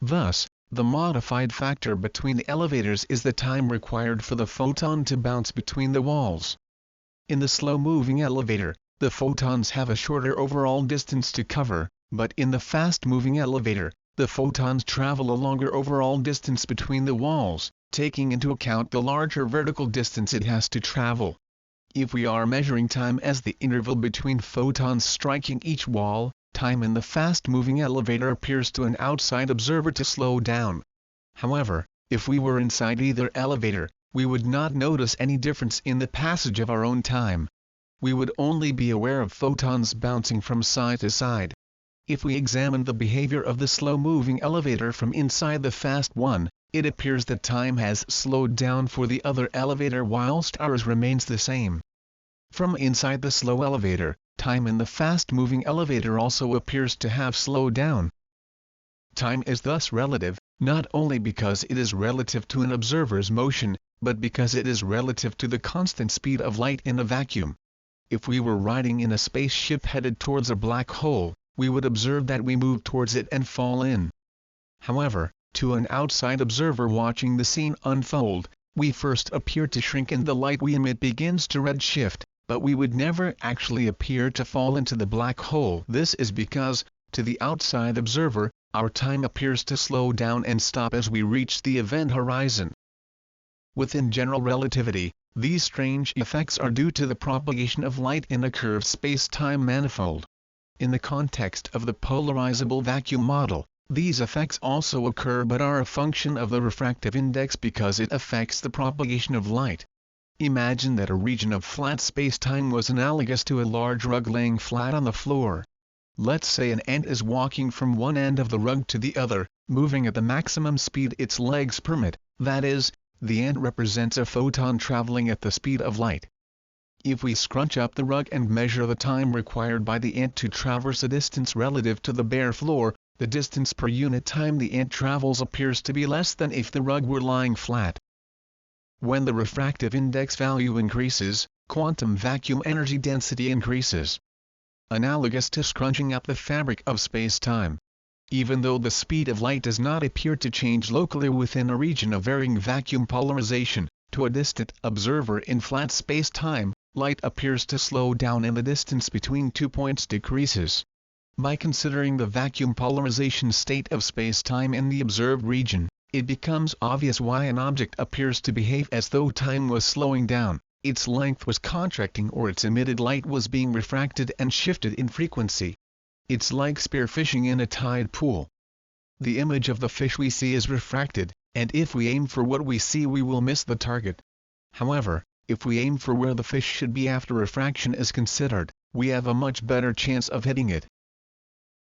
Thus, the modified factor between the elevators is the time required for the photon to bounce between the walls. In the slow-moving elevator, the photons have a shorter overall distance to cover, but in the fast-moving elevator, the photons travel a longer overall distance between the walls, taking into account the larger vertical distance it has to travel. If we are measuring time as the interval between photons striking each wall, time in the fast-moving elevator appears to an outside observer to slow down. However, if we were inside either elevator, we would not notice any difference in the passage of our own time. We would only be aware of photons bouncing from side to side. If we examine the behavior of the slow-moving elevator from inside the fast one, It appears that time has slowed down for the other elevator whilst ours remains the same. From inside the slow elevator, time in the fast-moving elevator also appears to have slowed down. Time is thus relative, not only because it is relative to an observer's motion, but because it is relative to the constant speed of light in a vacuum. If we were riding in a spaceship headed towards a black hole, we would observe that we move towards it and fall in. However, to an outside observer watching the scene unfold, we first appear to shrink and the light we emit begins to redshift, but we would never actually appear to fall into the black hole. This is because, to the outside observer, our time appears to slow down and stop as we reach the event horizon. Within general relativity, these strange effects are due to the propagation of light in a curved space-time manifold. In the context of the polarizable vacuum model, these effects also occur but are a function of the refractive index because it affects the propagation of light. Imagine that a region of flat space-time was analogous to a large rug laying flat on the floor. Let's say an ant is walking from one end of the rug to the other, moving at the maximum speed its legs permit, that is, the ant represents a photon traveling at the speed of light. If we scrunch up the rug and measure the time required by the ant to traverse a distance relative to the bare floor, the distance per unit time the ant travels appears to be less than if the rug were lying flat. When the refractive index value increases, quantum vacuum energy density increases. Analogous to scrunching up the fabric of space-time. Even though the speed of light does not appear to change locally within a region of varying vacuum polarization, to a distant observer in flat space-time, light appears to slow down and the distance between 2 points decreases. By considering the vacuum polarization state of space-time in the observed region, it becomes obvious why an object appears to behave as though time was slowing down, its length was contracting or its emitted light was being refracted and shifted in frequency. It's like spearfishing in a tide pool. The image of the fish we see is refracted, and if we aim for what we see we will miss the target. However, if we aim for where the fish should be after refraction is considered, we have a much better chance of hitting it.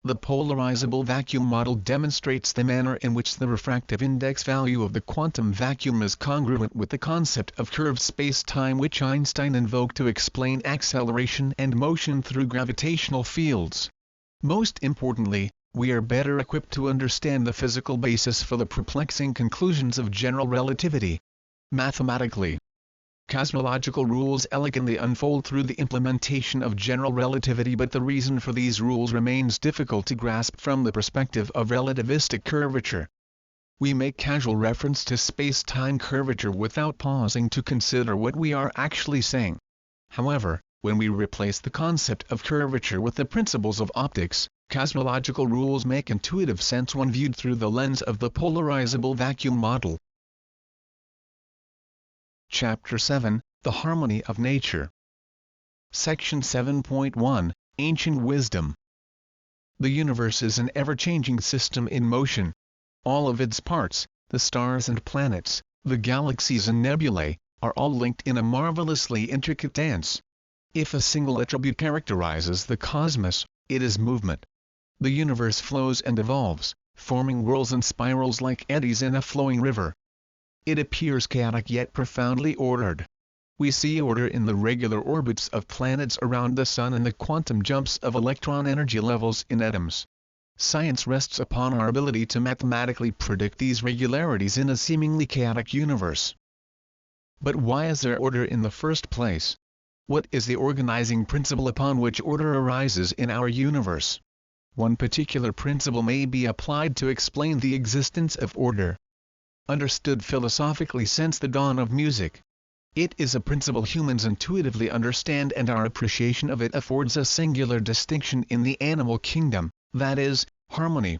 The polarizable vacuum model demonstrates the manner in which the refractive index value of the quantum vacuum is congruent with the concept of curved space-time which Einstein invoked to explain acceleration and motion through gravitational fields. Most importantly, we are better equipped to understand the physical basis for the perplexing conclusions of general relativity. Mathematically, cosmological rules elegantly unfold through the implementation of general relativity, but the reason for these rules remains difficult to grasp from the perspective of relativistic curvature. We make casual reference to space-time curvature without pausing to consider what we are actually saying. However, when we replace the concept of curvature with the principles of optics, cosmological rules make intuitive sense when viewed through the lens of the polarizable vacuum model. Chapter 7, The Harmony of Nature. Section 7.1, Ancient Wisdom. The universe is an ever-changing system in motion. All of its parts, the stars and planets, the galaxies and nebulae, are all linked in a marvelously intricate dance. If a single attribute characterizes the cosmos, it is movement. The universe flows and evolves, forming whirls and spirals like eddies in a flowing river. It appears chaotic yet profoundly ordered. We see order in the regular orbits of planets around the Sun and the quantum jumps of electron energy levels in atoms. Science rests upon our ability to mathematically predict these regularities in a seemingly chaotic universe. But why is there order in the first place? What is the organizing principle upon which order arises in our universe? One particular principle may be applied to explain the existence of order. Understood philosophically since the dawn of music. It is a principle humans intuitively understand, and our appreciation of it affords a singular distinction in the animal kingdom, that is, harmony.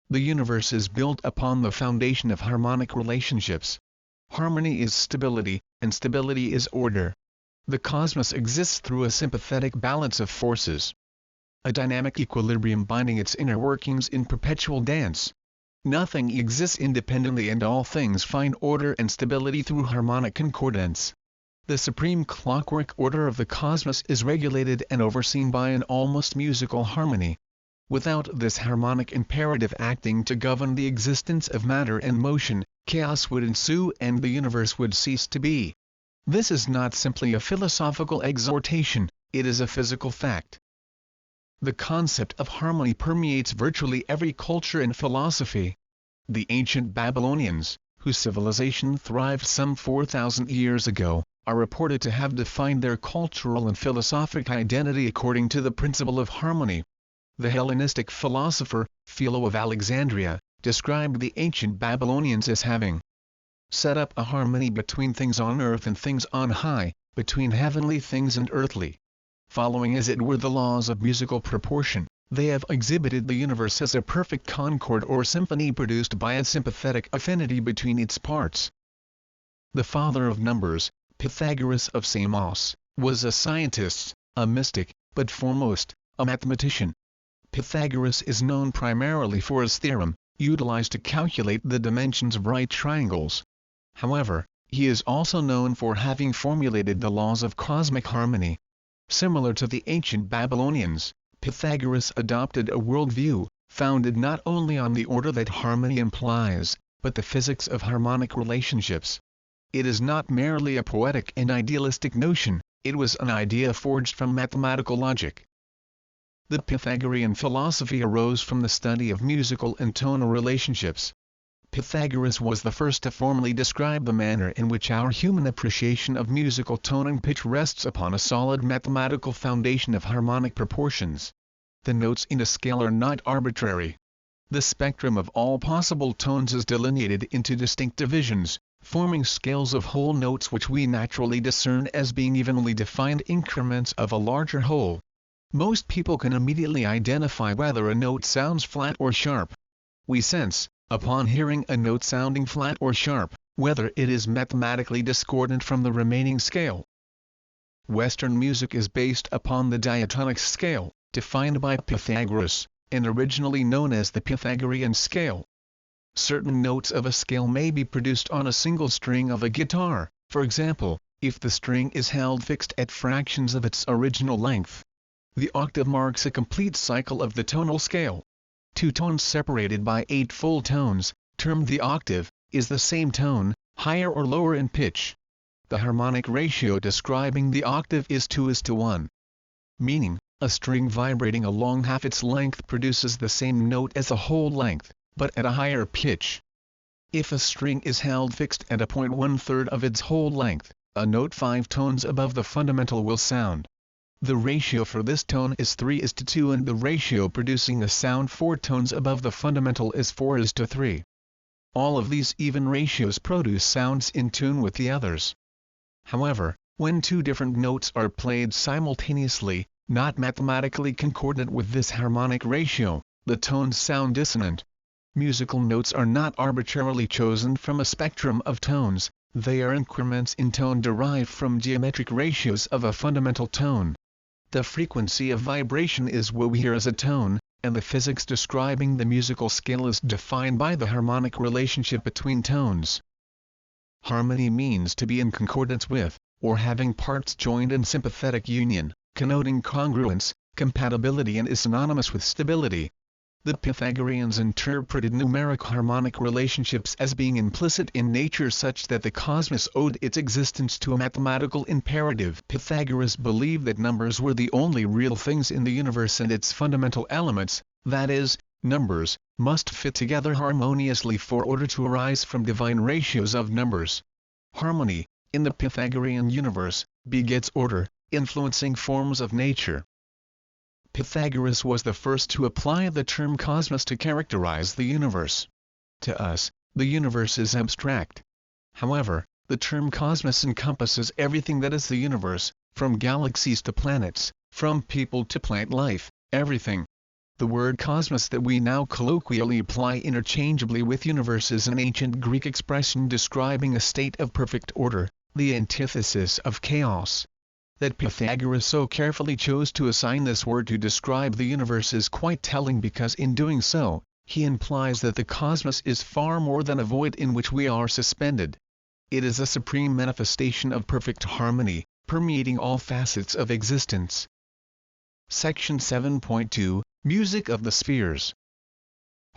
The universe is built upon the foundation of harmonic relationships. Harmony is stability, and stability is order. The cosmos exists through a sympathetic balance of forces. A dynamic equilibrium binding its inner workings in perpetual dance. Nothing exists independently and all things find order and stability through harmonic concordance. The supreme clockwork order of the cosmos is regulated and overseen by an almost musical harmony. Without this harmonic imperative acting to govern the existence of matter and motion, chaos would ensue and the universe would cease to be. This is not simply a philosophical exhortation, it is a physical fact. The concept of harmony permeates virtually every culture and philosophy. The ancient Babylonians, whose civilization thrived some 4,000 years ago, are reported to have defined their cultural and philosophic identity according to the principle of harmony. The Hellenistic philosopher, Philo of Alexandria, described the ancient Babylonians as having set up a harmony between things on earth and things on high, between heavenly things and earthly. Following as it were the laws of musical proportion, they have exhibited the universe as a perfect concord or symphony produced by a sympathetic affinity between its parts. The father of numbers, Pythagoras of Samos, was a scientist, a mystic, but foremost, a mathematician. Pythagoras is known primarily for his theorem, utilized to calculate the dimensions of right triangles. However, he is also known for having formulated the laws of cosmic harmony. Similar to the ancient Babylonians, Pythagoras adopted a worldview, founded not only on the order that harmony implies, but the physics of harmonic relationships. It is not merely a poetic and idealistic notion, it was an idea forged from mathematical logic. The Pythagorean philosophy arose from the study of musical and tonal relationships. Pythagoras was the first to formally describe the manner in which our human appreciation of musical tone and pitch rests upon a solid mathematical foundation of harmonic proportions. The notes in a scale are not arbitrary. The spectrum of all possible tones is delineated into distinct divisions, forming scales of whole notes which we naturally discern as being evenly defined increments of a larger whole. Most people can immediately identify whether a note sounds flat or sharp. We sense, upon hearing a note sounding flat or sharp, whether it is mathematically discordant from the remaining scale. Western music is based upon the diatonic scale, defined by Pythagoras, and originally known as the Pythagorean scale. Certain notes of a scale may be produced on a single string of a guitar, for example, if the string is held fixed at fractions of its original length. The octave marks a complete cycle of the tonal scale. Two tones separated by 8 full tones, termed the octave, is the same tone, higher or lower in pitch. The harmonic ratio describing the octave is 2:1. Meaning, a string vibrating along half its length produces the same note as a whole length, but at a higher pitch. If a string is held fixed at a point 1/3 of its whole length, a note 5 tones above the fundamental will sound. The ratio for this tone is 3:2 and the ratio producing a sound 4 tones above the fundamental is 4:3. All of these even ratios produce sounds in tune with the others. However, when two different notes are played simultaneously, not mathematically concordant with this harmonic ratio, the tones sound dissonant. Musical notes are not arbitrarily chosen from a spectrum of tones, they are increments in tone derived from geometric ratios of a fundamental tone. The frequency of vibration is what we hear as a tone, and the physics describing the musical scale is defined by the harmonic relationship between tones. Harmony means to be in concordance with, or having parts joined in sympathetic union, connoting congruence, compatibility and is synonymous with stability. The Pythagoreans interpreted numeric harmonic relationships as being implicit in nature such that the cosmos owed its existence to a mathematical imperative. Pythagoras believed that numbers were the only real things in the universe and its fundamental elements, that is, numbers, must fit together harmoniously for order to arise from divine ratios of numbers. Harmony, in the Pythagorean universe, begets order, influencing forms of nature. Pythagoras was the first to apply the term cosmos to characterize the universe. To us, the universe is abstract. However, the term cosmos encompasses everything that is the universe, from galaxies to planets, from people to plant life, everything. The word cosmos that we now colloquially apply interchangeably with universe is an ancient Greek expression describing a state of perfect order, the antithesis of chaos. That Pythagoras so carefully chose to assign this word to describe the universe is quite telling because in doing so, he implies that the cosmos is far more than a void in which we are suspended. It is a supreme manifestation of perfect harmony, permeating all facets of existence. Section 7.2 Music of the spheres.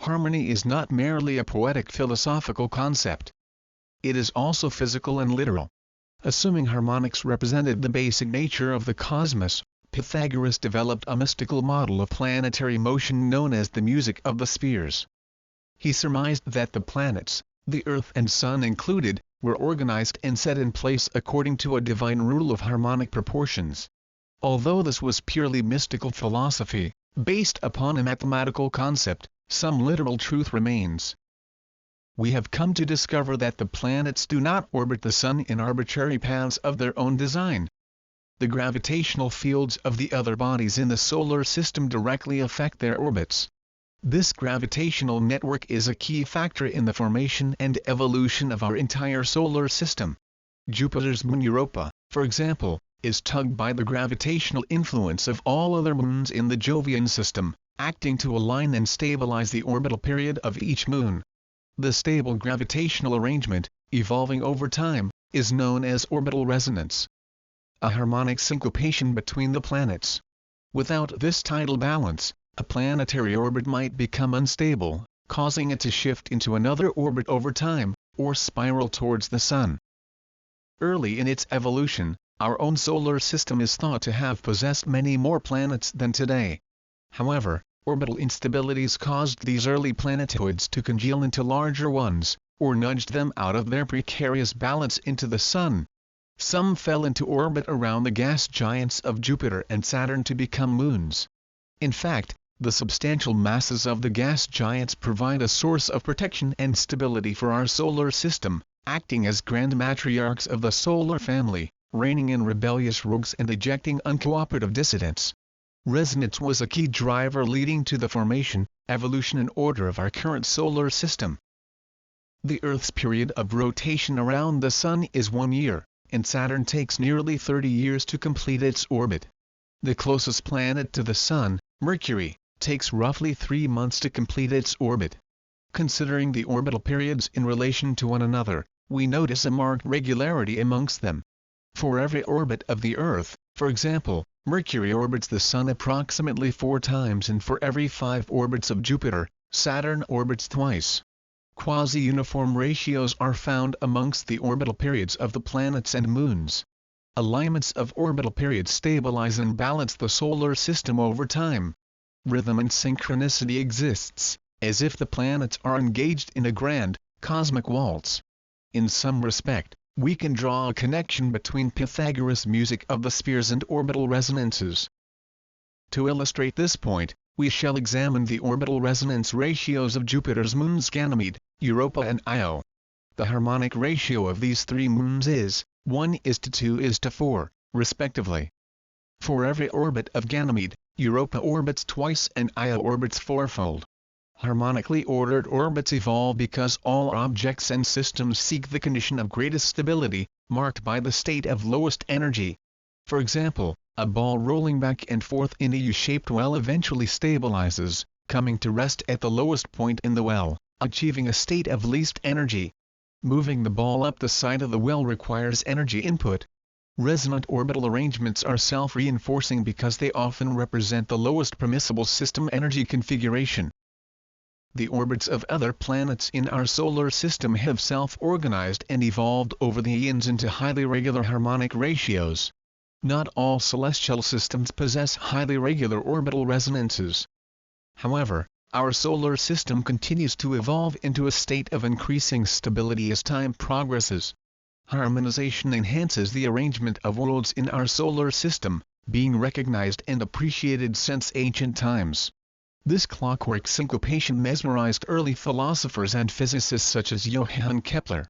Harmony is not merely a poetic philosophical concept. It is also physical and literal. Assuming harmonics represented the basic nature of the cosmos, Pythagoras developed a mystical model of planetary motion known as the music of the spheres. He surmised that the planets, the Earth and Sun included, were organized and set in place according to a divine rule of harmonic proportions. Although this was purely mystical philosophy, based upon a mathematical concept, some literal truth remains. We have come to discover that the planets do not orbit the Sun in arbitrary paths of their own design. The gravitational fields of the other bodies in the solar system directly affect their orbits. This gravitational network is a key factor in the formation and evolution of our entire solar system. Jupiter's moon Europa, for example, is tugged by the gravitational influence of all other moons in the Jovian system, acting to align and stabilize the orbital period of each moon. The stable gravitational arrangement, evolving over time, is known as orbital resonance. A harmonic syncopation between the planets. Without this tidal balance, a planetary orbit might become unstable, causing it to shift into another orbit over time, or spiral towards the Sun. Early in its evolution, our own solar system is thought to have possessed many more planets than today. However, orbital instabilities caused these early planetoids to congeal into larger ones, or nudged them out of their precarious balance into the Sun. Some fell into orbit around the gas giants of Jupiter and Saturn to become moons. In fact, the substantial masses of the gas giants provide a source of protection and stability for our solar system, acting as grand matriarchs of the solar family, reining in rebellious rogues and ejecting uncooperative dissidents. Resonance was a key driver leading to the formation, evolution and order of our current solar system. The Earth's period of rotation around the Sun is 1 year, and Saturn takes nearly 30 years to complete its orbit. The closest planet to the Sun, Mercury, takes roughly 3 months to complete its orbit. Considering the orbital periods in relation to one another, we notice a marked regularity amongst them. For every orbit of the Earth, for example, Mercury orbits the Sun approximately 4 times, and for every 5 orbits of Jupiter, Saturn orbits twice. Quasi-uniform ratios are found amongst the orbital periods of the planets and moons. Alignments of orbital periods stabilize and balance the solar system over time. Rhythm and synchronicity exists, as if the planets are engaged in a grand, cosmic waltz. In some respect, we can draw a connection between Pythagoras' music of the spheres and orbital resonances. To illustrate this point, we shall examine the orbital resonance ratios of Jupiter's moons Ganymede, Europa and Io. The harmonic ratio of these 3 moons is 1:2:4, respectively. For every orbit of Ganymede, Europa orbits twice and Io orbits 4-fold. Harmonically ordered orbits evolve because all objects and systems seek the condition of greatest stability, marked by the state of lowest energy. For example, a ball rolling back and forth in a U-shaped well eventually stabilizes, coming to rest at the lowest point in the well, achieving a state of least energy. Moving the ball up the side of the well requires energy input. Resonant orbital arrangements are self-reinforcing because they often represent the lowest permissible system energy configuration. The orbits of other planets in our solar system have self-organized and evolved over the eons into highly regular harmonic ratios. Not all celestial systems possess highly regular orbital resonances. However, our solar system continues to evolve into a state of increasing stability as time progresses. Harmonization enhances the arrangement of worlds in our solar system, being recognized and appreciated since ancient times. This clockwork syncopation mesmerized early philosophers and physicists such as Johann Kepler.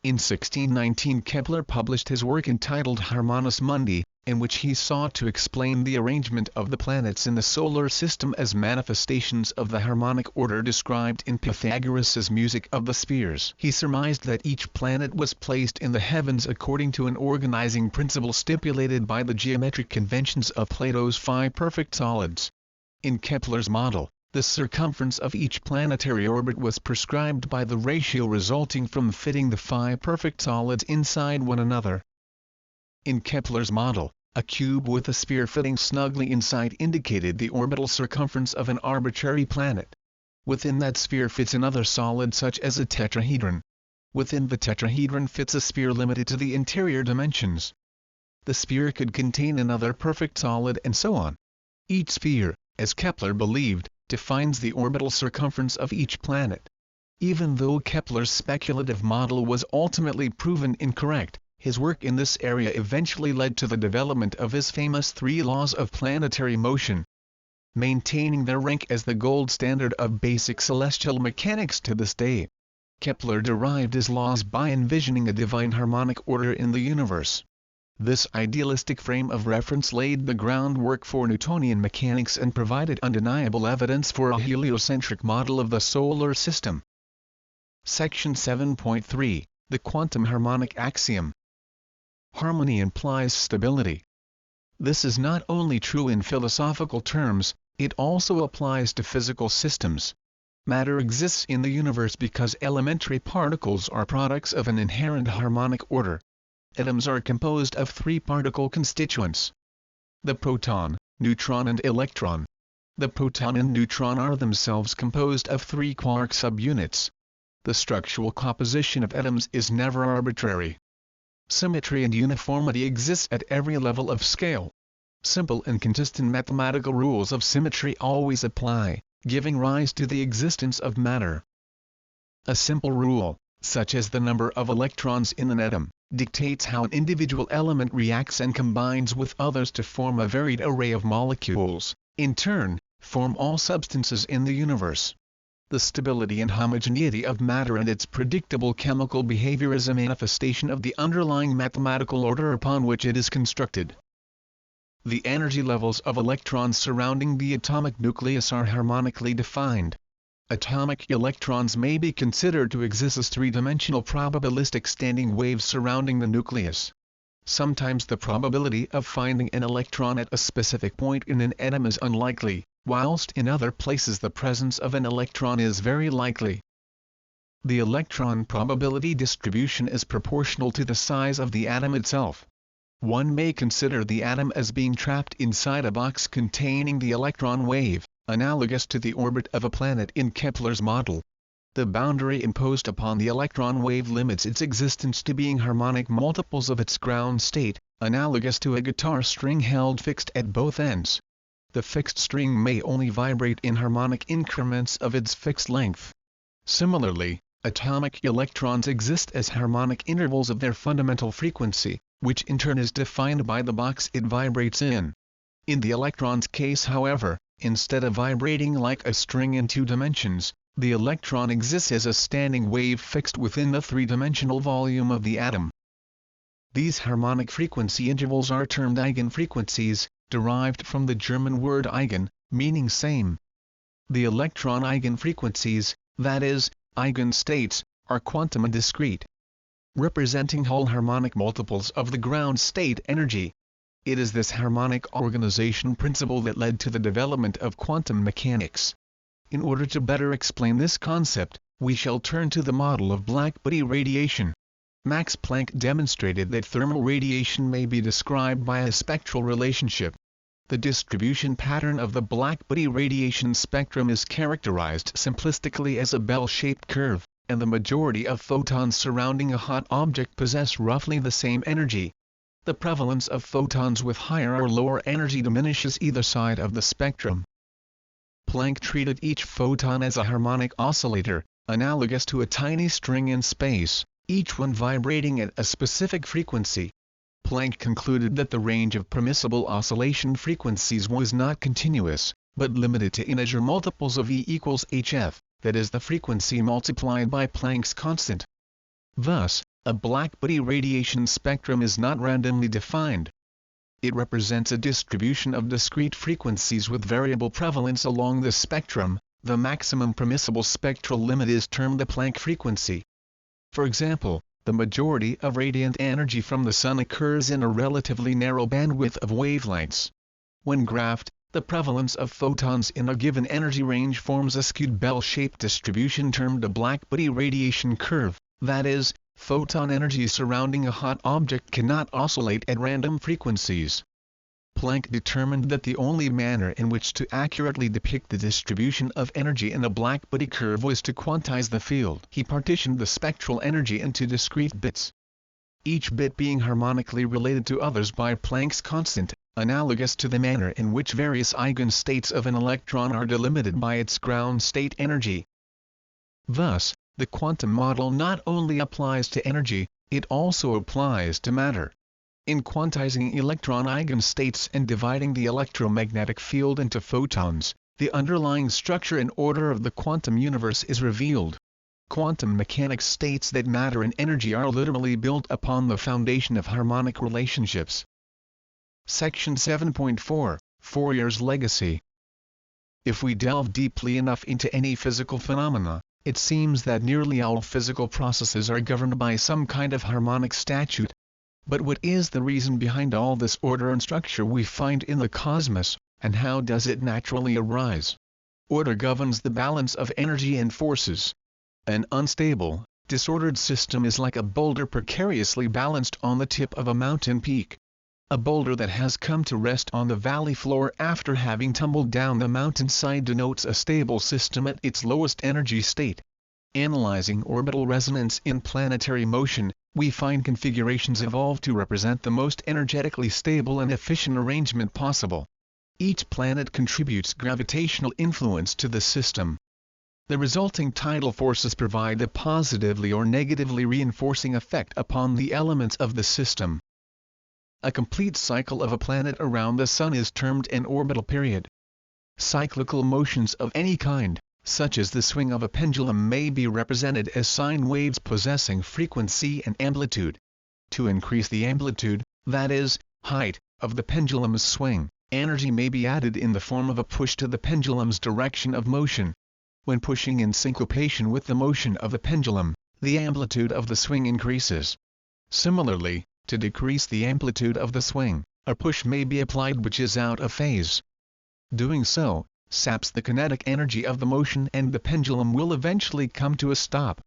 In 1619 Kepler published his work entitled Harmonious Mundi, in which he sought to explain the arrangement of the planets in the solar system as manifestations of the harmonic order described in Pythagoras' music of the spheres. He surmised that each planet was placed in the heavens according to an organizing principle stipulated by the geometric conventions of Plato's 5 perfect solids. In Kepler's model, the circumference of each planetary orbit was prescribed by the ratio resulting from fitting the 5 perfect solids inside one another. In Kepler's model, A cube with a sphere fitting snugly inside indicated the orbital circumference of an arbitrary planet. Within that sphere fits another solid such as a tetrahedron. Within the tetrahedron fits a sphere limited to the interior dimensions. The sphere could contain another perfect solid and so on. Each sphere, as Kepler believed, defines the orbital circumference of each planet. Even though Kepler's speculative model was ultimately proven incorrect, his work in this area eventually led to the development of his famous three laws of planetary motion. Maintaining their rank as the gold standard of basic celestial mechanics to this day, Kepler derived his laws by envisioning a divine harmonic order in the universe. This idealistic frame of reference laid the groundwork for Newtonian mechanics and provided undeniable evidence for a heliocentric model of the solar system. Section 7.3 The Quantum Harmonic Axiom. Harmony implies stability. This is not only true in philosophical terms, it also applies to physical systems. Matter exists in the universe because elementary particles are products of an inherent harmonic order. Atoms are composed of three particle constituents: the proton, neutron and electron. The proton and neutron are themselves composed of three quark subunits. The structural composition of atoms is never arbitrary. Symmetry and uniformity exists at every level of scale. Simple and consistent mathematical rules of symmetry always apply, giving rise to the existence of matter. A simple rule, such as the number of electrons in an atom, dictates how an individual element reacts and combines with others to form a varied array of molecules, in turn, form all substances in the universe. The stability and homogeneity of matter and its predictable chemical behavior is a manifestation of the underlying mathematical order upon which it is constructed. The energy levels of electrons surrounding the atomic nucleus are harmonically defined. Atomic electrons may be considered to exist as three-dimensional probabilistic standing waves surrounding the nucleus. Sometimes the probability of finding an electron at a specific point in an atom is unlikely, whilst in other places the presence of an electron is very likely. The electron probability distribution is proportional to the size of the atom itself. One may consider the atom as being trapped inside a box containing the electron wave, analogous to the orbit of a planet in Kepler's model. The boundary imposed upon the electron wave limits its existence to being harmonic multiples of its ground state, analogous to a guitar string held fixed at both ends. The fixed string may only vibrate in harmonic increments of its fixed length. Similarly, atomic electrons exist as harmonic intervals of their fundamental frequency, which in turn is defined by the box it vibrates in. In the electron's case, however, instead of vibrating like a string in two dimensions, the electron exists as a standing wave fixed within the three-dimensional volume of the atom. These harmonic frequency intervals are termed eigenfrequencies, derived from the German word eigen, meaning same. The electron eigenfrequencies, that is, eigenstates, are quantum and discrete, representing whole harmonic multiples of the ground state energy. It is this harmonic organization principle that led to the development of quantum mechanics. In order to better explain this concept, we shall turn to the model of black-body radiation. Max Planck demonstrated that thermal radiation may be described by a spectral relationship. The distribution pattern of the black-body radiation spectrum is characterized simplistically as a bell-shaped curve, and the majority of photons surrounding a hot object possess roughly the same energy. The prevalence of photons with higher or lower energy diminishes either side of the spectrum. Planck treated each photon as a harmonic oscillator, analogous to a tiny string in space, each one vibrating at a specific frequency. Planck concluded that the range of permissible oscillation frequencies was not continuous, but limited to integer multiples of E equals hf, that is the frequency multiplied by Planck's constant. Thus, a black-body radiation spectrum is not randomly defined. It represents a distribution of discrete frequencies with variable prevalence along the spectrum. The maximum permissible spectral limit is termed the Planck frequency. For example, the majority of radiant energy from the Sun occurs in a relatively narrow bandwidth of wavelengths. When graphed, the prevalence of photons in a given energy range forms a skewed bell-shaped distribution termed a black-body radiation curve, that is, photon energy surrounding a hot object cannot oscillate at random frequencies. Planck determined that the only manner in which to accurately depict the distribution of energy in a black-body curve was to quantize the field. He partitioned the spectral energy into discrete bits, each bit being harmonically related to others by Planck's constant, analogous to the manner in which various eigenstates of an electron are delimited by its ground state energy. Thus, the quantum model not only applies to energy, it also applies to matter. In quantizing electron eigenstates and dividing the electromagnetic field into photons, the underlying structure and order of the quantum universe is revealed. Quantum mechanics states that matter and energy are literally built upon the foundation of harmonic relationships. Section 7.4 Fourier's Legacy. If we delve deeply enough into any physical phenomena, it seems that nearly all physical processes are governed by some kind of harmonic statute. But what is the reason behind all this order and structure we find in the cosmos, and how does it naturally arise? Order governs the balance of energy and forces. An unstable, disordered system is like a boulder precariously balanced on the tip of a mountain peak. A boulder that has come to rest on the valley floor after having tumbled down the mountainside denotes a stable system at its lowest energy state. Analyzing orbital resonance in planetary motion, we find configurations evolved to represent the most energetically stable and efficient arrangement possible. Each planet contributes gravitational influence to the system. The resulting tidal forces provide a positively or negatively reinforcing effect upon the elements of the system. A complete cycle of a planet around the Sun is termed an orbital period. Cyclical motions of any kind, such as the swing of a pendulum, may be represented as sine waves possessing frequency and amplitude. To increase the amplitude, that is, height, of the pendulum's swing, energy may be added in the form of a push to the pendulum's direction of motion. When pushing in syncopation with the motion of the pendulum, the amplitude of the swing increases. Similarly, to decrease the amplitude of the swing, a push may be applied which is out of phase. Doing so saps the kinetic energy of the motion and the pendulum will eventually come to a stop.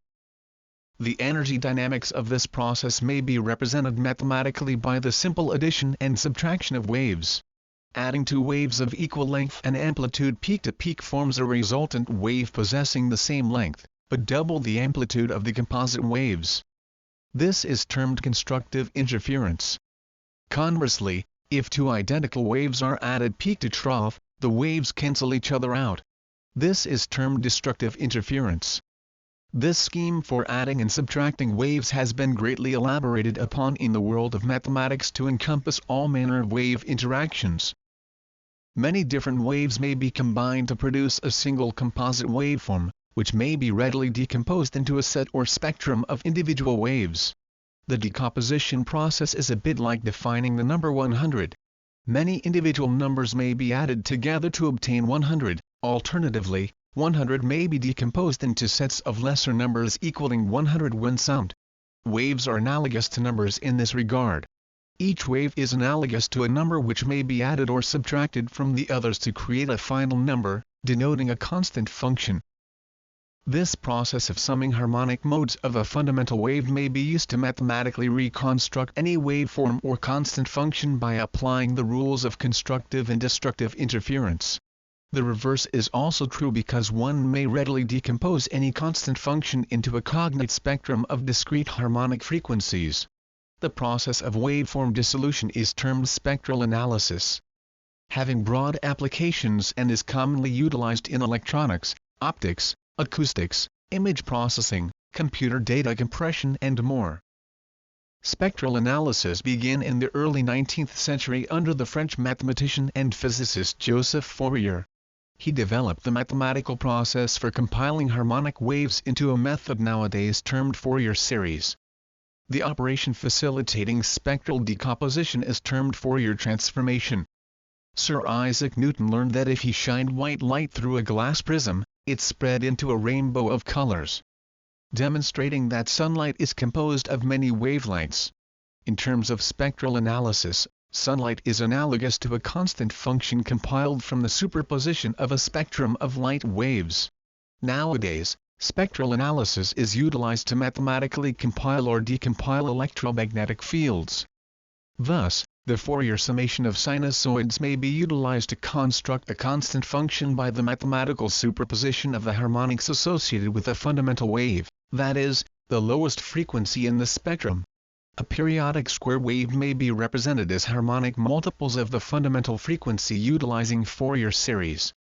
The energy dynamics of this process may be represented mathematically by the simple addition and subtraction of waves. Adding two waves of equal length and amplitude peak to peak forms a resultant wave possessing the same length, but double the amplitude of the composite waves. This is termed constructive interference. Conversely, if two identical waves are added peak to trough, the waves cancel each other out. This is termed destructive interference. This scheme for adding and subtracting waves has been greatly elaborated upon in the world of mathematics to encompass all manner of wave interactions. Many different waves may be combined to produce a single composite waveform, which may be readily decomposed into a set or spectrum of individual waves. The decomposition process is a bit like defining the number 100. Many individual numbers may be added together to obtain 100, alternatively, 100 may be decomposed into sets of lesser numbers equaling 100 when summed. Waves are analogous to numbers in this regard. Each wave is analogous to a number which may be added or subtracted from the others to create a final number, denoting a constant function. This process of summing harmonic modes of a fundamental wave may be used to mathematically reconstruct any waveform or constant function by applying the rules of constructive and destructive interference. The reverse is also true because one may readily decompose any constant function into a cognate spectrum of discrete harmonic frequencies. The process of waveform dissolution is termed spectral analysis. Having broad applications and is commonly utilized in electronics, optics, acoustics, image processing, computer data compression and more. Spectral analysis began in the early 19th century under the French mathematician and physicist Joseph Fourier. He developed the mathematical process for compiling harmonic waves into a method nowadays termed Fourier series. The operation facilitating spectral decomposition is termed Fourier transformation. Sir Isaac Newton learned that if he shined white light through a glass prism, it spread into a rainbow of colors, demonstrating that sunlight is composed of many wavelengths. In terms of spectral analysis, sunlight is analogous to a constant function compiled from the superposition of a spectrum of light waves. Nowadays, spectral analysis is utilized to mathematically compile or decompile electromagnetic fields. Thus, The Fourier summation of sinusoids may be utilized to construct a constant function by the mathematical superposition of the harmonics associated with a fundamental wave, that is, the lowest frequency in the spectrum. A periodic square wave may be represented as harmonic multiples of the fundamental frequency utilizing Fourier series.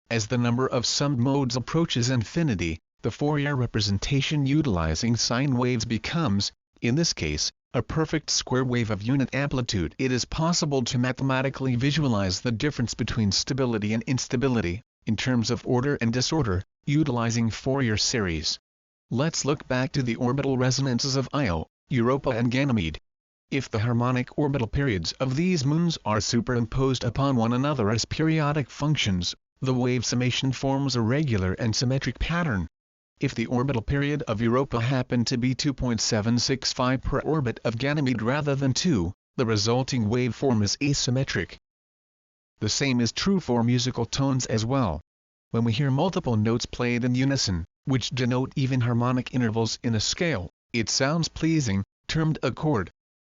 As the number of summed modes approaches infinity, the Fourier representation utilizing sine waves becomes, in this case, a perfect square wave of unit amplitude. It is possible to mathematically visualize the difference between stability and instability, in terms of order and disorder, utilizing Fourier series. Let's look back to the orbital resonances of Io, Europa and Ganymede. If the harmonic orbital periods of these moons are superimposed upon one another as periodic functions, the wave summation forms a regular and symmetric pattern. If the orbital period of Europa happened to be 2.765 per orbit of Ganymede rather than 2, the resulting waveform is asymmetric. The same is true for musical tones as well. When we hear multiple notes played in unison, which denote even harmonic intervals in a scale, it sounds pleasing, termed a chord.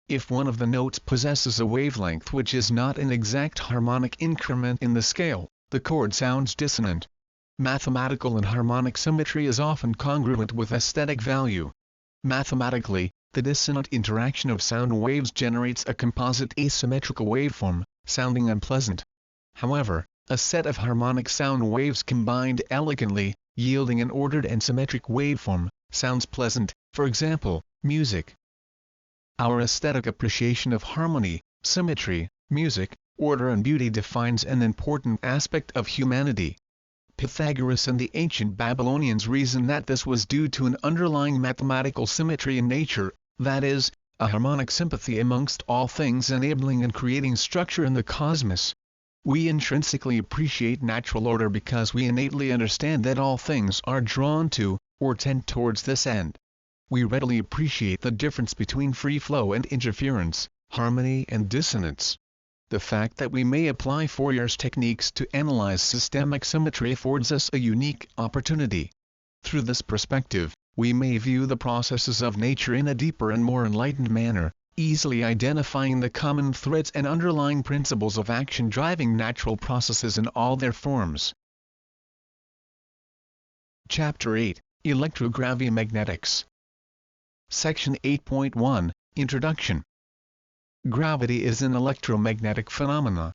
If one of the notes possesses a wavelength which is not an exact harmonic increment in the scale, the chord sounds dissonant. Mathematical and harmonic symmetry is often congruent with aesthetic value. Mathematically, the dissonant interaction of sound waves generates a composite asymmetrical waveform, sounding unpleasant. However, a set of harmonic sound waves combined elegantly, yielding an ordered and symmetric waveform, sounds pleasant. For example, music. Our aesthetic appreciation of harmony, symmetry, music, order and beauty defines an important aspect of humanity. Pythagoras and the ancient Babylonians reasoned that this was due to an underlying mathematical symmetry in nature, that is, a harmonic sympathy amongst all things enabling and creating structure in the cosmos. We intrinsically appreciate natural order because we innately understand that all things are drawn to, or tend towards this end. We readily appreciate the difference between free flow and interference, harmony and dissonance. The fact that we may apply Fourier's techniques to analyze systemic symmetry affords us a unique opportunity. Through this perspective, we may view the processes of nature in a deeper and more enlightened manner, easily identifying the common threads and underlying principles of action driving natural processes in all their forms. Chapter 8, Electro-Gravi-Magnetics. Section 8.1, Introduction. Gravity is an electromagnetic phenomena.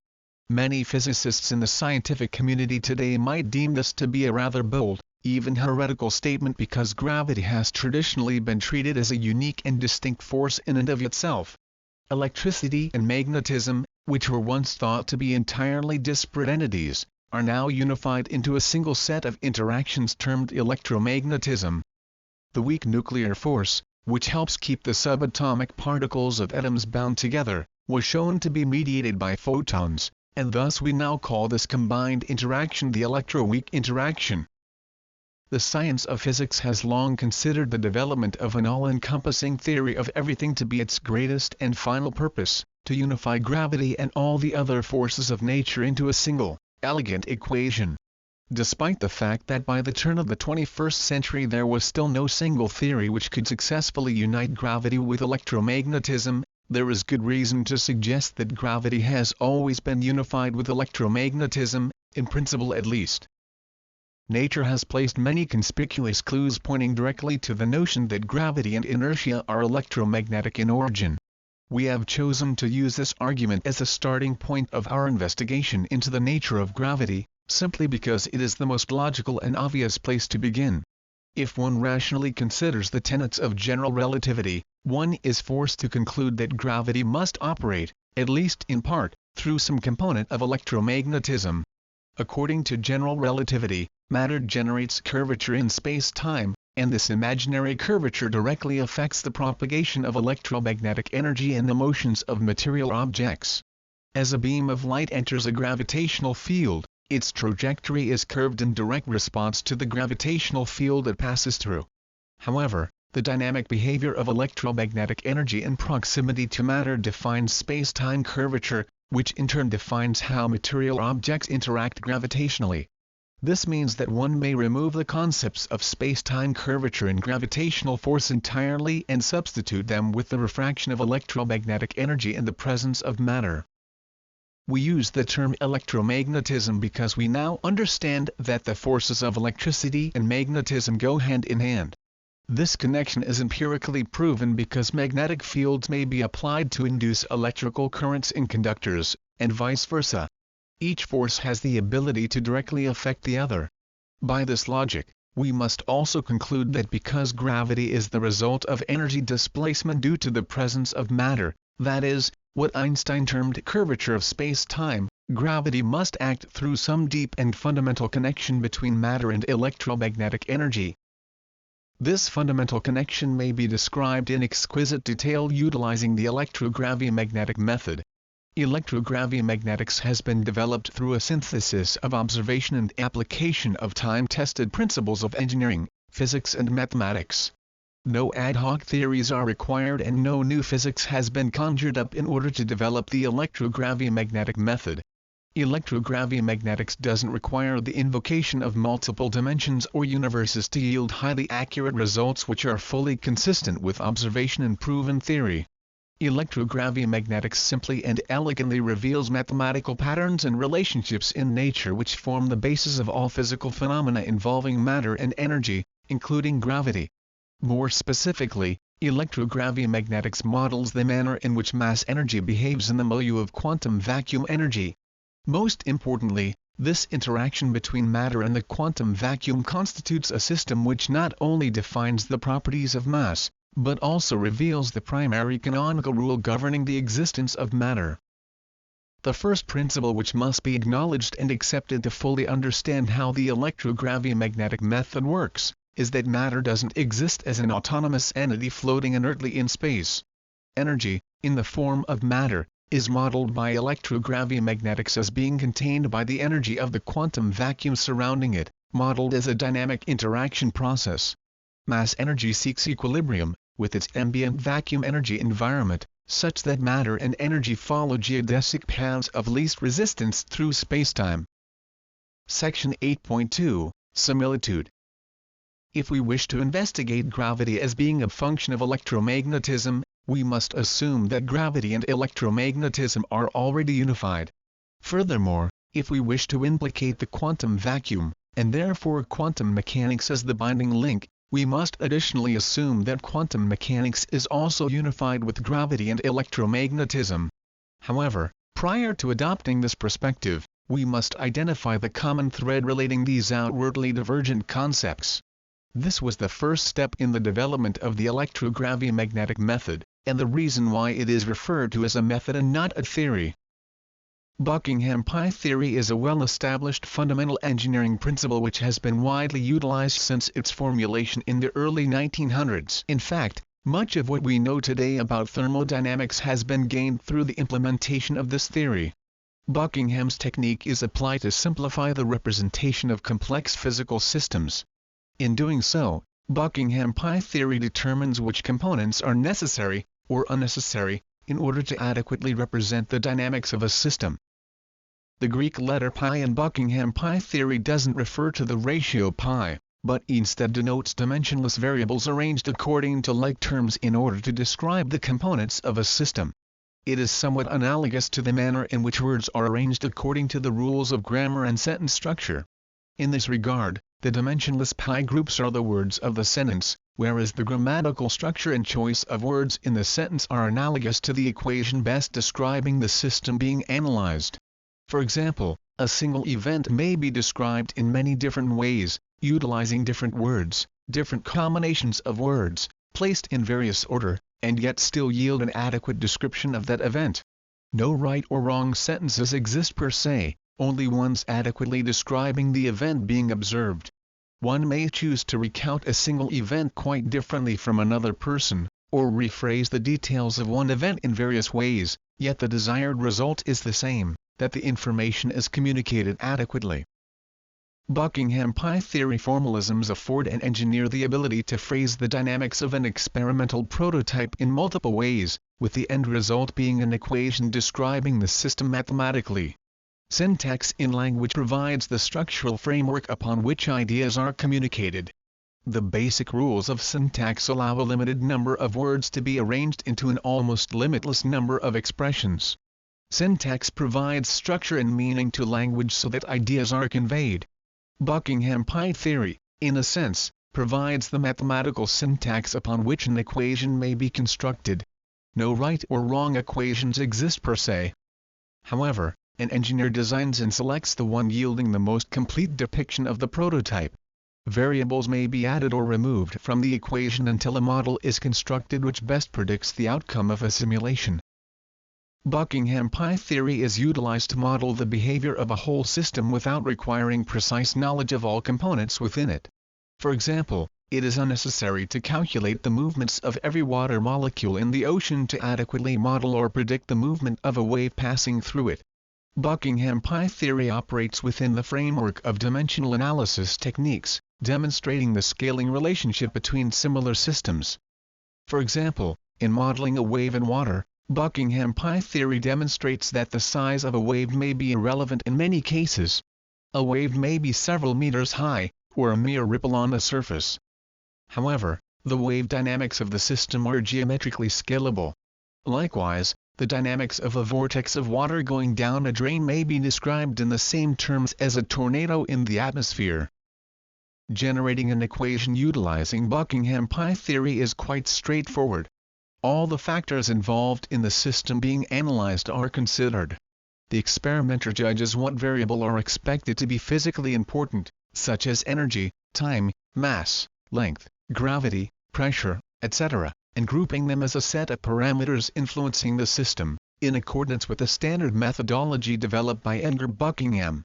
Many physicists in the scientific community today might deem this to be a rather bold, even heretical statement because gravity has traditionally been treated as a unique and distinct force in and of itself. Electricity and magnetism, which were once thought to be entirely disparate entities, are now unified into a single set of interactions termed electromagnetism. The weak nuclear force, which helps keep the subatomic particles of atoms bound together, was shown to be mediated by photons, and thus we now call this combined interaction the electroweak interaction. The science of physics has long considered the development of an all-encompassing theory of everything to be its greatest and final purpose, to unify gravity and all the other forces of nature into a single, elegant equation. Despite the fact that by the turn of the 21st century there was still no single theory which could successfully unite gravity with electromagnetism, there is good reason to suggest that gravity has always been unified with electromagnetism, in principle at least. Nature has placed many conspicuous clues pointing directly to the notion that gravity and inertia are electromagnetic in origin. We have chosen to use this argument as a starting point of our investigation into the nature of gravity, simply because it is the most logical and obvious place to begin. If one rationally considers the tenets of general relativity, one is forced to conclude that gravity must operate, at least in part, through some component of electromagnetism. According to general relativity, matter generates curvature in space-time, and this imaginary curvature directly affects the propagation of electromagnetic energy and the motions of material objects. As a beam of light enters a gravitational field, its trajectory is curved in direct response to the gravitational field it passes through. However, the dynamic behavior of electromagnetic energy in proximity to matter defines space-time curvature, which in turn defines how material objects interact gravitationally. This means that one may remove the concepts of space-time curvature and gravitational force entirely and substitute them with the refraction of electromagnetic energy in the presence of matter. We use the term electromagnetism because we now understand that the forces of electricity and magnetism go hand in hand. This connection is empirically proven because magnetic fields may be applied to induce electrical currents in conductors, and vice versa. Each force has the ability to directly affect the other. By this logic, we must also conclude that because gravity is the result of energy displacement due to the presence of matter, that is, what Einstein termed curvature of space-time, gravity must act through some deep and fundamental connection between matter and electromagnetic energy. This fundamental connection may be described in exquisite detail utilizing the electrogravi-magnetic method. Electrogravi-magnetics has been developed through a synthesis of observation and application of time-tested principles of engineering, physics and mathematics. No ad hoc theories are required and no new physics has been conjured up in order to develop the electrogravi-magnetic method. Electrogravi-magnetics doesn't require the invocation of multiple dimensions or universes to yield highly accurate results which are fully consistent with observation and proven theory. Electrogravi-magnetics simply and elegantly reveals mathematical patterns and relationships in nature which form the basis of all physical phenomena involving matter and energy, including gravity. More specifically, electrogravi-magnetics models the manner in which mass energy behaves in the milieu of quantum vacuum energy. Most importantly, this interaction between matter and the quantum vacuum constitutes a system which not only defines the properties of mass, but also reveals the primary canonical rule governing the existence of matter. The first principle which must be acknowledged and accepted to fully understand how the electrogravi-magnetic method works, is that matter doesn't exist as an autonomous entity floating inertly in space. Energy, in the form of matter, is modeled by electrogravi-magnetics as being contained by the energy of the quantum vacuum surrounding it, modeled as a dynamic interaction process. Mass energy seeks equilibrium with its ambient vacuum energy environment, such that matter and energy follow geodesic paths of least resistance through spacetime. Section 8.2, Similitude. If we wish to investigate gravity as being a function of electromagnetism, we must assume that gravity and electromagnetism are already unified. Furthermore, if we wish to implicate the quantum vacuum, and therefore quantum mechanics as the binding link, we must additionally assume that quantum mechanics is also unified with gravity and electromagnetism. However, prior to adopting this perspective, we must identify the common thread relating these outwardly divergent concepts. This was the first step in the development of the electrogravi-magnetic method, and the reason why it is referred to as a method and not a theory. Buckingham pi theory is a well-established fundamental engineering principle which has been widely utilized since its formulation in the early 1900s. In fact, much of what we know today about thermodynamics has been gained through the implementation of this theory. Buckingham's technique is applied to simplify the representation of complex physical systems. In doing so, Buckingham pi theory determines which components are necessary, or unnecessary, in order to adequately represent the dynamics of a system. The Greek letter pi in Buckingham pi theory doesn't refer to the ratio pi, but instead denotes dimensionless variables arranged according to like terms in order to describe the components of a system. It is somewhat analogous to the manner in which words are arranged according to the rules of grammar and sentence structure. In this regard, the dimensionless pi groups are the words of the sentence, whereas the grammatical structure and choice of words in the sentence are analogous to the equation best describing the system being analyzed. For example, a single event may be described in many different ways, utilizing different words, different combinations of words, placed in various order, and yet still yield an adequate description of that event. No right or wrong sentences exist per se, only ones adequately describing the event being observed. One may choose to recount a single event quite differently from another person, or rephrase the details of one event in various ways, yet the desired result is the same, that the information is communicated adequately. Buckingham pi theory formalisms afford an engineer the ability to phrase the dynamics of an experimental prototype in multiple ways, with the end result being an equation describing the system mathematically. Syntax in language provides the structural framework upon which ideas are communicated. The basic rules of syntax allow a limited number of words to be arranged into an almost limitless number of expressions. Syntax provides structure and meaning to language so that ideas are conveyed. Buckingham Pi theory, in a sense, provides the mathematical syntax upon which an equation may be constructed. No right or wrong equations exist per se. However, an engineer designs and selects the one yielding the most complete depiction of the prototype. Variables may be added or removed from the equation until a model is constructed which best predicts the outcome of a simulation. Buckingham Pi theory is utilized to model the behavior of a whole system without requiring precise knowledge of all components within it. For example, it is unnecessary to calculate the movements of every water molecule in the ocean to adequately model or predict the movement of a wave passing through it. Buckingham Pi theory operates within the framework of dimensional analysis techniques, demonstrating the scaling relationship between similar systems. For example, in modeling a wave in water, Buckingham Pi theory demonstrates that the size of a wave may be irrelevant in many cases. A wave may be several meters high, or a mere ripple on the surface. However, the wave dynamics of the system are geometrically scalable. Likewise, the dynamics of a vortex of water going down a drain may be described in the same terms as a tornado in the atmosphere. Generating an equation utilizing Buckingham Pi theory is quite straightforward. All the factors involved in the system being analyzed are considered. The experimenter judges what variables are expected to be physically important, such as energy, time, mass, length, gravity, pressure, etc., and grouping them as a set of parameters influencing the system, in accordance with the standard methodology developed by Edgar Buckingham.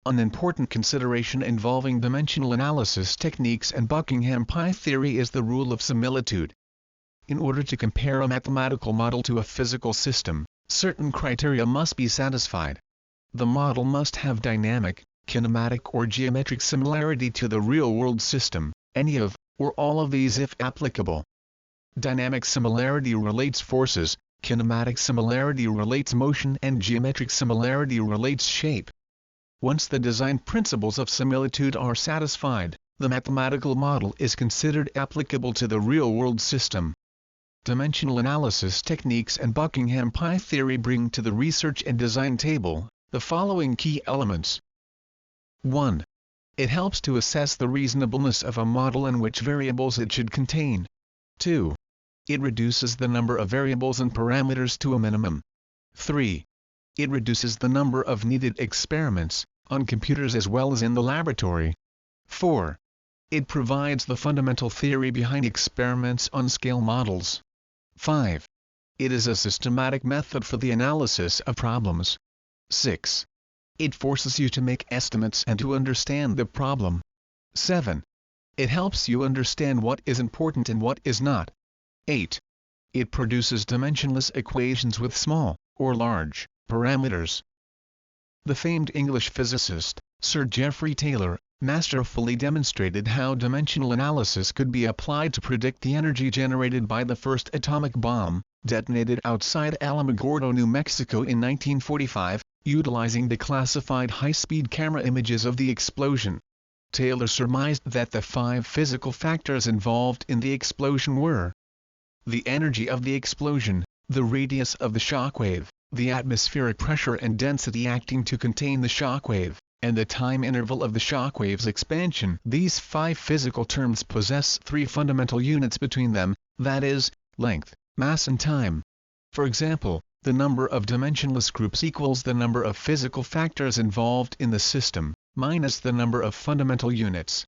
An important consideration involving dimensional analysis techniques and Buckingham Pi theory is the rule of similitude. In order to compare a mathematical model to a physical system, certain criteria must be satisfied. The model must have dynamic, kinematic or geometric similarity to the real-world system, any of, or all of these if applicable. Dynamic similarity relates forces, kinematic similarity relates motion and geometric similarity relates shape. Once the design principles of similitude are satisfied, the mathematical model is considered applicable to the real-world system. Dimensional analysis techniques and Buckingham Pi theory bring to the research and design table the following key elements. 1. It helps to assess the reasonableness of a model and which variables it should contain. 2. It reduces the number of variables and parameters to a minimum. 3. It reduces the number of needed experiments, on computers as well as in the laboratory. 4. It provides the fundamental theory behind experiments on scale models. 5. It is a systematic method for the analysis of problems. 6. It forces you to make estimates and to understand the problem. 7. It helps you understand what is important and what is not. 8. It produces dimensionless equations with small, or large, parameters. The famed English physicist, Sir Geoffrey Taylor, masterfully demonstrated how dimensional analysis could be applied to predict the energy generated by the first atomic bomb, detonated outside Alamogordo, New Mexico in 1945, utilizing declassified high-speed camera images of the explosion. Taylor surmised that the 5 physical factors involved in the explosion were the energy of the explosion, the radius of the shockwave, the atmospheric pressure and density acting to contain the shockwave, and the time interval of the shockwave's expansion. These 5 physical terms possess 3 fundamental units between them, that is, length, mass and time. For example, the number of dimensionless groups equals the number of physical factors involved in the system, minus the number of fundamental units.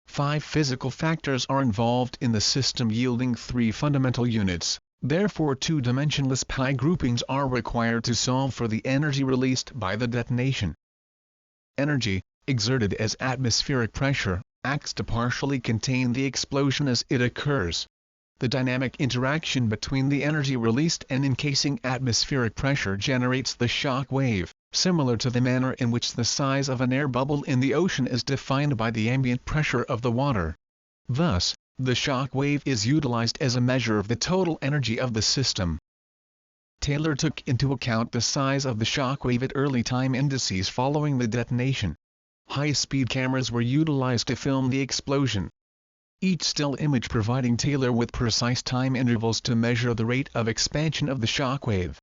5 physical factors are involved in the system yielding 3 fundamental units, therefore 2 dimensionless pi groupings are required to solve for the energy released by the detonation. Energy, exerted as atmospheric pressure, acts to partially contain the explosion as it occurs. The dynamic interaction between the energy released and encasing atmospheric pressure generates the shock wave, similar to the manner in which the size of an air bubble in the ocean is defined by the ambient pressure of the water. Thus, the shock wave is utilized as a measure of the total energy of the system. Taylor took into account the size of the shockwave at early time indices following the detonation. High-speed cameras were utilized to film the explosion. Each still image providing Taylor with precise time intervals to measure the rate of expansion of the shockwave.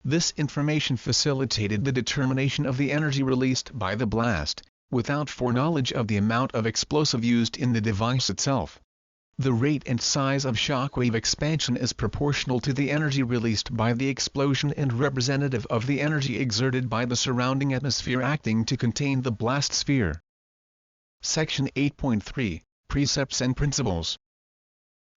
This information facilitated the determination of the energy released by the blast, without foreknowledge of the amount of explosive used in the device itself. The rate and size of shockwave expansion is proportional to the energy released by the explosion and representative of the energy exerted by the surrounding atmosphere acting to contain the blast sphere. Section 8.3 Precepts and Principles.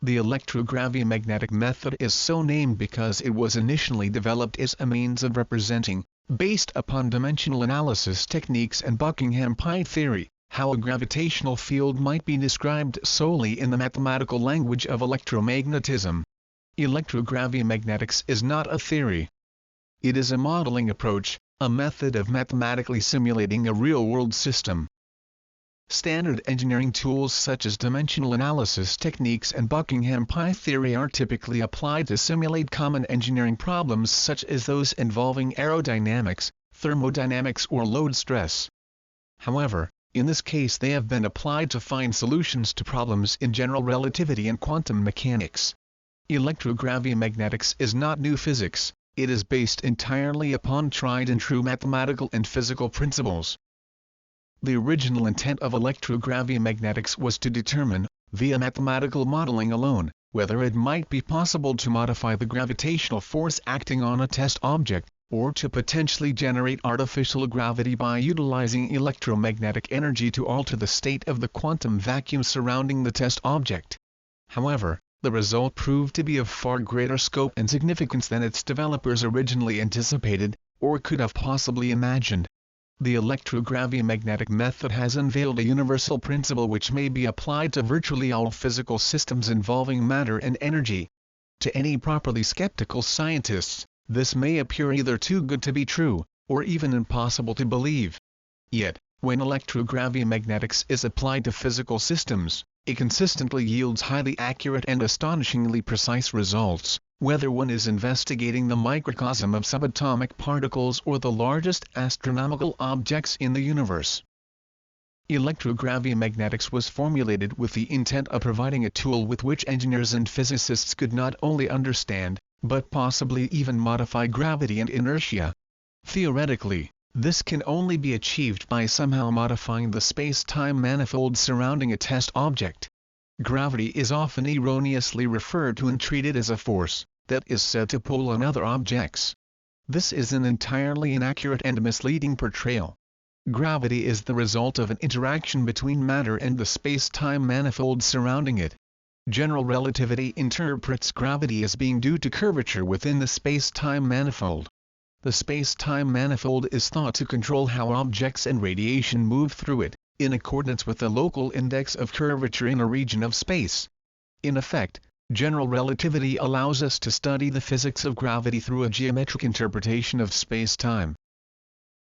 The electrogravimagnetic method is so named because it was initially developed as a means of representing, based upon dimensional analysis techniques and Buckingham pi theory, how a gravitational field might be described solely in the mathematical language of electromagnetism. Electrogravi-magnetics is not a theory. It is a modeling approach, a method of mathematically simulating a real-world system. Standard engineering tools such as dimensional analysis techniques and Buckingham pi theory are typically applied to simulate common engineering problems such as those involving aerodynamics, thermodynamics or load stress. However, in this case they have been applied to find solutions to problems in general relativity and quantum mechanics. Electrogravi-magnetics is not new physics, it is based entirely upon tried and true mathematical and physical principles. The original intent of electrogravi-magnetics was to determine, via mathematical modeling alone, whether it might be possible to modify the gravitational force acting on a test object, or to potentially generate artificial gravity by utilizing electromagnetic energy to alter the state of the quantum vacuum surrounding the test object. However, the result proved to be of far greater scope and significance than its developers originally anticipated, or could have possibly imagined. The electrogravi-magnetic method has unveiled a universal principle which may be applied to virtually all physical systems involving matter and energy. To any properly skeptical scientists, this may appear either too good to be true, or even impossible to believe. Yet, when electrogravi-magnetics is applied to physical systems, it consistently yields highly accurate and astonishingly precise results, whether one is investigating the microcosm of subatomic particles or the largest astronomical objects in the universe. Electrogravi-magnetics was formulated with the intent of providing a tool with which engineers and physicists could not only understand, but possibly even modify gravity and inertia. Theoretically, this can only be achieved by somehow modifying the space-time manifold surrounding a test object. Gravity is often erroneously referred to and treated as a force that is said to pull on other objects. This is an entirely inaccurate and misleading portrayal. Gravity is the result of an interaction between matter and the space-time manifold surrounding it. General relativity interprets gravity as being due to curvature within the space-time manifold. The space-time manifold is thought to control how objects and radiation move through it, in accordance with the local index of curvature in a region of space. In effect, general relativity allows us to study the physics of gravity through a geometric interpretation of space-time.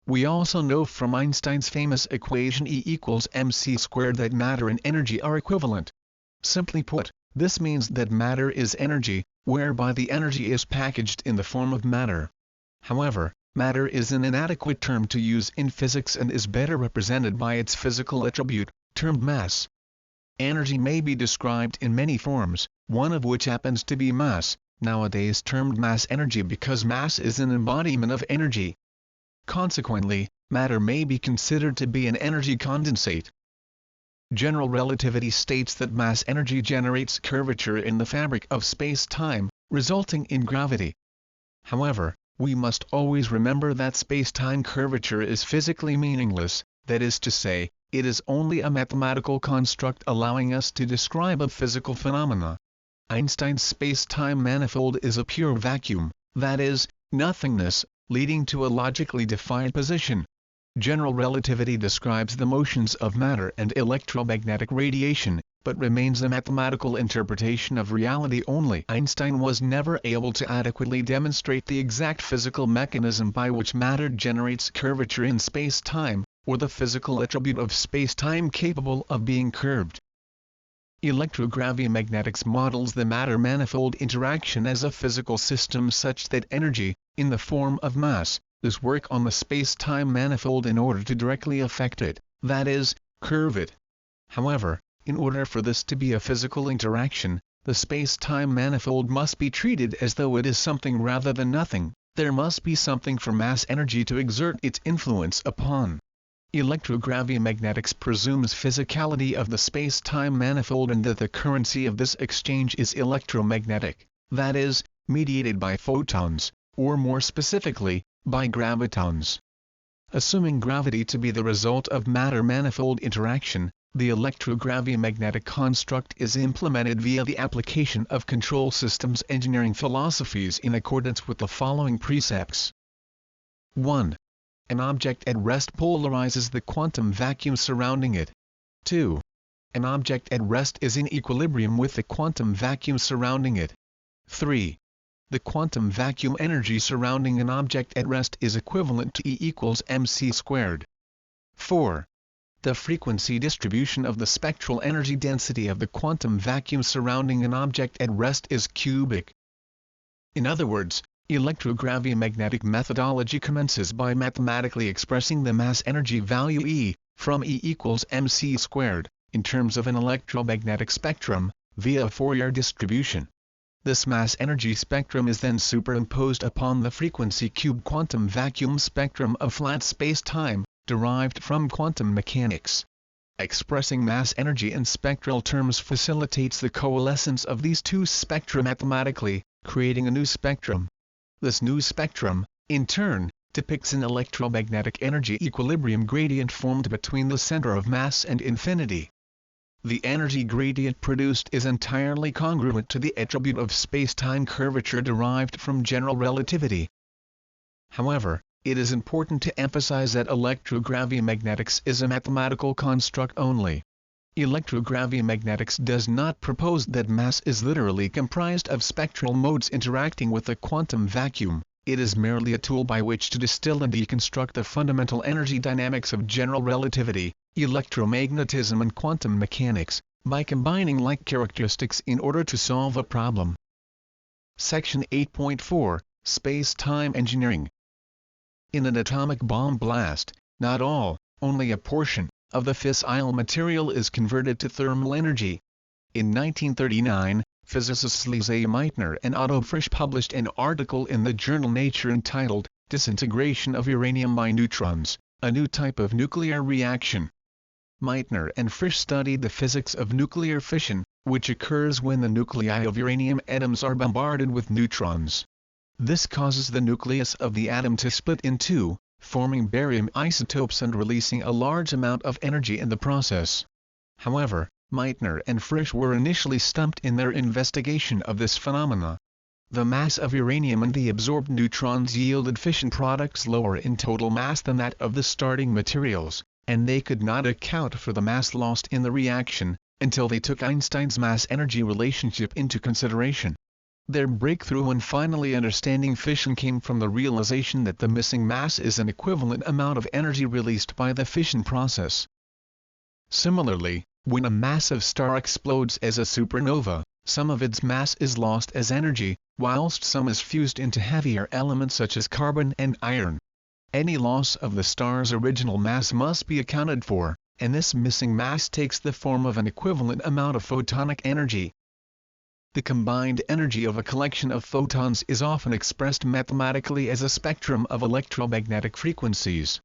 We also know from Einstein's famous equation E=mc² that matter and energy are equivalent. Simply put, this means that matter is energy, whereby the energy is packaged in the form of matter. However, matter is an inadequate term to use in physics and is better represented by its physical attribute, termed mass. Energy may be described in many forms, one of which happens to be mass, nowadays termed mass energy because mass is an embodiment of energy. Consequently, matter may be considered to be an energy condensate. General relativity states that mass energy generates curvature in the fabric of space-time, resulting in gravity. However, we must always remember that space-time curvature is physically meaningless, that is to say, it is only a mathematical construct allowing us to describe a physical phenomena. Einstein's space-time manifold is a pure vacuum, that is, nothingness, leading to a logically defined position. General relativity describes the motions of matter and electromagnetic radiation, but remains a mathematical interpretation of reality only. Einstein was never able to adequately demonstrate the exact physical mechanism by which matter generates curvature in space-time, or the physical attribute of space-time capable of being curved. Electro-Gravi-Magnetics models the matter-manifold interaction as a physical system such that energy, in the form of mass, does work on the space-time manifold in order to directly affect it, that is, curve it. However, in order for this to be a physical interaction, the space-time manifold must be treated as though it is something rather than nothing. There must be something for mass energy to exert its influence upon. Electro-Gravi-Magnetics presumes physicality of the space-time manifold and that the currency of this exchange is electromagnetic, that is, mediated by photons, or more specifically, by gravitons. Assuming gravity to be the result of matter-manifold interaction, the electro-gravi-magnetic construct is implemented via the application of control systems engineering philosophies in accordance with the following precepts. 1. An object at rest polarizes the quantum vacuum surrounding it. 2. An object at rest is in equilibrium with the quantum vacuum surrounding it. 3. The quantum vacuum energy surrounding an object at rest is equivalent to E equals mc squared. 4. The frequency distribution of the spectral energy density of the quantum vacuum surrounding an object at rest is cubic. In other words, electro-gravi-magnetic methodology commences by mathematically expressing the mass energy value E, from E equals mc squared, in terms of an electromagnetic spectrum, via a Fourier distribution. This mass energy spectrum is then superimposed upon the frequency cube quantum vacuum spectrum of flat space-time, derived from quantum mechanics. Expressing mass energy in spectral terms facilitates the coalescence of these two spectra mathematically, creating a new spectrum. This new spectrum, in turn, depicts an electromagnetic energy equilibrium gradient formed between the center of mass and infinity. The energy gradient produced is entirely congruent to the attribute of space-time curvature derived from general relativity. However, it is important to emphasize that electro-gravi-magnetics is a mathematical construct only. Electro-gravi-magnetics does not propose that mass is literally comprised of spectral modes interacting with the quantum vacuum. It is merely a tool by which to distill and deconstruct the fundamental energy dynamics of general relativity, electromagnetism and quantum mechanics, by combining like characteristics in order to solve a problem. Section 8.4, Space-Time Engineering. In an atomic bomb blast, not all, only a portion, of the fissile material is converted to thermal energy. In 1939, physicists Lise Meitner and Otto Frisch published an article in the journal Nature entitled, Disintegration of Uranium by Neutrons, a New Type of Nuclear Reaction. Meitner and Frisch studied the physics of nuclear fission, which occurs when the nuclei of uranium atoms are bombarded with neutrons. This causes the nucleus of the atom to split in two, forming barium isotopes and releasing a large amount of energy in the process. However, Meitner and Frisch were initially stumped in their investigation of this phenomena. The mass of uranium and the absorbed neutrons yielded fission products lower in total mass than that of the starting materials, and they could not account for the mass lost in the reaction, until they took Einstein's mass-energy relationship into consideration. Their breakthrough in finally understanding fission came from the realization that the missing mass is an equivalent amount of energy released by the fission process. Similarly, when a massive star explodes as a supernova, some of its mass is lost as energy, whilst some is fused into heavier elements such as carbon and iron. Any loss of the star's original mass must be accounted for, and this missing mass takes the form of an equivalent amount of photonic energy. The combined energy of a collection of photons is often expressed mathematically as a spectrum of electromagnetic frequencies.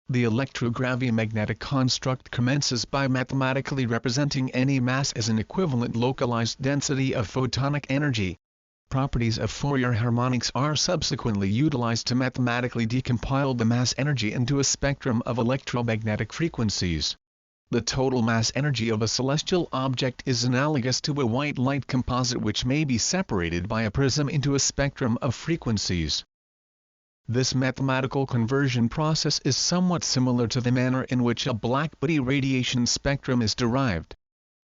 The electro-gravi-magnetic construct commences by mathematically representing any mass as an equivalent localized density of photonic energy. Properties of Fourier harmonics are subsequently utilized to mathematically decompile the mass energy into a spectrum of electromagnetic frequencies. The total mass energy of a celestial object is analogous to a white light composite which may be separated by a prism into a spectrum of frequencies. This mathematical conversion process is somewhat similar to the manner in which a black-body radiation spectrum is derived.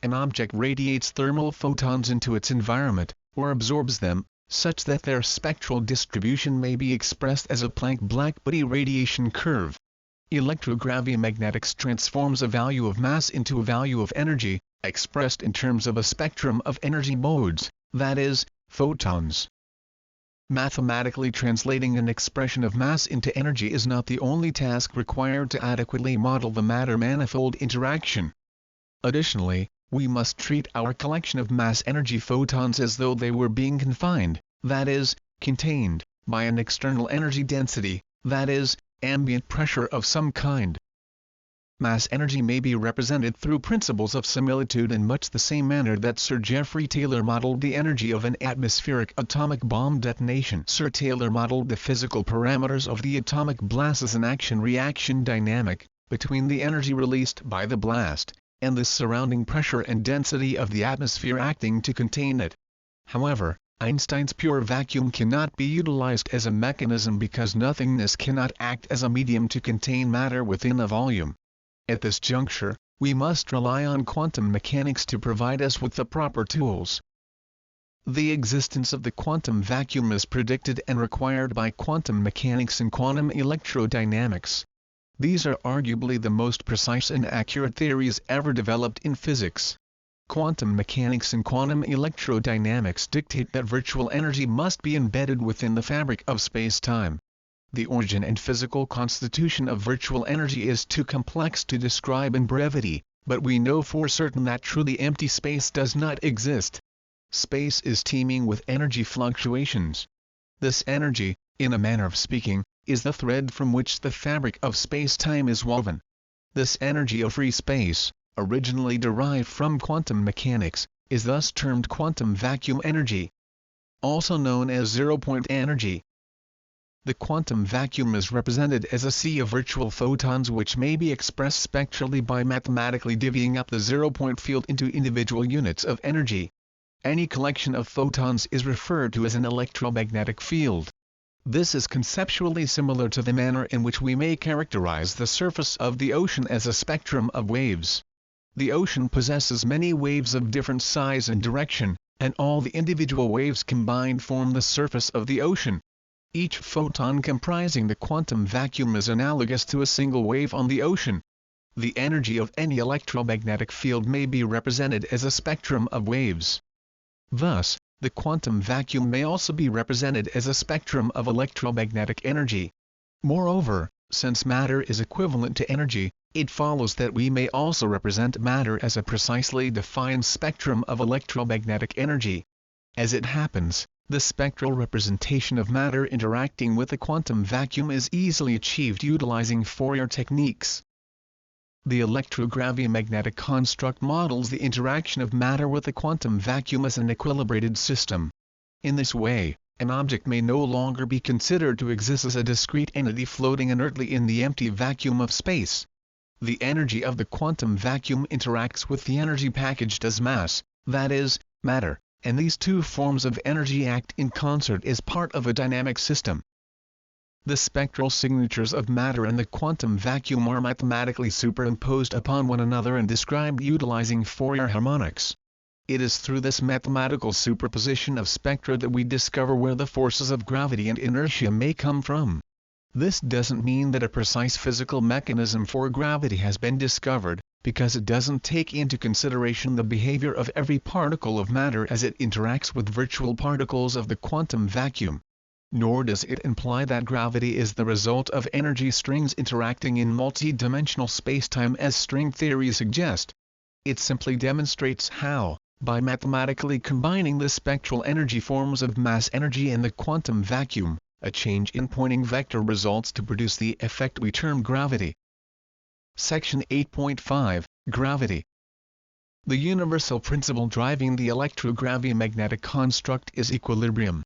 An object radiates thermal photons into its environment, or absorbs them, such that their spectral distribution may be expressed as a Planck black-body radiation curve. Electro-gravi-magnetics transforms a value of mass into a value of energy, expressed in terms of a spectrum of energy modes, that is, photons. Mathematically translating an expression of mass into energy is not the only task required to adequately model the matter-manifold interaction. Additionally, we must treat our collection of mass-energy photons as though they were being confined, that is, contained, by an external energy density, that is, ambient pressure of some kind. Mass energy may be represented through principles of similitude in much the same manner that Sir Geoffrey Taylor modeled the energy of an atmospheric atomic bomb detonation. Sir Taylor modeled the physical parameters of the atomic blast as an action-reaction dynamic between the energy released by the blast and the surrounding pressure and density of the atmosphere acting to contain it. However, Einstein's pure vacuum cannot be utilized as a mechanism because nothingness cannot act as a medium to contain matter within a volume. At this juncture, we must rely on quantum mechanics to provide us with the proper tools. The existence of the quantum vacuum is predicted and required by quantum mechanics and quantum electrodynamics. These are arguably the most precise and accurate theories ever developed in physics. Quantum mechanics and quantum electrodynamics dictate that virtual energy must be embedded within the fabric of space-time. The origin and physical constitution of virtual energy is too complex to describe in brevity, but we know for certain that truly empty space does not exist. Space is teeming with energy fluctuations. This energy, in a manner of speaking, is the thread from which the fabric of space-time is woven. This energy of free space, originally derived from quantum mechanics, is thus termed quantum vacuum energy, also known as zero-point energy. The quantum vacuum is represented as a sea of virtual photons which may be expressed spectrally by mathematically divvying up the zero-point field into individual units of energy. Any collection of photons is referred to as an electromagnetic field. This is conceptually similar to the manner in which we may characterize the surface of the ocean as a spectrum of waves. The ocean possesses many waves of different size and direction, and all the individual waves combined form the surface of the ocean. Each photon comprising the quantum vacuum is analogous to a single wave on the ocean. The energy of any electromagnetic field may be represented as a spectrum of waves. Thus, the quantum vacuum may also be represented as a spectrum of electromagnetic energy. Moreover, since matter is equivalent to energy, it follows that we may also represent matter as a precisely defined spectrum of electromagnetic energy. As it happens, the spectral representation of matter interacting with the quantum vacuum is easily achieved utilizing Fourier techniques. The electrogravi-magnetic construct models the interaction of matter with the quantum vacuum as an equilibrated system. In this way, an object may no longer be considered to exist as a discrete entity floating inertly in the empty vacuum of space. The energy of the quantum vacuum interacts with the energy packaged as mass, that is, matter, and these two forms of energy act in concert as part of a dynamic system. The spectral signatures of matter and the quantum vacuum are mathematically superimposed upon one another and described utilizing Fourier harmonics. It is through this mathematical superposition of spectra that we discover where the forces of gravity and inertia may come from. This doesn't mean that a precise physical mechanism for gravity has been discovered, because it doesn't take into consideration the behavior of every particle of matter as it interacts with virtual particles of the quantum vacuum. Nor does it imply that gravity is the result of energy strings interacting in multi-dimensional spacetime as string theory suggests. It simply demonstrates how, by mathematically combining the spectral energy forms of mass energy and the quantum vacuum, a change in Poynting vector results to produce the effect we term gravity. Section 8.5 Gravity. The universal principle driving the electrogravi-magnetic construct is equilibrium.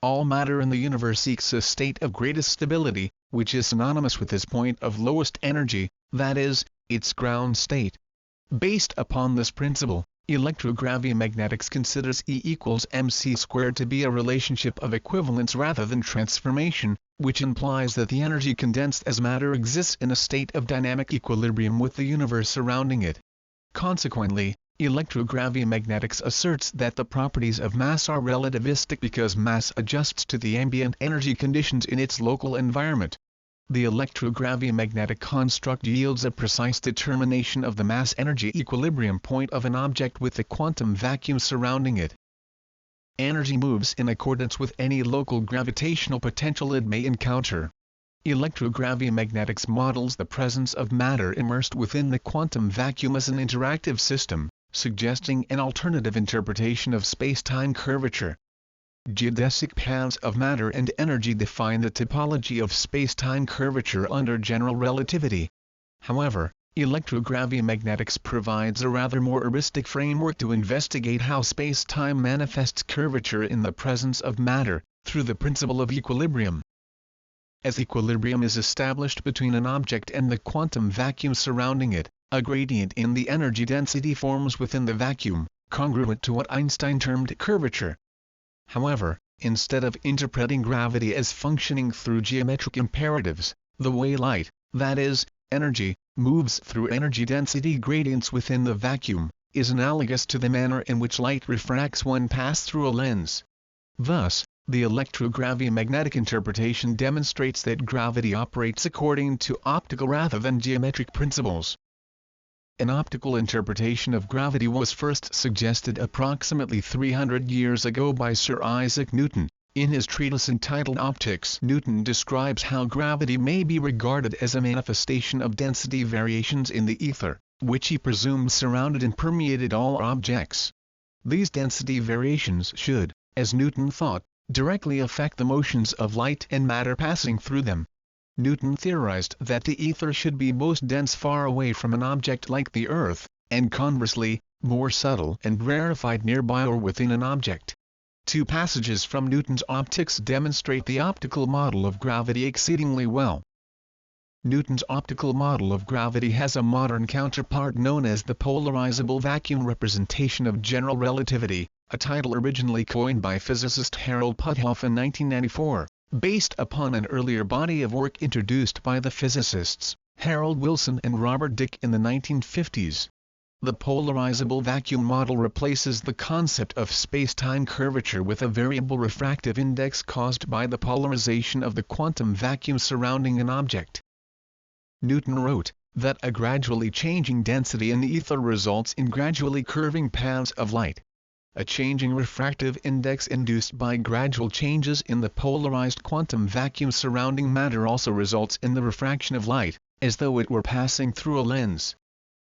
All matter in the universe seeks a state of greatest stability, which is synonymous with its point of lowest energy, that is, its ground state. Based upon this principle, electrogravi-magnetics considers E equals mc squared to be a relationship of equivalence rather than transformation, which implies that the energy condensed as matter exists in a state of dynamic equilibrium with the universe surrounding it. Consequently, electrogravi-magnetics asserts that the properties of mass are relativistic because mass adjusts to the ambient energy conditions in its local environment. the electrogravi-magnetic construct yields a precise determination of the mass-energy equilibrium point of an object with the quantum vacuum surrounding it. Energy moves in accordance with any local gravitational potential it may encounter. Electrogravi-magnetics models the presence of matter immersed within the quantum vacuum as an interactive system, suggesting an alternative interpretation of space-time curvature. Geodesic paths of matter and energy define the topology of space-time curvature under general relativity. However, electrogravi-magnetics provides a rather more heuristic framework to investigate how space-time manifests curvature in the presence of matter, through the principle of equilibrium. As equilibrium is established between an object and the quantum vacuum surrounding it, a gradient in the energy density forms within the vacuum, congruent to what Einstein termed curvature. However, instead of interpreting gravity as functioning through geometric imperatives, the way light, that is, energy, moves through energy density gradients within the vacuum, is analogous to the manner in which light refracts when passed through a lens. Thus, the electrogravi-magnetic interpretation demonstrates that gravity operates according to optical rather than geometric principles. An optical interpretation of gravity was first suggested approximately 300 years ago by Sir Isaac Newton. In his treatise entitled Optics, Newton describes how gravity may be regarded as a manifestation of density variations in the ether, which he presumed surrounded and permeated all objects. These density variations should, as Newton thought, directly affect the motions of light and matter passing through them. Newton theorized that the ether should be most dense far away from an object like the Earth, and conversely, more subtle and rarefied nearby or within an object. Two passages from Newton's Optics demonstrate the optical model of gravity exceedingly well. Newton's optical model of gravity has a modern counterpart known as the polarizable vacuum representation of general relativity, a title originally coined by physicist Harold Puthoff in 1994. Based upon an earlier body of work introduced by the physicists Harold Wilson and Robert Dicke in the 1950s. The polarizable vacuum model replaces the concept of space-time curvature with a variable refractive index caused by the polarization of the quantum vacuum surrounding an object. Newton wrote that a gradually changing density in the ether results in gradually curving paths of light. A changing refractive index induced by gradual changes in the polarized quantum vacuum surrounding matter also results in the refraction of light, as though it were passing through a lens.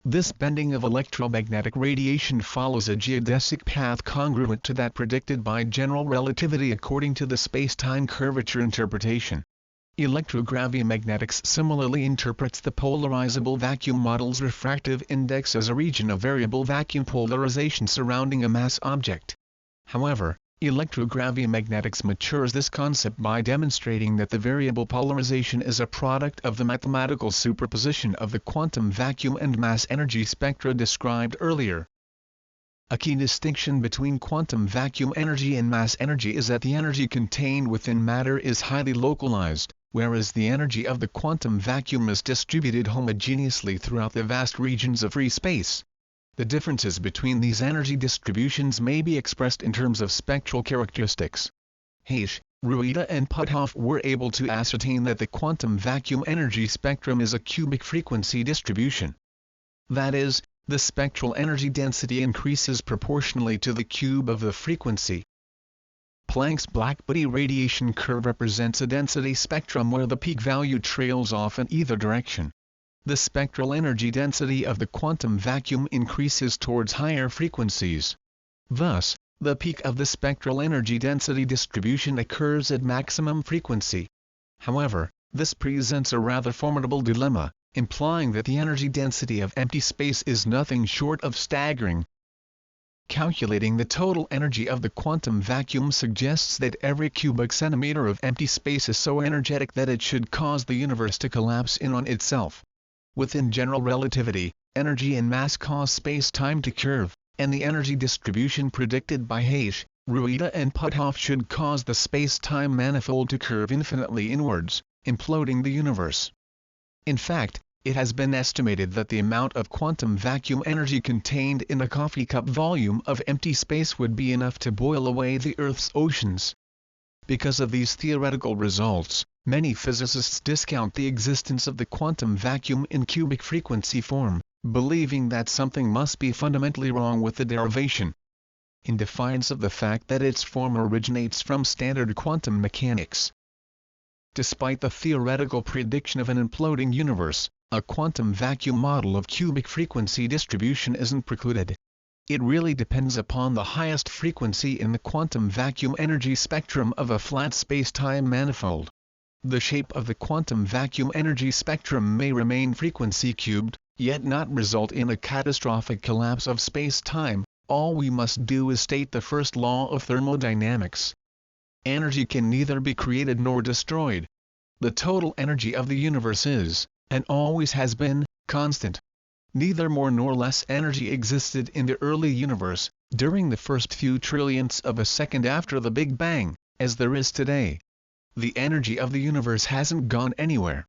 This bending of electromagnetic radiation follows a geodesic path congruent to that predicted by general relativity according to the space-time curvature interpretation. Electrogravi-magnetics similarly interprets the polarizable vacuum model's refractive index as a region of variable vacuum polarization surrounding a mass object. However, electrogravi-magnetics matures this concept by demonstrating that the variable polarization is a product of the mathematical superposition of the quantum vacuum and mass energy spectra described earlier. A key distinction between quantum vacuum energy and mass energy is that the energy contained within matter is highly localized, whereas the energy of the quantum vacuum is distributed homogeneously throughout the vast regions of free space. The differences between these energy distributions may be expressed in terms of spectral characteristics. Hayes, Rueda and Puthoff were able to ascertain that the quantum vacuum energy spectrum is a cubic frequency distribution. That is, the spectral energy density increases proportionally to the cube of the frequency. Planck's blackbody radiation curve represents a density spectrum where the peak value trails off in either direction. The spectral energy density of the quantum vacuum increases towards higher frequencies. Thus, the peak of the spectral energy density distribution occurs at maximum frequency. However, this presents a rather formidable dilemma, implying that the energy density of empty space is nothing short of staggering. Calculating the total energy of the quantum vacuum suggests that every cubic centimeter of empty space is so energetic that it should cause the universe to collapse in on itself. Within general relativity, energy and mass cause space-time to curve, and the energy distribution predicted by Hayes, Rueda and Puthoff should cause the space-time manifold to curve infinitely inwards, imploding the universe. In fact, it has been estimated that the amount of quantum vacuum energy contained in a coffee cup volume of empty space would be enough to boil away the Earth's oceans. Because of these theoretical results, Many physicists discount the existence of the quantum vacuum in cubic frequency form, believing that something must be fundamentally wrong with the derivation. In defiance of the fact that its form originates from standard quantum mechanics. Despite the theoretical prediction of an imploding universe, a quantum vacuum model of cubic frequency distribution isn't precluded. It really depends upon the highest frequency in the quantum vacuum energy spectrum of a flat space-time manifold. The shape of the quantum vacuum energy spectrum may remain frequency cubed, yet not result in a catastrophic collapse of space-time. All we must do is state the first law of thermodynamics. Energy can neither be created nor destroyed. The total energy of the universe is, and always has been, constant. Neither more nor less energy existed in the early universe, during the first few trillionths of a second after the Big Bang, as there is today. The energy of the universe hasn't gone anywhere.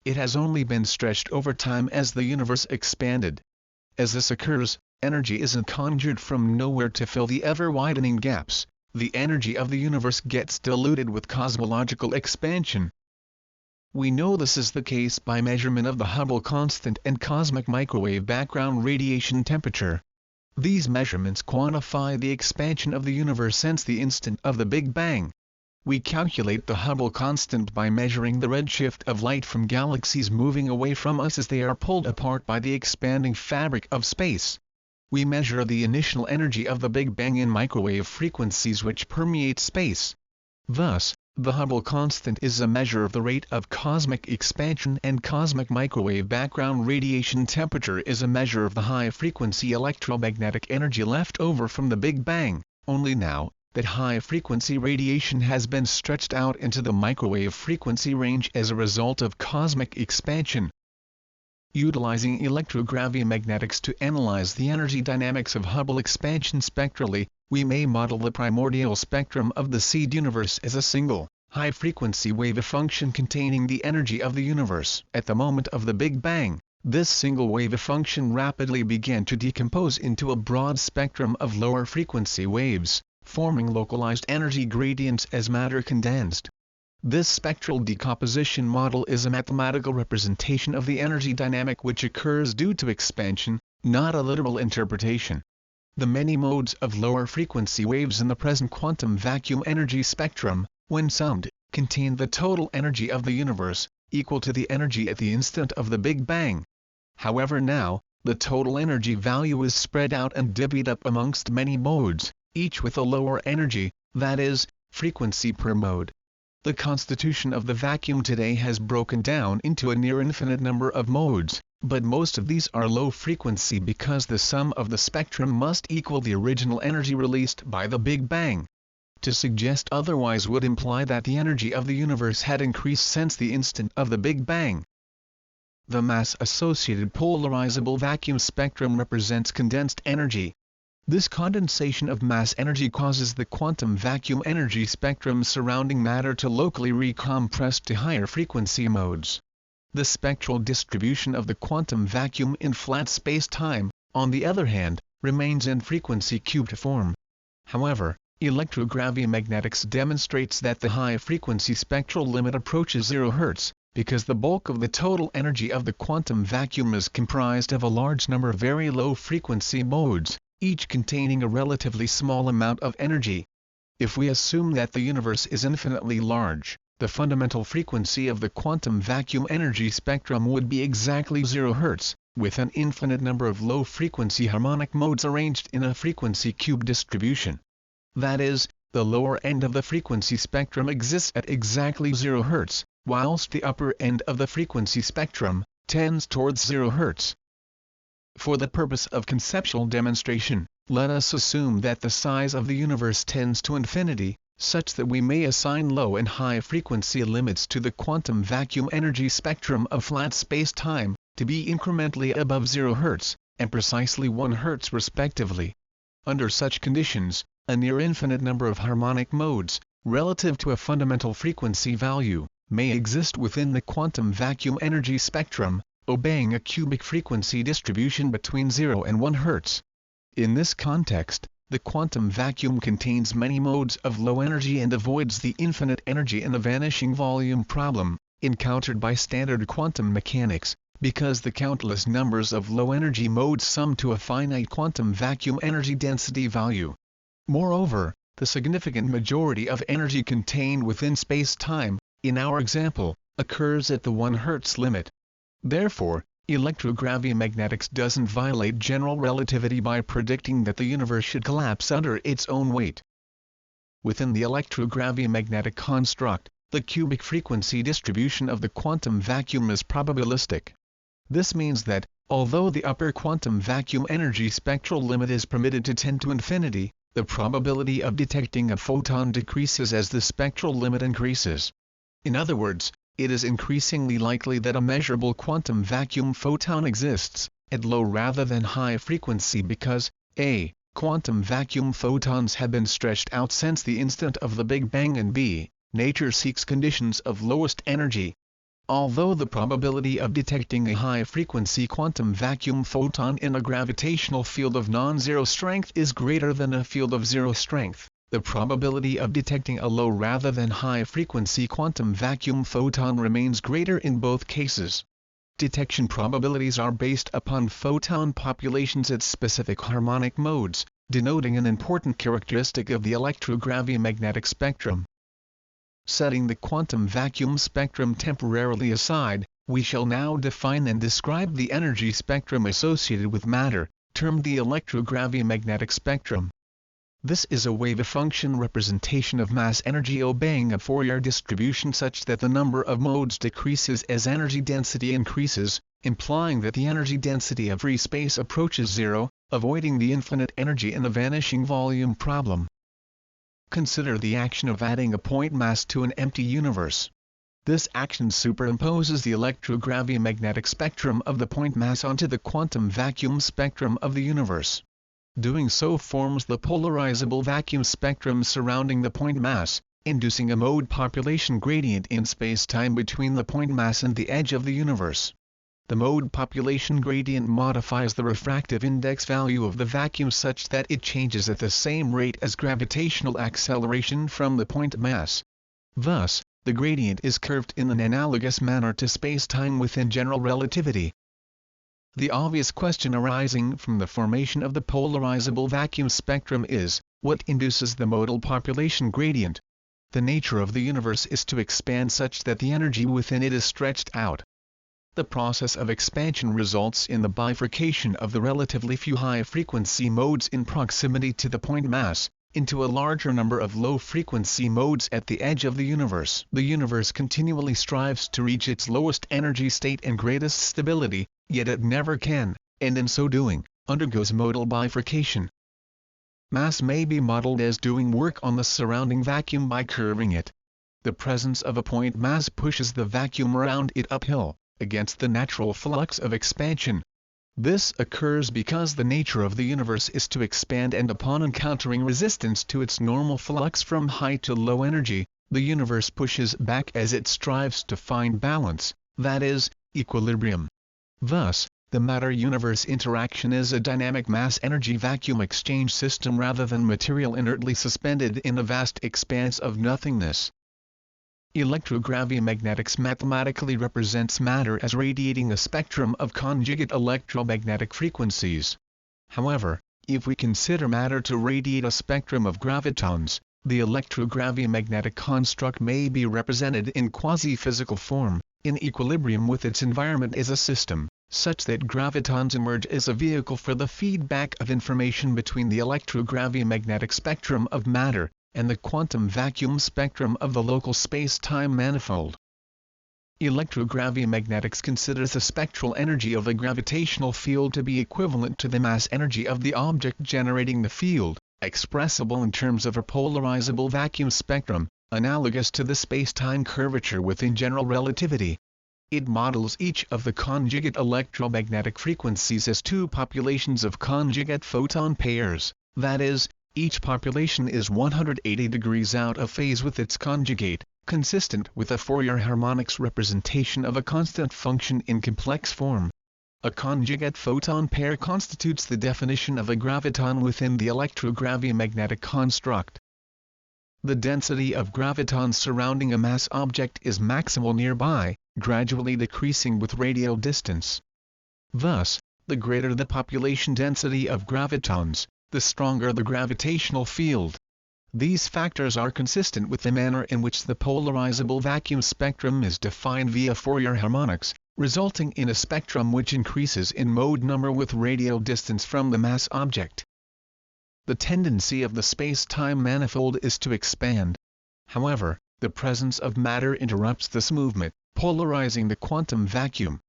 It has only been stretched over time as the universe expanded. As this occurs, energy isn't conjured from nowhere to fill the ever-widening gaps. The energy of the universe gets diluted with cosmological expansion. We know this is the case by measurement of the Hubble constant and cosmic microwave background radiation temperature. These measurements quantify the expansion of the universe since the instant of the Big Bang. We calculate the Hubble constant by measuring the redshift of light from galaxies moving away from us as they are pulled apart by the expanding fabric of space. We measure the initial energy of the Big Bang in microwave frequencies which permeate space. Thus, the Hubble constant is a measure of the rate of cosmic expansion, and cosmic microwave background radiation temperature is a measure of the high-frequency electromagnetic energy left over from the Big Bang, only now that high-frequency radiation has been stretched out into the microwave frequency range as a result of cosmic expansion. Utilizing electrogravi-magnetics to analyze the energy dynamics of Hubble expansion spectrally, we may model the primordial spectrum of the seed universe as a single, high-frequency wave function containing the energy of the universe. At the moment of the Big Bang, this single wave function rapidly began to decompose into a broad spectrum of lower-frequency waves, forming localized energy gradients as matter condensed. This spectral decomposition model is a mathematical representation of the energy dynamic which occurs due to expansion, not a literal interpretation. The many modes of lower frequency waves in the present quantum vacuum energy spectrum, when summed, contain the total energy of the universe, equal to the energy at the instant of the Big Bang. However, now, the total energy value is spread out and divvied up amongst many modes, each with a lower energy, that is, frequency per mode. The constitution of the vacuum today has broken down into a near infinite number of modes, but most of these are low frequency because the sum of the spectrum must equal the original energy released by the Big Bang. To suggest otherwise would imply that the energy of the universe had increased since the instant of the Big Bang. The mass-associated polarizable vacuum spectrum represents condensed energy. This condensation of mass energy causes the quantum vacuum energy spectrum surrounding matter to locally recompress to higher frequency modes. The spectral distribution of the quantum vacuum in flat space-time, on the other hand, remains in frequency-cubed form. However, electrogravi-magnetics demonstrates that the high-frequency spectral limit approaches 0 Hz, because the bulk of the total energy of the quantum vacuum is comprised of a large number of very low-frequency modes, each containing a relatively small amount of energy. If we assume that the universe is infinitely large, the fundamental frequency of the quantum vacuum energy spectrum would be exactly 0 Hz, with an infinite number of low-frequency harmonic modes arranged in a frequency cube distribution. That is, the lower end of the frequency spectrum exists at exactly 0 Hz, whilst the upper end of the frequency spectrum tends towards 0 Hz. For the purpose of conceptual demonstration, let us assume that the size of the universe tends to infinity, such that we may assign low and high frequency limits to the quantum vacuum energy spectrum of flat space-time, to be incrementally above 0 Hz, and precisely 1 Hz respectively. Under such conditions, a near infinite number of harmonic modes, relative to a fundamental frequency value, may exist within the quantum vacuum energy spectrum, obeying a cubic frequency distribution between 0 and 1 Hz. In this context, The quantum vacuum contains many modes of low energy and avoids the infinite energy in a vanishing volume problem, encountered by standard quantum mechanics, because the countless numbers of low-energy modes sum to a finite quantum vacuum energy density value. Moreover, the significant majority of energy contained within space-time, in our example, occurs at the 1 Hz limit. Therefore, electrogravi-magnetics doesn't violate general relativity by predicting that the universe should collapse under its own weight. Within the electrogravi-magnetic construct, the cubic frequency distribution of the quantum vacuum is probabilistic. This means that, although the upper quantum vacuum energy spectral limit is permitted to tend to infinity, the probability of detecting a photon decreases as the spectral limit increases. In other words, it is increasingly likely that a measurable quantum vacuum photon exists, at low rather than high frequency because, a. quantum vacuum photons have been stretched out since the instant of the Big Bang, and b. nature seeks conditions of lowest energy. Although the probability of detecting a high-frequency quantum vacuum photon in a gravitational field of non-zero strength is greater than a field of zero strength, the probability of detecting a low rather than high-frequency quantum vacuum photon remains greater in both cases. Detection probabilities are based upon photon populations at specific harmonic modes, denoting an important characteristic of the electrogravi-magnetic spectrum. Setting the quantum vacuum spectrum temporarily aside, we shall now define and describe the energy spectrum associated with matter, termed the electrogravi-magnetic spectrum. This is a wave-function representation of mass energy obeying a Fourier distribution such that the number of modes decreases as energy density increases, implying that the energy density of free space approaches zero, avoiding the infinite energy in a vanishing volume problem. Consider the action of adding a point mass to an empty universe. This action superimposes the electrogravi-magnetic spectrum of the point mass onto the quantum vacuum spectrum of the universe. Doing so forms the polarizable vacuum spectrum surrounding the point mass, inducing a mode population gradient in space-time between the point mass and the edge of the universe. The mode population gradient modifies the refractive index value of the vacuum such that it changes at the same rate as gravitational acceleration from the point mass. Thus, the gradient is curved in an analogous manner to space-time within general relativity. The obvious question arising from the formation of the polarizable vacuum spectrum is, what induces the modal population gradient? The nature of the universe is to expand such that the energy within it is stretched out. The process of expansion results in the bifurcation of the relatively few high-frequency modes in proximity to the point mass, into a larger number of low-frequency modes at the edge of the universe. The universe continually strives to reach its lowest energy state and greatest stability, yet it never can, and in so doing, undergoes modal bifurcation. Mass may be modeled as doing work on the surrounding vacuum by curving it. The presence of a point mass pushes the vacuum around it uphill, against the natural flux of expansion. This occurs because the nature of the universe is to expand, and upon encountering resistance to its normal flux from high to low energy, the universe pushes back as it strives to find balance, that is, equilibrium. Thus, the matter-universe interaction is a dynamic mass-energy vacuum exchange system rather than material inertly suspended in a vast expanse of nothingness. Electrogravi-magnetics mathematically represents matter as radiating a spectrum of conjugate electromagnetic frequencies. However, if we consider matter to radiate a spectrum of gravitons, the electrogravi-magnetic construct may be represented in quasi-physical form, in equilibrium with its environment as a system, such that gravitons emerge as a vehicle for the feedback of information between the electrogravi-magnetic spectrum of matter and the quantum vacuum spectrum of the local space-time manifold. Electrogravi-magnetics considers the spectral energy of a gravitational field to be equivalent to the mass energy of the object generating the field, expressible in terms of a polarizable vacuum spectrum, analogous to the space-time curvature within general relativity. It models each of the conjugate electromagnetic frequencies as two populations of conjugate photon pairs, that is, each population is 180 degrees out of phase with its conjugate, consistent with a Fourier harmonics representation of a constant function in complex form. A conjugate photon pair constitutes the definition of a graviton within the electrogravi-magnetic construct. The density of gravitons surrounding a mass object is maximal nearby, gradually decreasing with radial distance. Thus, the greater the population density of gravitons, the stronger the gravitational field. These factors are consistent with the manner in which the polarizable vacuum spectrum is defined via Fourier harmonics, resulting in a spectrum which increases in mode number with radial distance from the mass object. The tendency of the space-time manifold is to expand. However, the presence of matter interrupts this movement, polarizing the quantum vacuum.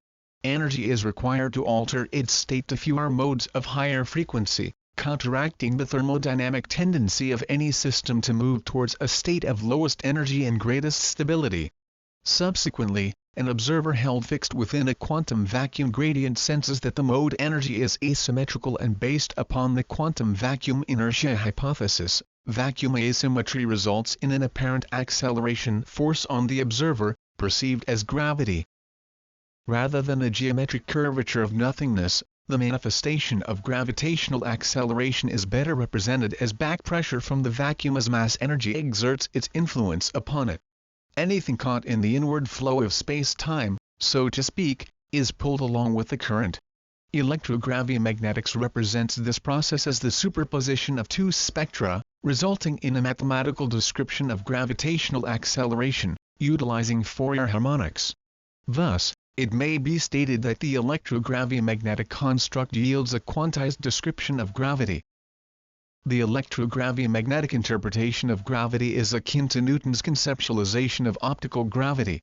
Energy is required to alter its state to fewer modes of higher frequency, counteracting the thermodynamic tendency of any system to move towards a state of lowest energy and greatest stability. Subsequently, an observer held fixed within a quantum vacuum gradient senses that the mode energy is asymmetrical, and based upon the quantum vacuum inertia hypothesis, vacuum asymmetry results in an apparent acceleration force on the observer, perceived as gravity. Rather than a geometric curvature of nothingness, the manifestation of gravitational acceleration is better represented as back pressure from the vacuum as mass energy exerts its influence upon it. Anything caught in the inward flow of space-time, so to speak, is pulled along with the current. Electrogravi-magnetics represents this process as the superposition of two spectra, resulting in a mathematical description of gravitational acceleration, utilizing Fourier harmonics. Thus, it may be stated that the electrogravi-magnetic construct yields a quantized description of gravity. The electrogravi-magnetic interpretation of gravity is akin to Newton's conceptualization of optical gravity.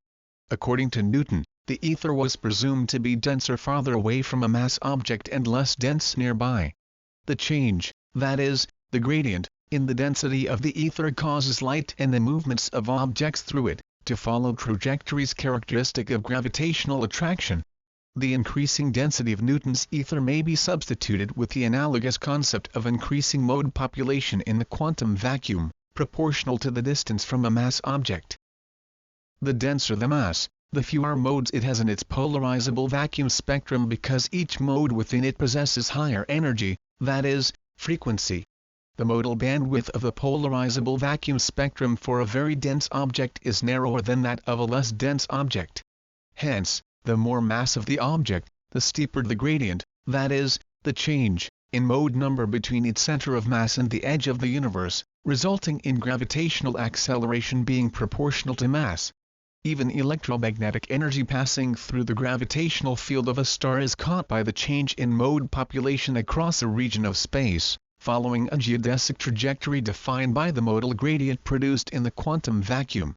According to Newton, the ether was presumed to be denser farther away from a mass object and less dense nearby. The change, that is, the gradient, in the density of the ether causes light and the movements of objects through it to follow trajectories characteristic of gravitational attraction. The increasing density of Newton's ether may be substituted with the analogous concept of increasing mode population in the quantum vacuum, proportional to the distance from a mass object. The denser the mass, the fewer modes it has in its polarizable vacuum spectrum, because each mode within it possesses higher energy, that is, frequency. The modal bandwidth of the polarizable vacuum spectrum for a very dense object is narrower than that of a less dense object. Hence, the more mass of the object, the steeper the gradient, that is, the change, in mode number between its center of mass and the edge of the universe, resulting in gravitational acceleration being proportional to mass. Even electromagnetic energy passing through the gravitational field of a star is caught by the change in mode population across a region of space, following a geodesic trajectory defined by the modal gradient produced in the quantum vacuum.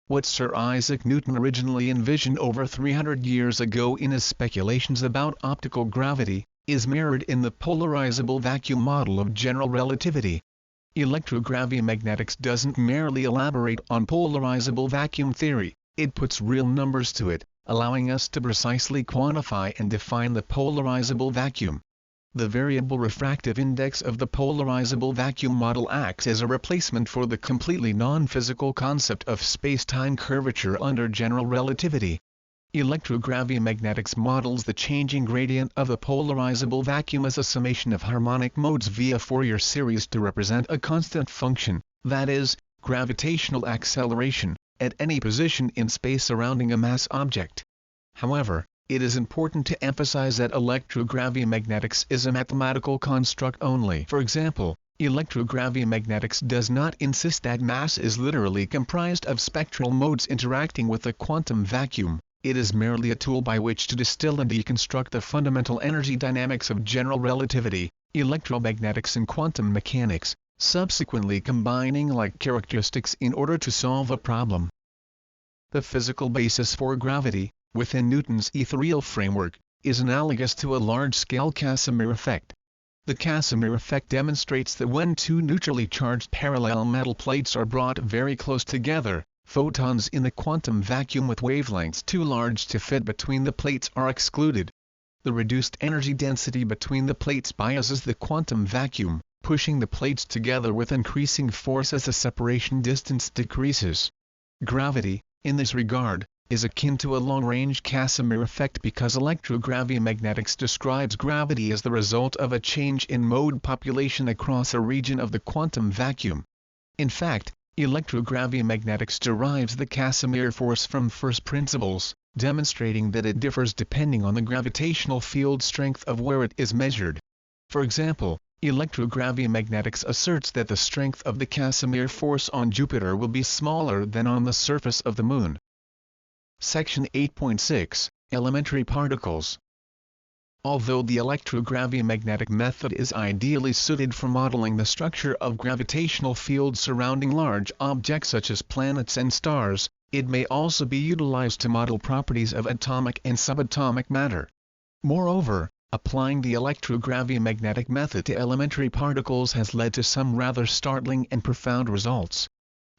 What Sir Isaac Newton originally envisioned over 300 years ago in his speculations about optical gravity, is mirrored in the polarizable vacuum model of general relativity. Electrogravi-magnetics doesn't merely elaborate on polarizable vacuum theory, it puts real numbers to it, allowing us to precisely quantify and define the polarizable vacuum. The variable refractive index of the polarizable vacuum model acts as a replacement for the completely non-physical concept of space-time curvature under general relativity. Electrogravi-magnetics models the changing gradient of a polarizable vacuum as a summation of harmonic modes via Fourier series to represent a constant function, that is, gravitational acceleration, at any position in space surrounding a mass object. However, it is important to emphasize that electrogravi-magnetics is a mathematical construct only. For example, electrogravi-magnetics does not insist that mass is literally comprised of spectral modes interacting with the quantum vacuum. It is merely a tool by which to distill and deconstruct the fundamental energy dynamics of general relativity, electromagnetics and quantum mechanics, subsequently combining like characteristics in order to solve a problem. The physical basis for gravity, within Newton's ethereal framework, is analogous to a large-scale Casimir effect. The Casimir effect demonstrates that when two neutrally charged parallel metal plates are brought very close together, photons in the quantum vacuum with wavelengths too large to fit between the plates are excluded. The reduced energy density between the plates biases the quantum vacuum, pushing the plates together with increasing force as the separation distance decreases. Gravity, in this regard, is akin to a long-range Casimir effect because electrogravi-magnetics describes gravity as the result of a change in mode population across a region of the quantum vacuum. In fact, electrogravi-magnetics derives the Casimir force from first principles, demonstrating that it differs depending on the gravitational field strength of where it is measured. For example, electrogravi-magnetics asserts that the strength of the Casimir force on Jupiter will be smaller than on the surface of the Moon. Section 8.6 Elementary Particles. Although the electrogravi-magnetic method is ideally suited for modeling the structure of gravitational fields surrounding large objects such as planets and stars, it may also be utilized to model properties of atomic and subatomic matter. Moreover, applying the electrogravi-magnetic method to elementary particles has led to some rather startling and profound results.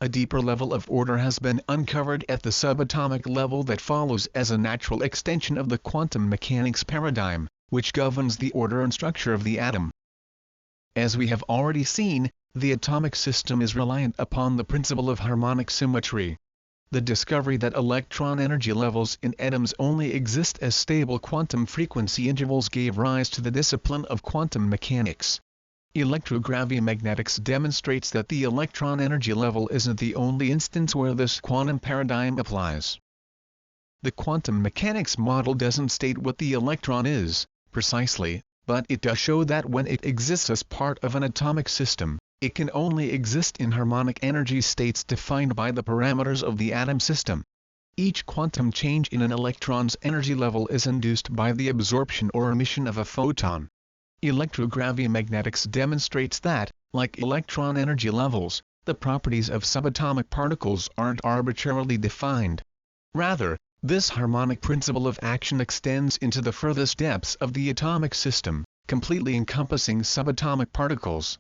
A deeper level of order has been uncovered at the subatomic level that follows as a natural extension of the quantum mechanics paradigm, which governs the order and structure of the atom. As we have already seen, the atomic system is reliant upon the principle of harmonic symmetry. The discovery that electron energy levels in atoms only exist as stable quantum frequency intervals gave rise to the discipline of quantum mechanics. Electrogravi-magnetics demonstrates that the electron energy level isn't the only instance where this quantum paradigm applies. The quantum mechanics model doesn't state what the electron is, precisely, but it does show that when it exists as part of an atomic system, it can only exist in harmonic energy states defined by the parameters of the atom system. Each quantum change in an electron's energy level is induced by the absorption or emission of a photon. Electrogravi-magnetics demonstrates that, like electron energy levels, the properties of subatomic particles aren't arbitrarily defined. Rather, this harmonic principle of action extends into the furthest depths of the atomic system, completely encompassing subatomic particles.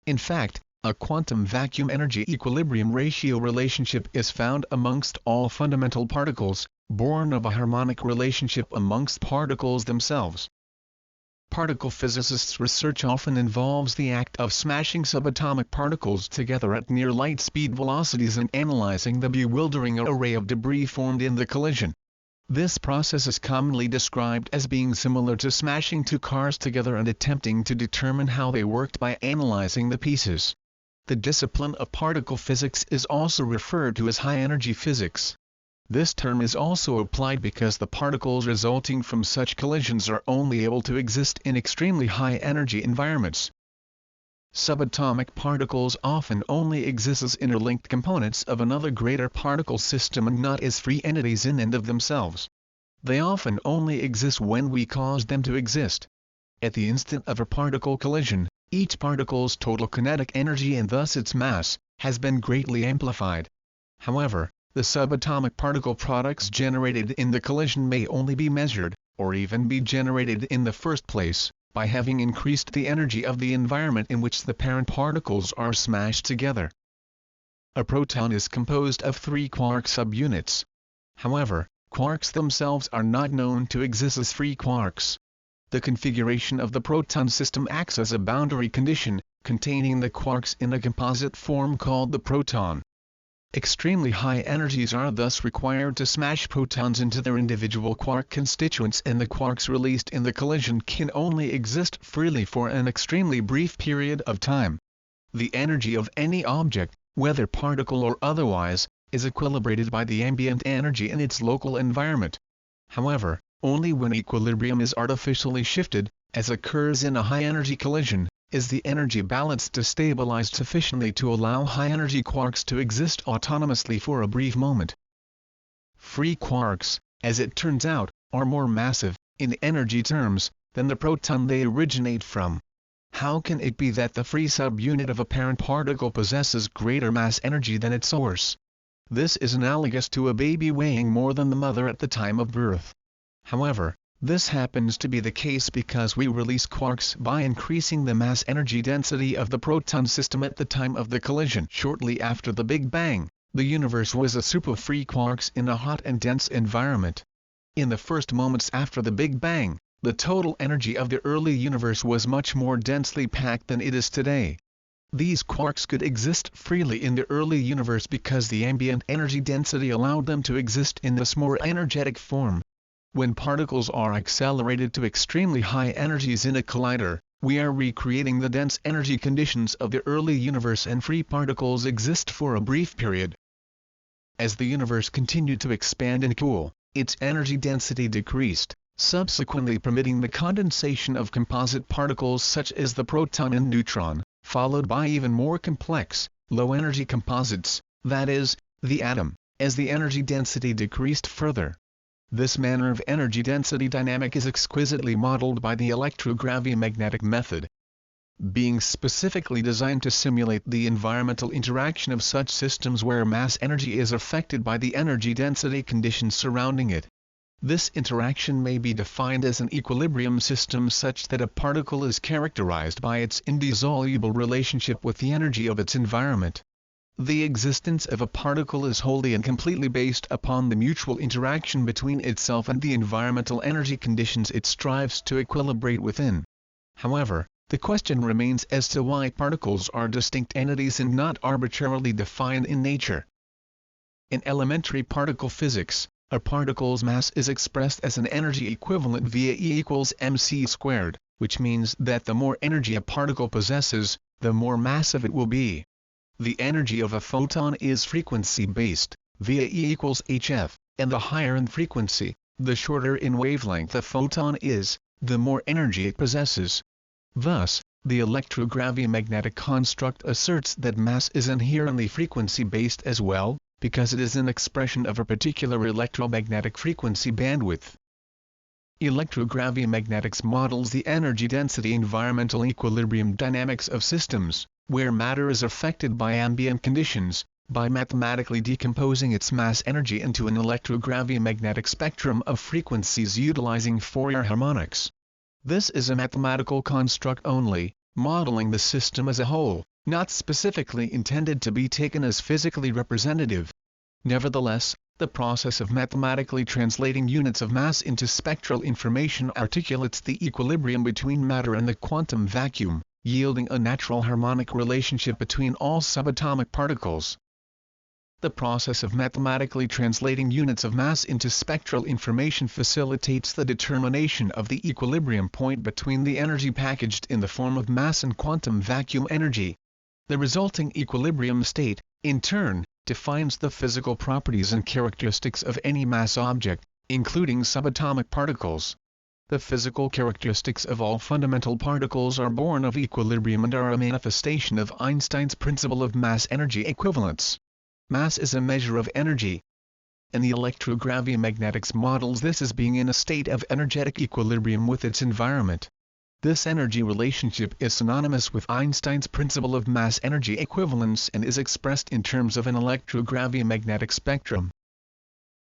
In fact, a quantum vacuum energy equilibrium ratio relationship is found amongst all fundamental particles, born of a harmonic relationship amongst particles themselves. Particle physicists' research often involves the act of smashing subatomic particles together at near light speed velocities and analyzing the bewildering array of debris formed in the collision. This process is commonly described as being similar to smashing two cars together and attempting to determine how they worked by analyzing the pieces. The discipline of particle physics is also referred to as high-energy physics. This term is also applied because the particles resulting from such collisions are only able to exist in extremely high-energy environments. Subatomic particles often only exist as interlinked components of another greater particle system and not as free entities in and of themselves. They often only exist when we cause them to exist. At the instant of a particle collision, each particle's total kinetic energy and thus its mass, has been greatly amplified. However, the subatomic particle products generated in the collision may only be measured, or even be generated in the first place, by having increased the energy of the environment in which the parent particles are smashed together. A proton is composed of 3 quark subunits. However, quarks themselves are not known to exist as free quarks. The configuration of the proton system acts as a boundary condition, containing the quarks in a composite form called the proton. Extremely high energies are thus required to smash protons into their individual quark constituents, and the quarks released in the collision can only exist freely for an extremely brief period of time. The energy of any object, whether particle or otherwise, is equilibrated by the ambient energy in its local environment. However, only when equilibrium is artificially shifted, as occurs in a high-energy collision, is the energy balance destabilized sufficiently to allow high-energy quarks to exist autonomously for a brief moment. Free quarks, as it turns out, are more massive, in energy terms, than the proton they originate from. How can it be that the free subunit of a parent particle possesses greater mass energy than its source? This is analogous to a baby weighing more than the mother at the time of birth. However, this happens to be the case because we release quarks by increasing the mass energy density of the proton system at the time of the collision. Shortly after the Big Bang, the universe was a soup of free quarks in a hot and dense environment. In the first moments after the Big Bang, the total energy of the early universe was much more densely packed than it is today. These quarks could exist freely in the early universe because the ambient energy density allowed them to exist in this more energetic form. When particles are accelerated to extremely high energies in a collider, we are recreating the dense energy conditions of the early universe, and free particles exist for a brief period. As the universe continued to expand and cool, its energy density decreased, subsequently permitting the condensation of composite particles such as the proton and neutron, followed by even more complex, low-energy composites, that is, the atom, as the energy density decreased further. This manner of energy density dynamic is exquisitely modeled by the electrogravimagnetic method. Being specifically designed to simulate the environmental interaction of such systems where mass energy is affected by the energy density conditions surrounding it. This interaction may be defined as an equilibrium system such that a particle is characterized by its indissoluble relationship with the energy of its environment. The existence of a particle is wholly and completely based upon the mutual interaction between itself and the environmental energy conditions it strives to equilibrate within. However, the question remains as to why particles are distinct entities and not arbitrarily defined in nature. In elementary particle physics, a particle's mass is expressed as an energy equivalent via E=mc², which means that the more energy a particle possesses, the more massive it will be. The energy of a photon is frequency-based, via E=hf, and the higher in frequency, the shorter in wavelength a photon is, the more energy it possesses. Thus, the electrogravimagnetic construct asserts that mass is inherently frequency-based as well, because it is an expression of a particular electromagnetic frequency bandwidth. Electrogravi-magnetics models the energy density environmental equilibrium dynamics of systems, where matter is affected by ambient conditions, by mathematically decomposing its mass energy into an electrogravimagnetic spectrum of frequencies utilizing Fourier harmonics. This is a mathematical construct only, modeling the system as a whole, not specifically intended to be taken as physically representative. Nevertheless, the process of mathematically translating units of mass into spectral information articulates the equilibrium between matter and the quantum vacuum, yielding a natural harmonic relationship between all subatomic particles. The process of mathematically translating units of mass into spectral information facilitates the determination of the equilibrium point between the energy packaged in the form of mass and quantum vacuum energy. The resulting equilibrium state, in turn, defines the physical properties and characteristics of any mass object, including subatomic particles. The physical characteristics of all fundamental particles are born of equilibrium and are a manifestation of Einstein's principle of mass-energy equivalence. Mass is a measure of energy, and the electrogravi-magnetics models this as being in a state of energetic equilibrium with its environment. This energy relationship is synonymous with Einstein's principle of mass-energy equivalence and is expressed in terms of an electrogravi-magnetic spectrum.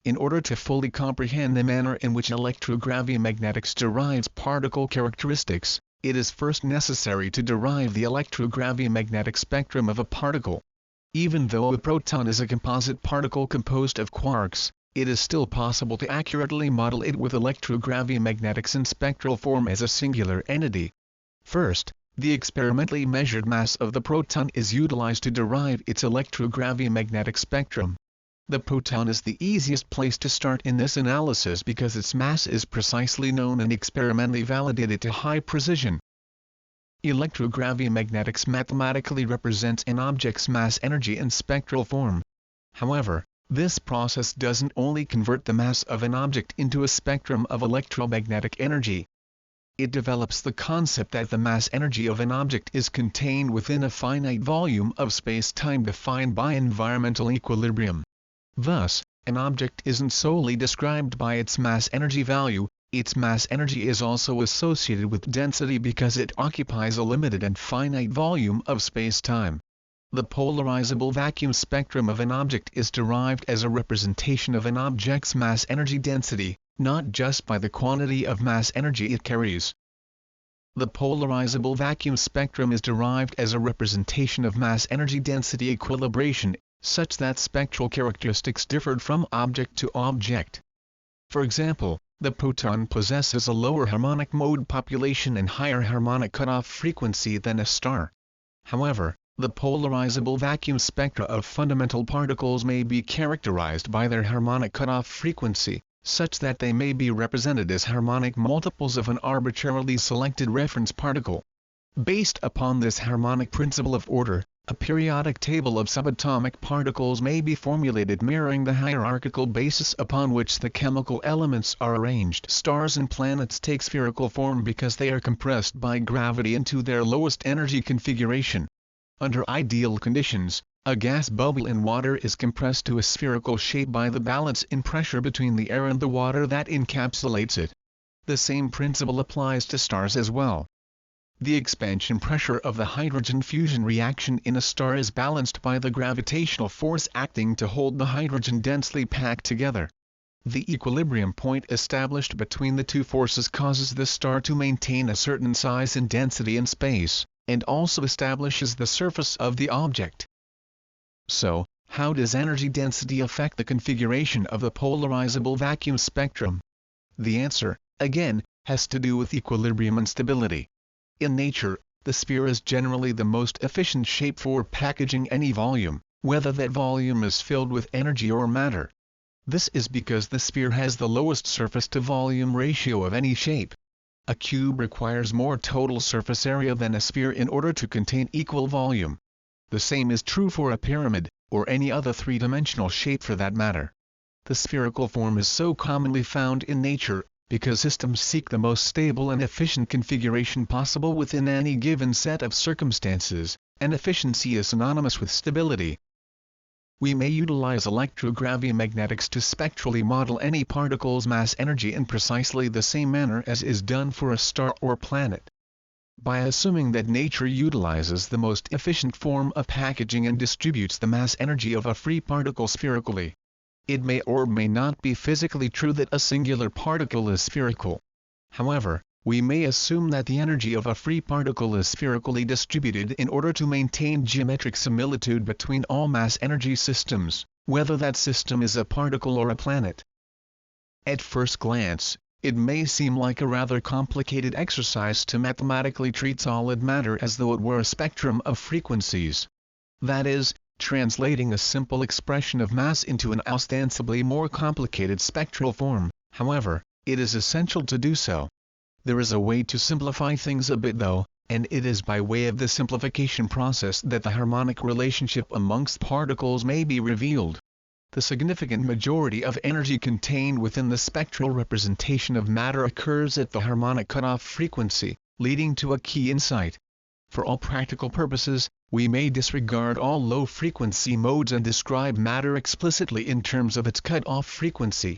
In order to fully comprehend the manner in which electrogravi-magnetics derives particle characteristics, it is first necessary to derive the electrogravi-magnetic spectrum of a particle. Even though a proton is a composite particle composed of quarks, it is still possible to accurately model it with electrogravi-magnetics in spectral form as a singular entity. First, the experimentally measured mass of the proton is utilized to derive its electrogravi-magnetic spectrum. The proton is the easiest place to start in this analysis because its mass is precisely known and experimentally validated to high precision. Electrogravi-magnetics mathematically represents an object's mass energy in spectral form. However, this process doesn't only convert the mass of an object into a spectrum of electromagnetic energy. It develops the concept that the mass energy of an object is contained within a finite volume of space-time defined by environmental equilibrium. Thus, an object isn't solely described by its mass energy value, its mass energy is also associated with density because it occupies a limited and finite volume of space-time. The polarizable vacuum spectrum of an object is derived as a representation of an object's mass energy density, not just by the quantity of mass energy it carries. The polarizable vacuum spectrum is derived as a representation of mass energy density equilibration, such that spectral characteristics differed from object to object. For example, the proton possesses a lower harmonic mode population and higher harmonic cutoff frequency than a star. However, The polarizable vacuum spectra of fundamental particles may be characterized by their harmonic cutoff frequency, such that they may be represented as harmonic multiples of an arbitrarily selected reference particle. Based upon this harmonic principle of order, a periodic table of subatomic particles may be formulated mirroring the hierarchical basis upon which the chemical elements are arranged. Stars and planets take spherical form because they are compressed by gravity into their lowest energy configuration. Under ideal conditions, a gas bubble in water is compressed to a spherical shape by the balance in pressure between the air and the water that encapsulates it. The same principle applies to stars as well. The expansion pressure of the hydrogen fusion reaction in a star is balanced by the gravitational force acting to hold the hydrogen densely packed together. The equilibrium point established between the two forces causes the star to maintain a certain size and density in space, and also establishes the surface of the object. So, how does energy density affect the configuration of the polarizable vacuum spectrum? The answer, again, has to do with equilibrium and stability. In nature, the sphere is generally the most efficient shape for packaging any volume, whether that volume is filled with energy or matter. This is because the sphere has the lowest surface-to-volume ratio of any shape. A cube requires more total surface area than a sphere in order to contain equal volume. The same is true for a pyramid, or any other three-dimensional shape for that matter. The spherical form is so commonly found in nature, because systems seek the most stable and efficient configuration possible within any given set of circumstances, and efficiency is synonymous with stability. We may utilize electrogravi-magnetics to spectrally model any particle's mass energy in precisely the same manner as is done for a star or planet. By assuming that nature utilizes the most efficient form of packaging and distributes the mass energy of a free particle spherically, it may or may not be physically true that a singular particle is spherical. However, we may assume that the energy of a free particle is spherically distributed in order to maintain geometric similitude between all mass energy systems, whether that system is a particle or a planet. At first glance, it may seem like a rather complicated exercise to mathematically treat solid matter as though it were a spectrum of frequencies. That is, translating a simple expression of mass into an ostensibly more complicated spectral form. However, it is essential to do so. There is a way to simplify things a bit though, and it is by way of the simplification process that the harmonic relationship amongst particles may be revealed. The significant majority of energy contained within the spectral representation of matter occurs at the harmonic cutoff frequency, leading to a key insight. For all practical purposes, we may disregard all low-frequency modes and describe matter explicitly in terms of its cutoff frequency.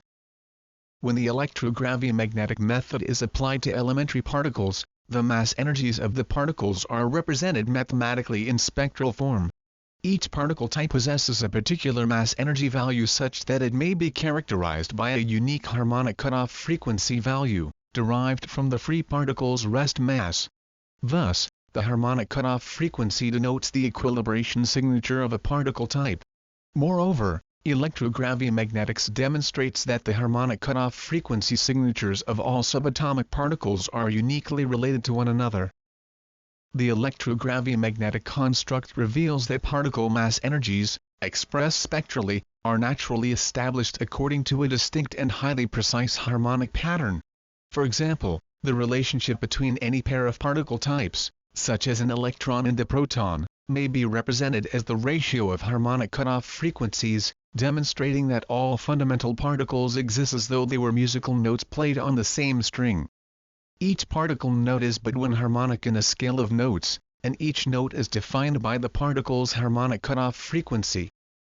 When the electrogravi-magnetic method is applied to elementary particles, the mass energies of the particles are represented mathematically in spectral form. Each particle type possesses a particular mass energy value such that it may be characterized by a unique harmonic cutoff frequency value, derived from the free particle's rest mass. Thus, the harmonic cutoff frequency denotes the equilibration signature of a particle type. Moreover, electrogravi-magnetics demonstrates that the harmonic cutoff frequency signatures of all subatomic particles are uniquely related to one another. The electrogravi-magnetic construct reveals that particle mass energies, expressed spectrally, are naturally established according to a distinct and highly precise harmonic pattern. For example, the relationship between any pair of particle types, such as an electron and a proton, may be represented as the ratio of harmonic cutoff frequencies, demonstrating that all fundamental particles exist as though they were musical notes played on the same string. Each particle note is but one harmonic in a scale of notes, and each note is defined by the particle's harmonic cutoff frequency.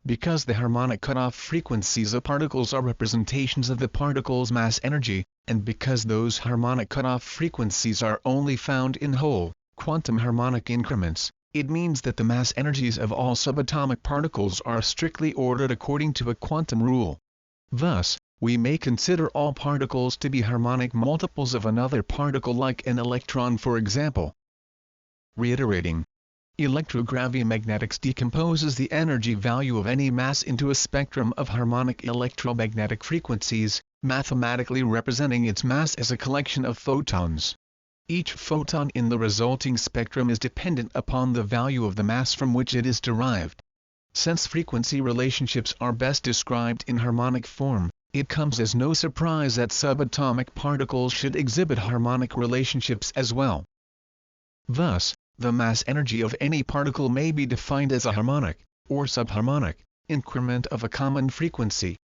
Because the harmonic cutoff frequencies of particles are representations of the particle's mass energy, and because those harmonic cutoff frequencies are only found in whole, quantum harmonic increments, it means that the mass energies of all subatomic particles are strictly ordered according to a quantum rule. Thus, we may consider all particles to be harmonic multiples of another particle like an electron for example. Reiterating, electrogravi-magnetics decomposes the energy value of any mass into a spectrum of harmonic electromagnetic frequencies, mathematically representing its mass as a collection of photons. Each photon in the resulting spectrum is dependent upon the value of the mass from which it is derived. Since frequency relationships are best described in harmonic form, it comes as no surprise that subatomic particles should exhibit harmonic relationships as well. Thus, the mass energy of any particle may be defined as a harmonic, or subharmonic, increment of a common frequency.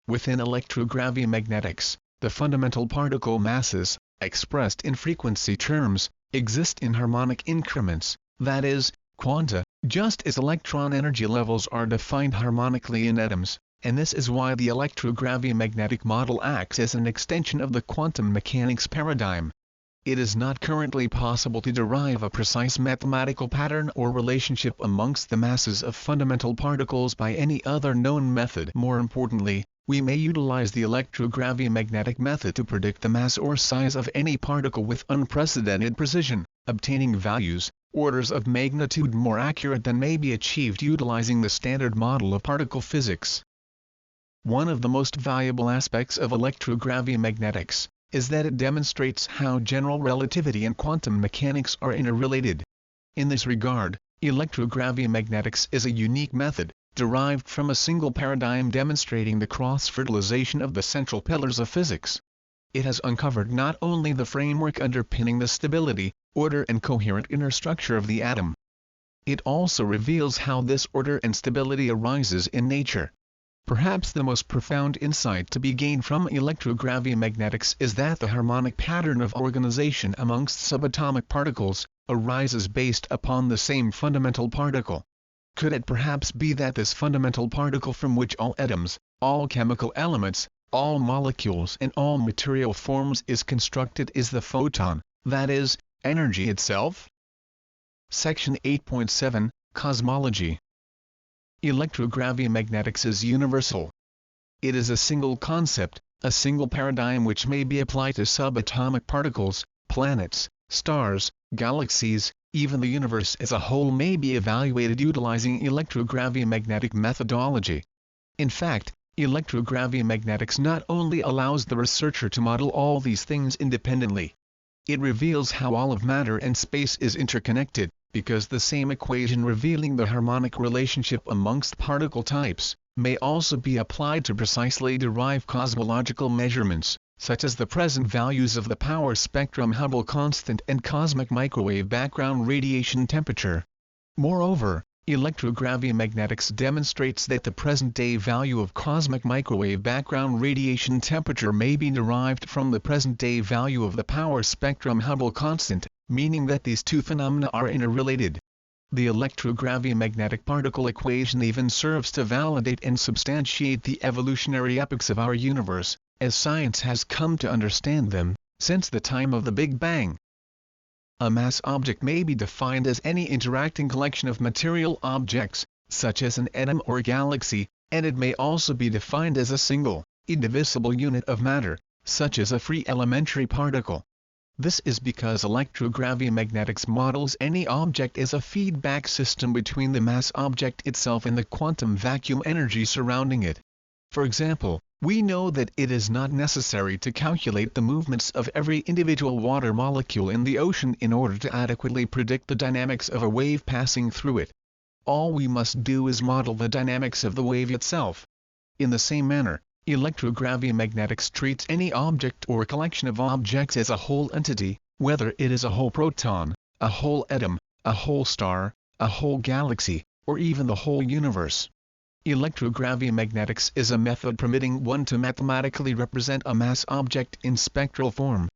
Within electrogravi-magnetics, the fundamental particle masses, expressed in frequency terms, exist in harmonic increments, that is, quanta, just as electron energy levels are defined harmonically in atoms, and this is why the electrogravi-magnetic model acts as an extension of the quantum mechanics paradigm. It is not currently possible to derive a precise mathematical pattern or relationship amongst the masses of fundamental particles by any other known method. More importantly, we may utilize the electrogravi-magnetic method to predict the mass or size of any particle with unprecedented precision, obtaining values, orders of magnitude more accurate than may be achieved utilizing the standard model of particle physics. One of the most valuable aspects of electrogravi-magnetics is that it demonstrates how general relativity and quantum mechanics are interrelated. In this regard, electrogravi-magnetics is a unique method, derived from a single paradigm demonstrating the cross-fertilization of the central pillars of physics. It has uncovered not only the framework underpinning the stability, order and coherent inner structure of the atom. It also reveals how this order and stability arises in nature. Perhaps the most profound insight to be gained from electrogravi-magnetics is that the harmonic pattern of organization amongst subatomic particles arises based upon the same fundamental particle. Could it perhaps be that this fundamental particle from which all atoms, all chemical elements, all molecules and all material forms is constructed is the photon, that is, energy itself? Section 8.7, Cosmology. Electrogravi-magnetics is universal. It is a single concept, a single paradigm which may be applied to subatomic particles, planets, stars, galaxies, even the universe as a whole may be evaluated utilizing electrogravi-magnetic methodology. In fact, electrogravi-magnetics not only allows the researcher to model all these things independently. It reveals how all of matter and space is interconnected, because the same equation revealing the harmonic relationship amongst particle types, may also be applied to precisely derive cosmological measurements, such as the present values of the power spectrum Hubble constant and cosmic microwave background radiation temperature. Moreover, electrogravi-magnetics demonstrates that the present-day value of cosmic microwave background radiation temperature may be derived from the present-day value of the power spectrum Hubble constant, meaning that these two phenomena are interrelated. The electrogravi-magnetic particle equation even serves to validate and substantiate the evolutionary epochs of our universe, as science has come to understand them, since the time of the Big Bang. A mass object may be defined as any interacting collection of material objects, such as an atom or galaxy, and it may also be defined as a single, indivisible unit of matter, such as a free elementary particle. This is because electrogravi-magnetics models any object as a feedback system between the mass object itself and the quantum vacuum energy surrounding it. For example, we know that it is not necessary to calculate the movements of every individual water molecule in the ocean in order to adequately predict the dynamics of a wave passing through it. All we must do is model the dynamics of the wave itself. In the same manner, electrogravi-magnetics treats any object or collection of objects as a whole entity, whether it is a whole proton, a whole atom, a whole star, a whole galaxy, or even the whole universe. Electrogravi-magnetics is a method permitting one to mathematically represent a mass object in spectral form.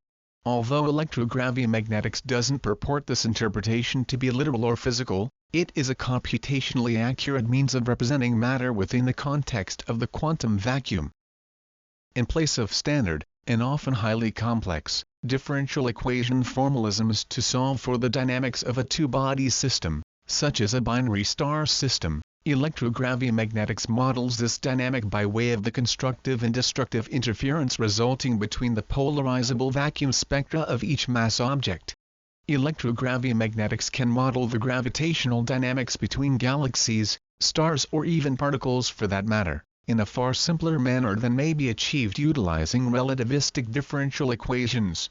Although electrogravi-magnetics doesn't purport this interpretation to be literal or physical, it is a computationally accurate means of representing matter within the context of the quantum vacuum. In place of standard, and often highly complex, differential equation formalisms to solve for the dynamics of a two-body system, such as a binary star system, electrogravi-magnetics models this dynamic by way of the constructive and destructive interference resulting between the polarizable vacuum spectra of each mass object. Electrogravi-magnetics can model the gravitational dynamics between galaxies, stars or even particles for that matter, in a far simpler manner than may be achieved utilizing relativistic differential equations.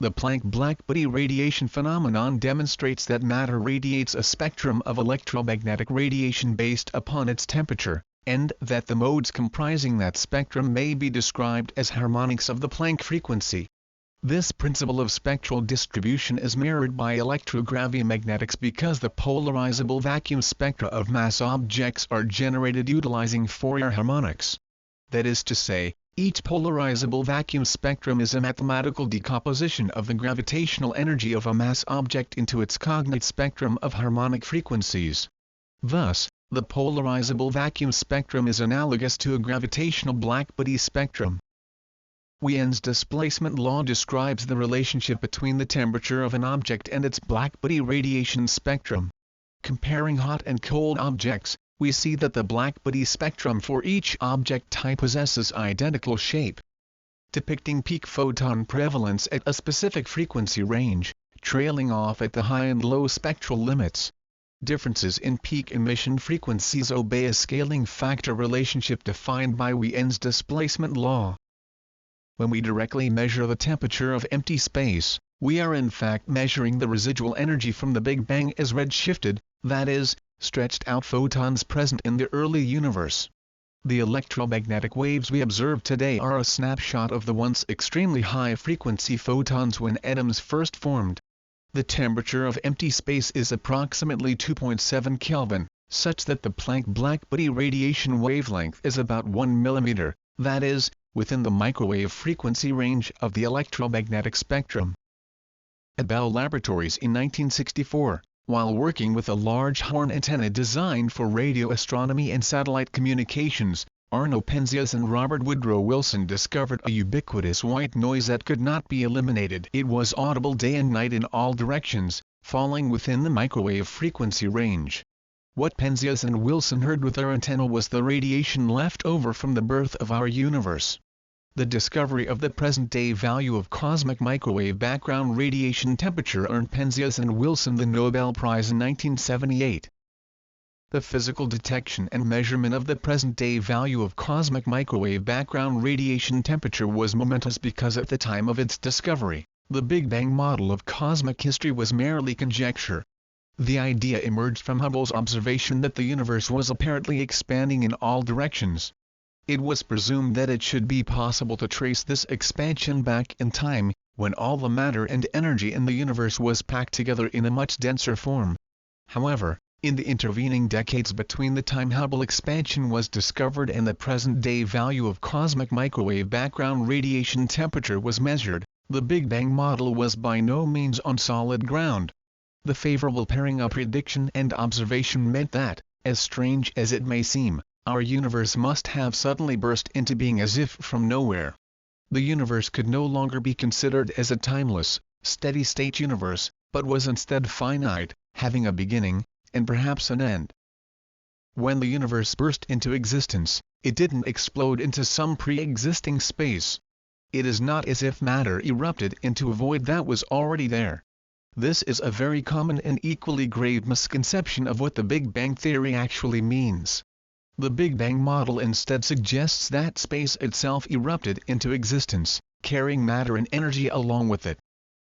The Planck blackbody radiation phenomenon demonstrates that matter radiates a spectrum of electromagnetic radiation based upon its temperature, and that the modes comprising that spectrum may be described as harmonics of the Planck frequency. This principle of spectral distribution is mirrored by electrogravi-magnetics because the polarizable vacuum spectra of mass objects are generated utilizing Fourier harmonics. That is to say, each polarizable vacuum spectrum is a mathematical decomposition of the gravitational energy of a mass object into its cognate spectrum of harmonic frequencies. Thus, the polarizable vacuum spectrum is analogous to a gravitational blackbody spectrum. Wien's displacement law describes the relationship between the temperature of an object and its blackbody radiation spectrum. Comparing hot and cold objects, we see that the blackbody spectrum for each object type possesses identical shape, depicting peak photon prevalence at a specific frequency range, trailing off at the high and low spectral limits. Differences in peak emission frequencies obey a scaling factor relationship defined by Wien's displacement law. When we directly measure the temperature of empty space, we are in fact measuring the residual energy from the Big Bang as redshifted, that is, stretched out photons present in the early universe. The electromagnetic waves we observe today are a snapshot of the once extremely high frequency photons when atoms first formed. The temperature of empty space is approximately 2.7 Kelvin, such that the Planck blackbody radiation wavelength is about 1 mm, that is, within the microwave frequency range of the electromagnetic spectrum. At Bell Laboratories in 1964, while working with a large horn antenna designed for radio astronomy and satellite communications, Arno Penzias and Robert Woodrow Wilson discovered a ubiquitous white noise that could not be eliminated. It was audible day and night in all directions, falling within the microwave frequency range. What Penzias and Wilson heard with their antenna was the radiation left over from the birth of our universe. The discovery of the present-day value of cosmic microwave background radiation temperature earned Penzias and Wilson the Nobel Prize in 1978. The physical detection and measurement of the present-day value of cosmic microwave background radiation temperature was momentous because at the time of its discovery, the Big Bang model of cosmic history was merely conjecture. The idea emerged from Hubble's observation that the universe was apparently expanding in all directions. It was presumed that it should be possible to trace this expansion back in time, when all the matter and energy in the universe was packed together in a much denser form. However, in the intervening decades between the time Hubble expansion was discovered and the present-day value of cosmic microwave background radiation temperature was measured, the Big Bang model was by no means on solid ground. The favorable pairing of prediction and observation meant that, as strange as it may seem, our universe must have suddenly burst into being as if from nowhere. The universe could no longer be considered as a timeless, steady-state universe, but was instead finite, having a beginning, and perhaps an end. When the universe burst into existence, it didn't explode into some pre-existing space. It is not as if matter erupted into a void that was already there. This is a very common and equally grave misconception of what the Big Bang theory actually means. The Big Bang model instead suggests that space itself erupted into existence, carrying matter and energy along with it.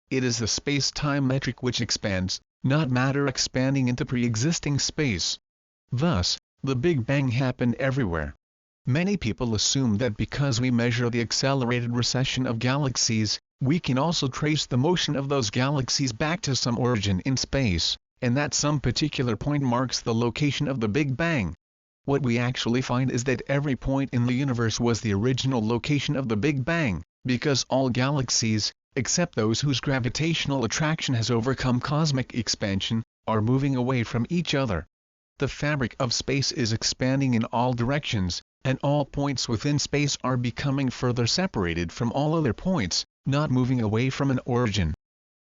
It is the space-time metric which expands, not matter expanding into pre-existing space. Thus, the Big Bang happened everywhere. Many people assume that because we measure the accelerated recession of galaxies, we can also trace the motion of those galaxies back to some origin in space, and that some particular point marks the location of the Big Bang. What we actually find is that every point in the universe was the original location of the Big Bang, because all galaxies, except those whose gravitational attraction has overcome cosmic expansion, are moving away from each other. The fabric of space is expanding in all directions, and all points within space are becoming further separated from all other points, not moving away from an origin.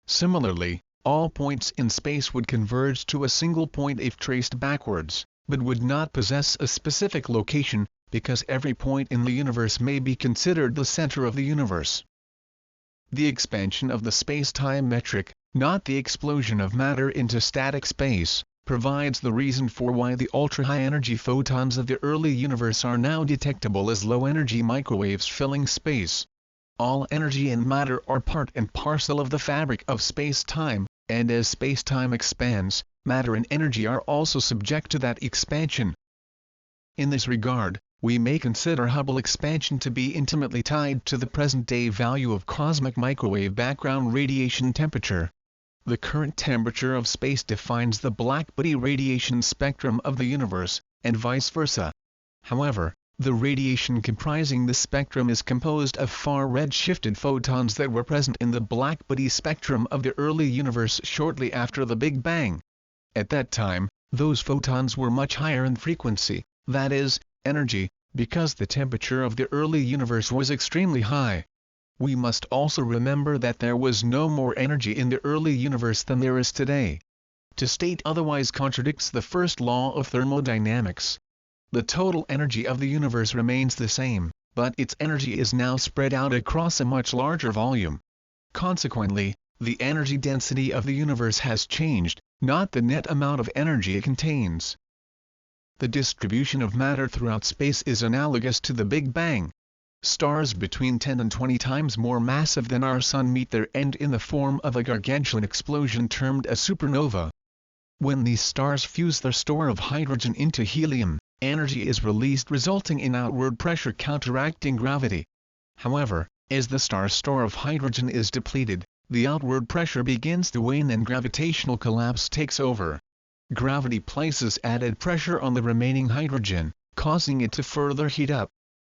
Similarly, all points in space would converge to a single point if traced backwards, but would not possess a specific location, because every point in the universe may be considered the center of the universe. The expansion of the space-time metric, not the explosion of matter into static space, provides the reason for why the ultra-high energy photons of the early universe are now detectable as low-energy microwaves filling space. All energy and matter are part and parcel of the fabric of space-time, and as space-time expands, matter and energy are also subject to that expansion. In this regard, we may consider Hubble expansion to be intimately tied to the present-day value of cosmic microwave background radiation temperature. The current temperature of space defines the black-body radiation spectrum of the universe, and vice versa. However, the radiation comprising this spectrum is composed of far-red-shifted photons that were present in the black-body spectrum of the early universe shortly after the Big Bang. At that time, those photons were much higher in frequency, that is, energy, because the temperature of the early universe was extremely high. We must also remember that there was no more energy in the early universe than there is today. To state otherwise contradicts the first law of thermodynamics. The total energy of the universe remains the same, but its energy is now spread out across a much larger volume. Consequently, the energy density of the universe has changed, not the net amount of energy it contains. The distribution of matter throughout space is analogous to the Big Bang. Stars between 10 and 20 times more massive than our Sun meet their end in the form of a gargantuan explosion termed a supernova. When these stars fuse their store of hydrogen into helium, energy is released resulting in outward pressure counteracting gravity. However, as the star's store of hydrogen is depleted, the outward pressure begins to wane and gravitational collapse takes over. Gravity places added pressure on the remaining hydrogen, causing it to further heat up.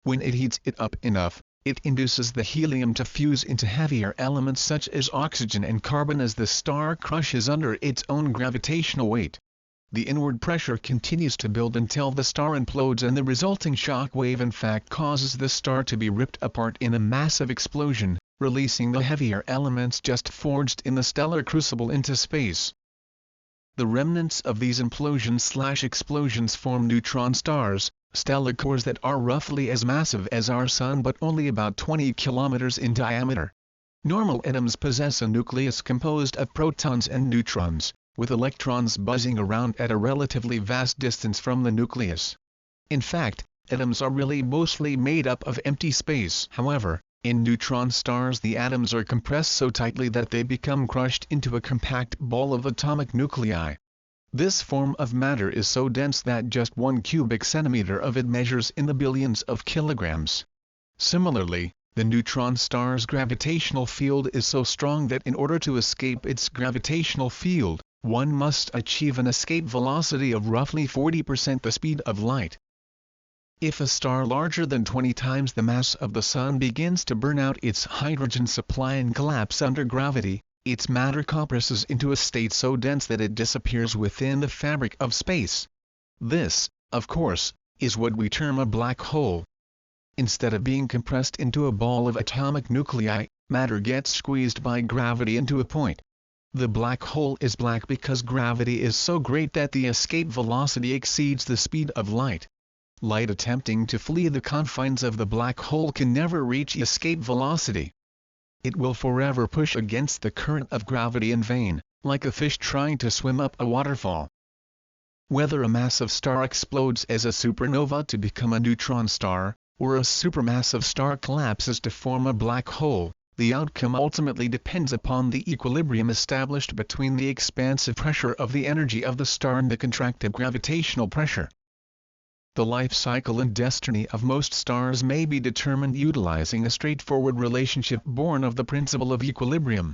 When it heats it up enough, it induces the helium to fuse into heavier elements such as oxygen and carbon as the star crushes under its own gravitational weight. The inward pressure continues to build until the star implodes, and the resulting shock wave in fact causes the star to be ripped apart in a massive explosion, releasing the heavier elements just forged in the stellar crucible into space. The remnants of these implosions/explosions form neutron stars, stellar cores that are roughly as massive as our Sun but only about 20 kilometers in diameter. Normal atoms possess a nucleus composed of protons and neutrons, with electrons buzzing around at a relatively vast distance from the nucleus. In fact, atoms are really mostly made up of empty space. However, in neutron stars the atoms are compressed so tightly that they become crushed into a compact ball of atomic nuclei. This form of matter is so dense that just 1 cubic centimeter of it measures in the billions of kilograms. Similarly, the neutron star's gravitational field is so strong that in order to escape its gravitational field, one must achieve an escape velocity of roughly 40% the speed of light. If a star larger than 20 times the mass of the Sun begins to burn out its hydrogen supply and collapse under gravity, its matter compresses into a state so dense that it disappears within the fabric of space. This, of course, is what we term a black hole. Instead of being compressed into a ball of atomic nuclei, matter gets squeezed by gravity into a point. The black hole is black because gravity is so great that the escape velocity exceeds the speed of light. Light attempting to flee the confines of the black hole can never reach escape velocity. It will forever push against the current of gravity in vain, like a fish trying to swim up a waterfall. Whether a massive star explodes as a supernova to become a neutron star, or a supermassive star collapses to form a black hole, the outcome ultimately depends upon the equilibrium established between the expansive pressure of the energy of the star and the contractive gravitational pressure. The life cycle and destiny of most stars may be determined utilizing a straightforward relationship born of the principle of equilibrium.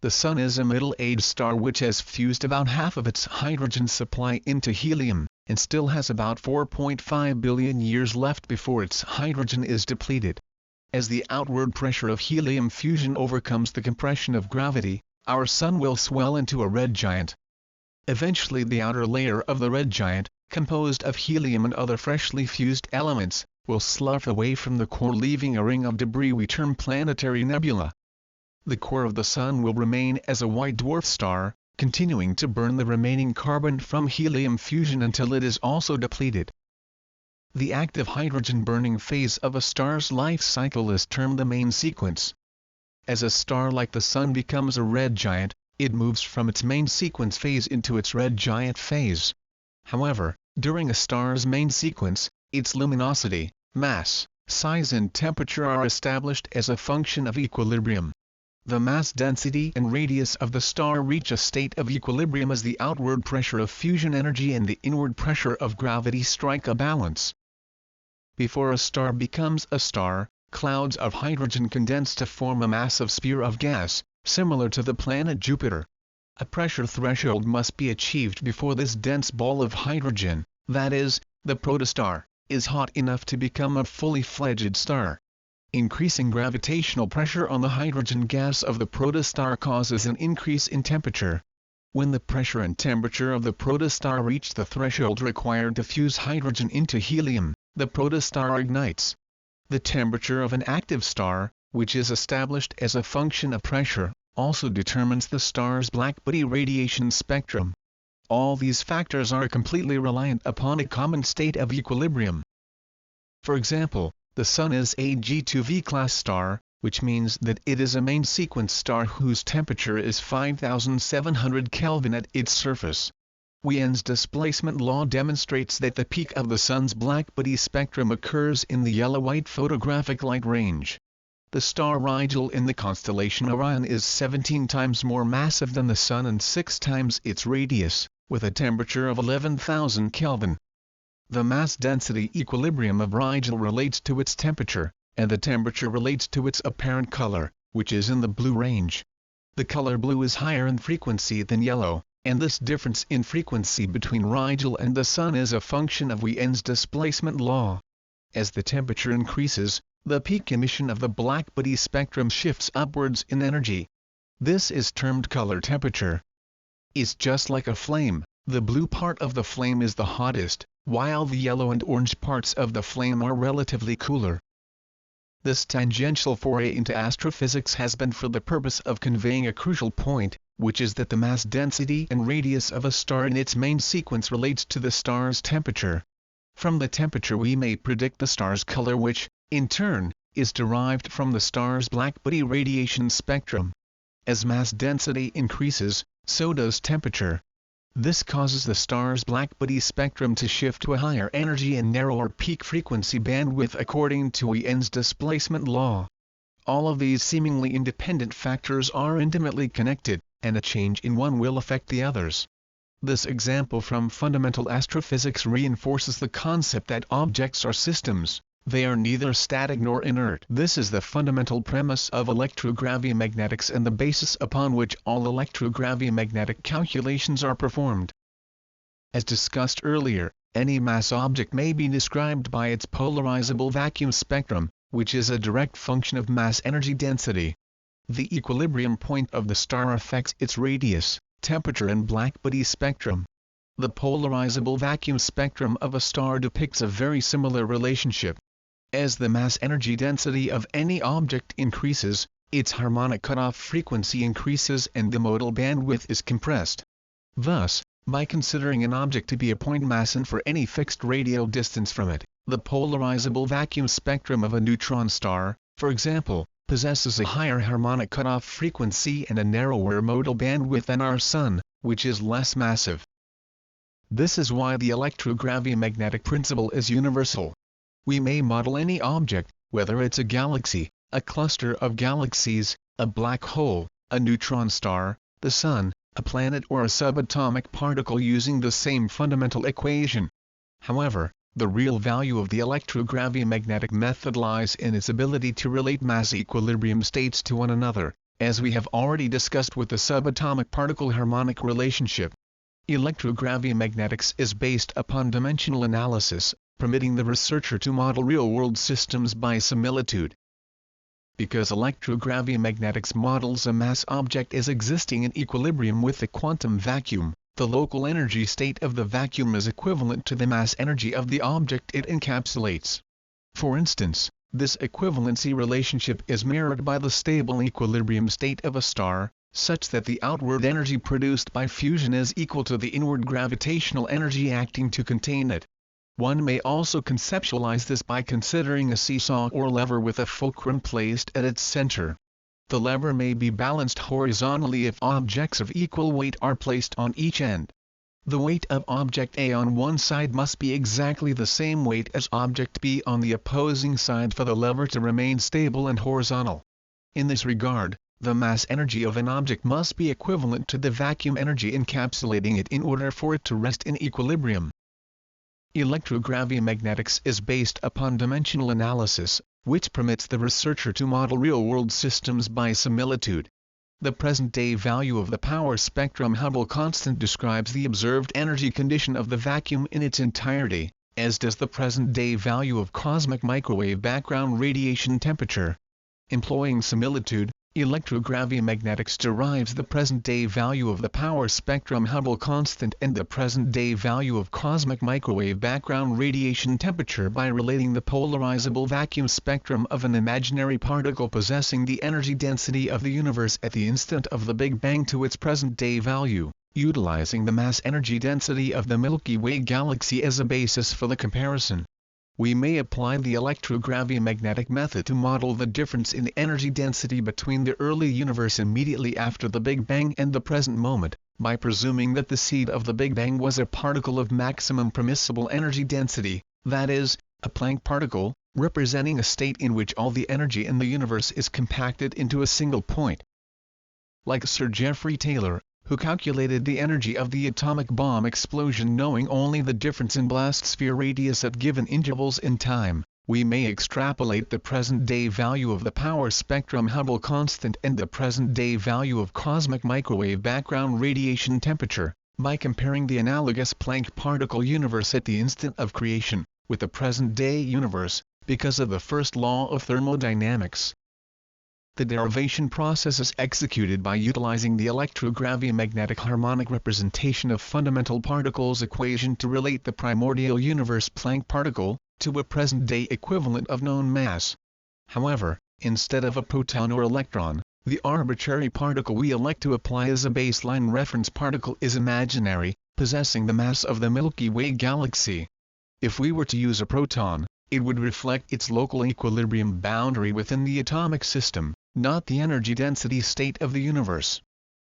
The Sun is a middle-aged star which has fused about half of its hydrogen supply into helium, and still has about 4.5 billion years left before its hydrogen is depleted. As the outward pressure of helium fusion overcomes the compression of gravity, our Sun will swell into a red giant. Eventually the outer layer of the red giant, composed of helium and other freshly fused elements, will slough away from the core, leaving a ring of debris we term planetary nebula. The core of the Sun will remain as a white dwarf star, continuing to burn the remaining carbon from helium fusion until it is also depleted. The active hydrogen burning phase of a star's life cycle is termed the main sequence. As a star like the Sun becomes a red giant, it moves from its main sequence phase into its red giant phase. However, during a star's main sequence, its luminosity, mass, size and temperature are established as a function of equilibrium. The mass density and radius of the star reach a state of equilibrium as the outward pressure of fusion energy and the inward pressure of gravity strike a balance. Before a star becomes a star, clouds of hydrogen condense to form a massive sphere of gas, similar to the planet Jupiter. A pressure threshold must be achieved before this dense ball of hydrogen, that is, the protostar, is hot enough to become a fully fledged star. Increasing gravitational pressure on the hydrogen gas of the protostar causes an increase in temperature. When the pressure and temperature of the protostar reach the threshold required to fuse hydrogen into helium, the protostar ignites. The temperature of an active star, which is established as a function of pressure, also determines the star's blackbody radiation spectrum. All these factors are completely reliant upon a common state of equilibrium. For example, the Sun is a G2V class star, which means that it is a main sequence star whose temperature is 5700 Kelvin at its surface. Wien's displacement law demonstrates that the peak of the Sun's blackbody spectrum occurs in the yellow-white photographic light range. The star Rigel in the constellation Orion is 17 times more massive than the Sun and 6 times its radius, with a temperature of 11,000 Kelvin. The mass density equilibrium of Rigel relates to its temperature, and the temperature relates to its apparent color, which is in the blue range. The color blue is higher in frequency than yellow, and this difference in frequency between Rigel and the Sun is a function of Wien's displacement law. As the temperature increases, the peak emission of the blackbody spectrum shifts upwards in energy. This is termed color temperature. It's just like a flame, the blue part of the flame is the hottest, while the yellow and orange parts of the flame are relatively cooler. This tangential foray into astrophysics has been for the purpose of conveying a crucial point, which is that the mass density and radius of a star in its main sequence relates to the star's temperature. From the temperature we may predict the star's color which, in turn, is derived from the star's blackbody radiation spectrum. As mass density increases, so does temperature. This causes the star's blackbody spectrum to shift to a higher energy and narrower peak frequency bandwidth according to Wien's displacement law. All of these seemingly independent factors are intimately connected, and a change in one will affect the others. This example from fundamental astrophysics reinforces the concept that objects are systems. They are neither static nor inert. This is the fundamental premise of electrogravi-magnetics and the basis upon which all electrogravimagnetic calculations are performed. As discussed earlier, any mass object may be described by its polarizable vacuum spectrum, which is a direct function of mass energy density. The equilibrium point of the star affects its radius, temperature and blackbody spectrum. The polarizable vacuum spectrum of a star depicts a very similar relationship. As the mass energy density of any object increases, its harmonic cutoff frequency increases and the modal bandwidth is compressed. Thus, by considering an object to be a point mass and for any fixed radial distance from it, the polarizable vacuum spectrum of a neutron star, for example, possesses a higher harmonic cutoff frequency and a narrower modal bandwidth than our Sun, which is less massive. This is why the electrogravimagnetic principle is universal. We may model any object, whether it's a galaxy, a cluster of galaxies, a black hole, a neutron star, the Sun, a planet or a subatomic particle using the same fundamental equation. However, the real value of the electrogravimagnetic method lies in its ability to relate mass equilibrium states to one another, as we have already discussed with the subatomic particle harmonic relationship. Electrogravi-magnetics is based upon dimensional analysis, permitting the researcher to model real-world systems by similitude. Because electrogravi-magnetics models a mass object as existing in equilibrium with the quantum vacuum, the local energy state of the vacuum is equivalent to the mass energy of the object it encapsulates. For instance, this equivalency relationship is mirrored by the stable equilibrium state of a star, such that the outward energy produced by fusion is equal to the inward gravitational energy acting to contain it. One may also conceptualize this by considering a seesaw or lever with a fulcrum placed at its center. The lever may be balanced horizontally if objects of equal weight are placed on each end. The weight of object A on one side must be exactly the same weight as object B on the opposing side for the lever to remain stable and horizontal. In this regard, the mass energy of an object must be equivalent to the vacuum energy encapsulating it in order for it to rest in equilibrium. Electro-Gravi-Magnetics is based upon dimensional analysis, which permits the researcher to model real-world systems by similitude. The present-day value of the power spectrum Hubble constant describes the observed energy condition of the vacuum in its entirety, as does the present-day value of cosmic microwave background radiation temperature. Employing similitude, Electro-Gravi-Magnetics derives the present-day value of the power spectrum Hubble constant and the present-day value of cosmic microwave background radiation temperature by relating the polarizable vacuum spectrum of an imaginary particle possessing the energy density of the universe at the instant of the Big Bang to its present-day value, utilizing the mass energy density of the Milky Way galaxy as a basis for the comparison. We may apply the electro-gravi-magnetic method to model the difference in energy density between the early universe immediately after the Big Bang and the present moment, by presuming that the seed of the Big Bang was a particle of maximum permissible energy density, that is, a Planck particle, representing a state in which all the energy in the universe is compacted into a single point. Like Sir Geoffrey Taylor, who calculated the energy of the atomic bomb explosion knowing only the difference in blast sphere radius at given intervals in time, we may extrapolate the present-day value of the power spectrum Hubble constant and the present-day value of cosmic microwave background radiation temperature, by comparing the analogous Planck particle universe at the instant of creation, with the present-day universe, because of the first law of thermodynamics. The derivation process is executed by utilizing the electro-gravi-magnetic harmonic representation of fundamental particles equation to relate the primordial universe Planck particle to a present-day equivalent of known mass. However, instead of a proton or electron, the arbitrary particle we elect to apply as a baseline reference particle is imaginary, possessing the mass of the Milky Way galaxy. If we were to use a proton, it would reflect its local equilibrium boundary within the atomic system, not the energy density state of the universe.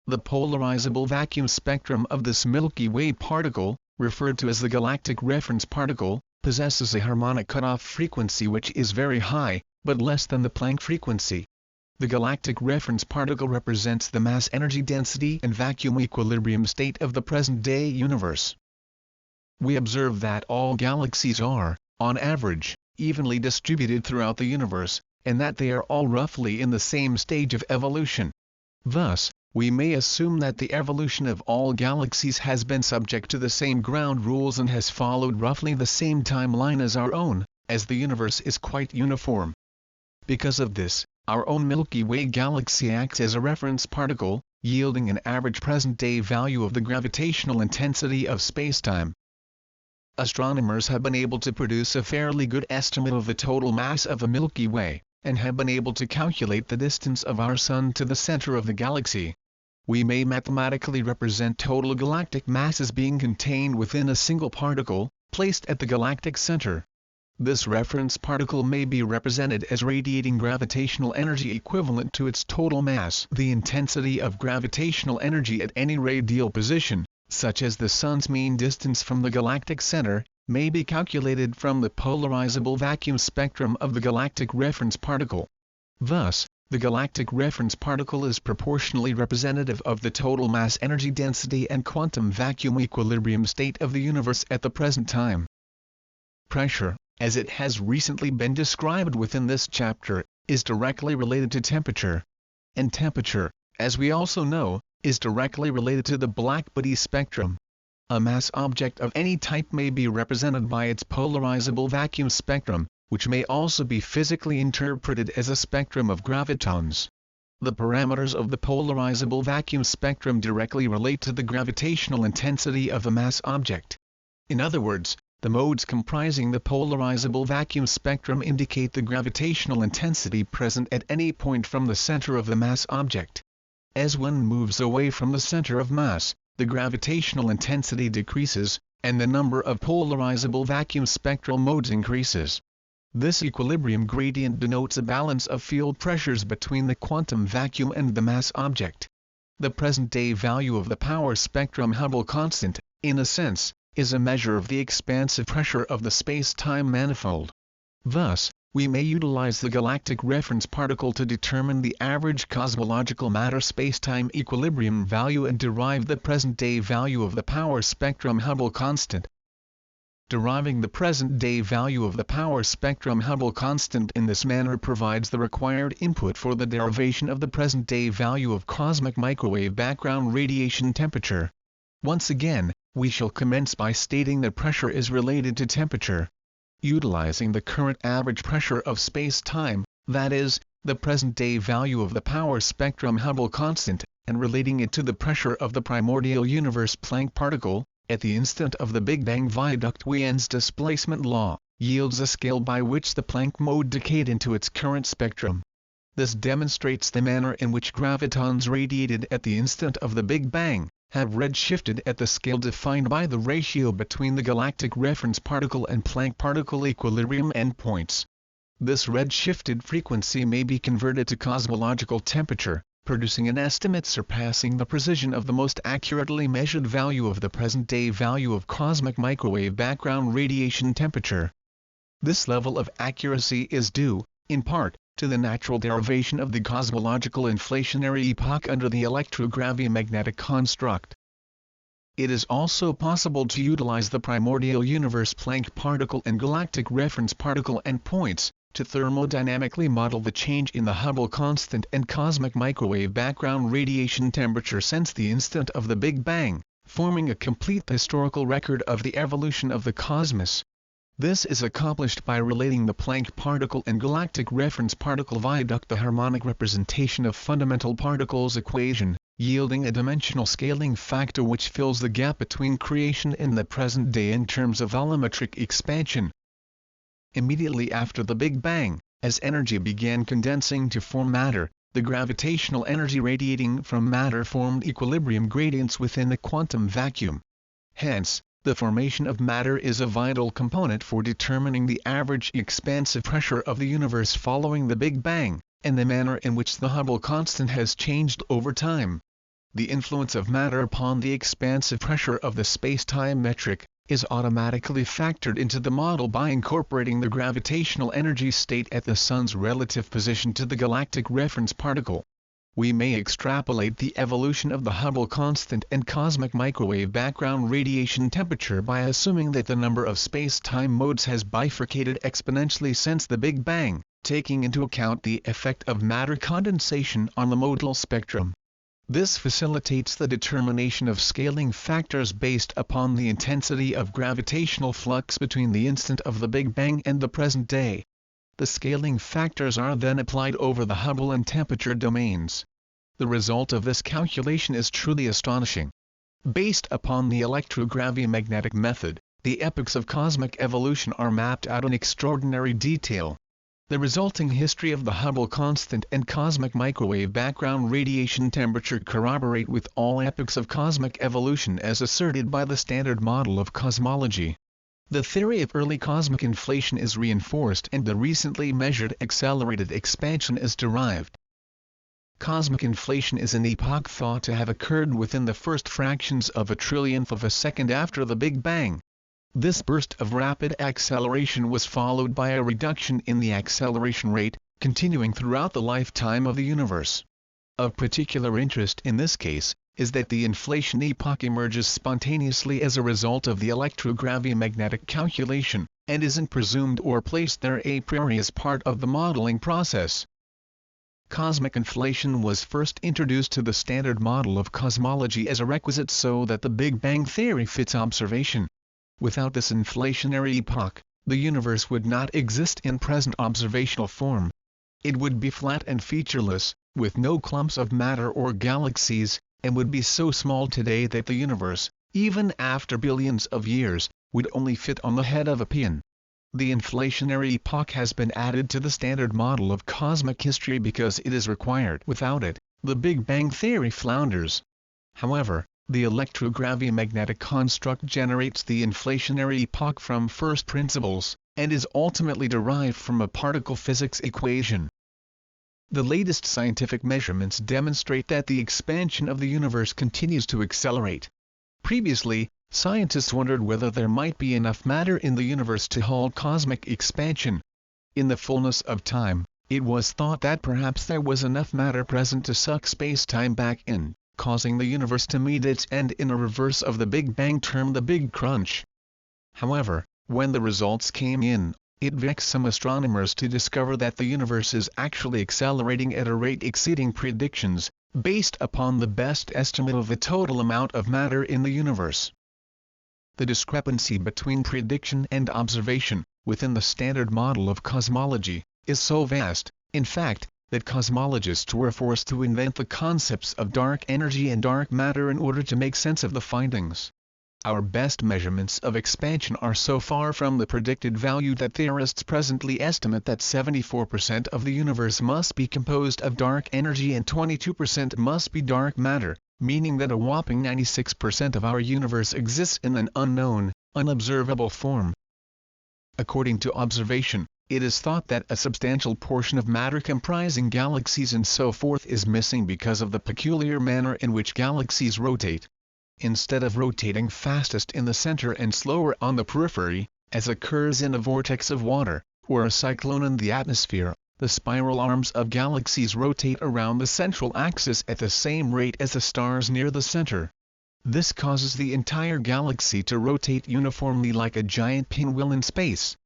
The polarizable vacuum spectrum of this Milky Way particle, referred to as the galactic reference particle, possesses a harmonic cutoff frequency which is very high, but less than the Planck frequency. The galactic reference particle represents the mass energy density and vacuum equilibrium state of the present-day universe. We observe that all galaxies are, on average, evenly distributed throughout the universe, and that they are all roughly in the same stage of evolution. Thus, we may assume that the evolution of all galaxies has been subject to the same ground rules and has followed roughly the same timeline as our own, as the universe is quite uniform. Because of this, our own Milky Way galaxy acts as a reference particle, yielding an average present-day value of the gravitational intensity of spacetime. Astronomers have been able to produce a fairly good estimate of the total mass of the Milky Way, and have been able to calculate the distance of our Sun to the center of the galaxy. We may mathematically represent total galactic mass as being contained within a single particle, placed at the galactic center. This reference particle may be represented as radiating gravitational energy equivalent to its total mass. The intensity of gravitational energy at any radial position, such as the Sun's mean distance from the galactic center, may be calculated from the polarizable vacuum spectrum of the galactic reference particle. Thus, the galactic reference particle is proportionally representative of the total mass energy density and quantum vacuum equilibrium state of the universe at the present time. Pressure, as it has recently been described within this chapter, is directly related to temperature. And temperature, as we also know, is directly related to the black-body spectrum. A mass object of any type may be represented by its polarizable vacuum spectrum, which may also be physically interpreted as a spectrum of gravitons. The parameters of the polarizable vacuum spectrum directly relate to the gravitational intensity of the mass object. In other words, the modes comprising the polarizable vacuum spectrum indicate the gravitational intensity present at any point from the center of the mass object. As one moves away from the center of mass, the gravitational intensity decreases, and the number of polarizable vacuum spectral modes increases. This equilibrium gradient denotes a balance of field pressures between the quantum vacuum and the mass object. The present-day value of the power spectrum Hubble constant, in a sense, is a measure of the expansive pressure of the space-time manifold. Thus, we may utilize the galactic reference particle to determine the average cosmological matter spacetime equilibrium value and derive the present-day value of the power spectrum Hubble constant. Deriving the present-day value of the power spectrum Hubble constant in this manner provides the required input for the derivation of the present-day value of cosmic microwave background radiation temperature. Once again, we shall commence by stating that pressure is related to temperature. Utilizing the current average pressure of space-time, that is, the present-day value of the power spectrum Hubble constant, and relating it to the pressure of the primordial universe Planck particle, at the instant of the Big Bang via Ducht-Wien's displacement law, yields a scale by which the Planck mode decayed into its current spectrum. This demonstrates the manner in which gravitons radiated at the instant of the Big Bang have redshifted at the scale defined by the ratio between the galactic reference particle and Planck particle equilibrium endpoints. This redshifted frequency may be converted to cosmological temperature, producing an estimate surpassing the precision of the most accurately measured value of the present-day value of cosmic microwave background radiation temperature. This level of accuracy is due, in part, to the natural derivation of the cosmological inflationary epoch under the electro-gravi-magnetic construct. It is also possible to utilize the primordial universe Planck particle and galactic reference particle endpoints to thermodynamically model the change in the Hubble constant and cosmic microwave background radiation temperature since the instant of the Big Bang, forming a complete historical record of the evolution of the cosmos. This is accomplished by relating the Planck particle and galactic reference particle via the harmonic representation of fundamental particles equation, yielding a dimensional scaling factor which fills the gap between creation and the present day in terms of volumetric expansion. Immediately after the Big Bang, as energy began condensing to form matter, the gravitational energy radiating from matter formed equilibrium gradients within the quantum vacuum. Hence, the formation of matter is a vital component for determining the average expansive pressure of the universe following the Big Bang, and the manner in which the Hubble constant has changed over time. The influence of matter upon the expansive pressure of the space-time metric is automatically factored into the model by incorporating the gravitational energy state at the Sun's relative position to the galactic reference particle. We may extrapolate the evolution of the Hubble constant and cosmic microwave background radiation temperature by assuming that the number of space-time modes has bifurcated exponentially since the Big Bang, taking into account the effect of matter condensation on the modal spectrum. This facilitates the determination of scaling factors based upon the intensity of gravitational flux between the instant of the Big Bang and the present day. The scaling factors are then applied over the Hubble and temperature domains. The result of this calculation is truly astonishing. Based upon the electro-gravi-magnetic method, the epochs of cosmic evolution are mapped out in extraordinary detail. The resulting history of the Hubble constant and cosmic microwave background radiation temperature corroborate with all epochs of cosmic evolution as asserted by the Standard Model of Cosmology. The theory of early cosmic inflation is reinforced and the recently measured accelerated expansion is derived. Cosmic inflation is an epoch thought to have occurred within the first fractions of a trillionth of a second after the Big Bang. This burst of rapid acceleration was followed by a reduction in the acceleration rate, continuing throughout the lifetime of the universe. Of particular interest in this case is that the inflation epoch emerges spontaneously as a result of the electro-gravi-magnetic calculation, and isn't presumed or placed there a priori as part of the modeling process. Cosmic inflation was first introduced to the Standard Model of Cosmology as a requisite so that the Big Bang theory fits observation. Without this inflationary epoch, the universe would not exist in present observational form. It would be flat and featureless, with no clumps of matter or galaxies, and would be so small today that the universe, even after billions of years, would only fit on the head of a pin. The inflationary epoch has been added to the Standard Model of cosmic history because it is required. Without it, the Big Bang theory flounders. However, the electro-gravi-magnetic construct generates the inflationary epoch from first principles, and is ultimately derived from a particle physics equation. The latest scientific measurements demonstrate that the expansion of the universe continues to accelerate. Previously, scientists wondered whether there might be enough matter in the universe to halt cosmic expansion. In the fullness of time, it was thought that perhaps there was enough matter present to suck space-time back in, causing the universe to meet its end in a reverse of the Big Bang termed the Big Crunch. However, when the results came in, it vexed some astronomers to discover that the universe is actually accelerating at a rate exceeding predictions, based upon the best estimate of the total amount of matter in the universe. The discrepancy between prediction and observation, within the standard model of cosmology, is so vast, in fact, that cosmologists were forced to invent the concepts of dark energy and dark matter in order to make sense of the findings. Our best measurements of expansion are so far from the predicted value that theorists presently estimate that 74% of the universe must be composed of dark energy and 22% must be dark matter, meaning that a whopping 96% of our universe exists in an unknown, unobservable form. According to observation, it is thought that a substantial portion of matter comprising galaxies and so forth is missing because of the peculiar manner in which galaxies rotate. Instead of rotating fastest in the center and slower on the periphery, as occurs in a vortex of water, or a cyclone in the atmosphere, the spiral arms of galaxies rotate around the central axis at the same rate as the stars near the center. This causes the entire galaxy to rotate uniformly like a giant pinwheel in space.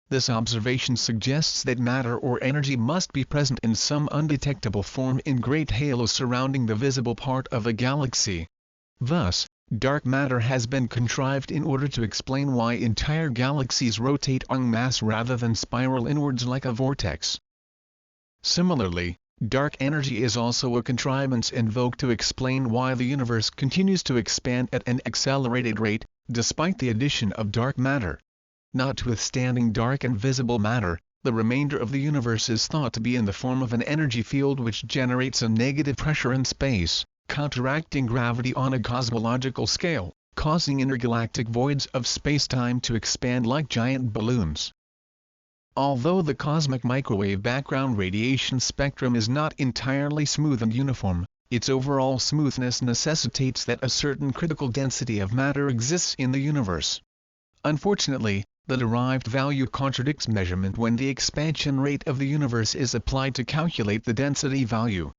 This observation suggests that matter or energy must be present in some undetectable form in great halos surrounding the visible part of the galaxy. Thus, dark matter has been contrived in order to explain why entire galaxies rotate en masse rather than spiral inwards like a vortex. Similarly, dark energy is also a contrivance invoked to explain why the universe continues to expand at an accelerated rate, despite the addition of dark matter. Notwithstanding dark and visible matter, the remainder of the universe is thought to be in the form of an energy field which generates a negative pressure in space, counteracting gravity on a cosmological scale, causing intergalactic voids of spacetime to expand like giant balloons. Although the cosmic microwave background radiation spectrum is not entirely smooth and uniform, its overall smoothness necessitates that a certain critical density of matter exists in the universe. Unfortunately, the derived value contradicts measurement when the expansion rate of the universe is applied to calculate the density value.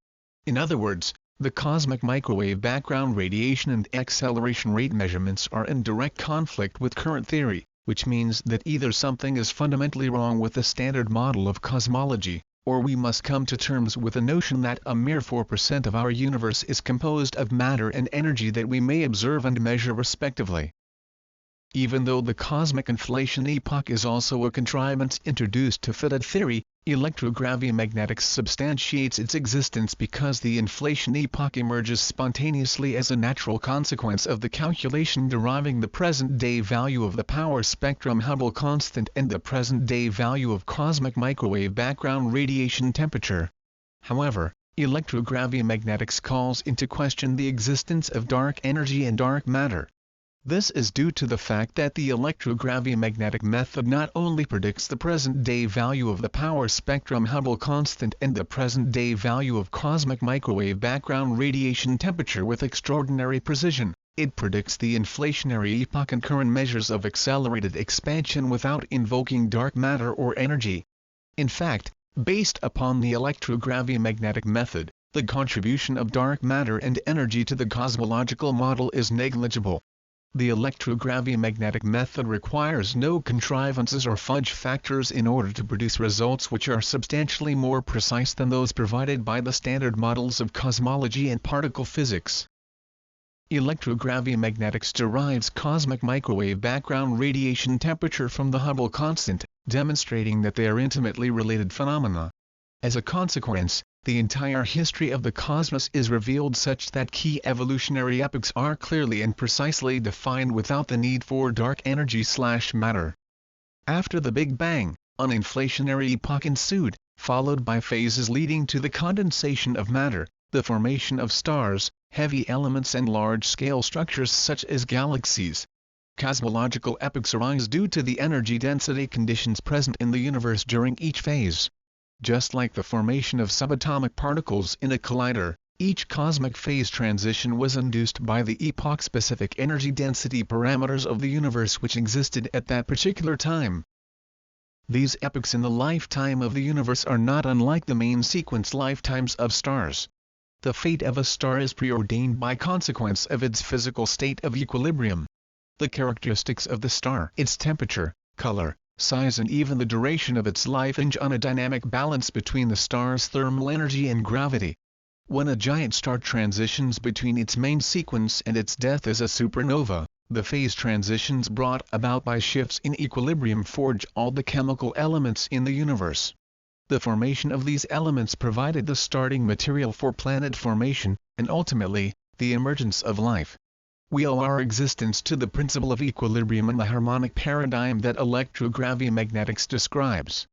In other words, the cosmic microwave background radiation and acceleration rate measurements are in direct conflict with current theory, which means that either something is fundamentally wrong with the standard model of cosmology, or we must come to terms with the notion that a mere 4% of our universe is composed of matter and energy that we may observe and measure respectively. Even though the cosmic inflation epoch is also a contrivance introduced to fit a theory, electrogravi-magnetics substantiates its existence because the inflation epoch emerges spontaneously as a natural consequence of the calculation deriving the present-day value of the power spectrum Hubble constant and the present-day value of cosmic microwave background radiation temperature. However, electrogravi-magnetics calls into question the existence of dark energy and dark matter. This is due to the fact that the electrogravi-magnetic method not only predicts the present-day value of the power spectrum Hubble constant and the present-day value of cosmic microwave background radiation temperature with extraordinary precision, it predicts the inflationary epoch and current measures of accelerated expansion without invoking dark matter or energy. In fact, based upon the electrogravi-magnetic method, the contribution of dark matter and energy to the cosmological model is negligible. The electrogravi-magnetic method requires no contrivances or fudge factors in order to produce results which are substantially more precise than those provided by the standard models of cosmology and particle physics. Electrogravi-magnetics derives cosmic microwave background radiation temperature from the Hubble constant, demonstrating that they are intimately related phenomena. As a consequence, the entire history of the cosmos is revealed such that key evolutionary epochs are clearly and precisely defined without the need for dark energy/matter. After the Big Bang, an inflationary epoch ensued, followed by phases leading to the condensation of matter, the formation of stars, heavy elements and large-scale structures such as galaxies. Cosmological epochs arise due to the energy density conditions present in the universe during each phase. Just like the formation of subatomic particles in a collider, Each cosmic phase transition was induced by the epoch-specific energy density parameters of the universe which existed at that particular time. These epochs in the lifetime of the universe are not unlike the main sequence lifetimes of stars. The fate of a star is preordained by consequence of its physical state of equilibrium. The characteristics of the star, its temperature, color, size and even the duration of its life hinge on a dynamic balance between the star's thermal energy and gravity. When a giant star transitions between its main sequence and its death as a supernova, the phase transitions brought about by shifts in equilibrium forge all the chemical elements in the universe. The formation of these elements provided the starting material for planet formation, and ultimately, the emergence of life. We owe our existence to the principle of equilibrium and the harmonic paradigm that electrogravi-magnetics describes.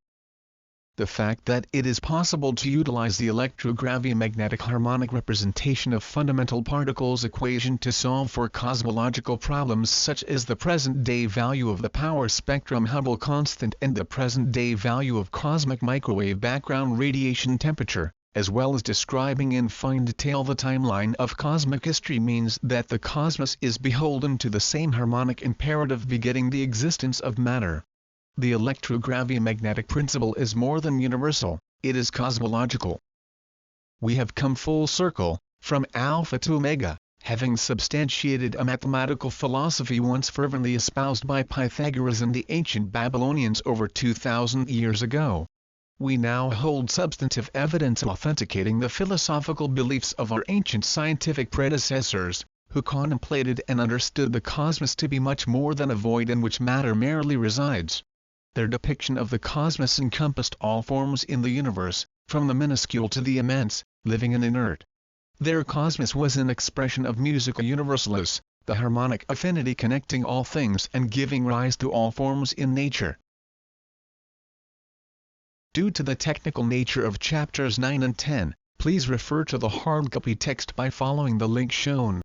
The fact that it is possible to utilize the electrogravi-magnetic harmonic representation of fundamental particles equation to solve for cosmological problems such as the present-day value of the power spectrum Hubble constant and the present-day value of cosmic microwave background radiation temperature, as well as describing in fine detail the timeline of cosmic history means that the cosmos is beholden to the same harmonic imperative begetting the existence of matter. The electrogravi-magnetic principle is more than universal, it is cosmological. We have come full circle, from alpha to omega, having substantiated a mathematical philosophy once fervently espoused by Pythagoras and the ancient Babylonians over 2,000 years ago. We now hold substantive evidence authenticating the philosophical beliefs of our ancient scientific predecessors, who contemplated and understood the cosmos to be much more than a void in which matter merely resides. Their depiction of the cosmos encompassed all forms in the universe, from the minuscule to the immense, living and inert. Their cosmos was an expression of musical universalness, the harmonic affinity connecting all things and giving rise to all forms in nature. Due to the technical nature of chapters 9 and 10, please refer to the hard copy text by following the link shown.